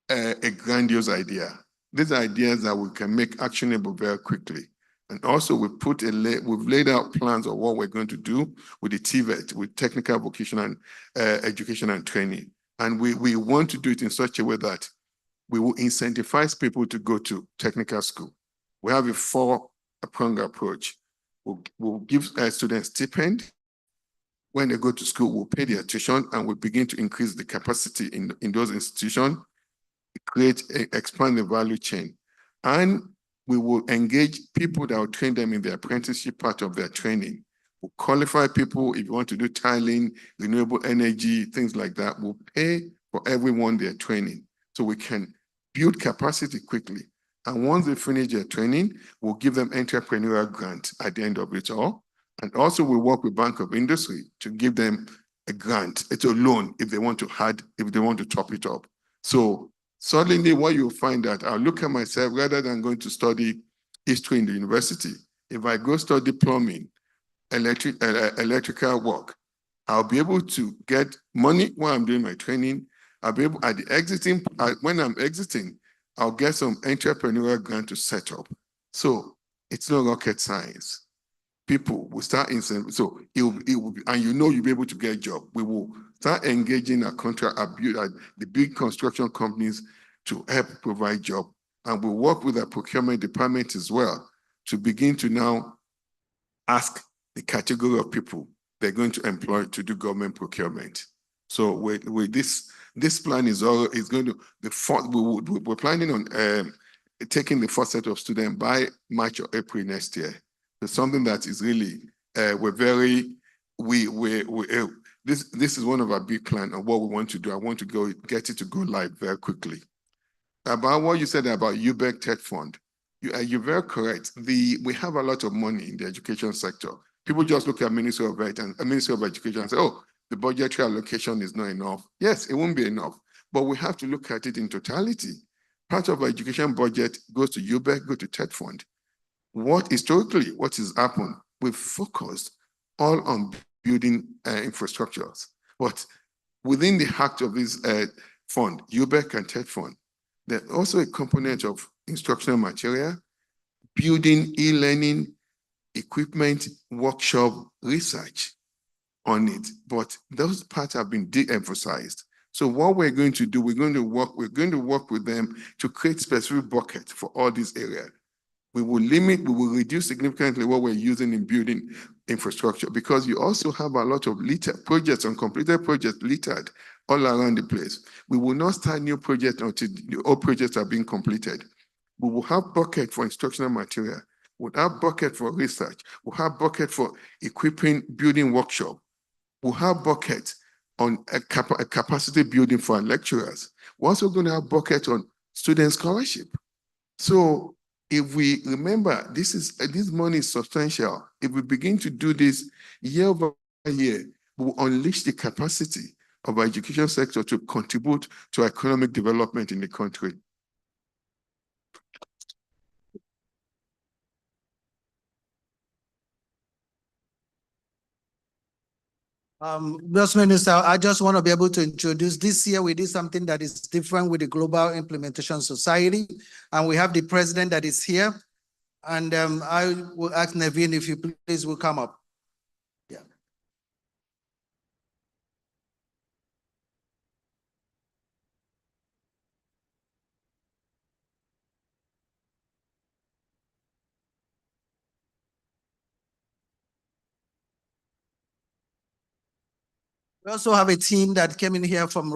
a grandiose idea. These are ideas that we can make actionable very quickly. And also we've laid out plans of what we're going to do with the TVET, with technical vocational education and training. And we want to do it in such a way that we will incentivize people to go to technical school. We have a four-pronged approach. We'll give students stipend. When they go to school, we'll pay their tuition, and we'll begin to increase the capacity in those institutions, expand the value chain. And we will engage people that will train them in the apprenticeship part of their training. We'll qualify people. If you want to do tiling, renewable energy, things like that, we'll pay for everyone their training so we can build capacity quickly. And once they finish their training, we'll give them entrepreneurial grant at the end of it all. And also we work with Bank of Industry to give them a grant, it's a loan if they want to add, if they want to top it up. So suddenly what you'll find that I'll look at myself rather than going to study history in the university. If I go study plumbing, electrical work, I'll be able to get money while I'm doing my training. I'll be able, when I'm exiting, I'll get some entrepreneurial grant to set up. So it's no rocket science. People will start in, so it will be, and you'll be able to get a job. We will start engaging the big construction companies to help provide job. And we'll work with the procurement department as well to begin to now ask the category of people they're going to employ to do government procurement. So with this plan is going to we're planning on taking the first set of students by March or April next year. It's something that is really this is one of our big plans of what we want to do. I want to get it to go live very quickly. About what you said about UBEC Tech Fund, you're very correct. We have a lot of money in the education sector. People just look at Ministry of Ed and Ministry of Education and say, oh, the budgetary allocation is not enough. Yes, it won't be enough, but we have to look at it in totality. Part of our education budget goes to UBEC, goes to Tech Fund. What has happened, we've focused all on building infrastructures, but within the heart of this fund, UBEC and Tech Fund, there's also a component of instructional material, building e-learning, equipment, workshop, research on it. But those parts have been de-emphasized. So what we're going to do, we're going to work with them to create specific buckets for all these areas. We will reduce significantly what we're using in building infrastructure, because you also have a lot of projects, uncompleted projects littered all around the place. We will not start new projects until the old projects are being completed. We will have bucket for instructional material. We'll have bucket for research. We'll have bucket for equipping building workshop. We'll have bucket on a capacity building for our lecturers. We're also going to have bucket on student scholarship. So if we remember, this money is substantial. If we begin to do this year over year, we'll unleash the capacity of our education sector to contribute to economic development in the country. Just Minister, I just want to be able to introduce this year we did something that is different with the Global Implementation Society, and we have the president that is here. And I will ask Naveen if you please will come up. Yeah. We also have a team that came in here from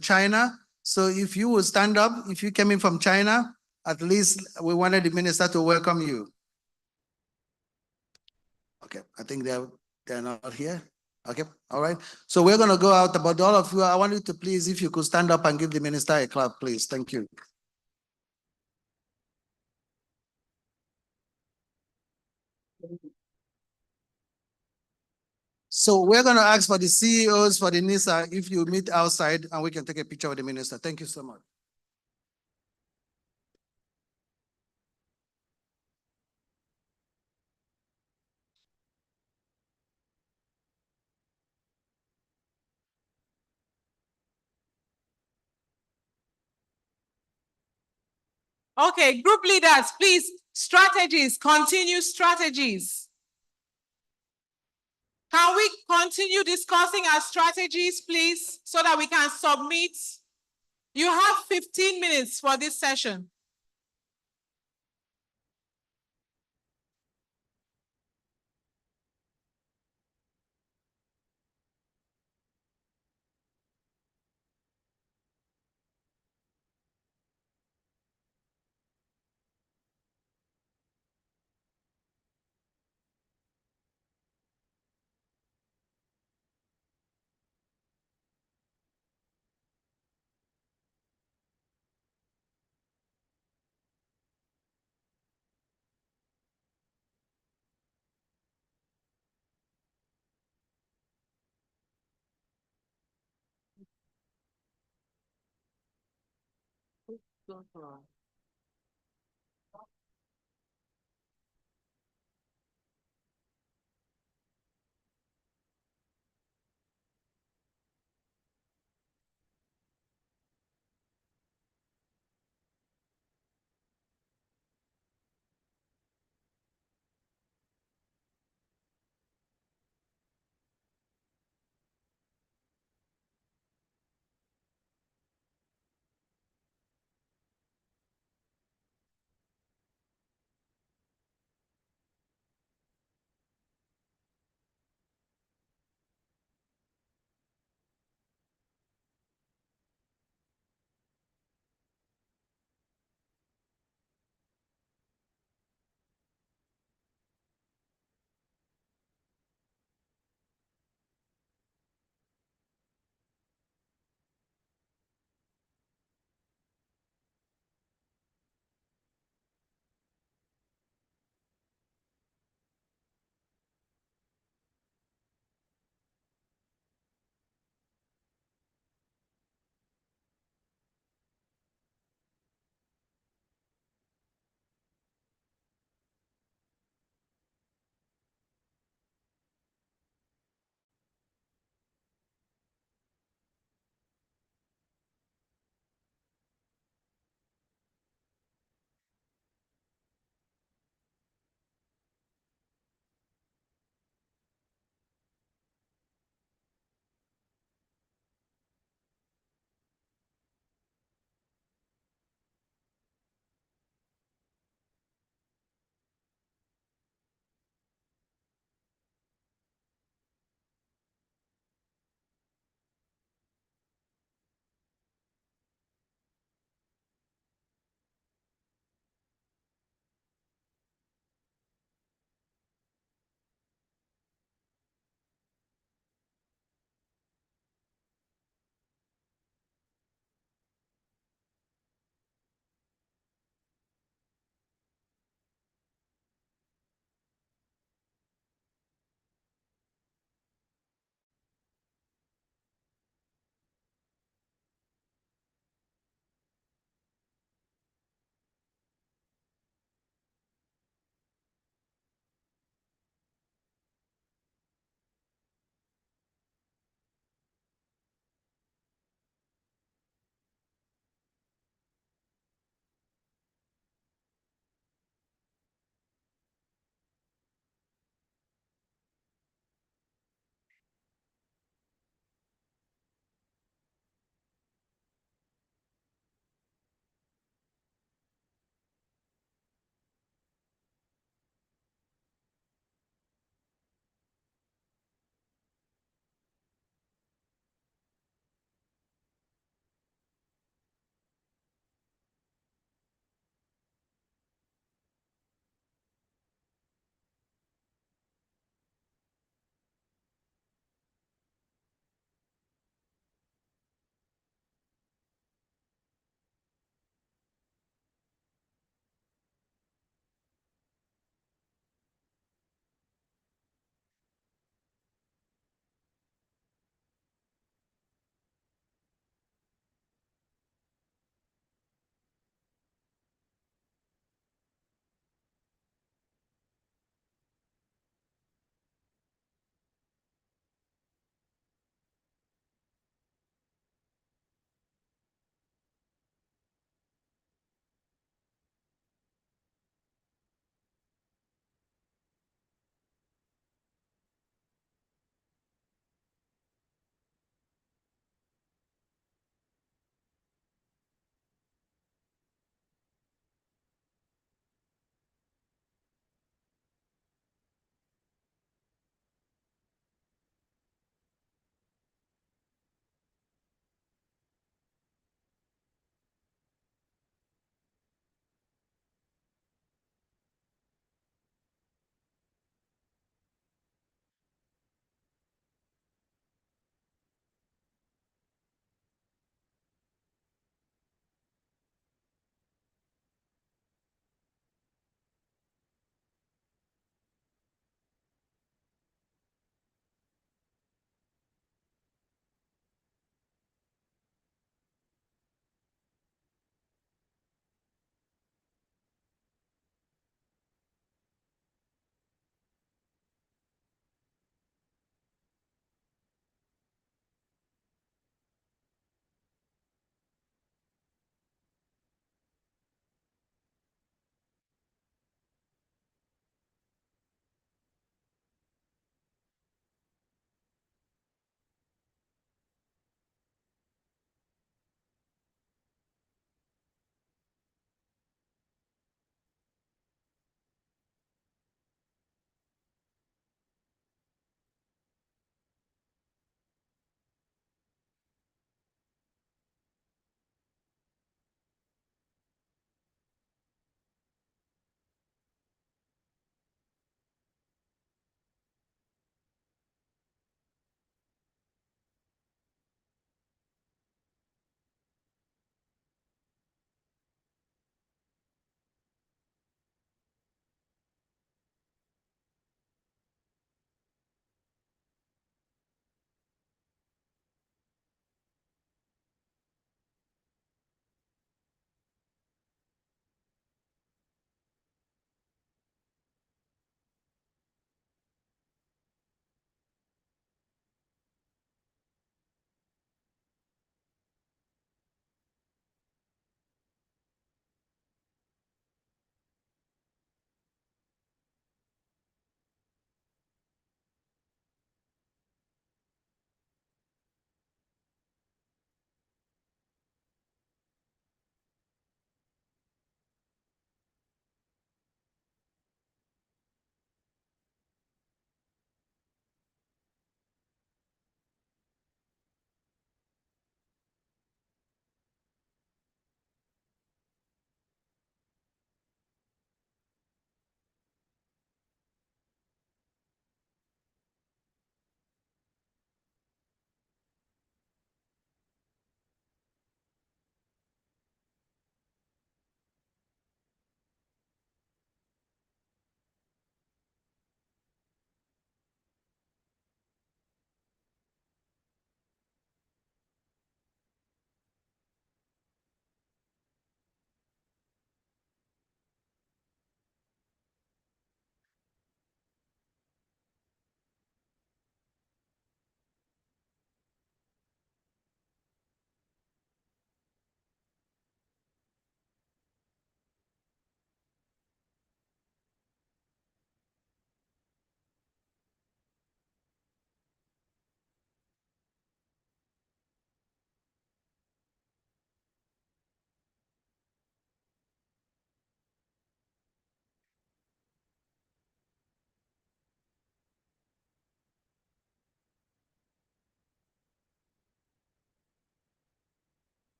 China. So if you will stand up, if you came in from China, at least we wanted the minister to welcome you. Okay, I think they're not here. Okay, all right. So we're gonna go out, but all of you, I want you to please, if you could stand up and give the minister a clap, please. Thank you. So we're gonna ask for the CEOs for the NISA if you meet outside and we can take a picture with the minister. Thank you so much. Okay, group leaders, please, strategies, continue strategies. Can we continue discussing our strategies, please, so that we can submit? You have 15 minutes for this session.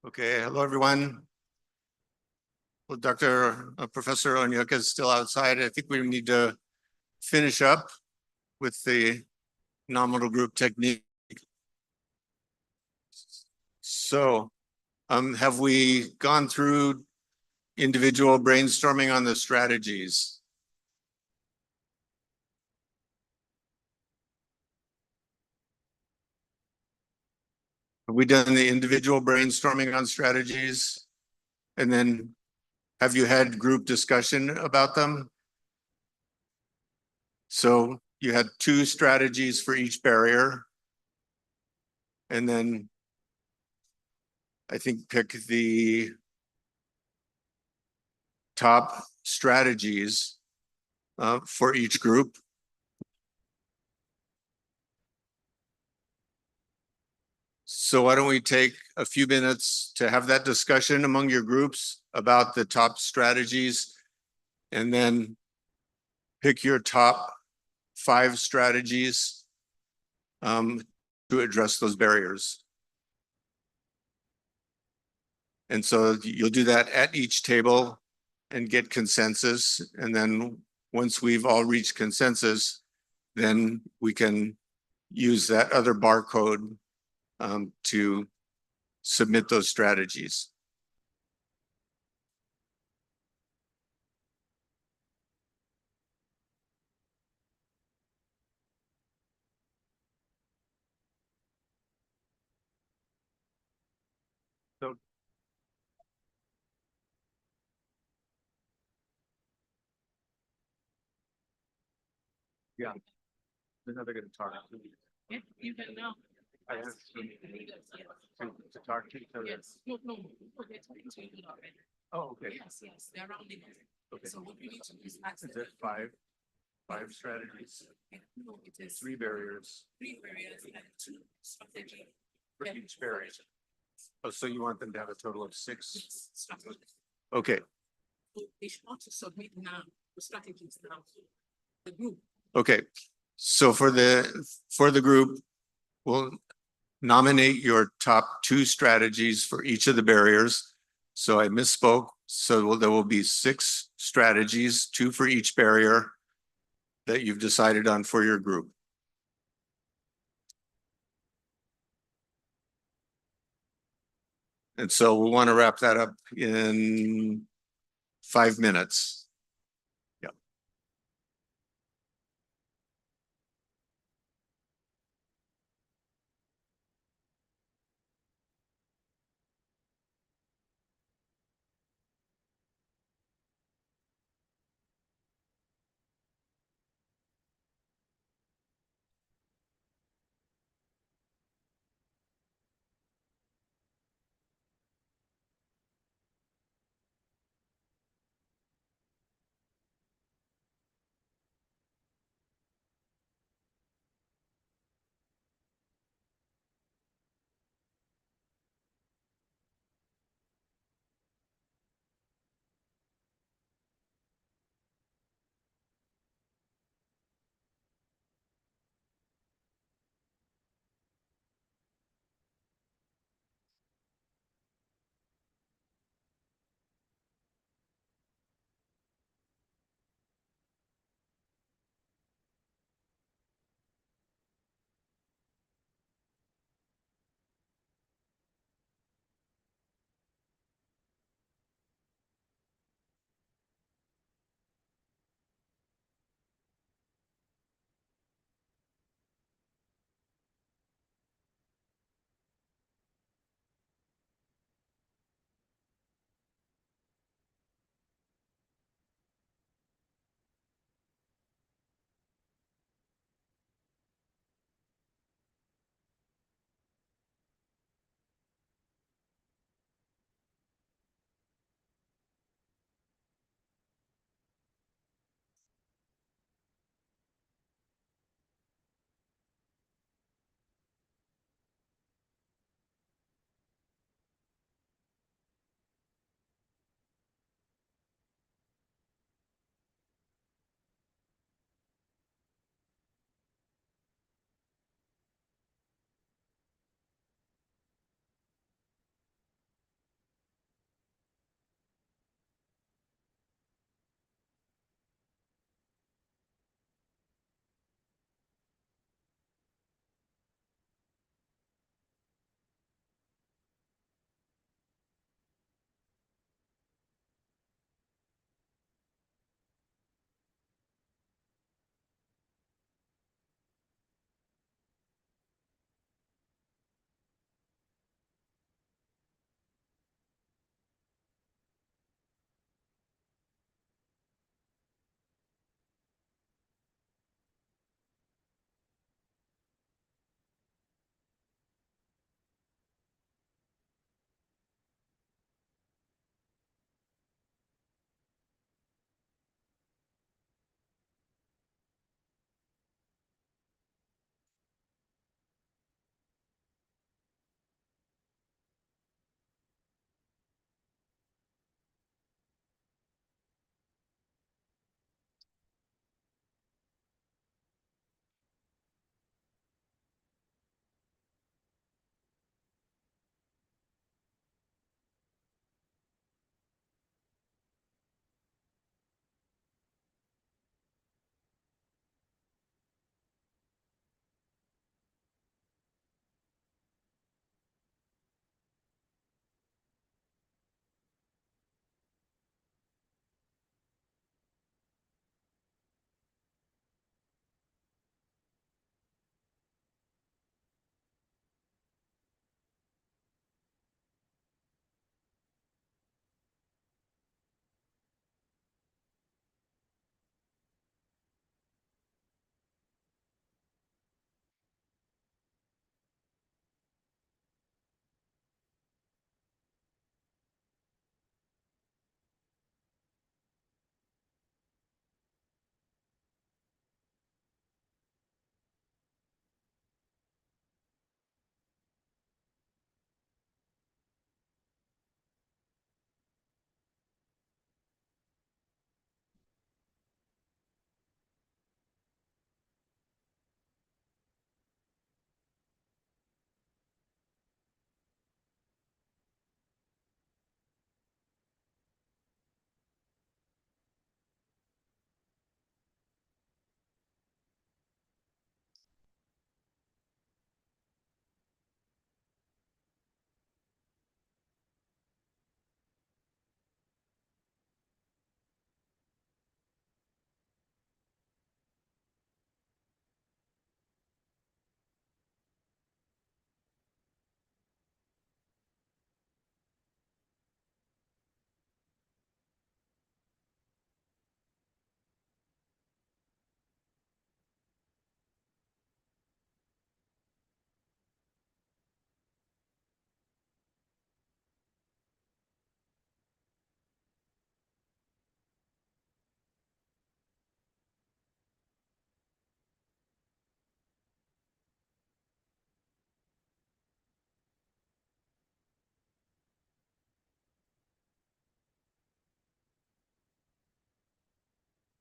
Okay, hello, everyone. Well, Professor Onyeka is still outside. I think we need to finish up with the nominal group technique. So, have we gone through individual brainstorming on the strategies? Have we done the individual brainstorming on strategies? And then have you had group discussion about them? So you had 2 strategies for each barrier. And then I think pick the top strategies for each group. So why don't we take a few minutes to have that discussion among your groups about the top strategies, and then pick your top 5 strategies to address those barriers. And so you'll do that at each table and get consensus. And then once we've all reached consensus, then we can use that other barcode to submit those strategies. So yeah, they're not going to talk. You can now. I asked them to talk to each other. Yes, no, they're talking to you already. Oh, okay. Yes, they're rounding up. Okay. So what you need to do is ask Is them. it 5 strategies? No, it is 3 barriers 3 areas and 2 strategy. for each barrier. Oh, so you want them to have a total of 6? Strategy. Okay, So they should want to submit now the strategies now. The group. okay. So for the group, we'll nominate your top 2 strategies for each of the barriers. So I misspoke. So there will be 6 strategies, 2 for each barrier that you've decided on for your group. And so we want to wrap that up in 5 minutes. Yeah.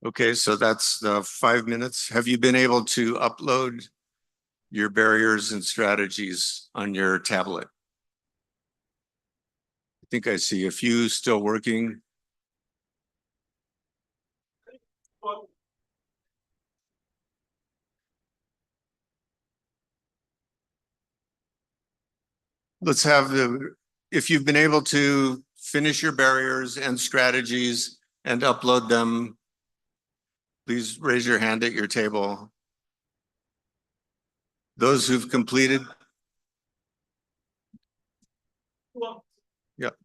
Okay, so that's the 5 minutes. Have you been able to upload your barriers and strategies on your tablet? I think I see a few still working. Let's have if you've been able to finish your barriers and strategies and upload them, please raise your hand at your table. Those who've completed. Yep.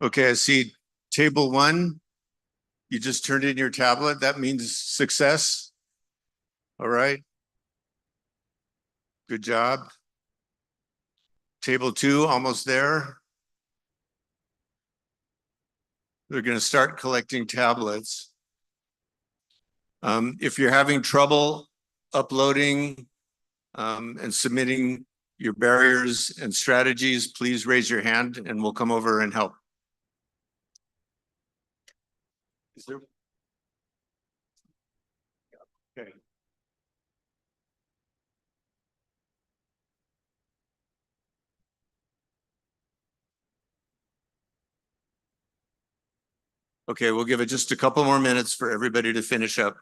Okay, I see table 1. You just turned in your tablet. That means success. All right. Good job. Table 2, almost there. They're going to start collecting tablets. If you're having trouble uploading and submitting your barriers and strategies, please raise your hand and we'll come over and help. Is there? Okay. Okay, we'll give it just a couple more minutes for everybody to finish up.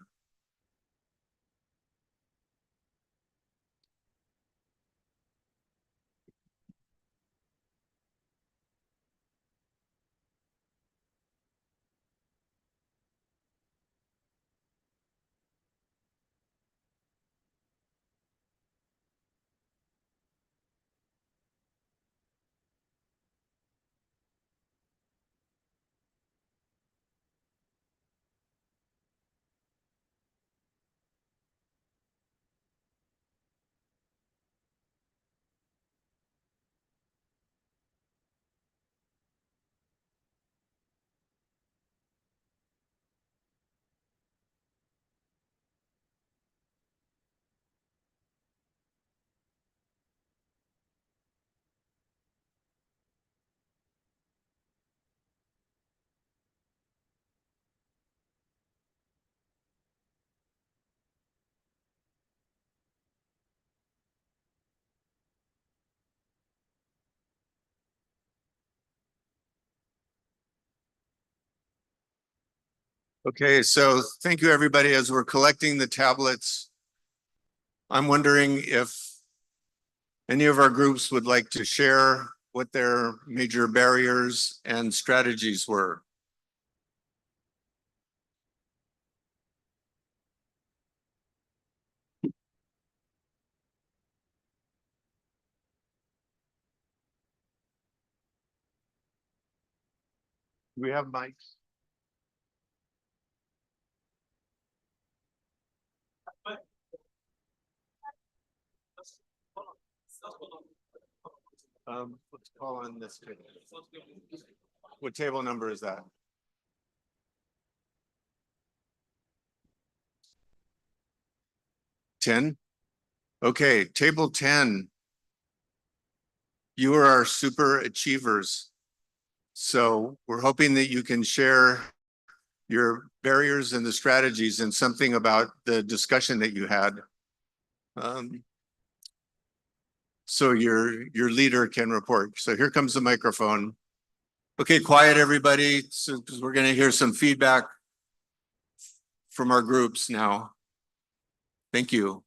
Okay, so thank you, everybody. As we're collecting the tablets, I'm wondering if any of our groups would like to share what their major barriers and strategies were. We have mics. Let's call on this table. What table number is that? 10? Okay, table 10. You are our super achievers. So we're hoping that you can share your barriers and the strategies and something about the discussion that you had. So your leader can report. So here comes the microphone. Okay, quiet everybody, so because we're going to hear some feedback from our groups now. Thank you.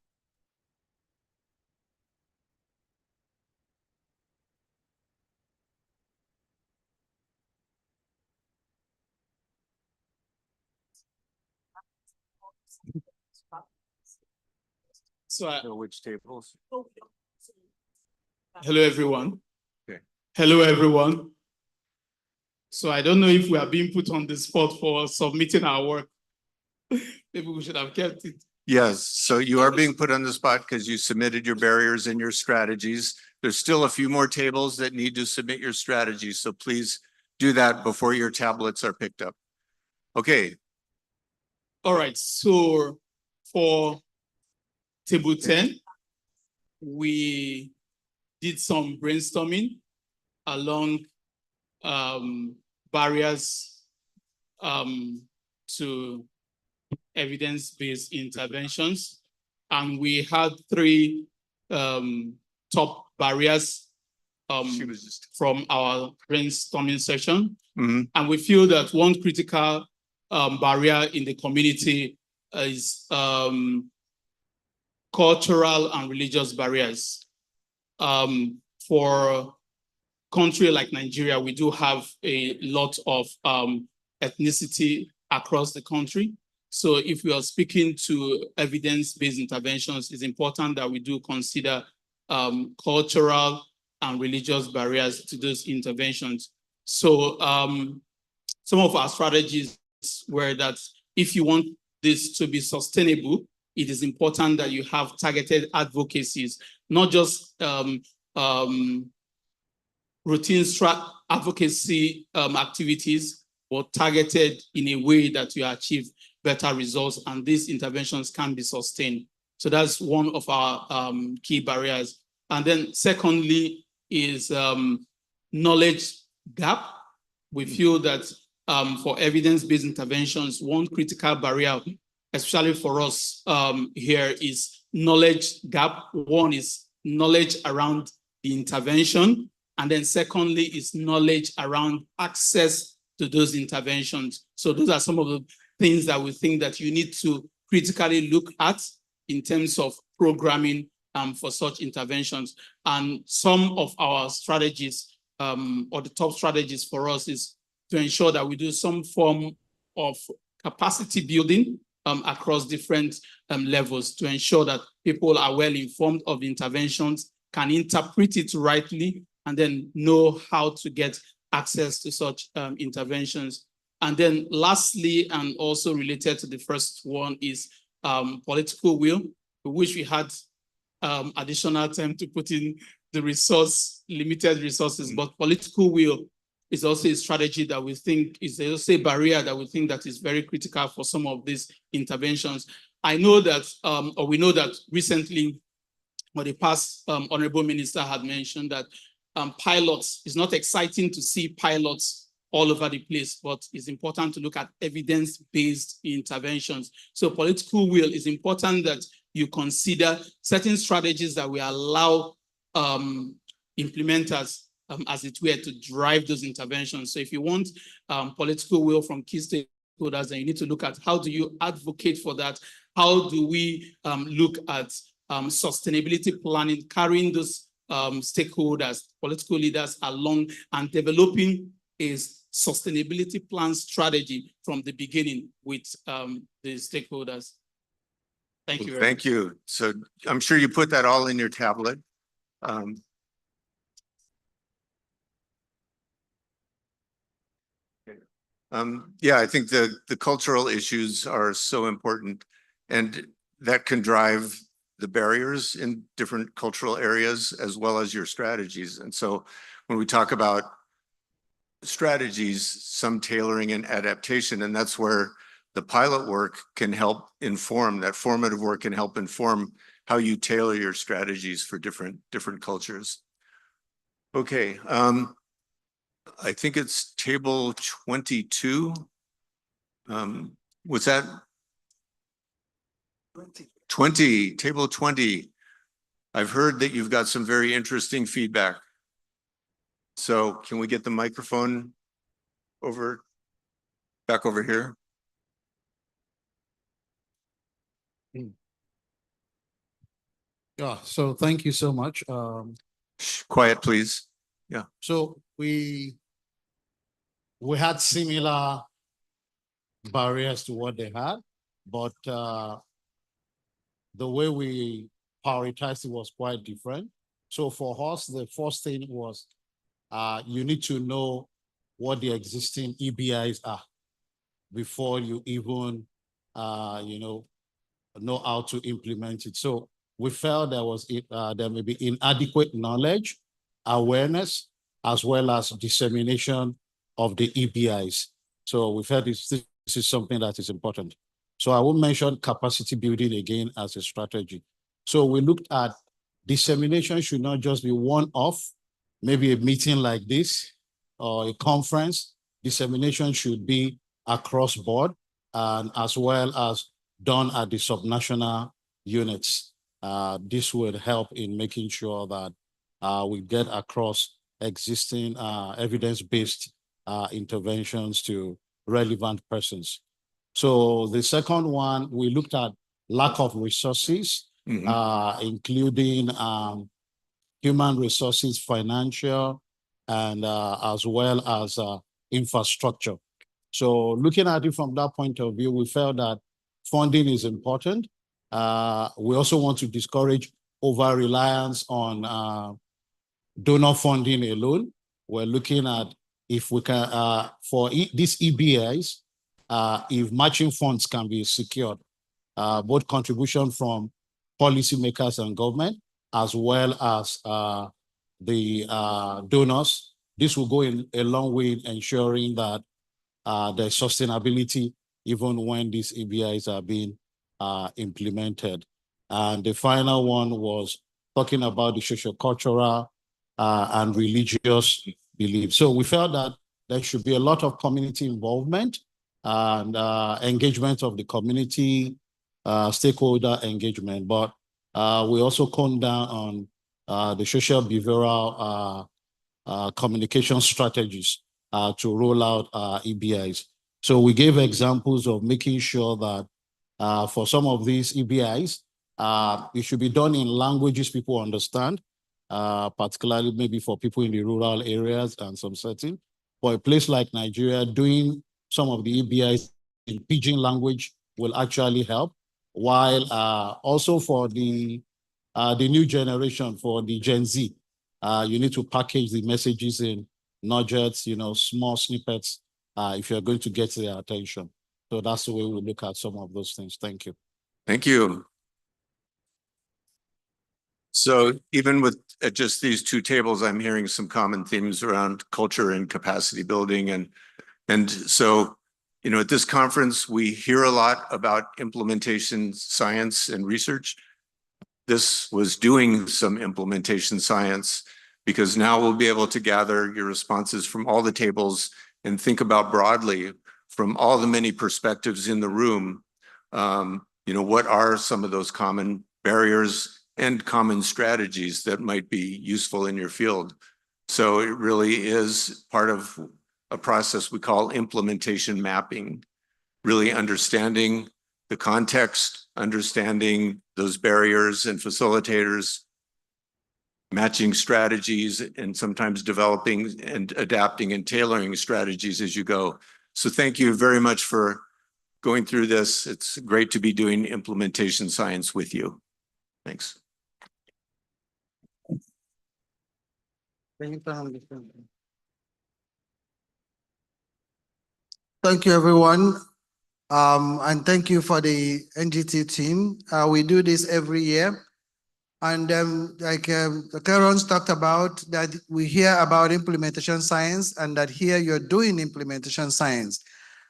So I, which tables? hello, everyone. Okay. Hello, everyone. So I don't know if we are being put on the spot for submitting our work. Maybe we should have kept it. Yes, so you are being put on the spot because you submitted your barriers and your strategies. There's still a few more tables that need to submit your strategies, so please do that before your tablets are picked up. Okay. All right, so for table 10, we did some brainstorming along barriers to evidence-based interventions. And we had three top barriers from our brainstorming session. And we feel that one critical barrier in the community is cultural and religious barriers. For a country like Nigeria, we do have a lot of ethnicity across the country. So if we are speaking to evidence-based interventions, it's important that we do consider cultural and religious barriers to those interventions. So some of our strategies were that if you want this to be sustainable, it is important that you have targeted advocacies, not just routine advocacy activities, but targeted in a way that you achieve better results, and these interventions can be sustained. So that's one of our key barriers. And then secondly is knowledge gap. We feel that for evidence-based interventions, one critical barrier, especially for us here, is knowledge gap. One is knowledge around the intervention, and then secondly is knowledge around access to those interventions. So those are some of the things that we think that you need to critically look at in terms of programming for such interventions. And some of our strategies or the top strategies for us is to ensure that we do some form of capacity building across different levels to ensure that people are well informed of the interventions, can interpret it rightly, and then know how to get access to such interventions. And then lastly, and also related to the first one, is political will. We wish we had additional time to put in the limited resources, but political will is also a strategy that we think is also a barrier that we think that is very critical for some of these interventions. I know that, or we know that recently, or the past Honorable Minister had mentioned that pilots, it's not exciting to see pilots all over the place, but it's important to look at evidence-based interventions. So political will is important that you consider certain strategies that will allow implementers, as it were, to drive those interventions. So if you want political will from key stakeholders, then you need to look at how do you advocate for that? How do we look at sustainability planning, carrying those stakeholders, political leaders along, and developing a sustainability plan strategy from the beginning with the stakeholders. Thank you very much. Thank you. So I'm sure you put that all in your tablet. Yeah, I think the cultural issues are so important, and that can drive the barriers in different cultural areas as well as your strategies. And so when we talk about strategies, some tailoring and adaptation, and that's where the pilot work can help inform, that formative work can help inform how you tailor your strategies for different cultures. Okay, I think it's table 22. Was that 20, table 20? I've heard that you've got some very interesting feedback. So can we get the microphone back over here? Yeah, so thank you so much. Quiet, please. Yeah. So we had similar barriers to what they had, but the way we prioritized it was quite different. So for us, the first thing was you need to know what the existing EBIs are before you even know how to implement it. So we felt there may be inadequate knowledge, awareness, as well as dissemination of the EBIs. So we felt this is something that is important. So I will mention capacity building again as a strategy. So we looked at dissemination should not just be one-off, maybe a meeting like this or a conference. Dissemination should be across board and as well as done at the subnational units. This would help in making sure that we get across existing evidence-based interventions to relevant persons. So the second one, we looked at lack of resources, including human resources, financial, and as well as infrastructure. So looking at it from that point of view, we felt that funding is important. We also want to discourage over-reliance on donor funding alone. We're looking at if we can, for these EBIs, if matching funds can be secured, both contribution from policymakers and government, as well as the donors, this will go in a long way in ensuring that the sustainability, even when these EBIs are being implemented. And the final one was talking about the sociocultural and religious beliefs. So we felt that there should be a lot of community involvement and engagement of the community, stakeholder engagement. But we also come down on the social behavioral communication strategies to roll out EBIs. So we gave examples of making sure that for some of these EBIs, it should be done in languages people understand, particularly maybe for people in the rural areas and some setting. For a place like Nigeria, doing some of the EBIs in pidgin language will actually help, while also for the new generation, for the Gen Z, you need to package the messages in nuggets, small snippets, if you're going to get their attention. So that's the way we look at some of those things. Thank you. Thank you. So even with just these two tables, I'm hearing some common themes around culture and capacity building. And so, at this conference, we hear a lot about implementation science and research. This was doing some implementation science, because now we'll be able to gather your responses from all the tables and think about broadly from all the many perspectives in the room, what are some of those common barriers and common strategies that might be useful in your field. So it really is part of a process we call implementation mapping, really understanding the context, understanding those barriers and facilitators, matching strategies, and sometimes developing and adapting and tailoring strategies as you go. So thank you very much for going through this. It's great to be doing implementation science with you. Thanks. Thank you, everyone. And thank you for the NGT team. We do this every year. And like Karen's talked about, that we hear about implementation science and that here you're doing implementation science.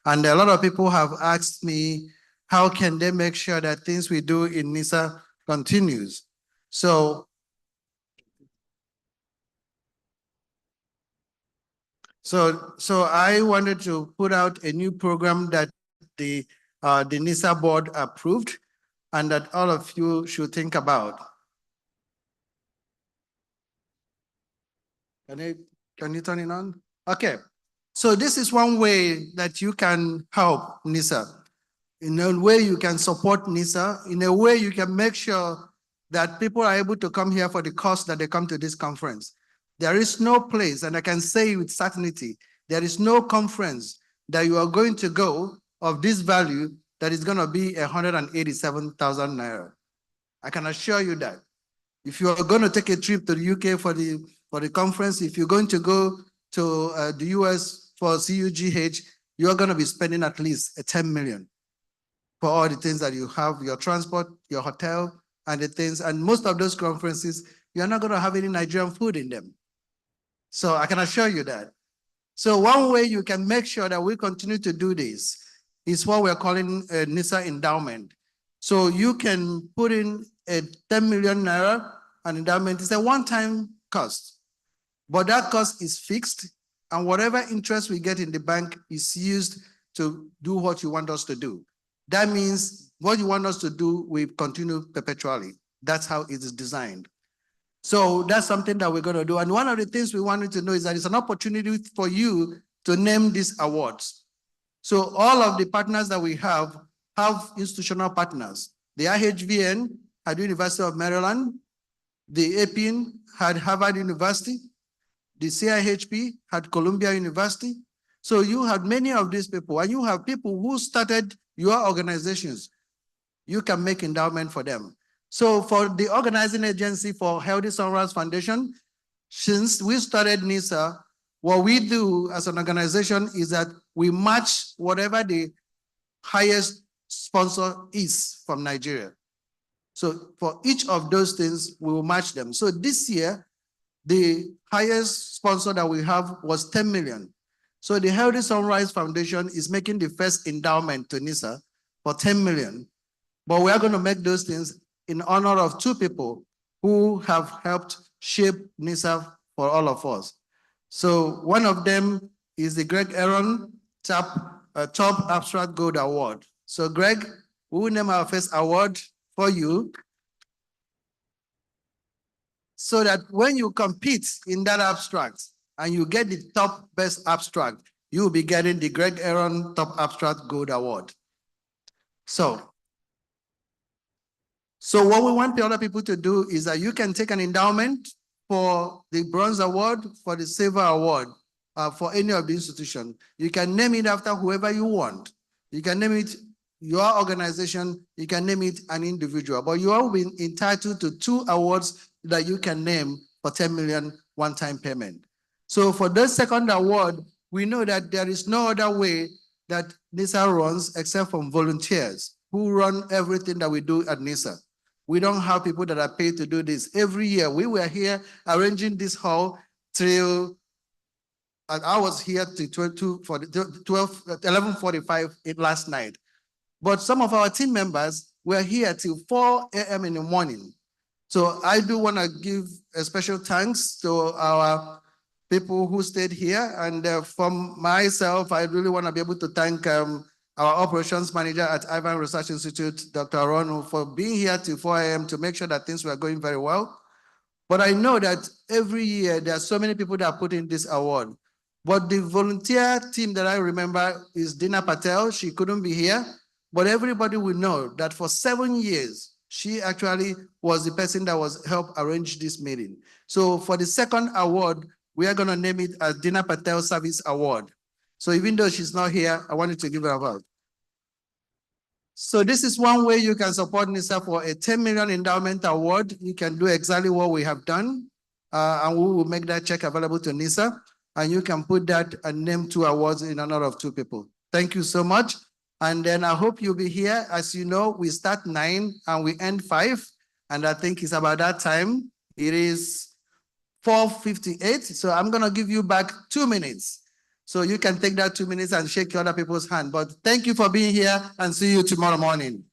And a lot of people have asked me, how can they make sure that things we do in NISA continues? So I wanted to put out a new program that the NISA board approved and that all of you should think about. Can you turn it on? Okay. So this is one way that you can help NISA. In a way you can support NISA. In a way you can make sure that people are able to come here for the cost that they come to this conference. There is no place, and I can say with certainty, there is no conference that you are going to go of this value that is going to be 187,000 naira. I can assure you that. If you are going to take a trip to the UK for the conference, if you're going to go to the US for CUGH, you're going to be spending at least 10 million for all the things that you have, your transport, your hotel, and the things. And most of those conferences, you're not going to have any Nigerian food in them. So I can assure you that. So one way you can make sure that we continue to do this is what we're calling a NISA endowment. So you can put in a 10 million naira, an endowment. It's a one-time cost, but that cost is fixed, and whatever interest we get in the bank is used to do what you want us to do. That means what you want us to do, we continue perpetually. That's how it is designed. So that's something that we're going to do. And one of the things we wanted to know is that it's an opportunity for you to name these awards. So all of the partners that we have institutional partners. The IHVN had University of Maryland, the APIN had Harvard University, the CIHP had Columbia University. So you had many of these people, and you have people who started your organizations. You can make endowment for them. So for the organizing agency for Healthy Sunrise Foundation, since we started NISA, what we do as an organization is that we match whatever the highest sponsor is from Nigeria. So for each of those things, we will match them. So this year, the highest sponsor that we have was 10 million. So the Healthy Sunrise Foundation is making the first endowment to NISA for 10 million. But we are going to make those things in honor of two people who have helped shape NISA for all of us. So one of them is the Greg Aaron Top Abstract Gold Award. So Greg, we will name our first award for you so that when you compete in that abstract and you get the top best abstract, you will be getting the Greg Aaron Top Abstract Gold Award. So what we want the other people to do is that you can take an endowment for the Bronze Award, for the Silver Award, for any of the institution. You can name it after whoever you want. You can name it your organization, you can name it an individual, but you will be entitled to 2 awards that you can name for 10 million one-time payment. So for the second award, we know that there is no other way that NISA runs except from volunteers who run everything that we do at NISA. We don't have people that are paid to do this. Every year, we were here arranging this hall till, and I was here till 11:45 last night. But some of our team members were here till 4 a.m. in the morning. So I do want to give a special thanks to our people who stayed here. And from myself, I really want to be able to thank our operations manager at Ivan Research Institute, Dr. Aronu, for being here till 4 a.m. to make sure that things were going very well. But I know that every year there are so many people that put in this award. But the volunteer team that I remember is Dina Patel. She couldn't be here. But everybody will know that for 7 years, she actually was the person that was helped arrange this meeting. So for the second award, we are going to name it as Dina Patel Service Award. So even though she's not here, I wanted to give her a vote. So this is one way you can support NISA for a 10 million endowment award. You can do exactly what we have done, and we will make that check available to NISA, and you can put that and name 2 awards in honor of 2 people. Thank you so much. And then I hope you'll be here. As you know, we start 9 and we end 5. And I think it's about that time. It is 4:58. So I'm going to give you back 2 minutes. So you can take that 2 minutes and shake other people's hand. But thank you for being here, and see you tomorrow morning.